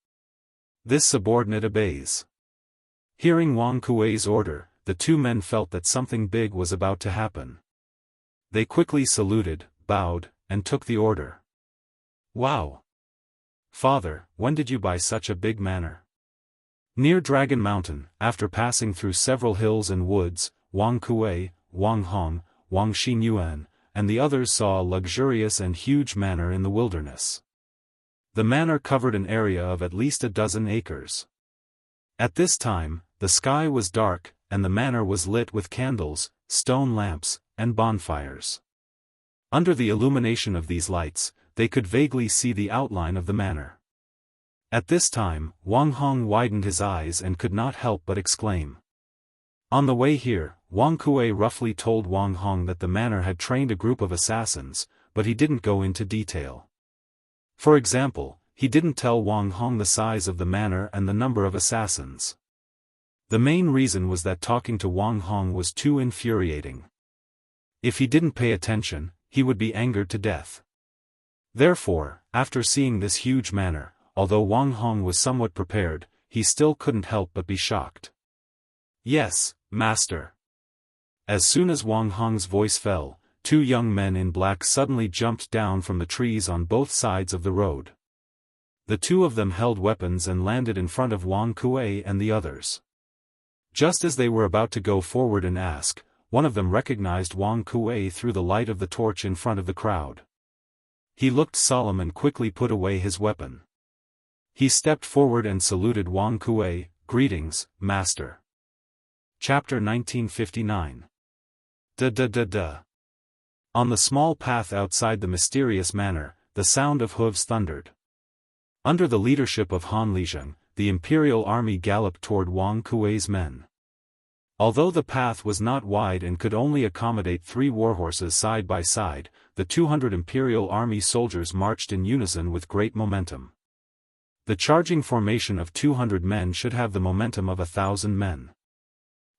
This subordinate obeys. Hearing Wang Kuei's order, the two men felt that something big was about to happen. They quickly saluted, bowed, and took the order. "Wow! Father, when did you buy such a big manor?" Near Dragon Mountain, after passing through several hills and woods, Wang Kuei, Wang Hong, Wang Xinyuan, and the others saw a luxurious and huge manor in the wilderness. The manor covered an area of at least a dozen acres. At this time, the sky was dark, and the manor was lit with candles, stone lamps, and bonfires. Under the illumination of these lights, they could vaguely see the outline of the manor. At this time, Wang Hong widened his eyes and could not help but exclaim. On the way here, Wang Kuei roughly told Wang Hong that the manor had trained a group of assassins, but he didn't go into detail. For example, he didn't tell Wang Hong the size of the manor and the number of assassins. The main reason was that talking to Wang Hong was too infuriating. If he didn't pay attention, he would be angered to death. Therefore, after seeing this huge manor, although Wang Hong was somewhat prepared, he still couldn't help but be shocked. "Yes, master." As soon as Wang Hong's voice fell, two young men in black suddenly jumped down from the trees on both sides of the road. The two of them held weapons and landed in front of Wang Kuei and the others. Just as they were about to go forward and ask, one of them recognized Wang Kuei through the light of the torch in front of the crowd. He looked solemn and quickly put away his weapon. He stepped forward and saluted Wang Kuei. "Greetings, master." Chapter 1959. On the small path outside the mysterious manor, the sound of hooves thundered. Under the leadership of Han Lizheng, the imperial army galloped toward Wang Kuei's men. Although the path was not wide and could only accommodate 3 warhorses side by side, the 200 imperial army soldiers marched in unison with great momentum. The charging formation of 200 men should have the momentum of 1,000 men.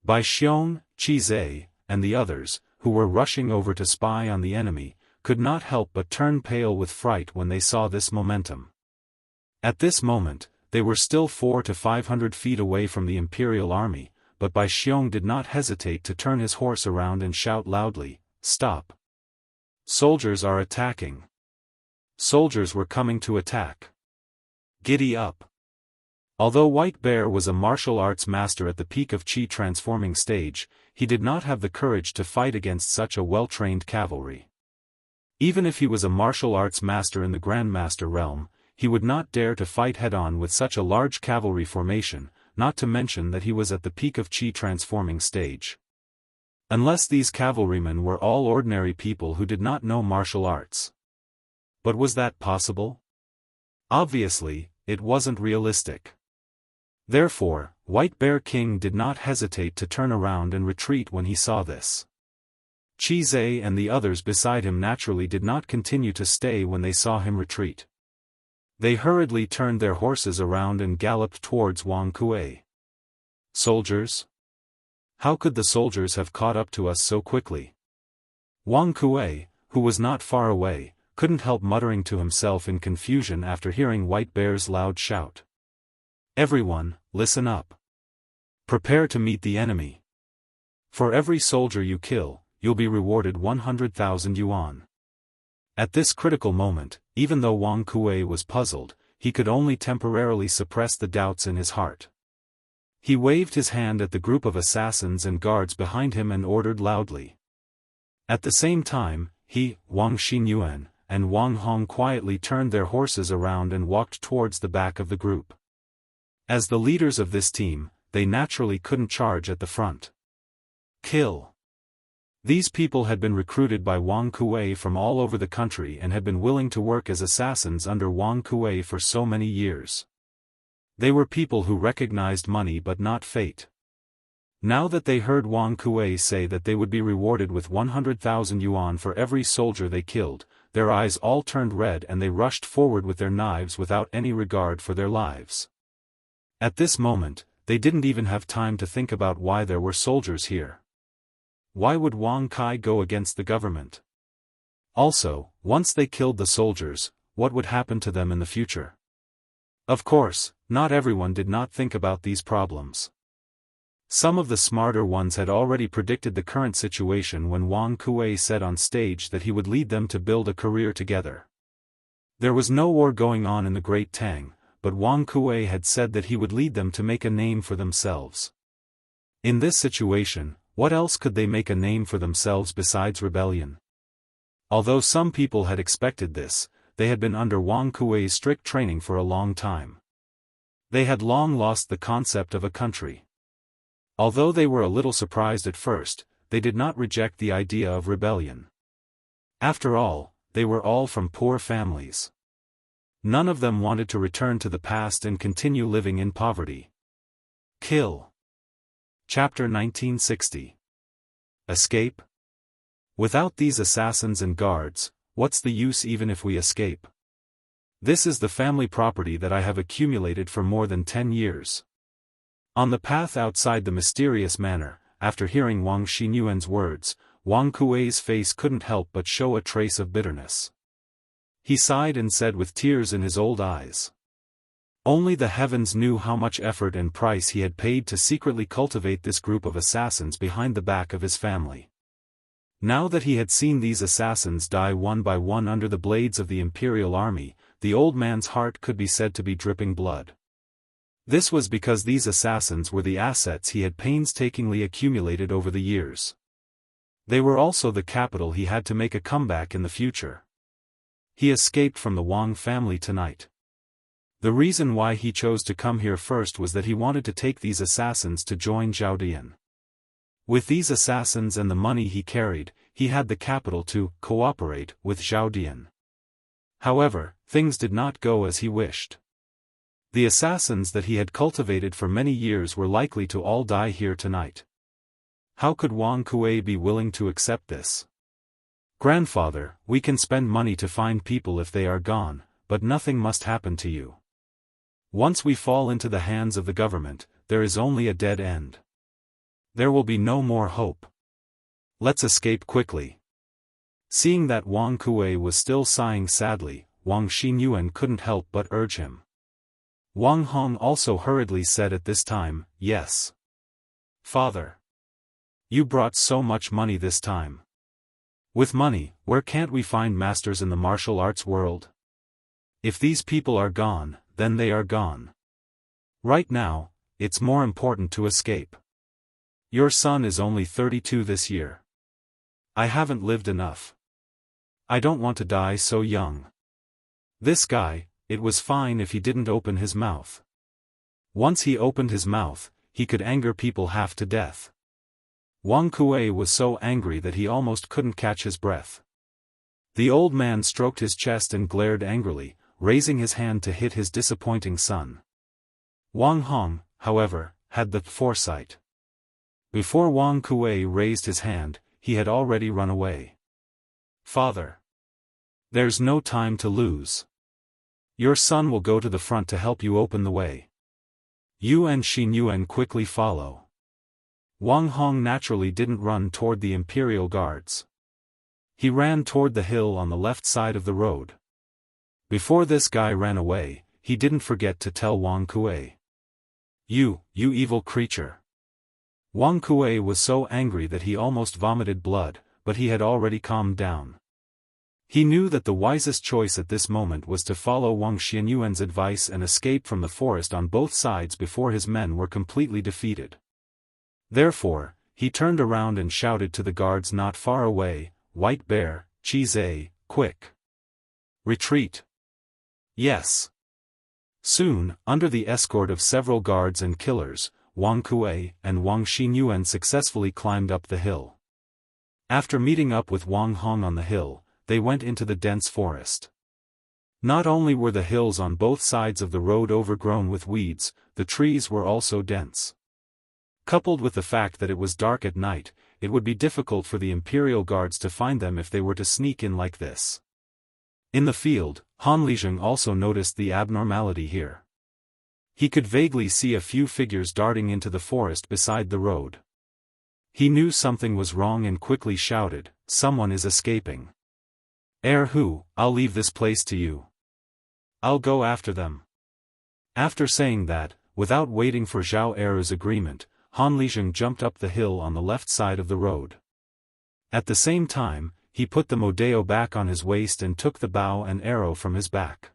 Bai Xiong, Qi Zhe, and the others, who were rushing over to spy on the enemy, could not help but turn pale with fright when they saw this momentum. At this moment, they were still 400 to 500 feet away from the imperial army, but Bai Xiong did not hesitate to turn his horse around and shout loudly, "Stop! Soldiers are attacking! Soldiers were coming to attack! Giddy up!" Although White Bear was a martial arts master at the peak of Qi transforming stage, he did not have the courage to fight against such a well-trained cavalry. Even if he was a martial arts master in the Grandmaster realm, he would not dare to fight head-on with such a large cavalry formation, not to mention that he was at the peak of Qi transforming stage. Unless these cavalrymen were all ordinary people who did not know martial arts. But was that possible? Obviously, it wasn't realistic. Therefore, White Bear King did not hesitate to turn around and retreat when he saw this. Qi Zhe and the others beside him naturally did not continue to stay when they saw him retreat. They hurriedly turned their horses around and galloped towards Wang Kuei. "Soldiers? How could the soldiers have caught up to us so quickly?" Wang Kuei, who was not far away, couldn't help muttering to himself in confusion after hearing White Bear's loud shout. "Everyone, listen up. Prepare to meet the enemy. For every soldier you kill, you'll be rewarded 100,000 yuan." At this critical moment, even though Wang Kuei was puzzled, he could only temporarily suppress the doubts in his heart. He waved his hand at the group of assassins and guards behind him and ordered loudly. At the same time, he, Wang Xinyuan, and Wang Hong quietly turned their horses around and walked towards the back of the group. As the leaders of this team, they naturally couldn't charge at the front. Kill. These people had been recruited by Wang Kuei from all over the country and had been willing to work as assassins under Wang Kuei for so many years. They were people who recognized money but not fate. Now that they heard Wang Kuei say that they would be rewarded with 100,000 yuan for every soldier they killed, their eyes all turned red and they rushed forward with their knives without any regard for their lives. At this moment, they didn't even have time to think about why there were soldiers here. Why would Wang Kai go against the government? Also, once they killed the soldiers, what would happen to them in the future? Of course, not everyone did not think about these problems. Some of the smarter ones had already predicted the current situation when Wang Kuei said on stage that he would lead them to build a career together. There was no war going on in the Great Tang, but Wang Kuei had said that he would lead them to make a name for themselves. In this situation, what else could they make a name for themselves besides rebellion? Although some people had expected this, they had been under Wang Kuei's strict training for a long time. They had long lost the concept of a country. Although they were a little surprised at first, they did not reject the idea of rebellion. After all, they were all from poor families. None of them wanted to return to the past and continue living in poverty. Kill. Chapter 1960. Escape? Without these assassins and guards, what's the use even if we escape? This is the family property that I have accumulated for more than 10 years. On the path outside the mysterious manor, after hearing Wang Xinyuan's words, Wang Kuei's face couldn't help but show a trace of bitterness. He sighed and said with tears in his old eyes. Only the heavens knew how much effort and price he had paid to secretly cultivate this group of assassins behind the back of his family. Now that he had seen these assassins die one by one under the blades of the imperial army, the old man's heart could be said to be dripping blood. This was because these assassins were the assets he had painstakingly accumulated over the years. They were also the capital he had to make a comeback in the future. He escaped from the Wang family tonight. The reason why he chose to come here first was that he wanted to take these assassins to join Zhaodian. With these assassins and the money he carried, he had the capital to cooperate with Zhaodian. However, things did not go as he wished. The assassins that he had cultivated for many years were likely to all die here tonight. How could Wang Kuei be willing to accept this? Grandfather, we can spend money to find people if they are gone, but nothing must happen to you. Once we fall into the hands of the government, there is only a dead end. There will be no more hope. Let's escape quickly. Seeing that Wang Kuei was still sighing sadly, Wang Xinyuan couldn't help but urge him. Wang Hong also hurriedly said at this time, "Yes. Father. You brought so much money this time. With money, where can't we find masters in the martial arts world? If these people are gone, then they are gone. Right now, it's more important to escape. Your son is only 32 this year. I haven't lived enough. I don't want to die so young. This guy, it was fine if he didn't open his mouth. Once he opened his mouth, he could anger people half to death." Wang Kuei was so angry that he almost couldn't catch his breath. The old man stroked his chest and glared angrily, raising his hand to hit his disappointing son. Wang Hong, however, had the foresight. Before Wang Kuei raised his hand, he had already run away. "Father. There's no time to lose. Your son will go to the front to help you open the way. You and Xinyuan quickly follow." Wang Hong naturally didn't run toward the imperial guards. He ran toward the hill on the left side of the road. Before this guy ran away, he didn't forget to tell Wang Kuei. You evil creature. Wang Kuei was so angry that he almost vomited blood, but he had already calmed down. He knew that the wisest choice at this moment was to follow Wang Xianyuan's advice and escape from the forest on both sides before his men were completely defeated. Therefore, he turned around and shouted to the guards not far away, "White Bear, Cheese, quick! Retreat!" Yes. Soon, under the escort of several guards and killers, Wang Kuei and Wang Xianyuan successfully climbed up the hill. After meeting up with Wang Hong on the hill, they went into the dense forest. Not only were the hills on both sides of the road overgrown with weeds, the trees were also dense. Coupled with the fact that it was dark at night, it would be difficult for the imperial guards to find them if they were to sneak in like this. In the field, Han Lizheng also noticed the abnormality here. He could vaguely see a few figures darting into the forest beside the road. He knew something was wrong and quickly shouted, "Someone is escaping." "Who? I'll leave this place to you. I'll go after them." After saying that, without waiting for Zhao Er's agreement, Han Lizheng jumped up the hill on the left side of the road. At the same time, he put the modeo back on his waist and took the bow and arrow from his back.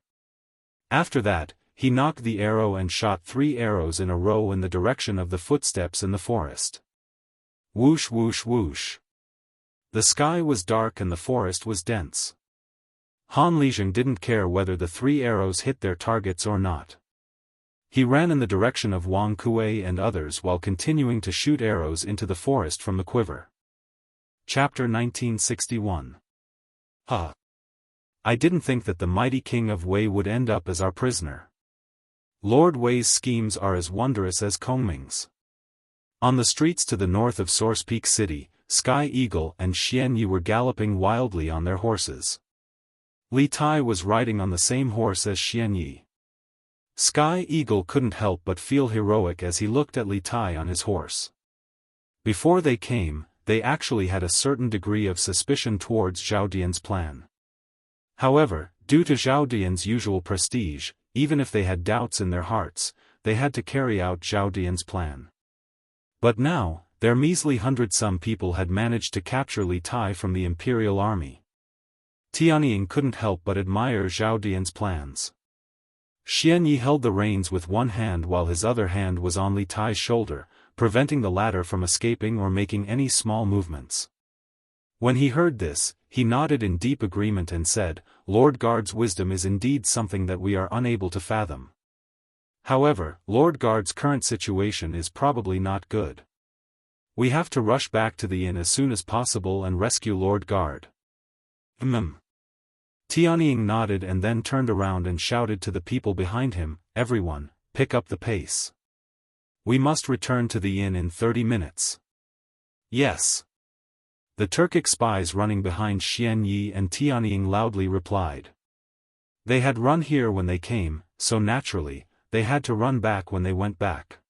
After that, he knocked the arrow and shot 3 arrows in a row in the direction of the footsteps in the forest. Whoosh whoosh whoosh. The sky was dark and the forest was dense. Han Lizheng didn't care whether the 3 arrows hit their targets or not. He ran in the direction of Wang Kuei and others while continuing to shoot arrows into the forest from the quiver. Chapter 1961. I didn't think that the mighty king of Wei would end up as our prisoner. Lord Wei's schemes are as wondrous as Kongming's. On the streets to the north of Source Peak City, Sky Eagle and Xian Yi were galloping wildly on their horses. Li Tai was riding on the same horse as Xian Yi. Sky Eagle couldn't help but feel heroic as he looked at Li Tai on his horse. Before they came, they actually had a certain degree of suspicion towards Zhao Dian's plan. However, due to Zhao Dian's usual prestige, even if they had doubts in their hearts, they had to carry out Zhao Dian's plan. But now, their measly 100-some people had managed to capture Li Tai from the imperial army. Tianying couldn't help but admire Zhao Dian's plans. Xian Yi held the reins with one hand while his other hand was on Li Tai's shoulder, preventing the latter from escaping or making any small movements. When he heard this, he nodded in deep agreement and said, "Lord Guard's wisdom is indeed something that we are unable to fathom. However, Lord Guard's current situation is probably not good. We have to rush back to the inn as soon as possible and rescue Lord Guard." Tianying nodded and then turned around and shouted to the people behind him, "Everyone, pick up the pace. We must return to the inn in 30 minutes. Yes. The Turkic spies running behind Xian Yi and Tianying loudly replied. They had run here when they came, so naturally, they had to run back when they went back.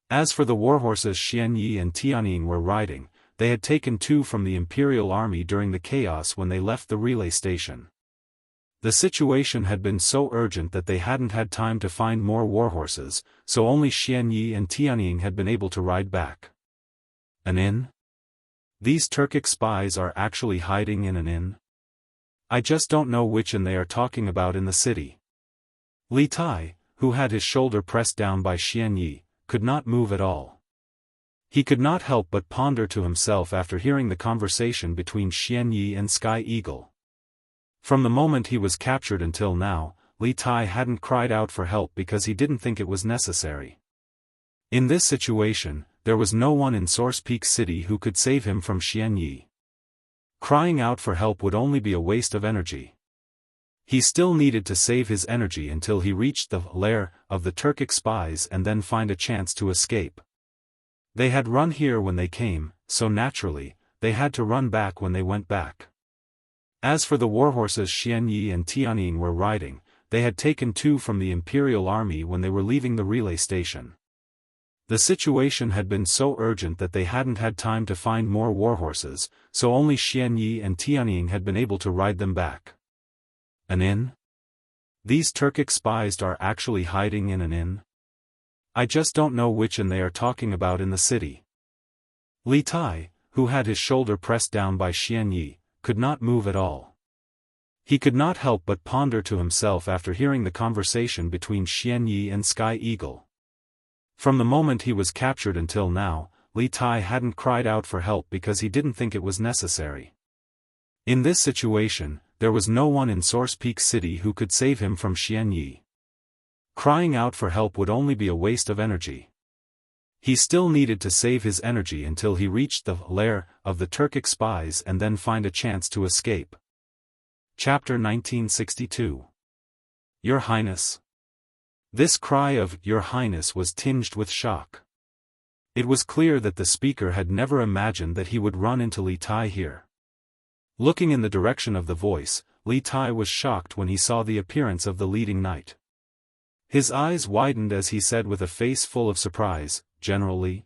As for the warhorses Xian Yi and Tianying were riding, they had taken 2 from the imperial army during the chaos when they left the relay station. The situation had been so urgent that they hadn't had time to find more warhorses, so only Xian Yi and Tianying had been able to ride back. An inn? These Turkic spies are actually hiding in an inn? I just don't know which inn they are talking about in the city. Li Tai, who had his shoulder pressed down by Xian Yi, could not move at all. He could not help but ponder to himself after hearing the conversation between Xian Yi and Sky Eagle. From the moment he was captured until now, Li Tai hadn't cried out for help because he didn't think it was necessary. In this situation, there was no one in Source Peak City who could save him from Xian Yi. Crying out for help would only be a waste of energy. He still needed to save his energy until he reached the lair of the Turkic spies and then find a chance to escape. They had run here when they came, so naturally, they had to run back when they went back. As for the warhorses Xian Yi and Tianying were riding, they had taken 2 from the imperial army when they were leaving the relay station. The situation had been so urgent that they hadn't had time to find more warhorses, so only Xianyi and Tianying had been able to ride them back. An inn? These Turkic spies are actually hiding in an inn? I just don't know which inn they are talking about in the city. Li Tai, who had his shoulder pressed down by Xianyi, could not move at all. He could not help but ponder to himself after hearing the conversation between Xianyi and Sky Eagle. From the moment he was captured until now, Li Tai hadn't cried out for help because he didn't think it was necessary. In this situation, there was no one in Source Peak City who could save him from Xianyi. Crying out for help would only be a waste of energy. He still needed to save his energy until he reached the lair of the Turkic spies and then find a chance to escape. Chapter 1962. Your Highness. This cry of Your Highness was tinged with shock. It was clear that the speaker had never imagined that he would run into Li Tai here. Looking in the direction of the voice, Li Tai was shocked when he saw the appearance of the leading knight. His eyes widened as he said with a face full of surprise, "General Li?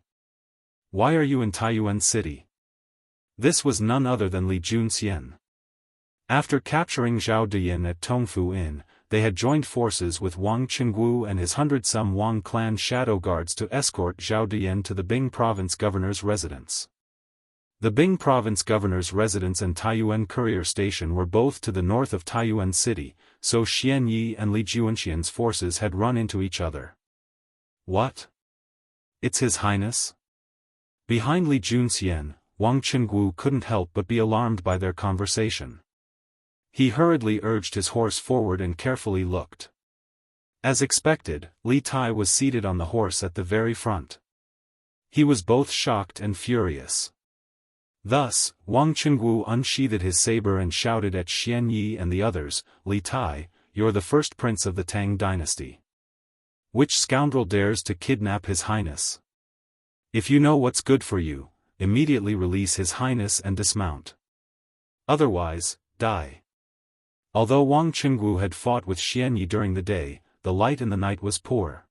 Why are you in Taiyuan City?" This was none other than Li Junxian. After capturing Zhao Diyin at Tongfu Inn, they had joined forces with Wang Qingwu and his 100-some Wang clan shadow guards to escort Zhao Diyin to the Bing province governor's residence. The Bing province governor's residence and Taiyuan courier station were both to the north of Taiyuan City, so Xianyi and Li Junxian's forces had run into each other. What? It's His Highness? Behind Li Junxian, Wang Qingwu couldn't help but be alarmed by their conversation. He hurriedly urged his horse forward and carefully looked. As expected, Li Tai was seated on the horse at the very front. He was both shocked and furious. Thus, Wang Qingwu unsheathed his saber and shouted at Xianyi and the others, "Li Tai, you're the first prince of the Tang dynasty. Which scoundrel dares to kidnap His Highness? If you know what's good for you, immediately release His Highness and dismount. Otherwise, die." Although Wang Qingwu had fought with Xianyi during the day, the light in the night was poor.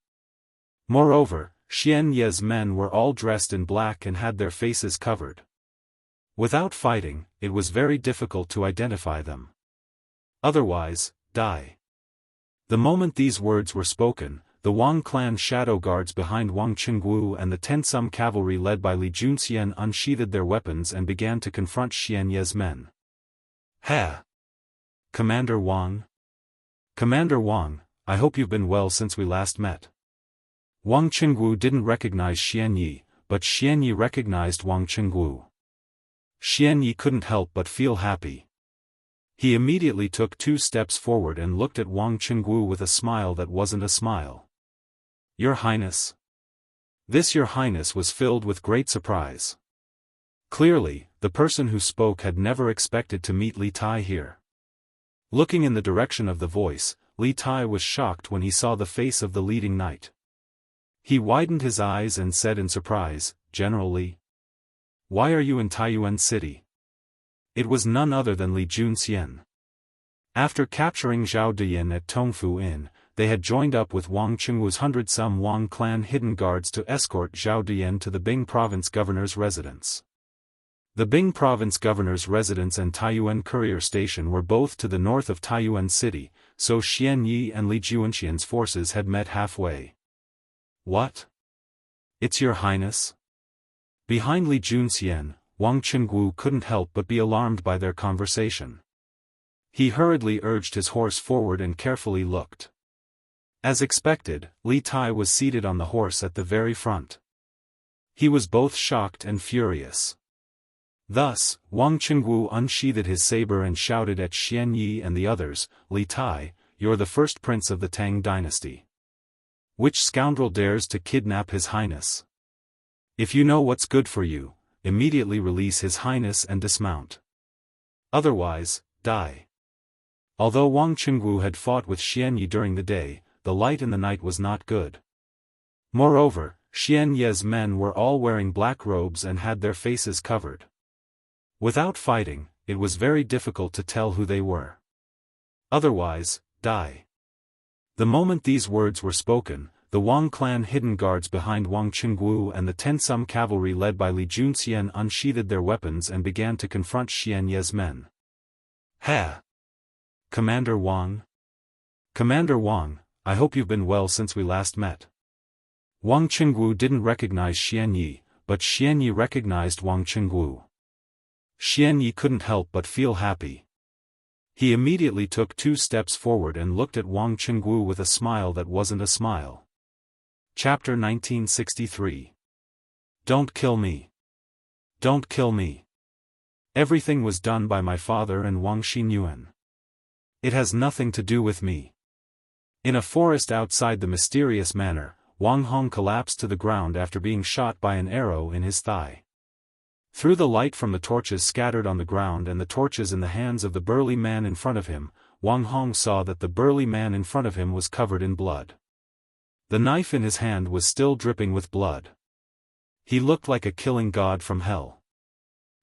Moreover, Xianyi's men were all dressed in black and had their faces covered. Without fighting, it was very difficult to identify them. Otherwise, die. The moment these words were spoken, the Wang clan shadow guards behind Wang Qingwu and the 10-some cavalry led by Li Junxian unsheathed their weapons and began to confront Xianyi's men. "Ha! Commander Wang? Commander Wang, I hope you've been well since we last met." Wang Qingwu didn't recognize Xianyi, but Xianyi recognized Wang Qingwu. Xianyi couldn't help but feel happy. He immediately took 2 steps forward and looked at Wang Qingwu with a smile that wasn't a smile. "Your Highness." This Your Highness was filled with great surprise. Clearly, the person who spoke had never expected to meet Li Tai here. Looking in the direction of the voice, Li Tai was shocked when he saw the face of the leading knight. He widened his eyes and said in surprise, "General Li? Why are you in Taiyuan City?" It was none other than Li Junxian. After capturing Zhao Diyin at Tongfu Inn, they had joined up with Wang Qingwu's 100-some Wang clan hidden guards to escort Zhao Diyin to the Bing province governor's residence. The Bing province governor's residence and Taiyuan courier station were both to the north of Taiyuan City, so Xianyi and Li Junxian's forces had met halfway. "What? It's Your Highness?" Behind Li Junxian, Wang Qingwu couldn't help but be alarmed by their conversation. He hurriedly urged his horse forward and carefully looked. As expected, Li Tai was seated on the horse at the very front. He was both shocked and furious. Thus, Wang Qingwu unsheathed his saber and shouted at Xianyi and the others, "Li Tai, you're the first prince of the Tang dynasty. Which scoundrel dares to kidnap His Highness? If you know what's good for you, immediately release His Highness and dismount. Otherwise, die." Although Wang Qingwu had fought with Xianyi during the day, the light in the night was not good. Moreover, Xianyi's men were all wearing black robes and had their faces covered. Without fighting, it was very difficult to tell who they were. Otherwise, die. The moment these words were spoken, the Wang clan hidden guards behind Wang Qingwu and the Tensum cavalry led by Li Junxian unsheathed their weapons and began to confront Xianye's men. Ha! Commander Wang? Commander Wang, I hope you've been well since we last met. Wang Qingwu didn't recognize Xianye, but Xianye recognized Wang Qingwu. Xianye couldn't help but feel happy. He immediately took 2 steps forward and looked at Wang Qingwu with a smile that wasn't a smile. Chapter 1963. Don't kill me. Don't kill me. Everything was done by my father and Wang Xinyuan. It has nothing to do with me. In a forest outside the mysterious manor, Wang Hong collapsed to the ground after being shot by an arrow in his thigh. Through the light from the torches scattered on the ground and the torches in the hands of the burly man in front of him, Wang Hong saw that the burly man in front of him was covered in blood. The knife in his hand was still dripping with blood. He looked like a killing god from hell.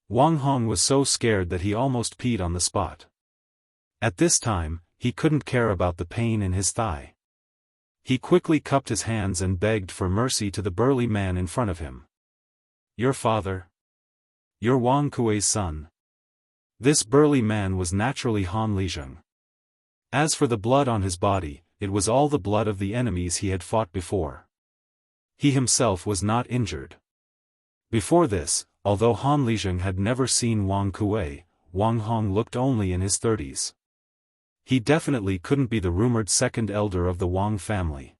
Wang Hong was so scared that he almost peed on the spot. At this time, he couldn't care about the pain in his thigh. He quickly cupped his hands and begged for mercy to the burly man in front of him. Your father? You're Wang Kuei's son. This burly man was naturally Han Lizheng. As for the blood on his body, it was all the blood of the enemies he had fought before. He himself was not injured. Before this, although Han Lizheng had never seen Wang Kuei, Wang Hong looked only in his 30s. He definitely couldn't be the rumored second elder of the Wang family.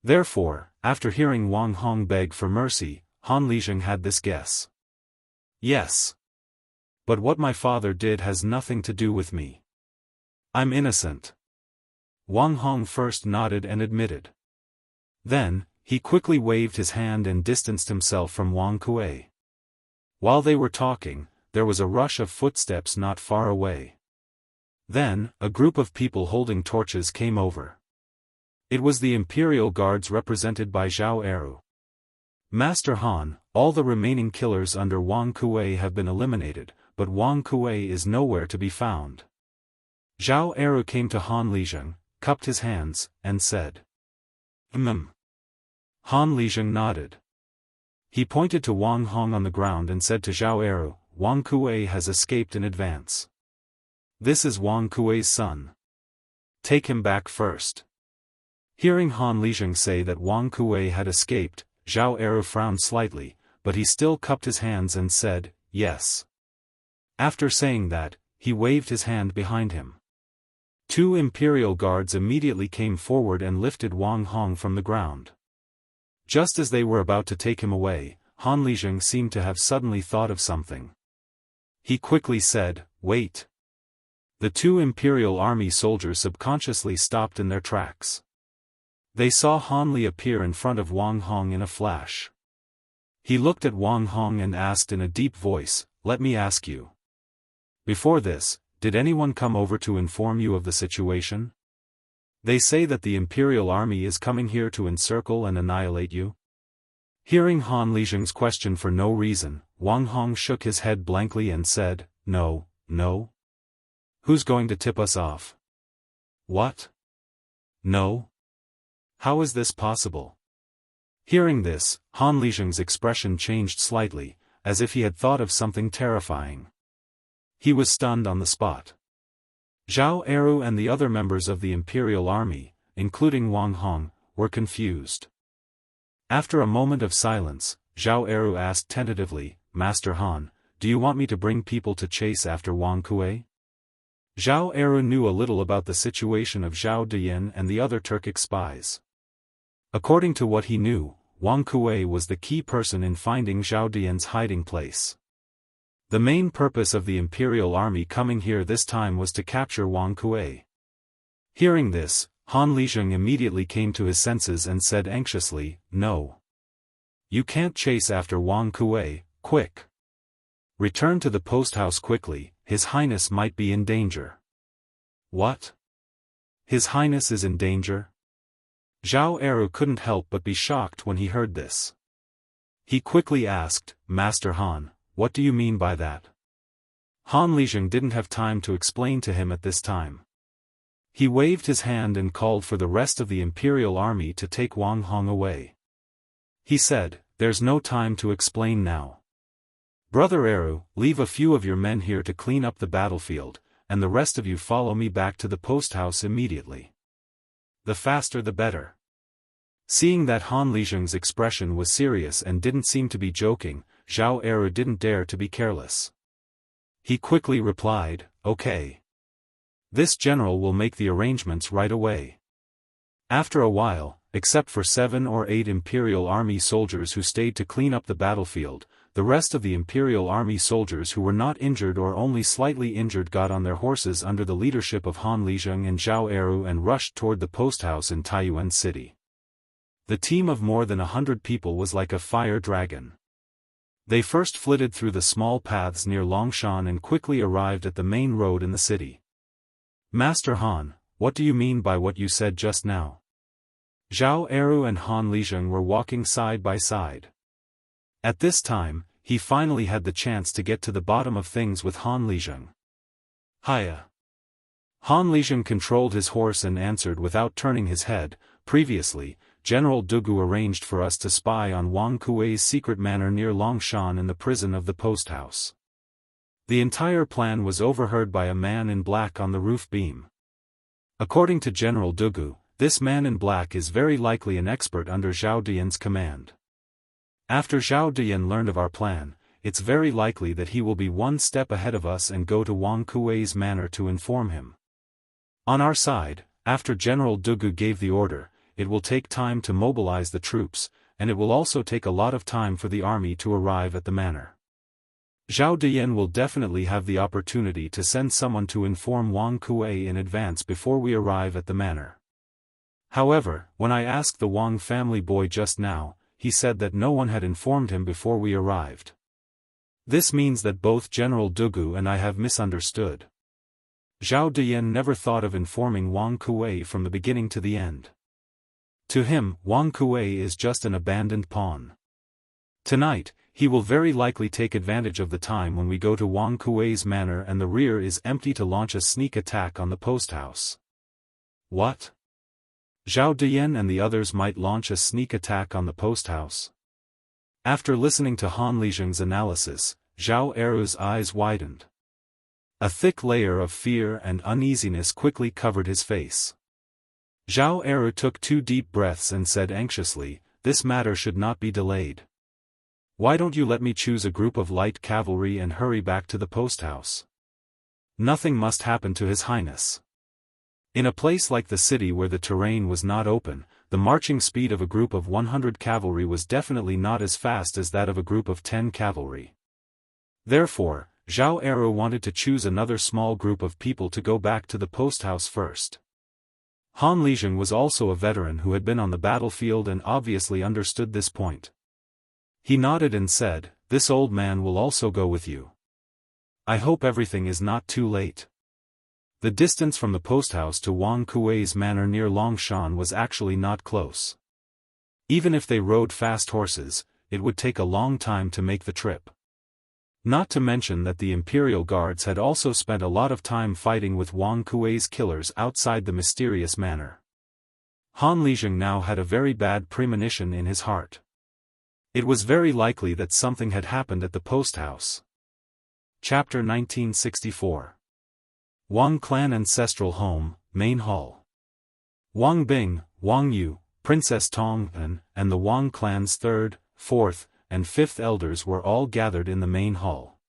Therefore, after hearing Wang Hong beg for mercy, Han Lizheng had this guess. Yes. But what my father did has nothing to do with me. I'm innocent. Wang Hong first nodded and admitted. Then, he quickly waved his hand and distanced himself from Wang Kuei. While they were talking, there was a rush of footsteps not far away. Then, a group of people holding torches came over. It was the Imperial Guards represented by Zhao Eru. Master Han, all the remaining killers under Wang Kuei have been eliminated, but Wang Kuei is nowhere to be found. Zhao Eru came to Han Lizheng, cupped his hands, and said. Han Lizheng nodded. He pointed to Wang Hong on the ground and said to Zhao Eru, Wang Kuei has escaped in advance. This is Wang Kuei's son. Take him back first. Hearing Han Lizheng say that Wang Kuei had escaped, Zhao Eru frowned slightly, but he still cupped his hands and said, yes. After saying that, he waved his hand behind him. 2 Imperial Guards immediately came forward and lifted Wang Hong from the ground. Just as they were about to take him away, Han Lizheng seemed to have suddenly thought of something. He quickly said, wait. The 2 Imperial Army soldiers subconsciously stopped in their tracks. They saw Han Li appear in front of Wang Hong in a flash. He looked at Wang Hong and asked in a deep voice, let me ask you. Before this, did anyone come over to inform you of the situation? They say that the Imperial Army is coming here to encircle and annihilate you. Hearing Han Lizheng's question for no reason, Wang Hong shook his head blankly and said, no. Who's going to tip us off? What? No? How is this possible? Hearing this, Han Lizheng's expression changed slightly, as if he had thought of something terrifying. He was stunned on the spot. Zhao Eru and the other members of the Imperial Army, including Wang Hong, were confused. After a moment of silence, Zhao Eru asked tentatively, Master Han, do you want me to bring people to chase after Wang Kuei? Zhao Eru knew a little about the situation of Zhao Dian and the other Turkic spies. According to what he knew, Wang Kuei was the key person in finding Zhao Dian's hiding place. The main purpose of the Imperial Army coming here this time was to capture Wang Kuei. Hearing this, Han Lizheng immediately came to his senses and said anxiously, no. You can't chase after Wang Kuei, quick. Return to the post house quickly, His Highness might be in danger. What? His Highness is in danger? Zhao Eru couldn't help but be shocked when he heard this. He quickly asked, Master Han, what do you mean by that? Han Lizheng didn't have time to explain to him at this time. He waved his hand and called for the rest of the imperial army to take Wang Hong away. He said, "There's no time to explain now. Brother Eru, leave a few of your men here to clean up the battlefield, and the rest of you follow me back to the post house immediately. The faster the better." Seeing that Han Lizheng's expression was serious and didn't seem to be joking, Zhao Eru didn't dare to be careless. He quickly replied, "Okay. This general will make the arrangements right away." After a while, except for 7 or 8 Imperial Army soldiers who stayed to clean up the battlefield, the rest of the Imperial Army soldiers who were not injured or only slightly injured got on their horses under the leadership of Han Lizheng and Zhao Eru and rushed toward the post house in Taiyuan City. The team of more than 100 people was like a fire dragon. They first flitted through the small paths near Longshan and quickly arrived at the main road in the city. "Master Han, what do you mean by what you said just now?" Zhao Eru and Han Lizheng were walking side by side. At this time, he finally had the chance to get to the bottom of things with Han Lizheng. "Hiya." Han Lizheng controlled his horse and answered without turning his head, "Previously, General Dugu arranged for us to spy on Wang Kuei's secret manor near Longshan in the prison of the post house. The entire plan was overheard by a man in black on the roof beam. According to General Dugu, this man in black is very likely an expert under Zhao Dian's command. After Zhao Dian learned of our plan, it's very likely that he will be one step ahead of us and go to Wang Kuei's manor to inform him. On our side, after General Dugu gave the order, it will take time to mobilize the troops, and it will also take a lot of time for the army to arrive at the manor. Zhao Dian will definitely have the opportunity to send someone to inform Wang Kuei in advance before we arrive at the manor. However, when I asked the Wang family boy just now, he said that no one had informed him before we arrived. This means that both General Dugu and I have misunderstood. Zhao Dian never thought of informing Wang Kuei from the beginning to the end. To him, Wang Kuei is just an abandoned pawn. Tonight, he will very likely take advantage of the time when we go to Wang Kuei's manor and the rear is empty to launch a sneak attack on the post house. What? Zhao Dian and the others might launch a sneak attack on the post house? After listening to Han Lizheng's analysis, Zhao Eru's eyes widened. A thick layer of fear and uneasiness quickly covered his face. Zhao Eru took 2 deep breaths and said anxiously, "This matter should not be delayed. Why don't you let me choose a group of light cavalry and hurry back to the post house? Nothing must happen to His Highness." In a place like the city where the terrain was not open, the marching speed of a group of 100 cavalry was definitely not as fast as that of a group of 10 cavalry. Therefore, Zhao Eru wanted to choose another small group of people to go back to the post house first. Han Lizheng was also a veteran who had been on the battlefield and obviously understood this point. He nodded and said, "This old man will also go with you. I hope everything is not too late." The distance from the post house to Wang Kuei's manor near Longshan was actually not close. Even if they rode fast horses, it would take a long time to make the trip. Not to mention that the Imperial Guards had also spent a lot of time fighting with Wang Kuei's killers outside the mysterious manor. Han Lizheng now had a very bad premonition in his heart. It was very likely that something had happened at the post house. Chapter 1964. Wang Clan Ancestral Home, Main Hall. Wang Bing, Wang Yu, Princess Tongpan, and the Wang clan's 3rd, 4th, and 5th elders were all gathered in the main hall.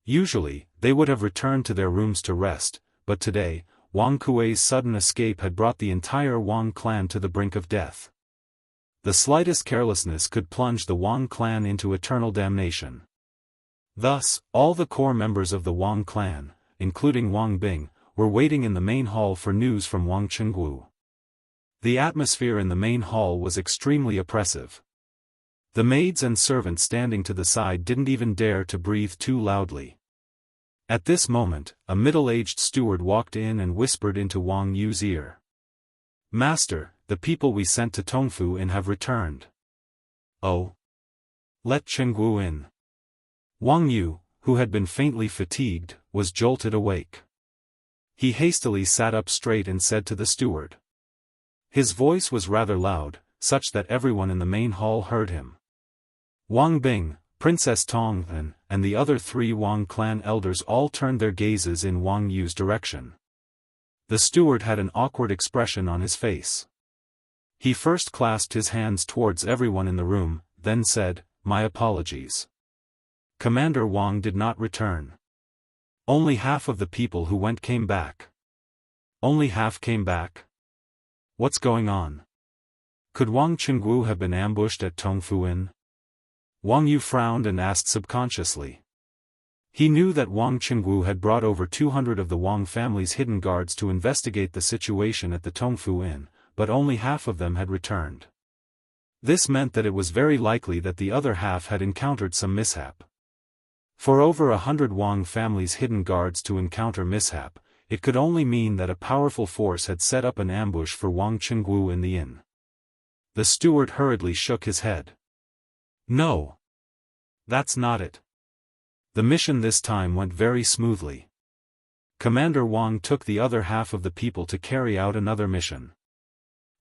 Usually, they would have returned to their rooms to rest, but today, Wang Kuei's sudden escape had brought the entire Wang clan to the brink of death. The slightest carelessness could plunge the Wang clan into eternal damnation. Thus, all the core members of the Wang clan, including Wang Bing, were waiting in the main hall for news from Wang Chenggu. The atmosphere in the main hall was extremely oppressive. The maids and servants standing to the side didn't even dare to breathe too loudly. At this moment, a middle-aged steward walked in and whispered into Wang Yu's ear. "Master, the people we sent to Tongfu in have returned." "Oh? Let Chenggu in." Wang Yu, who had been faintly fatigued, was jolted awake. He hastily sat up straight and said to the steward. His voice was rather loud, such that everyone in the main hall heard him. Wang Bing, Princess Tong and the other 3 Wang clan elders all turned their gazes in Wang Yu's direction. The steward had an awkward expression on his face. He first clasped his hands towards everyone in the room, then said, "My apologies." Commander Wang did not return. Only half of the people who went came back. Only half came back? What's going on? Could Wang Qingguo have been ambushed at Tongfu Inn? Wang Yu frowned and asked subconsciously. He knew that Wang Qingguo had brought over 200 of the Wang family's hidden guards to investigate the situation at the Tongfu Inn, but only half of them had returned. This meant that it was very likely that the other half had encountered some mishap. For over 100 Wang family's hidden guards to encounter mishap, it could only mean that a powerful force had set up an ambush for Wang Qingguo in the inn. The steward hurriedly shook his head. No. That's not it. The mission this time went very smoothly. Commander Wang took the other half of the people to carry out another mission.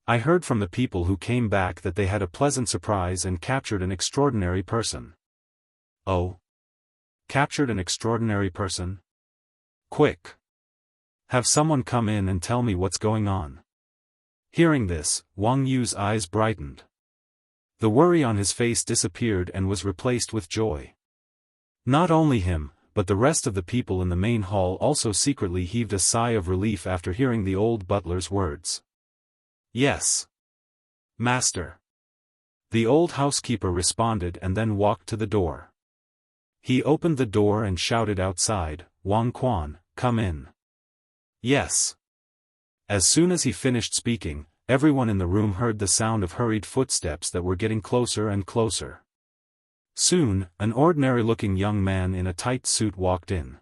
I heard from the people who came back that they had a pleasant surprise and captured an extraordinary person. Oh? Captured an extraordinary person? Quick! Have someone come in and tell me what's going on. Hearing this, Wang Yu's eyes brightened. The worry on his face disappeared and was replaced with joy. Not only him, but the rest of the people in the main hall also secretly heaved a sigh of relief after hearing the old butler's words. Yes. Master. The old housekeeper responded and then walked to the door. He opened the door and shouted outside, "Wang Quan, come in." Yes. As soon as he finished speaking, everyone in the room heard the sound of hurried footsteps that were getting closer and closer. Soon, an ordinary-looking young man in a tight suit walked in.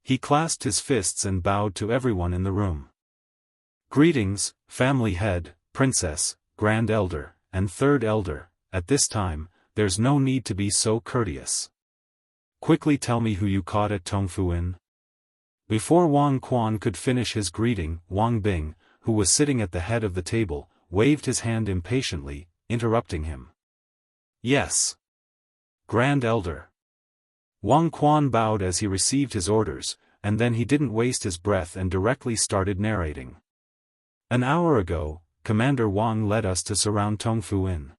He clasped his fists and bowed to everyone in the room. Greetings, family head, princess, grand elder, and third elder. At this time, there's no need to be so courteous. Quickly tell me who you caught at Tongfu Inn. Before Wang Quan could finish his greeting, Wang Bing, who was sitting at the head of the table, waved his hand impatiently, interrupting him. Yes. Grand Elder. Wang Quan bowed as he received his orders, and then he didn't waste his breath and directly started narrating. An hour ago, Commander Wang led us to surround Tongfu Inn.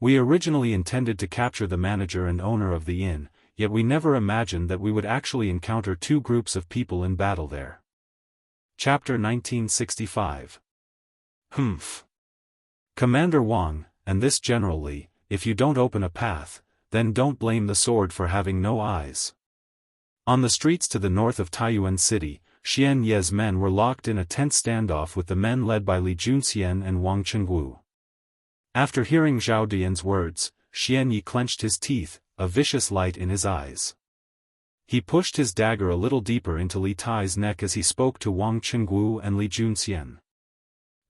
We originally intended to capture the manager and owner of the inn, yet we never imagined that we would actually encounter 2 groups of people in battle there. Chapter 1965. Humph. Commander Wang, and this generally, if you don't open a path, then don't blame the sword for having no eyes. On the streets to the north of Taiyuan City, Xian Ye's men were locked in a tense standoff with the men led by Li Junxian and Wang Qingguo. After hearing Zhao Dian's words, Xian Ye clenched his teeth, a vicious light in his eyes. He pushed his dagger a little deeper into Li Tai's neck as he spoke to Wang Qingguo and Li Junxian.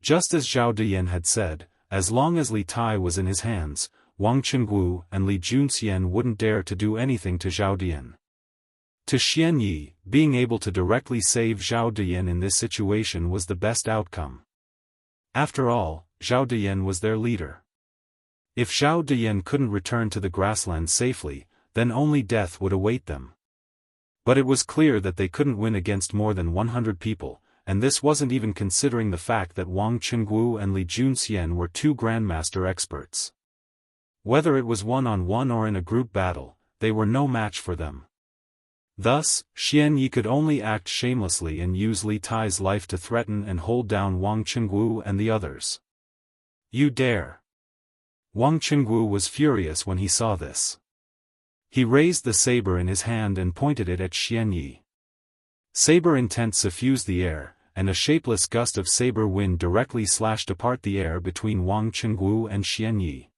Just as Zhao Dian had said, as long as Li Tai was in his hands, Wang Qingguo and Li Junxian wouldn't dare to do anything to Zhao Dian. To Xian Yi, being able to directly save Zhao Dian in this situation was the best outcome. After all, Zhao Dian was their leader. If Zhao Dian couldn't return to the grasslands safely, then only death would await them. But it was clear that they couldn't win against more than 100 people, and this wasn't even considering the fact that Wang Qingguo and Li Junxian were 2 grandmaster experts. Whether it was one-on-one or in a group battle, they were no match for them. Thus, Xian Yi could only act shamelessly and use Li Tai's life to threaten and hold down Wang Qingguo and the others. You dare! Wang Qingguo was furious when he saw this. He raised the saber in his hand and pointed it at Xian Yi. Saber intent suffused the air, and a shapeless gust of saber wind directly slashed apart the air between Wang Qingguo and Xian Yi.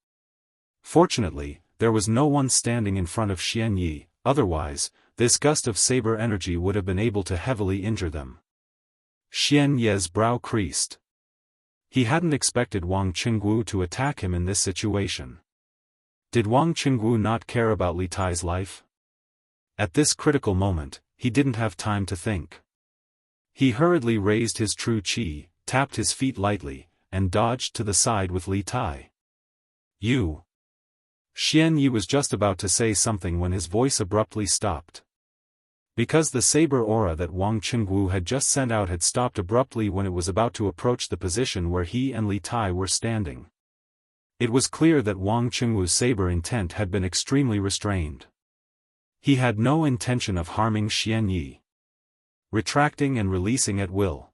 Fortunately, there was no one standing in front of Xian Yi, otherwise, this gust of saber energy would have been able to heavily injure them. Xian Ye's brow creased. He hadn't expected Wang Qingguo to attack him in this situation. Did Wang Qingguo not care about Li Tai's life? At this critical moment, he didn't have time to think. He hurriedly raised his true chi, tapped his feet lightly, and dodged to the side with Li Tai. You! Xianyi was just about to say something when his voice abruptly stopped. Because the saber aura that Wang Qingwu had just sent out had stopped abruptly when it was about to approach the position where he and Li Tai were standing. It was clear that Wang Qingwu's saber intent had been extremely restrained. He had no intention of harming Xianyi. Retracting and releasing at will.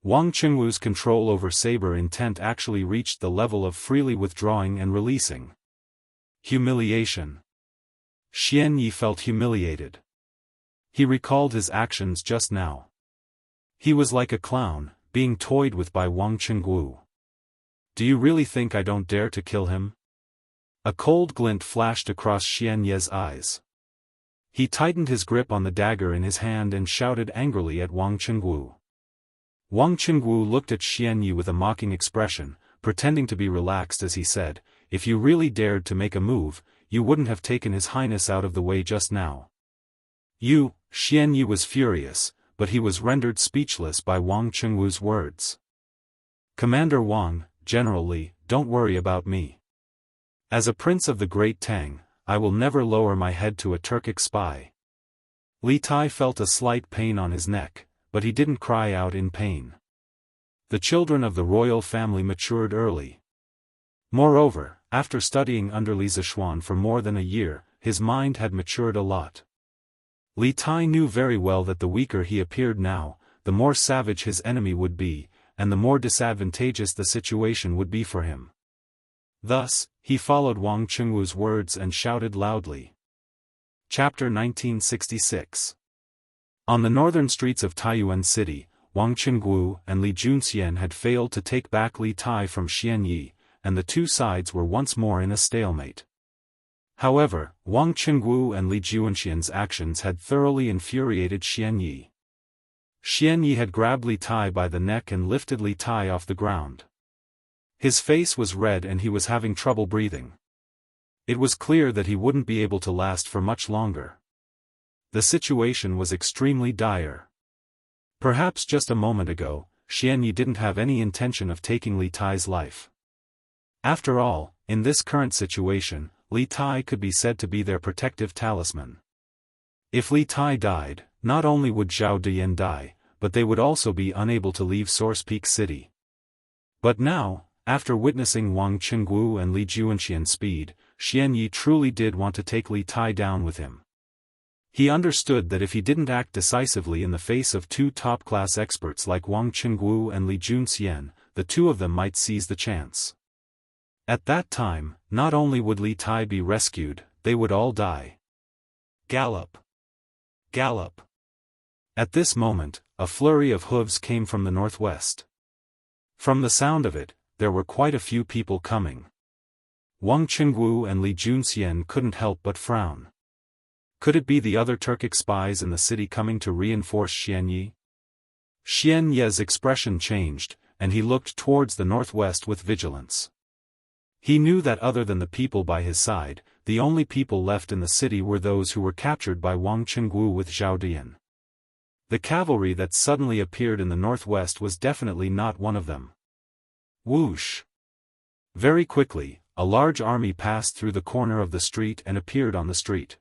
Wang Qingwu's control over saber intent actually reached the level of freely withdrawing and releasing. Humiliation. Xianyi felt humiliated. He recalled his actions just now. He was like a clown, being toyed with by Wang Qingwu. Do you really think I don't dare to kill him? A cold glint flashed across Xianyi's eyes. He tightened his grip on the dagger in his hand and shouted angrily at Wang Qingwu. Wang Qingwu looked at Xianyi with a mocking expression, pretending to be relaxed as he said, "If you really dared to make a move, you wouldn't have taken His Highness out of the way just now." Xianyi was furious, but he was rendered speechless by Wang Qingwu's words. "Commander Wang, General Li, don't worry about me. As a prince of the Great Tang, I will never lower my head to a Turkic spy." Li Tai felt a slight pain on his neck, but he didn't cry out in pain. The children of the royal family matured early. Moreover, after studying under Li Zishuan for more than a year, his mind had matured a lot. Li Tai knew very well that the weaker he appeared now, the more savage his enemy would be, and the more disadvantageous the situation would be for him. Thus, he followed Wang Qingwu's words and shouted loudly. Chapter 1966. On the northern streets of Taiyuan City, Wang Qingwu and Li Junxian had failed to take back Li Tai from Xianyi, and the two sides were once more in a stalemate. However, Wang Qingwu and Li Junxian's actions had thoroughly infuriated Xianyi. Xianyi had grabbed Li Tai by the neck and lifted Li Tai off the ground. His face was red and he was having trouble breathing. It was clear that he wouldn't be able to last for much longer. The situation was extremely dire. Perhaps just a moment ago, Xianyi didn't have any intention of taking Li Tai's life. After all, in this current situation, Li Tai could be said to be their protective talisman. If Li Tai died, not only would Zhao Diyan die, but they would also be unable to leave Source Peak City. But now, after witnessing Wang Qingwu and Li Junxian's speed, Xianyi truly did want to take Li Tai down with him. He understood that if he didn't act decisively in the face of two top-class experts like Wang Qingwu and Li Junxian, the two of them might seize the chance. At that time, not only would Li Tai be rescued, they would all die. Gallop! Gallop! At this moment, a flurry of hooves came from the northwest. From the sound of it, there were quite a few people coming. Wang Qingwu and Li Junxian couldn't help but frown. Could it be the other Turkic spies in the city coming to reinforce Xianyi? Xianyi's expression changed, and he looked towards the northwest with vigilance. He knew that other than the people by his side, the only people left in the city were those who were captured by Wang Qingwu with Zhao Diyan. The cavalry that suddenly appeared in the northwest was definitely not one of them. Whoosh! Very quickly, a large army passed through the corner of the street and appeared on the street.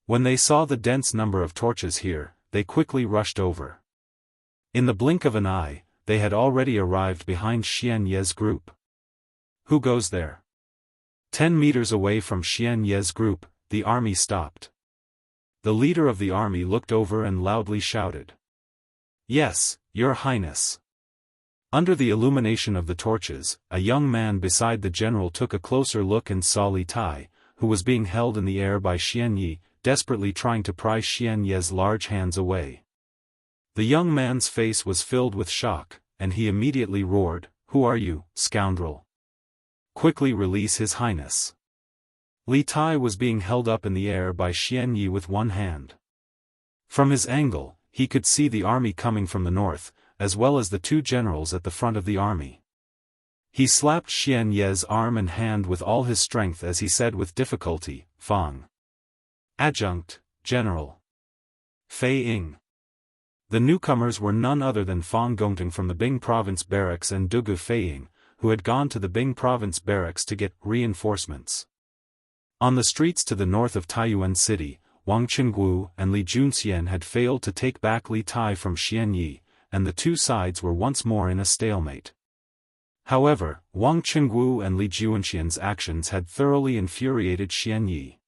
When they saw the dense number of torches here, they quickly rushed over. In the blink of an eye, they had already arrived behind Xianyi's group. Who goes there? 10 meters away from Xianyi's group, the army stopped. The leader of the army looked over and loudly shouted. "Yes, Your Highness." Under the illumination of the torches, a young man beside the general took a closer look and saw Li Tai, who was being held in the air by Xianyi, desperately trying to pry Xianyi's large hands away. The young man's face was filled with shock, and he immediately roared, "Who are you, scoundrel? Quickly release His Highness." Li Tai was being held up in the air by Xianyi with one hand. From his angle, he could see the army coming from the north, as well as the two generals at the front of the army. He slapped Xianyi's arm and hand with all his strength as he said with difficulty, "Fang. Adjunct, General. Fei Ying." The newcomers were none other than Fang Gongting from the Bing Province Barracks and Dugu Feiying, who had gone to the Bing Province Barracks to get reinforcements. On the streets to the north of Taiyuan City, Wang Qingguo and Li Junxian had failed to take back Li Tai from Xianyi, and the two sides were once more in a stalemate. However, Wang Qingguo and Li Junxian's actions had thoroughly infuriated Xianyi.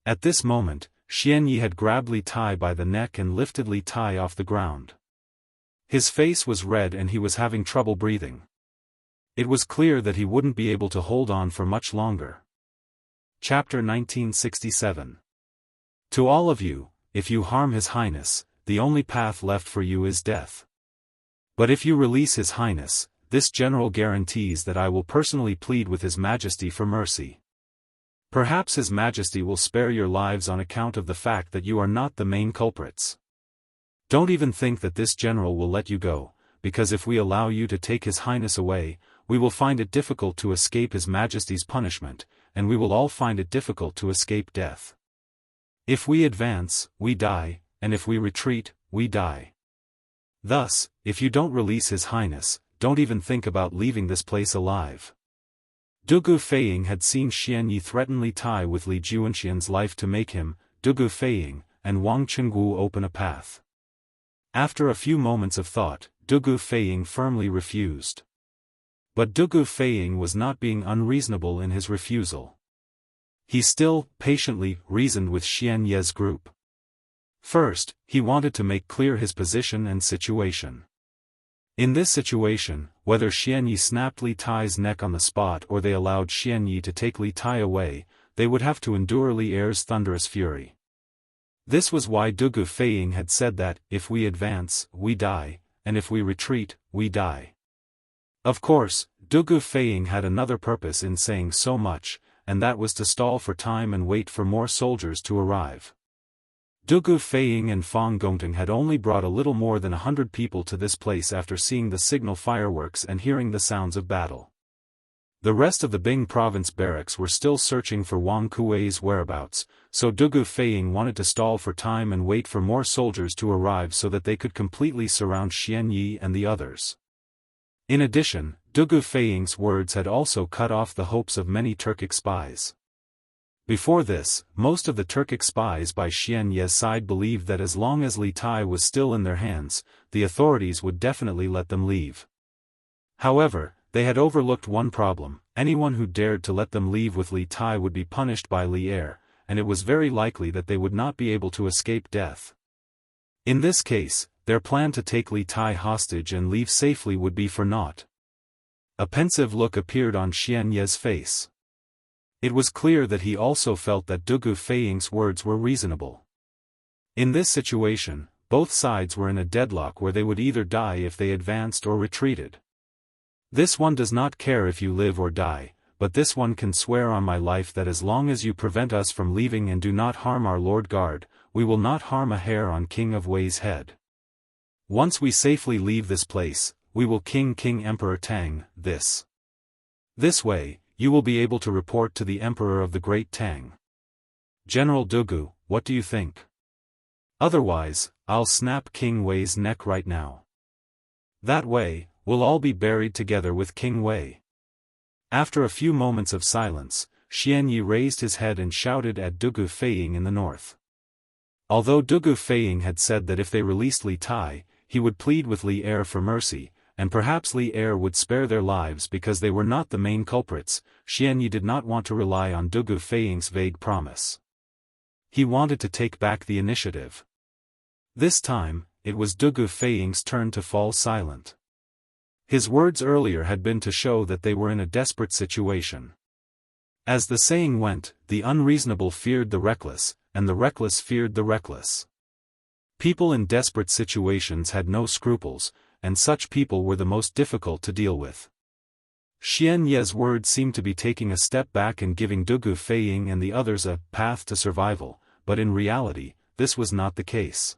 At this moment, Xianyi had grabbed Li Tai by the neck and lifted Li Tai off the ground. His face was red and he was having trouble breathing. It was clear that he wouldn't be able to hold on for much longer. Chapter 1967. To all of you, if you harm His Highness, the only path left for you is death. But if you release His Highness, this general guarantees that I will personally plead with His Majesty for mercy. Perhaps His Majesty will spare your lives on account of the fact that you are not the main culprits. Don't even think that this general will let you go, because if we allow you to take His Highness away, we will find it difficult to escape His Majesty's punishment, and we will all find it difficult to escape death. If we advance, we die, and if we retreat, we die. Thus, if you don't release His Highness, don't even think about leaving this place alive. Dugu Feiying had seen Xianyi threaten Li Tai with Li Junxian's life to make him, Dugu Feiying, and Wang Qingguo open a path. After a few moments of thought, Dugu Feiying firmly refused. But Dugu Feiying was not being unreasonable in his refusal. He still, patiently, reasoned with Xianyi's group. First, he wanted to make clear his position and situation. In this situation, whether Xianyi snapped Li Tai's neck on the spot or they allowed Xianyi to take Li Tai away, they would have to endure Li Er's thunderous fury. This was why Dugu Feiying had said that, if we advance, we die, and if we retreat, we die. Of course, Dugu Feiying had another purpose in saying so much, and that was to stall for time and wait for more soldiers to arrive. Dugu Feiying and Fang Gongting had only brought a little more than 100 people to this place after seeing the signal fireworks and hearing the sounds of battle. The rest of the Bing Province barracks were still searching for Wang Kuei's whereabouts, so Dugu Feiying wanted to stall for time and wait for more soldiers to arrive so that they could completely surround Xianyi and the others. In addition, Dugu Feiying's words had also cut off the hopes of many Turkic spies. Before this, most of the Turkic spies by Xianyi's side believed that as long as Li Tai was still in their hands, the authorities would definitely let them leave. However, they had overlooked one problem: anyone who dared to let them leave with Li Tai would be punished by Li Er, and it was very likely that they would not be able to escape death. In this case, their plan to take Li Tai hostage and leave safely would be for naught. A pensive look appeared on Xianyi's face. It was clear that he also felt that Dugu Feiying's words were reasonable. In this situation, both sides were in a deadlock where they would either die if they advanced or retreated. This one does not care if you live or die, but this one can swear on my life that as long as you prevent us from leaving and do not harm our Lord Guard, we will not harm a hair on King of Wei's head. Once we safely leave this place, we will King Emperor Tang, this way, you will be able to report to the Emperor of the Great Tang. General Dugu, what do you think? Otherwise, I'll snap King Wei's neck right now. That way, we'll all be buried together with King Wei. After a few moments of silence, Xianyi raised his head and shouted at Dugu Feiying in the north. Although Dugu Feiying had said that if they released Li Tai, he would plead with Li Er for mercy, and perhaps Li Er would spare their lives because they were not the main culprits, Xianyi did not want to rely on Dugu Feiying's vague promise. He wanted to take back the initiative. This time, it was Dugu Feiying's turn to fall silent. His words earlier had been to show that they were in a desperate situation. As the saying went, the unreasonable feared the reckless, and the reckless feared the reckless. People in desperate situations had no scruples, and such people were the most difficult to deal with. Xianyi's words seemed to be taking a step back and giving Dugu Feiying and the others a path to survival, but in reality, this was not the case.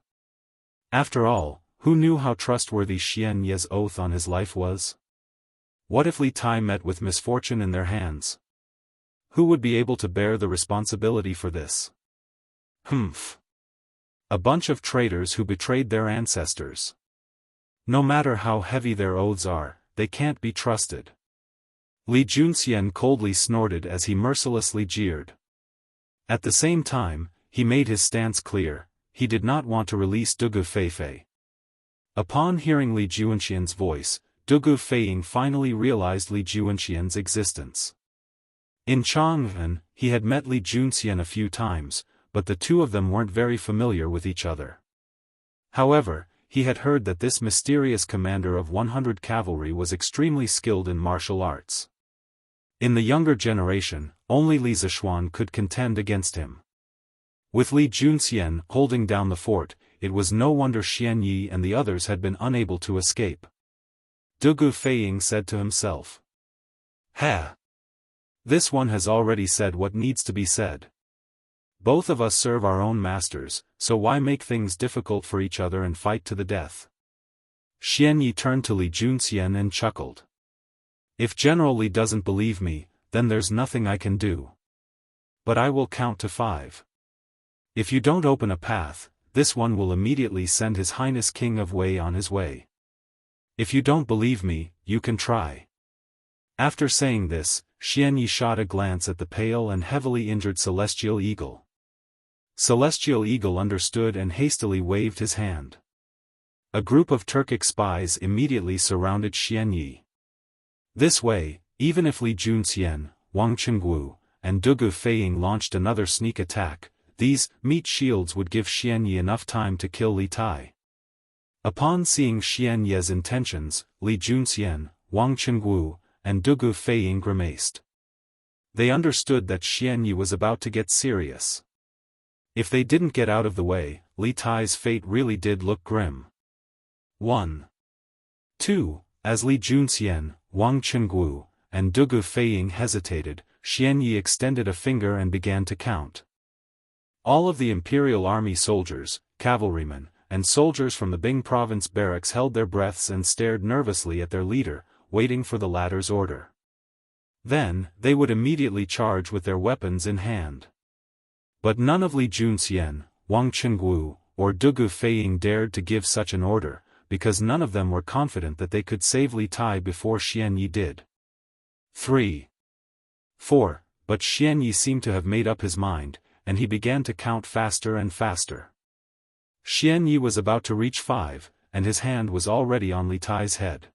After all, who knew how trustworthy Xianyi's oath on his life was? What if Li Tai met with misfortune in their hands? Who would be able to bear the responsibility for this? Humph. A bunch of traitors who betrayed their ancestors. No matter how heavy their oaths are, they can't be trusted. Li Junxian coldly snorted as he mercilessly jeered. At the same time, he made his stance clear: he did not want to release Dugu Feifei. Upon hearing Li Junxian's voice, Dugu Feiying finally realized Li Junxian's existence. In Chang'an, he had met Li Junxian a few times, but the two of them weren't very familiar with each other. However, he had heard that this mysterious commander of 100 cavalry was extremely skilled in martial arts. In the younger generation, only Li Zishuan could contend against him. With Li Junxian holding down the fort, it was no wonder Xian Yi and the others had been unable to escape. Dugu Feiying said to himself. Ha! This one has already said what needs to be said. Both of us serve our own masters, so why make things difficult for each other and fight to the death? Xian Yi turned to Li Junxian and chuckled. If General Li doesn't believe me, then there's nothing I can do. But I will count to 5. If you don't open a path, this one will immediately send His Highness King of Wei on his way. If you don't believe me, you can try. After saying this, Xian Yi shot a glance at the pale and heavily injured Celestial Eagle. Celestial Eagle understood and hastily waved his hand. A group of Turkic spies immediately surrounded Xian Yi. This way, even if Li Junxian, Wang Qinggu, and Dugu Feiying launched another sneak attack, these meat shields would give Xian Yi enough time to kill Li Tai. Upon seeing Xian Yi's intentions, Li Junxian, Wang Qinggu, and Dugu Feiying grimaced. They understood that Xian Yi was about to get serious. If they didn't get out of the way, Li Tai's fate really did look grim. 1. 2. As Li Junxian, Wang Qinggu, and Dugu Feiying hesitated, Xian Yi extended a finger and began to count. All of the Imperial Army soldiers, cavalrymen, and soldiers from the Bing province barracks held their breaths and stared nervously at their leader, waiting for the latter's order. Then, they would immediately charge with their weapons in hand. But none of Li Junxian, Wang Qinggu, or Dugu Feiying dared to give such an order, because none of them were confident that they could save Li Tai before Xian Yi did. 3. 4. But Xian Yi seemed to have made up his mind, and he began to count faster and faster. Xian Yi was about to reach 5, and his hand was already on Li Tai's head.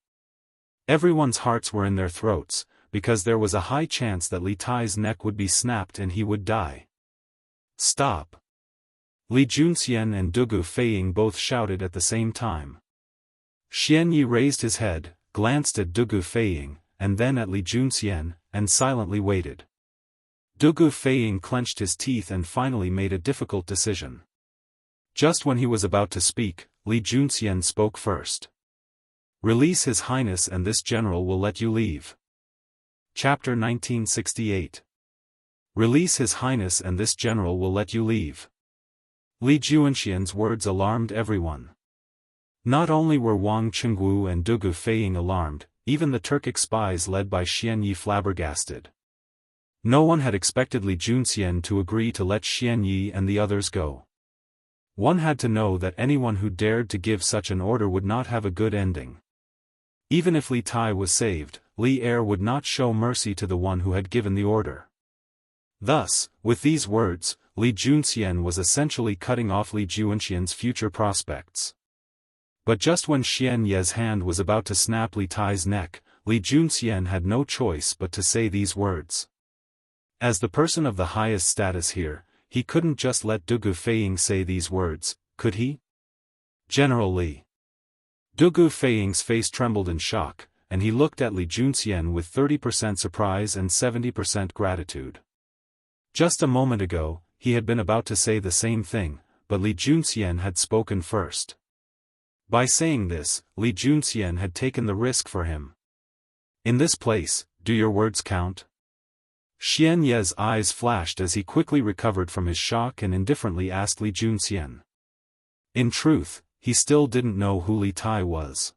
Everyone's hearts were in their throats, because there was a high chance that Li Tai's neck would be snapped and he would die. Stop! Li Junxian and Dugu Feiying both shouted at the same time. Xian Yi raised his head, glanced at Dugu Feiying, and then at Li Junxian, and silently waited. Dugu Feiying clenched his teeth and finally made a difficult decision. Just when he was about to speak, Li Junxian spoke first. Release His Highness and this general will let you leave. Chapter 1968. Release His Highness and this general will let you leave. Li Junxian's words alarmed everyone. Not only were Wang Qinggu and Dugu Feiying alarmed, even the Turkic spies led by Xian Yi flabbergasted. No one had expected Li Junxian to agree to let Xian Yi and the others go. One had to know that anyone who dared to give such an order would not have a good ending. Even if Li Tai was saved, Li Er would not show mercy to the one who had given the order. Thus, with these words, Li Junxian was essentially cutting off Li Junxian's future prospects. But just when Xian Yi's hand was about to snap Li Tai's neck, Li Junxian had no choice but to say these words. As the person of the highest status here, he couldn't just let Dugu Feiying say these words, could he? General Li. Dugu Feiying's face trembled in shock, and he looked at Li Junxian with 30% surprise and 70% gratitude. Just a moment ago, he had been about to say the same thing, but Li Junxian had spoken first. By saying this, Li Junxian had taken the risk for him. In this place, do your words count? Xian Yi's eyes flashed as he quickly recovered from his shock and indifferently asked Li Junxian. In truth, he still didn't know who Li Tai was.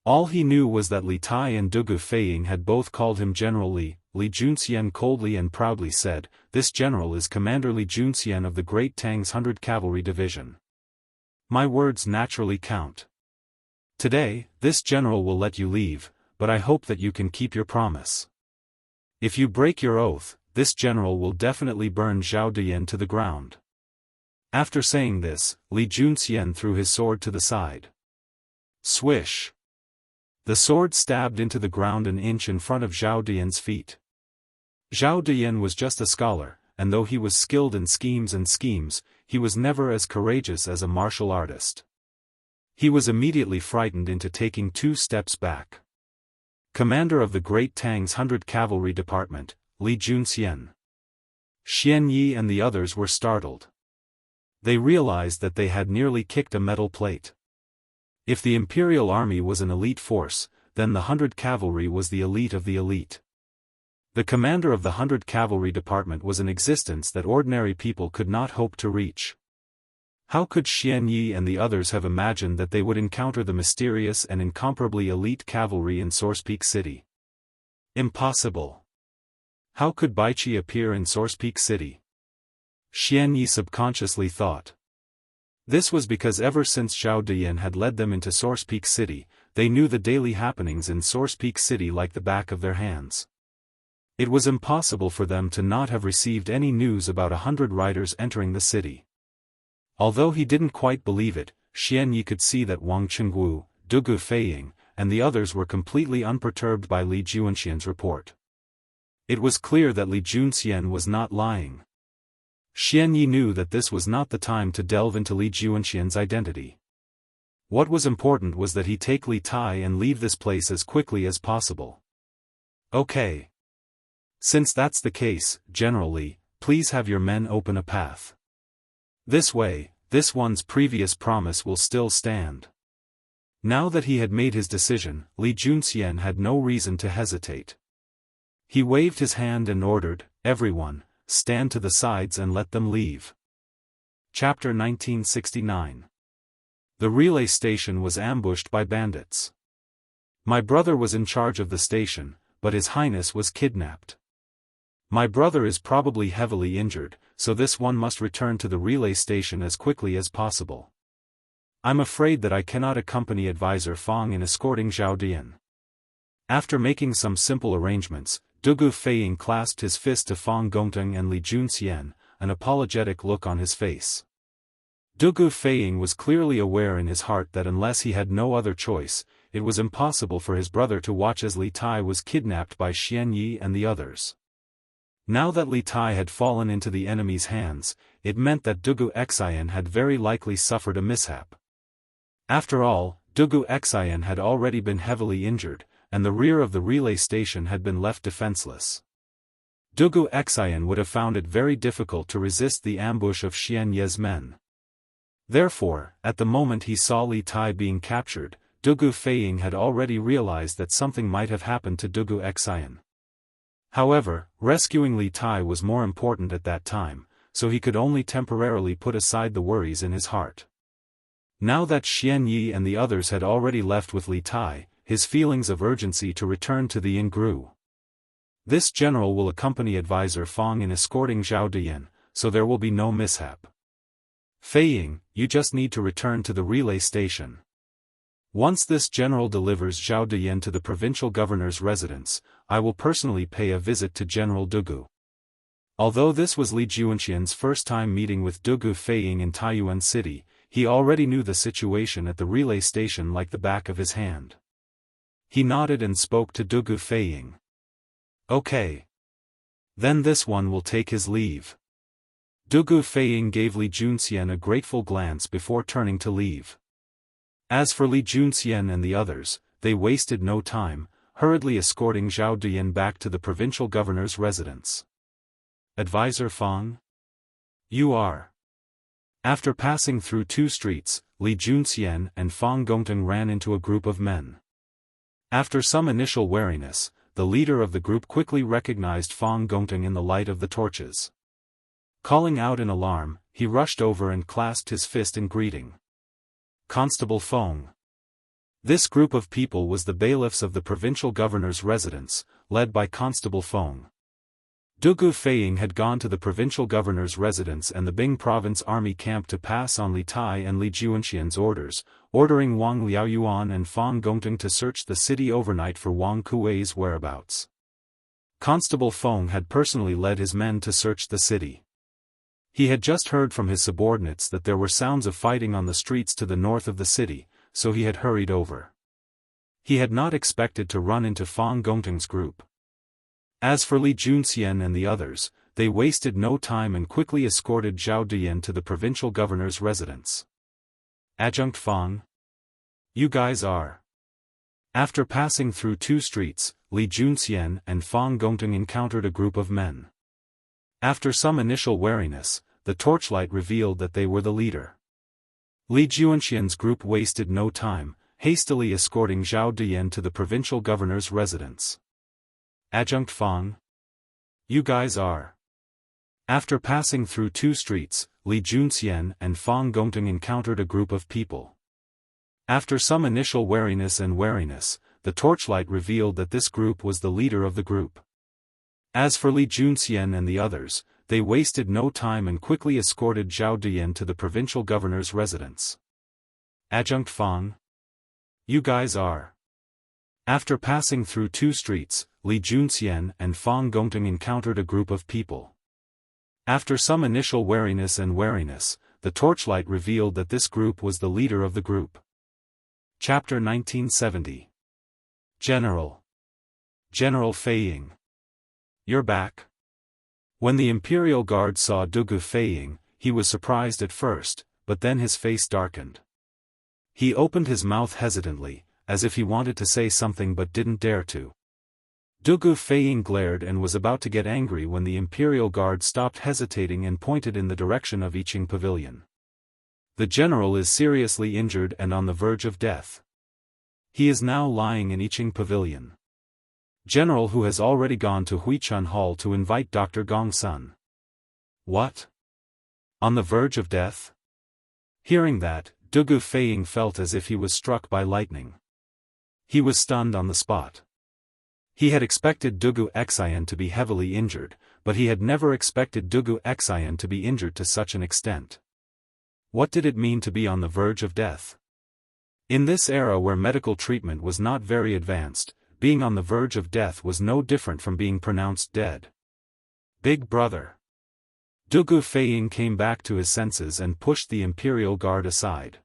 All he knew was that Li Tai and Dugu Feiying had both called him General Li. Li Junxian coldly and proudly said, "This general is Commander Li Junxian of the Great Tang's 100 Cavalry Division." My words naturally count. Today, this general will let you leave, but I hope that you can keep your promise. If you break your oath, this general will definitely burn Zhao Diyan to the ground. After saying this, Li Junxian threw his sword to the side. Swish! The sword stabbed into the ground an inch in front of Zhao Diyan's feet. Zhao Diyan was just a scholar, and though he was skilled in schemes, he was never as courageous as a martial artist. He was immediately frightened into taking 2 steps back. Commander of the Great Tang's 100 Cavalry Department, Li Junxian. Xian Yi and the others were startled. They realized that they had nearly kicked a metal plate. If the Imperial Army was an elite force, then the 100 Cavalry was the elite of the elite. The commander of the 100 Cavalry Department was an existence that ordinary people could not hope to reach. How could Xian Yi and the others have imagined that they would encounter the mysterious and incomparably elite cavalry in Source Peak City? Impossible. How could Baiqi appear in Source Peak City? Xian Yi subconsciously thought. This was because ever since Zhao Diyan had led them into Source Peak City, they knew the daily happenings in Source Peak City like the back of their hands. It was impossible for them to not have received any news about 100 riders entering the city. Although he didn't quite believe it, Xian Yi could see that Wang Qingwu, Dugu Feiying, and the others were completely unperturbed by Li Junxian's report. It was clear that Li Junxian was not lying. Xian Yi knew that this was not the time to delve into Li Junxian's identity. What was important was that he take Li Tai and leave this place as quickly as possible. Okay. Since that's the case, General Li, please have your men open a path. This way, this one's previous promise will still stand. Now that he had made his decision, Li Junxian had no reason to hesitate. He waved his hand and ordered, "Everyone, stand to the sides and let them leave." Chapter 1969. The relay station was ambushed by bandits. My brother was in charge of the station, but His Highness was kidnapped. My brother is probably heavily injured, so this one must return to the relay station as quickly as possible. I'm afraid that I cannot accompany Advisor Fang in escorting Zhao Diyan. After making some simple arrangements, Dugu Feiying clasped his fist to Fang Gongteng and Li Junxian, an apologetic look on his face. Dugu Feiying was clearly aware in his heart that unless he had no other choice, it was impossible for his brother to watch as Li Tai was kidnapped by Xian Yi and the others. Now that Li Tai had fallen into the enemy's hands, it meant that Dugu Xian had very likely suffered a mishap. After all, Dugu Xian had already been heavily injured, and the rear of the relay station had been left defenseless. Dugu Xian would have found it very difficult to resist the ambush of Xian Ye's men. Therefore, at the moment he saw Li Tai being captured, Dugu Feiying had already realized that something might have happened to Dugu Xian. However, rescuing Li Tai was more important at that time, so he could only temporarily put aside the worries in his heart. Now that Xian Yi and the others had already left with Li Tai, his feelings of urgency to return to the inn grew. This general will accompany Advisor Fang in escorting Zhao Diyan, so there will be no mishap. Feiying, you just need to return to the relay station. Once this general delivers Zhao Diyan to the provincial governor's residence, I will personally pay a visit to General Dugu. Although this was Li Junxian's first time meeting with Dugu Feiying in Taiyuan City, he already knew the situation at the relay station like the back of his hand. He nodded and spoke to Dugu Feiying. Okay. Then this one will take his leave. Dugu Feiying gave Li Junxian a grateful glance before turning to leave. As for Li Junxian and the others, they wasted no time, hurriedly escorting Zhao Diyan back to the provincial governor's residence. Advisor Fang? You are. After passing through 2 streets, Li Junxian and Fang Gongteng ran into a group of men. After some initial wariness, the leader of the group quickly recognized Fang Gongteng in the light of the torches. Calling out in alarm, he rushed over and clasped his fist in greeting. Constable Feng. This group of people was the bailiffs of the provincial governor's residence, led by Constable Feng. Dugu Feiying had gone to the provincial governor's residence and the Bing province army camp to pass on Li Tai and Li Juanxian's orders, ordering Wang Liaoyuan and Fang Gongting to search the city overnight for Wang Kuei's whereabouts. Constable Feng had personally led his men to search the city. He had just heard from his subordinates that there were sounds of fighting on the streets to the north of the city, so he had hurried over. He had not expected to run into Fang Gongting's group. As for Li Junxian and the others, they wasted no time and quickly escorted Zhao Diyan to the provincial governor's residence. Adjunct Fang? You guys are. After passing through 2 streets, Li Junxian and Fang Gongting encountered a group of men. After some initial wariness, the torchlight revealed that they were the leader. Li Juanxian's group wasted no time, hastily escorting Zhao Diyan to the provincial governor's residence. Adjunct Fang? You guys are. After passing through 2 streets, Li Junxian and Fang Gongting encountered a group of people. After some initial wariness, the torchlight revealed that this group was the leader of the group. As for Li Junxian and the others, they wasted no time and quickly escorted Zhao Diyan to the provincial governor's residence. Adjunct Fang? You guys are. After passing through 2 streets, Li Junxian and Fang Gongting encountered a group of people. After some initial wariness, the torchlight revealed that this group was the leader of the group. Chapter 1970. General Feiying. You're back. When the Imperial Guard saw Dugu Feiying, he was surprised at first, but then his face darkened. He opened his mouth hesitantly, as if he wanted to say something but didn't dare to. Dugu Feiying glared and was about to get angry when the Imperial Guard stopped hesitating and pointed in the direction of Yiqing Pavilion. The general is seriously injured and on the verge of death. He is now lying in Yiqing Pavilion. General who has already gone to Huichun Hall to invite Dr. Gongsun. What? On the verge of death? Hearing that, Dugu Feiying felt as if he was struck by lightning. He was stunned on the spot. He had expected Dugu Xian to be heavily injured, but he had never expected Dugu Xian to be injured to such an extent. What did it mean to be on the verge of death? In this era where medical treatment was not very advanced, being on the verge of death was no different from being pronounced dead. Big brother. Dugu Feiying came back to his senses and pushed the Imperial Guard aside.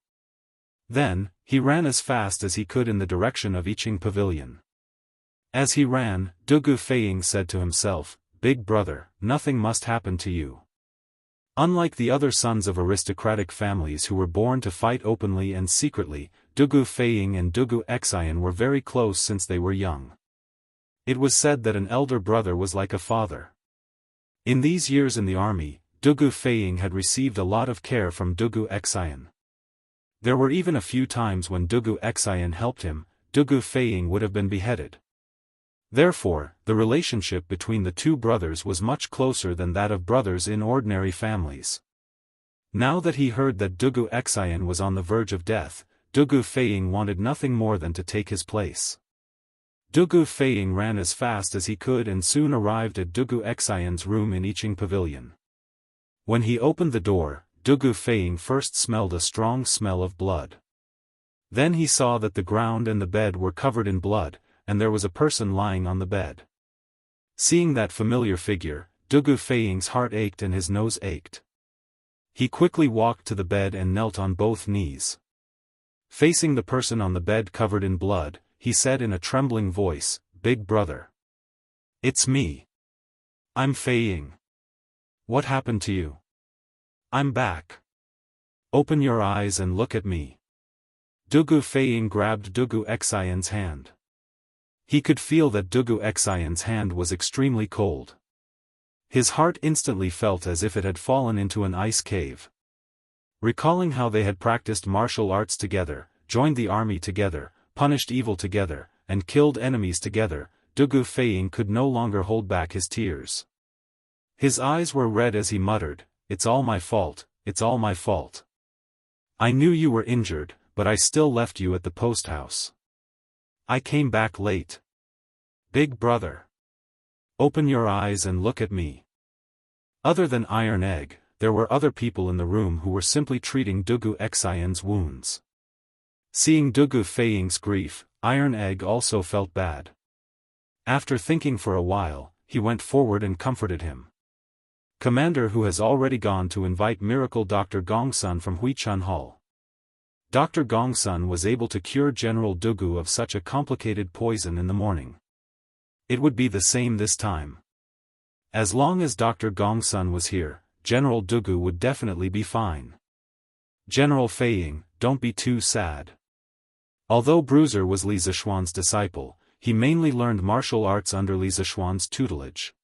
Then, he ran as fast as he could in the direction of Yiqing Pavilion. As he ran, Dugu Feiying said to himself, Big brother, nothing must happen to you. Unlike the other sons of aristocratic families who were born to fight openly and secretly, Dugu Feiying and Dugu Xian were very close since they were young. It was said that an elder brother was like a father. In these years in the army, Dugu Feiying had received a lot of care from Dugu Xian. There were even a few times when Dugu Xian helped him, Dugu Feiying would have been beheaded. Therefore, the relationship between the 2 brothers was much closer than that of brothers in ordinary families. Now that he heard that Dugu Xian was on the verge of death, Dugu Feiying wanted nothing more than to take his place. Dugu Feiying ran as fast as he could and soon arrived at Dugu Xian's room in Yiqing Pavilion. When he opened the door, Dugu Feiying first smelled a strong smell of blood. Then he saw that the ground and the bed were covered in blood, and there was a person lying on the bed. Seeing that familiar figure, Dugu Feiying's heart ached and his nose ached. He quickly walked to the bed and knelt on both knees. Facing the person on the bed covered in blood, he said in a trembling voice, Big brother. It's me. I'm Feiying. What happened to you? I'm back. Open your eyes and look at me. Dugu Feiying grabbed Dugu Xian's hand. He could feel that Dugu Xian's hand was extremely cold. His heart instantly felt as if it had fallen into an ice cave. Recalling how they had practiced martial arts together, joined the army together, punished evil together, and killed enemies together, Dugu Feiying could no longer hold back his tears. His eyes were red as he muttered, It's all my fault, it's all my fault. I knew you were injured, but I still left you at the post house. I came back late. Big brother. Open your eyes and look at me. Other than Iron Egg, there were other people in the room who were simply treating Dugu Xianxia's wounds. Seeing Dugu Feiying's grief, Iron Egg also felt bad. After thinking for a while, he went forward and comforted him. Commander who has already gone to invite Miracle Dr. Gongsun from Huichun Hall. Dr. Gongsun was able to cure General Dugu of such a complicated poison in the morning. It would be the same this time. As long as Dr. Gongsun was here, General Dugu would definitely be fine. General Feiying, don't be too sad. Although Bruiser was Li Zishuan's disciple, he mainly learned martial arts under Li Zishuan's tutelage.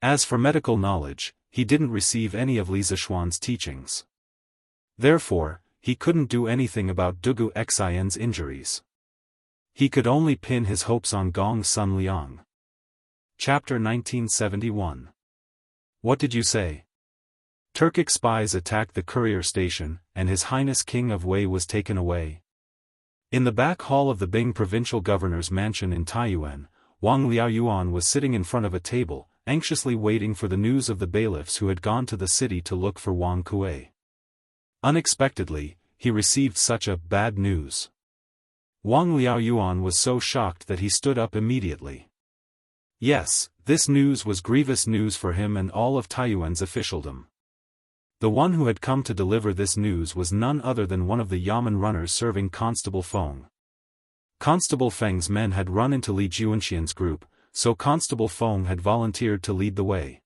As for medical knowledge, he didn't receive any of Li Zishuan's teachings. Therefore, he couldn't do anything about Dugu Xian's injuries. He could only pin his hopes on Gong Sun Liang. Chapter 1971. What did you say? Turkic spies attacked the courier station, and His Highness King of Wei was taken away. In the back hall of the Bing provincial governor's mansion in Taiyuan, Wang Liaoyuan was sitting in front of a table, anxiously waiting for the news of the bailiffs who had gone to the city to look for Wang Kuei. Unexpectedly, he received such a bad news. Wang Liaoyuan was so shocked that he stood up immediately. Yes, this news was grievous news for him and all of Taiyuan's officialdom. The one who had come to deliver this news was none other than one of the Yamen runners serving Constable Feng. Constable Feng's men had run into Li Juanxian's group, so Constable Feng had volunteered to lead the way.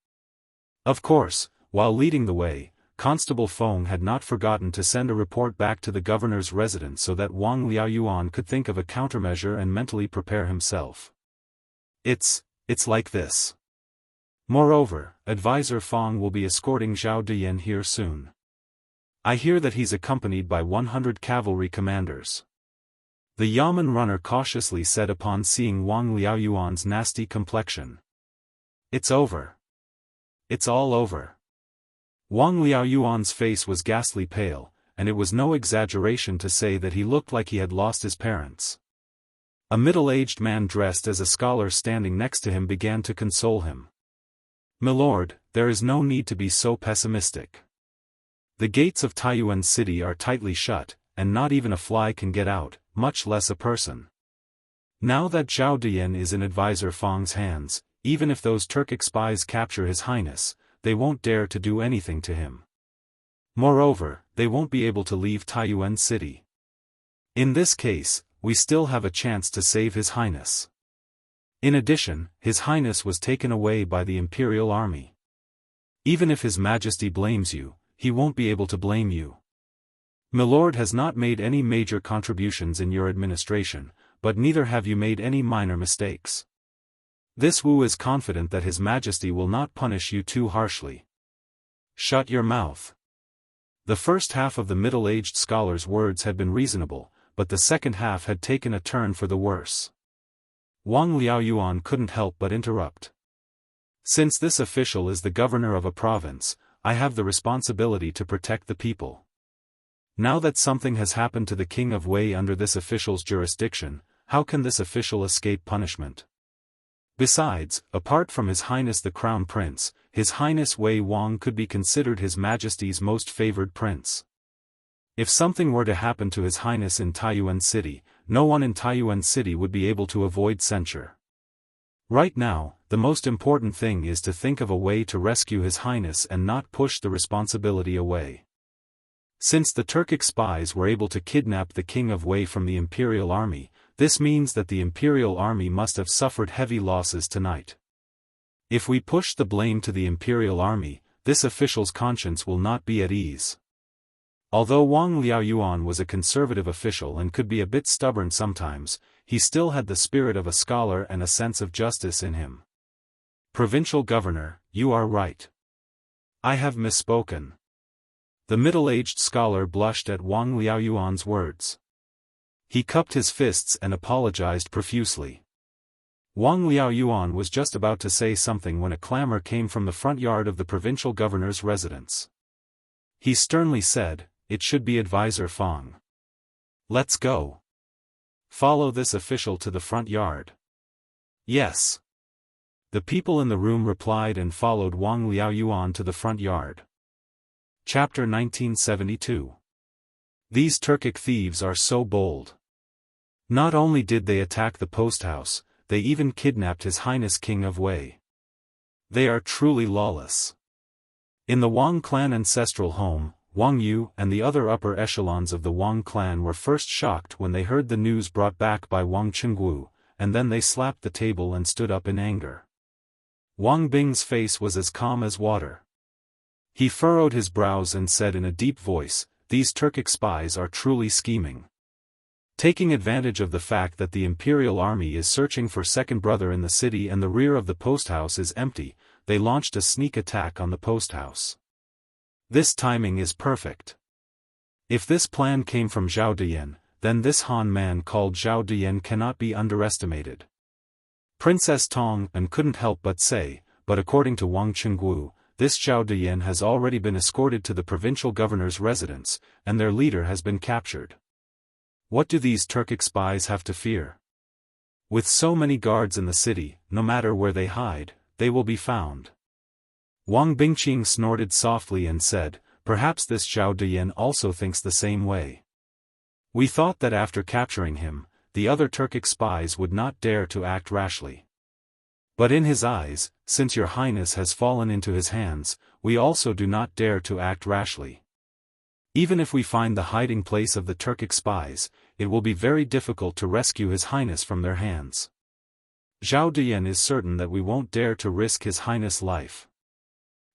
Of course, while leading the way, Constable Feng had not forgotten to send a report back to the governor's residence so that Wang Liaoyuan could think of a countermeasure and mentally prepare himself. It's like this. Moreover, Advisor Feng will be escorting Zhao Diyan here soon. I hear that he's accompanied by 100 cavalry commanders. The Yamen runner cautiously said upon seeing Wang Liaoyuan's nasty complexion. It's over. It's all over. Wang Liaoyuan's face was ghastly pale, and it was no exaggeration to say that he looked like he had lost his parents. A middle-aged man dressed as a scholar standing next to him began to console him. "Milord, there is no need to be so pessimistic. The gates of Taiyuan City are tightly shut, and not even a fly can get out, much less a person. Now that Zhao Diyan is in Advisor Feng's hands, even if those Turkic spies capture His Highness, they won't dare to do anything to him. Moreover, they won't be able to leave Taiyuan City. In this case, we still have a chance to save His Highness. In addition, His Highness was taken away by the Imperial Army. Even if His Majesty blames you, he won't be able to blame you. Milord has not made any major contributions in your administration, but neither have you made any minor mistakes. This Wu is confident that His Majesty will not punish you too harshly. Shut your mouth." The first half of the middle-aged scholar's words had been reasonable, but the second half had taken a turn for the worse. Wang Liaoyuan couldn't help but interrupt. "Since this official is the governor of a province, I have the responsibility to protect the people. Now that something has happened to the King of Wei under this official's jurisdiction, how can this official escape punishment? Besides, apart from His Highness the Crown Prince, His Highness Wei Wang could be considered His Majesty's most favored prince. If something were to happen to His Highness in Taiyuan City, no one in Taiyuan City would be able to avoid censure. Right now, the most important thing is to think of a way to rescue His Highness and not push the responsibility away. Since the Turkic spies were able to kidnap the King of Wei from the Imperial Army, this means that the Imperial Army must have suffered heavy losses tonight. If we push the blame to the Imperial Army, this official's conscience will not be at ease." Although Wang Liaoyuan was a conservative official and could be a bit stubborn sometimes, he still had the spirit of a scholar and a sense of justice in him. "Provincial Governor, you are right. I have misspoken." The middle-aged scholar blushed at Wang Liaoyuan's words. He cupped his fists and apologized profusely. Wang Liaoyuan was just about to say something when a clamor came from the front yard of the provincial governor's residence. He sternly said, "It should be Advisor Feng. Let's go. Follow this official to the front yard." "Yes." The people in the room replied and followed Wang Liaoyuan to the front yard. Chapter 1972. These Turkic thieves are so bold. Not only did they attack the post house, they even kidnapped His Highness King of Wei. They are truly lawless. In the Wang clan ancestral home, Wang Yu and the other upper echelons of the Wang clan were first shocked when they heard the news brought back by Wang Qingguo, and then they slapped the table and stood up in anger. Wang Bing's face was as calm as water. He furrowed his brows and said in a deep voice, "These Turkic spies are truly scheming. Taking advantage of the fact that the imperial army is searching for second brother in the city and the rear of the post house is empty, they launched a sneak attack on the post house. This timing is perfect. If this plan came from Zhao Diyan, then this Han man called Zhao Diyan cannot be underestimated." Princess Tong couldn't help but say, but according to Wang Qingguo, this Zhao Diyan has already been escorted to the provincial governor's residence, and their leader has been captured. What do these Turkic spies have to fear? With so many guards in the city, no matter where they hide, they will be found. Wang Bingqing snorted softly and said, "Perhaps this Zhao Diyan also thinks the same way. We thought that after capturing him, the other Turkic spies would not dare to act rashly. But in his eyes, since your highness has fallen into his hands, we also do not dare to act rashly. Even if we find the hiding place of the Turkic spies, it will be very difficult to rescue his highness from their hands. Zhao Diyan is certain that we won't dare to risk his highness' life.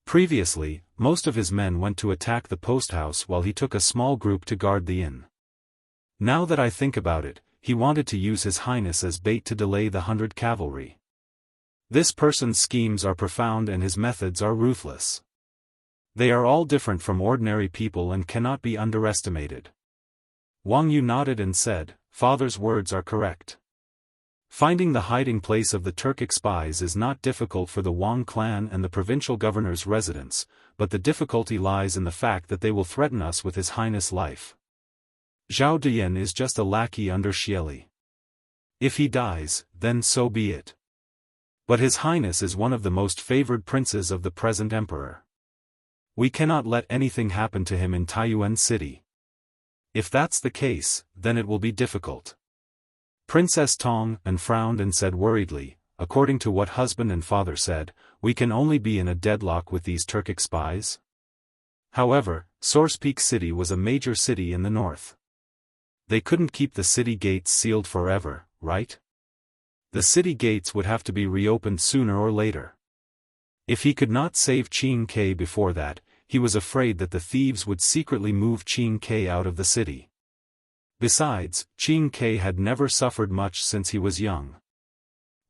Previously, most of his men went to attack the post house while he took a small group to guard the inn. Now that I think about it, he wanted to use his highness as bait to delay the 100 cavalry. This person's schemes are profound and his methods are ruthless. They are all different from ordinary people and cannot be underestimated." Wang Yu nodded and said, "Father's words are correct. Finding the hiding place of the Turkic spies is not difficult for the Wang clan and the provincial governor's residence, but the difficulty lies in the fact that they will threaten us with his highness' life. Zhao Diyan is just a lackey under Xieli. If he dies, then so be it. But his highness is one of the most favored princes of the present emperor. We cannot let anything happen to him in Taiyuan city. If that's the case, then it will be difficult." Princess Tong frowned and said worriedly, "According to what husband and father said, we can only be in a deadlock with these Turkic spies?" However, Source Peak City was a major city in the north. They couldn't keep the city gates sealed forever, right? The city gates would have to be reopened sooner or later. If he could not save Qing Ke before that, he was afraid that the thieves would secretly move Qing Ke out of the city. Besides, Qing Ke had never suffered much since he was young.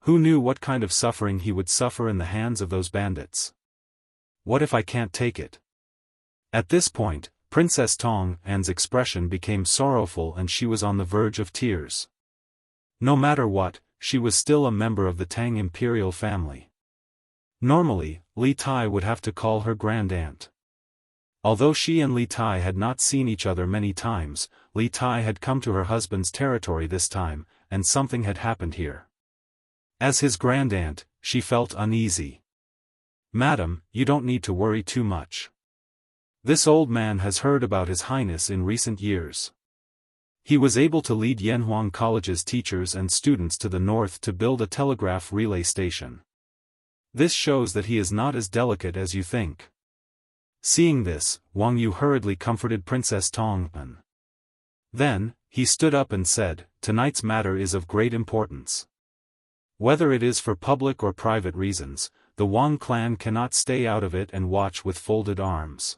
Who knew what kind of suffering he would suffer in the hands of those bandits? What if I can't take it? At this point, Princess Tong's expression became sorrowful and she was on the verge of tears. No matter what, she was still a member of the Tang imperial family. Normally, Li Tai would have to call her grand-aunt. Although she and Li Tai had not seen each other many times, Li Tai had come to her husband's territory this time, and something had happened here. As his grand-aunt, she felt uneasy. "Madam, you don't need to worry too much. This old man has heard about His Highness in recent years. He was able to lead Yanhuang College's teachers and students to the north to build a telegraph relay station. This shows that he is not as delicate as you think." Seeing this, Wang Yu hurriedly comforted Princess Tong. Then, he stood up and said, "Tonight's matter is of great importance. Whether it is for public or private reasons, the Wang clan cannot stay out of it and watch with folded arms.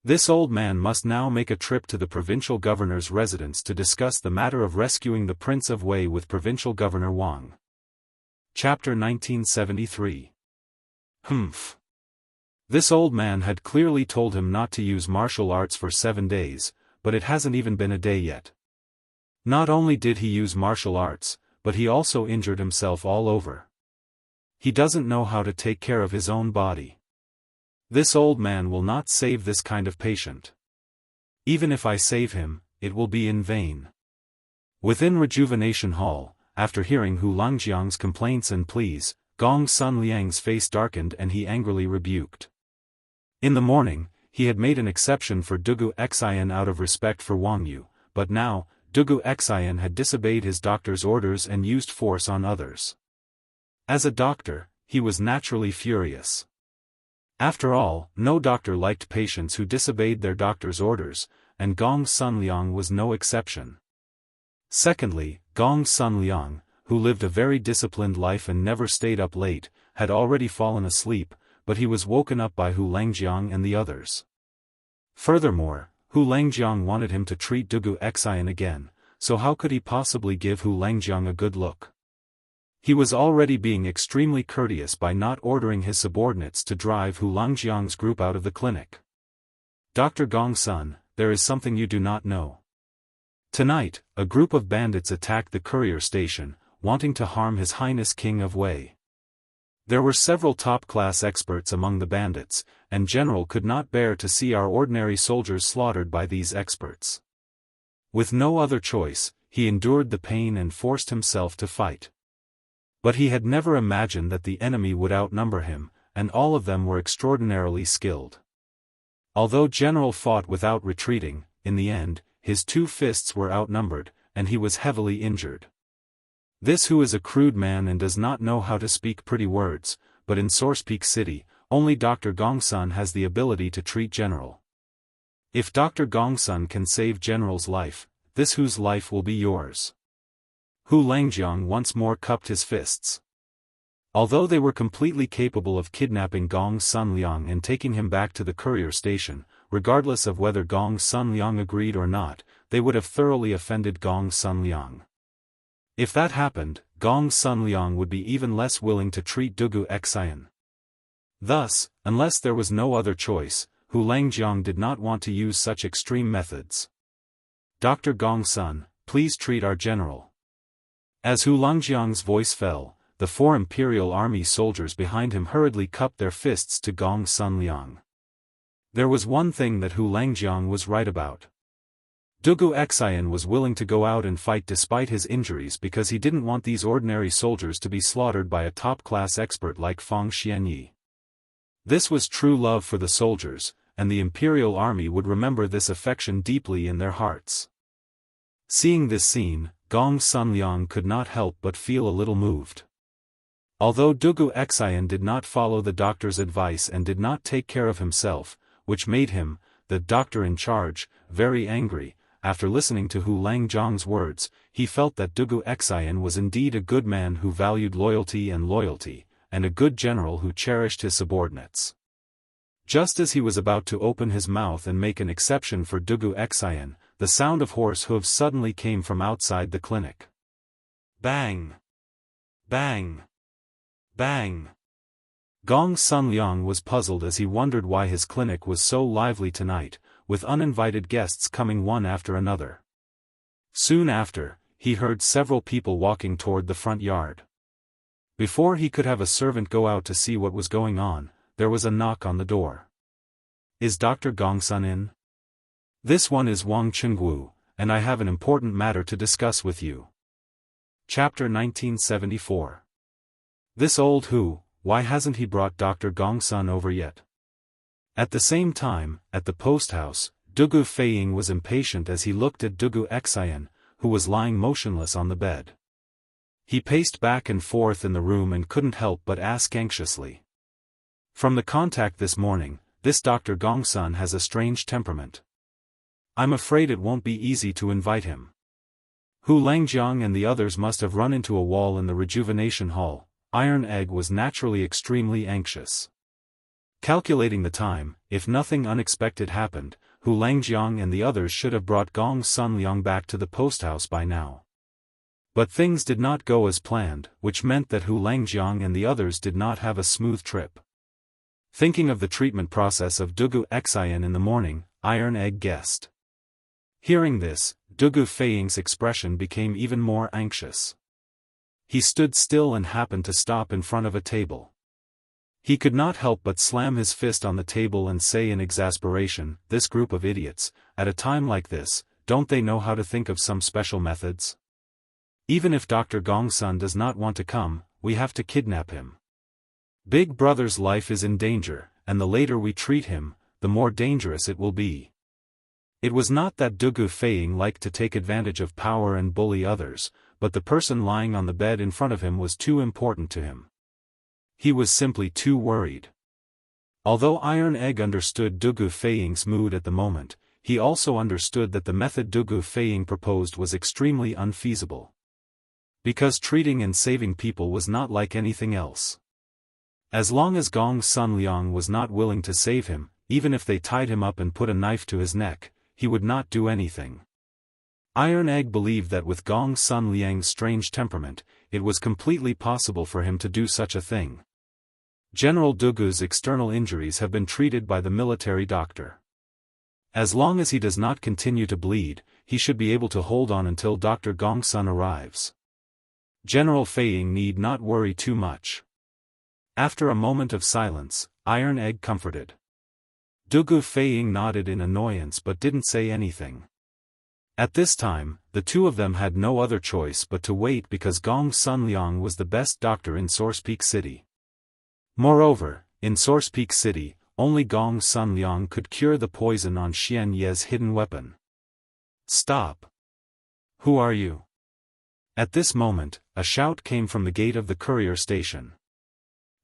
This old man must now make a trip to the provincial governor's residence to discuss the matter of rescuing the Prince of Wei with Provincial Governor Wang." Chapter 1973. Humph. This old man had clearly told him not to use martial arts for 7 days, but it hasn't even been a day yet. Not only did he use martial arts, but he also injured himself all over. He doesn't know how to take care of his own body. This old man will not save this kind of patient. Even if I save him, it will be in vain. Within Rejuvenation Hall, after hearing Hu Langjiang's complaints and pleas, Gong Sun Liang's face darkened and he angrily rebuked. In the morning, he had made an exception for Dugu Xian out of respect for Wang Yu, but now, Dugu Xian had disobeyed his doctor's orders and used force on others. As a doctor, he was naturally furious. After all, no doctor liked patients who disobeyed their doctor's orders, and Gong Sun Liang was no exception. Secondly, Gong Sun Liang, who lived a very disciplined life and never stayed up late, had already fallen asleep, but he was woken up by Hu Langjiang and the others. Furthermore, Hu Langjiang wanted him to treat Dugu Xian again, so how could he possibly give Hu Langjiang a good look? He was already being extremely courteous by not ordering his subordinates to drive Hu Langjiang's group out of the clinic. Dr. Gong Sun, there is something you do not know. Tonight, a group of bandits attacked the courier station, wanting to harm His Highness King of Wei. There were several top-class experts among the bandits, and General could not bear to see our ordinary soldiers slaughtered by these experts. With no other choice, he endured the pain and forced himself to fight. But he had never imagined that the enemy would outnumber him, and all of them were extraordinarily skilled. Although General fought without retreating, in the end, his 2 fists were outnumbered, and he was heavily injured. This who is a crude man and does not know how to speak pretty words, but in Source Peak City, only Dr. Gongsun has the ability to treat General. If Dr. Gongsun can save General's life, this whose life will be yours. Hu Langjiang once more cupped his fists. Although they were completely capable of kidnapping Gong Sun Liang and taking him back to the courier station, regardless of whether Gong Sun Liang agreed or not, they would have thoroughly offended Gong Sun Liang. If that happened, Gong Sun Liang would be even less willing to treat Dugu Xian. Thus, unless there was no other choice, Hu Langjiang did not want to use such extreme methods. Dr. Gong Sun, please treat our general. As Hu Langjiang's voice fell, the 4 imperial army soldiers behind him hurriedly cupped their fists to Gong Sun Liang. There was one thing that Hu Langjiang was right about. Dugu Xian was willing to go out and fight despite his injuries because he didn't want these ordinary soldiers to be slaughtered by a top-class expert like Fang Xianyi. This was true love for the soldiers, and the imperial army would remember this affection deeply in their hearts. Seeing this scene, Gong Sun Liang could not help but feel a little moved. Although Dugu Xian did not follow the doctor's advice and did not take care of himself, which made him, the doctor in charge, very angry, after listening to Hu Langjiang's words, he felt that Dugu Xian was indeed a good man who valued loyalty, and a good general who cherished his subordinates. Just as he was about to open his mouth and make an exception for Dugu Xian, the sound of horse hooves suddenly came from outside the clinic. Bang! Bang! Bang! Gong Sun Liang was puzzled as he wondered why his clinic was so lively tonight, with uninvited guests coming one after another. Soon after, he heard several people walking toward the front yard. Before he could have a servant go out to see what was going on, there was a knock on the door. Is Dr. Gongsun in? This one is Wang Chengwu, and I have an important matter to discuss with you. Chapter 1974. This old Hu, why hasn't he brought Dr. Gongsun over yet? At the same time, at the post house, Dugu Feiying was impatient as he looked at Dugu Xian, who was lying motionless on the bed. He paced back and forth in the room and couldn't help but ask anxiously. From the contact this morning, this Dr. Gongsun has a strange temperament. I'm afraid it won't be easy to invite him. Hu Langjiang and the others must have run into a wall in the rejuvenation hall. Iron Egg was naturally extremely anxious. Calculating the time, if nothing unexpected happened, Hu Langjiang and the others should have brought Gong Sun Liang back to the post house by now. But things did not go as planned, which meant that Hu Langjiang and the others did not have a smooth trip. Thinking of the treatment process of Dugu Xian in the morning, Iron Egg guessed. Hearing this, Dugu Feiying's expression became even more anxious. He stood still and happened to stop in front of a table. He could not help but slam his fist on the table and say in exasperation, "This group of idiots, at a time like this, don't they know how to think of some special methods? Even if Dr. Gongsun does not want to come, we have to kidnap him. Big Brother's life is in danger, and the later we treat him, the more dangerous it will be. It was not that Dugu Feiying liked to take advantage of power and bully others, but the person lying on the bed in front of him was too important to him. He was simply too worried. Although Iron Egg understood Dugu Feiying's mood at the moment, he also understood that the method Dugu Feiying proposed was extremely unfeasible. Because treating and saving people was not like anything else. As long as Gong Sun Liang was not willing to save him, even if they tied him up and put a knife to his neck, he would not do anything. Iron Egg believed that with Gong Sun Liang's strange temperament, it was completely possible for him to do such a thing. General Dugu's external injuries have been treated by the military doctor. As long as he does not continue to bleed, he should be able to hold on until Dr. Gong Sun arrives. General Feiying need not worry too much. After a moment of silence, Iron Egg comforted. Dugu Feiying nodded in annoyance but didn't say anything. At this time, the two of them had no other choice but to wait because Gong Sun Liang was the best doctor in Source Peak City. Moreover, in Source Peak City, only Gong Sun Liang could cure the poison on Xian Ye's hidden weapon. Stop! Who are you? At this moment, a shout came from the gate of the courier station.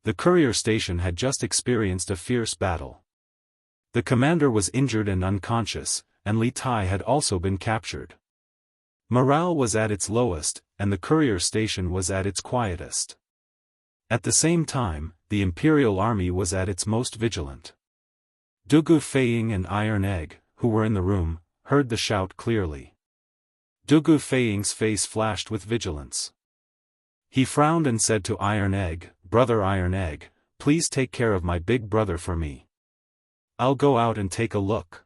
The courier station had just experienced a fierce battle. The commander was injured and unconscious, and Li Tai had also been captured. Morale was at its lowest, and the courier station was at its quietest. At the same time, the Imperial Army was at its most vigilant. Dugu Feiying and Iron Egg, who were in the room, heard the shout clearly. Dugu Feiying's face flashed with vigilance. He frowned and said to Iron Egg, "Brother Iron Egg, please take care of my big brother for me. I'll go out and take a look."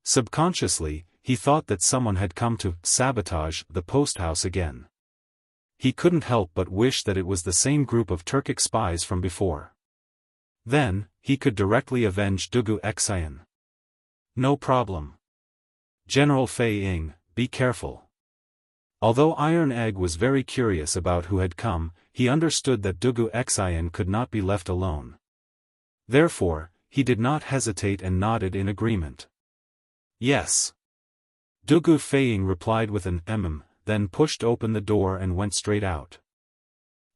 Subconsciously, he thought that someone had come to sabotage the post house again. He couldn't help but wish that it was the same group of Turkic spies from before. Then, he could directly avenge Dugu Xian. No problem. General Feiying, be careful. Although Iron Egg was very curious about who had come, he understood that Dugu Xian could not be left alone. Therefore, he did not hesitate and nodded in agreement. Yes. Dugu Feiying replied with an then pushed open the door and went straight out.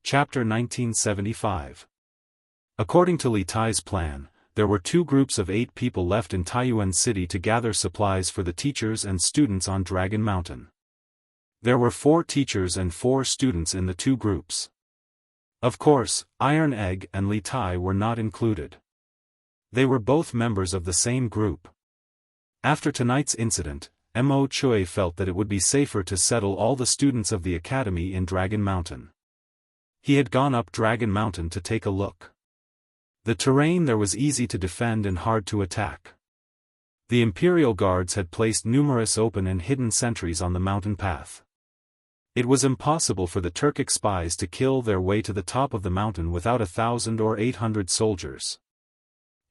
Chapter 1975. According to Li Tai's plan, there were 2 groups of 8 people left in Taiyuan City to gather supplies for the teachers and students on Dragon Mountain. There were 4 teachers and 4 students in the 2 groups. Of course, Iron Egg and Li Tai were not included. They were both members of the same group. After tonight's incident, Mo Chui felt that it would be safer to settle all the students of the academy in Dragon Mountain. He had gone up Dragon Mountain to take a look. The terrain there was easy to defend and hard to attack. The Imperial Guards had placed numerous open and hidden sentries on the mountain path. It was impossible for the Turkic spies to kill their way to the top of the mountain without 1,000 or 800 soldiers.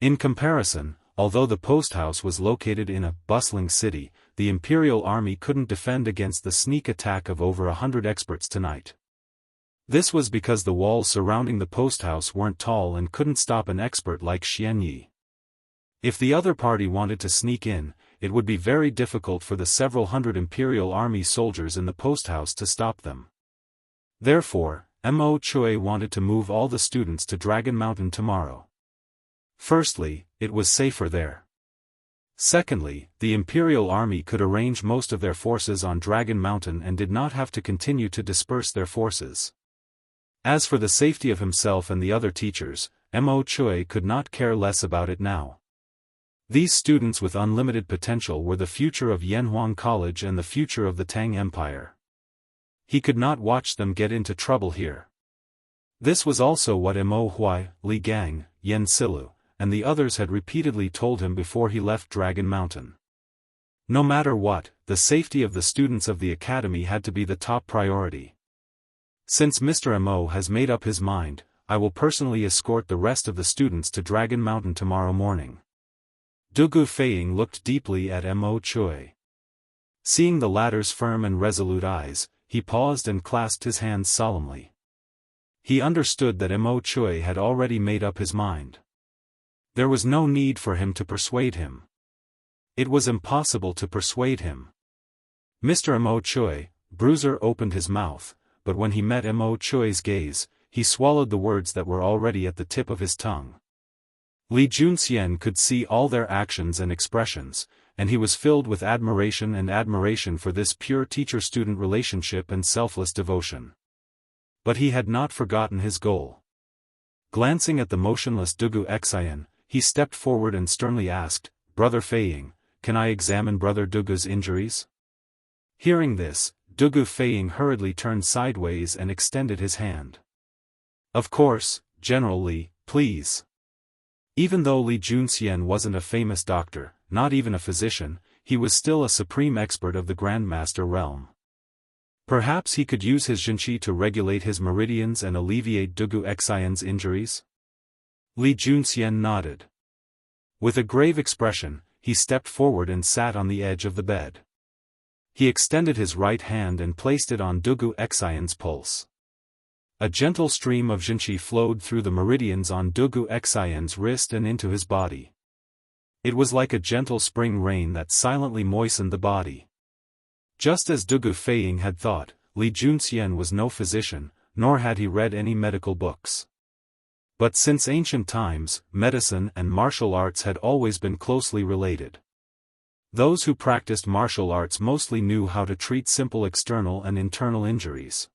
In comparison, although the post house was located in a bustling city, the Imperial Army couldn't defend against the sneak attack of over 100 experts tonight. This was because the walls surrounding the post house weren't tall and couldn't stop an expert like Xian Yi. If the other party wanted to sneak in, it would be very difficult for the several hundred Imperial Army soldiers in the post house to stop them. Therefore, Mo Chui wanted to move all the students to Dragon Mountain tomorrow. Firstly, it was safer there. Secondly, the Imperial Army could arrange most of their forces on Dragon Mountain and did not have to continue to disperse their forces. As for the safety of himself and the other teachers, Mo Chui could not care less about it now. These students with unlimited potential were the future of Yanhuang College and the future of the Tang Empire. He could not watch them get into trouble here. This was also what Mo Huai, Li Gang, Yen Silu, and the others had repeatedly told him before he left Dragon Mountain. No matter what, the safety of the students of the academy had to be the top priority. Since Mr. Mo has made up his mind, I will personally escort the rest of the students to Dragon Mountain tomorrow morning. Dugu Feiying looked deeply at Mo Chui. Seeing the latter's firm and resolute eyes, he paused and clasped his hands solemnly. he understood that Mo Chui had already made up his mind. There was no need for him to persuade him. It was impossible to persuade him. Mr. Mo Chui, Bruiser opened his mouth, but when he met Mo Chui's gaze, he swallowed the words that were already at the tip of his tongue. Li Junxian could see all their actions and expressions, and he was filled with admiration for this pure teacher-student relationship and selfless devotion. But he had not forgotten his goal. Glancing at the motionless Dugu Xian, he stepped forward and sternly asked, "Brother Feiying, can I examine Brother Dugu's injuries?" Hearing this, Dugu Feiying hurriedly turned sideways and extended his hand. "Of course, General Li, please." Even though Li Junxian wasn't a famous doctor, not even a physician, he was still a supreme expert of the Grandmaster realm. Perhaps he could use his Jinqi to regulate his meridians and alleviate Dugu Xian's injuries? Li Junxian nodded. With a grave expression, he stepped forward and sat on the edge of the bed. He extended his right hand and placed it on Dugu Xian's pulse. A gentle stream of Jinqi flowed through the meridians on Dugu Xian's wrist and into his body. It was like a gentle spring rain that silently moistened the body. Just as Dugu Feiying had thought, Li Junxian was no physician, nor had he read any medical books. But since ancient times, medicine and martial arts had always been closely related. Those who practiced martial arts mostly knew how to treat simple external and internal injuries.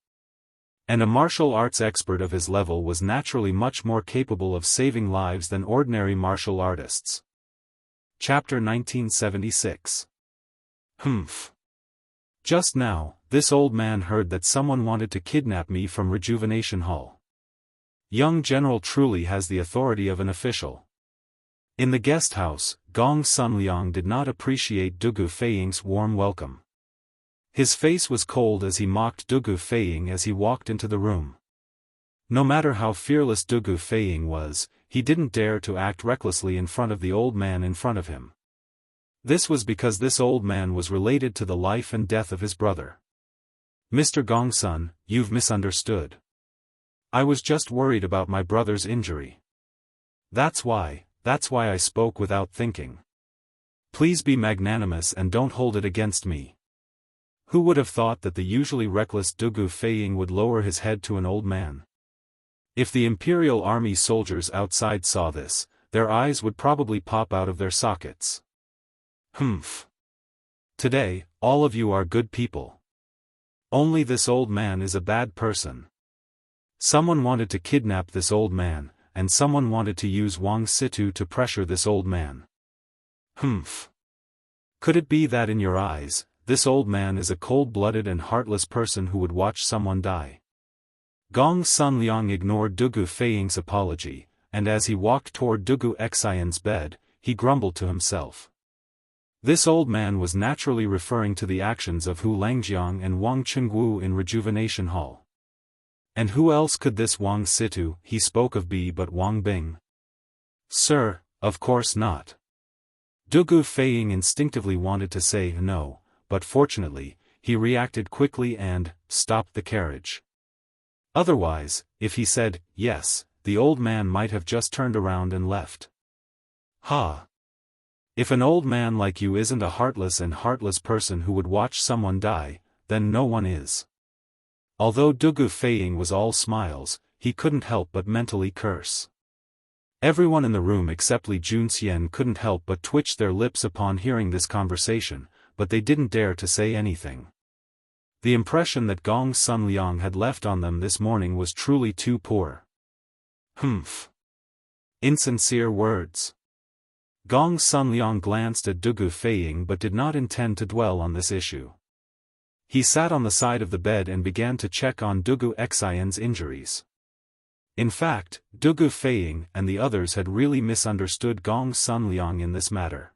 And a martial arts expert of his level was naturally much more capable of saving lives than ordinary martial artists. Chapter 1976. Humph. Just now, this old man heard that someone wanted to kidnap me from Rejuvenation Hall. Young General truly has the authority of an official. In the guest house, Gong Sunliang did not appreciate Dugu Feiying's warm welcome. His face was cold as he mocked Dugu Feiying as he walked into the room. No matter how fearless Dugu Feiying was, he didn't dare to act recklessly in front of the old man in front of him. This was because this old man was related to the life and death of his brother. "Mr. Gongsun, you've misunderstood. I was just worried about my brother's injury. That's why I spoke without thinking. Please be magnanimous and don't hold it against me." Who would have thought that the usually reckless Dugu Feiying would lower his head to an old man? If the Imperial Army soldiers outside saw this, their eyes would probably pop out of their sockets. Humph. Today, all of you are good people. Only this old man is a bad person. Someone wanted to kidnap this old man, and someone wanted to use Wang Situ to pressure this old man. Humph. Could it be that in your eyes, this old man is a cold-blooded and heartless person who would watch someone die? Gong Sunliang ignored Dugu Feiying's apology, and as he walked toward Dugu Xian's bed, he grumbled to himself. This old man was naturally referring to the actions of Hu Langjiang and Wang Qingwu in Rejuvenation Hall. And who else could this Wang Situ he spoke of be but Wang Bing? Sir, of course not. Dugu Feiying instinctively wanted to say no, but fortunately, he reacted quickly and stopped the carriage. Otherwise, if he said yes, the old man might have just turned around and left. Ha! If an old man like you isn't a heartless person who would watch someone die, then no one is. Although Dugu Feiying was all smiles, he couldn't help but mentally curse. Everyone in the room except Li Junxian couldn't help but twitch their lips upon hearing this conversation, but they didn't dare to say anything. The impression that Gong Sunliang had left on them this morning was truly too poor. Humph. Insincere words. Gong Sunliang glanced at Dugu Feiying but did not intend to dwell on this issue. He sat on the side of the bed and began to check on Dugu Xian's injuries. In fact, Dugu Feiying and the others had really misunderstood Gong Sunliang in this matter.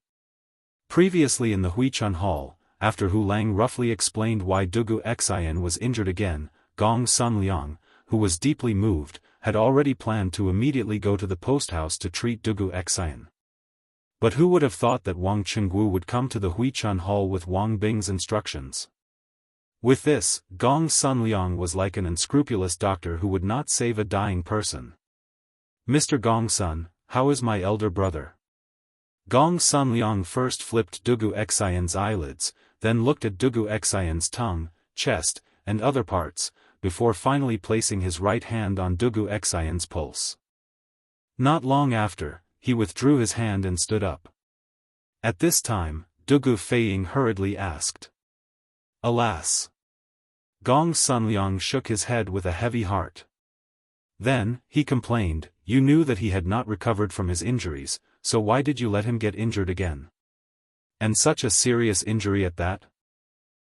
Previously in the Huichun Hall, after Hu Lang roughly explained why Dugu Xian was injured again, Gong Sunliang, who was deeply moved, had already planned to immediately go to the post house to treat Dugu Xian. But who would have thought that Wang Qingwu would come to the Huichun Hall with Wang Bing's instructions? With this, Gong Sunliang was like an unscrupulous doctor who would not save a dying person. Mr. Gong Sun, how is my elder brother? Gong Sunliang first flipped Dugu Xian's eyelids, then looked at Dugu Xian's tongue, chest, and other parts, before finally placing his right hand on Dugu Xian's pulse. Not long after, he withdrew his hand and stood up. At this time, Dugu Feiying hurriedly asked. Alas! Gong Sunliang shook his head with a heavy heart. Then, he complained, you knew that he had not recovered from his injuries, so why did you let him get injured again? And such a serious injury at that?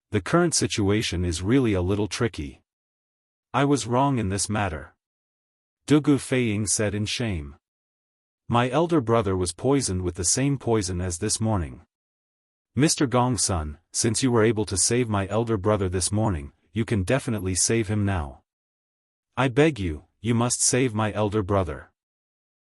The current situation is really a little tricky. I was wrong in this matter. Dugu Feiying said in shame. My elder brother was poisoned with the same poison as this morning. Mr. Gongsun, since you were able to save my elder brother this morning, you can definitely save him now. I beg you, you must save my elder brother.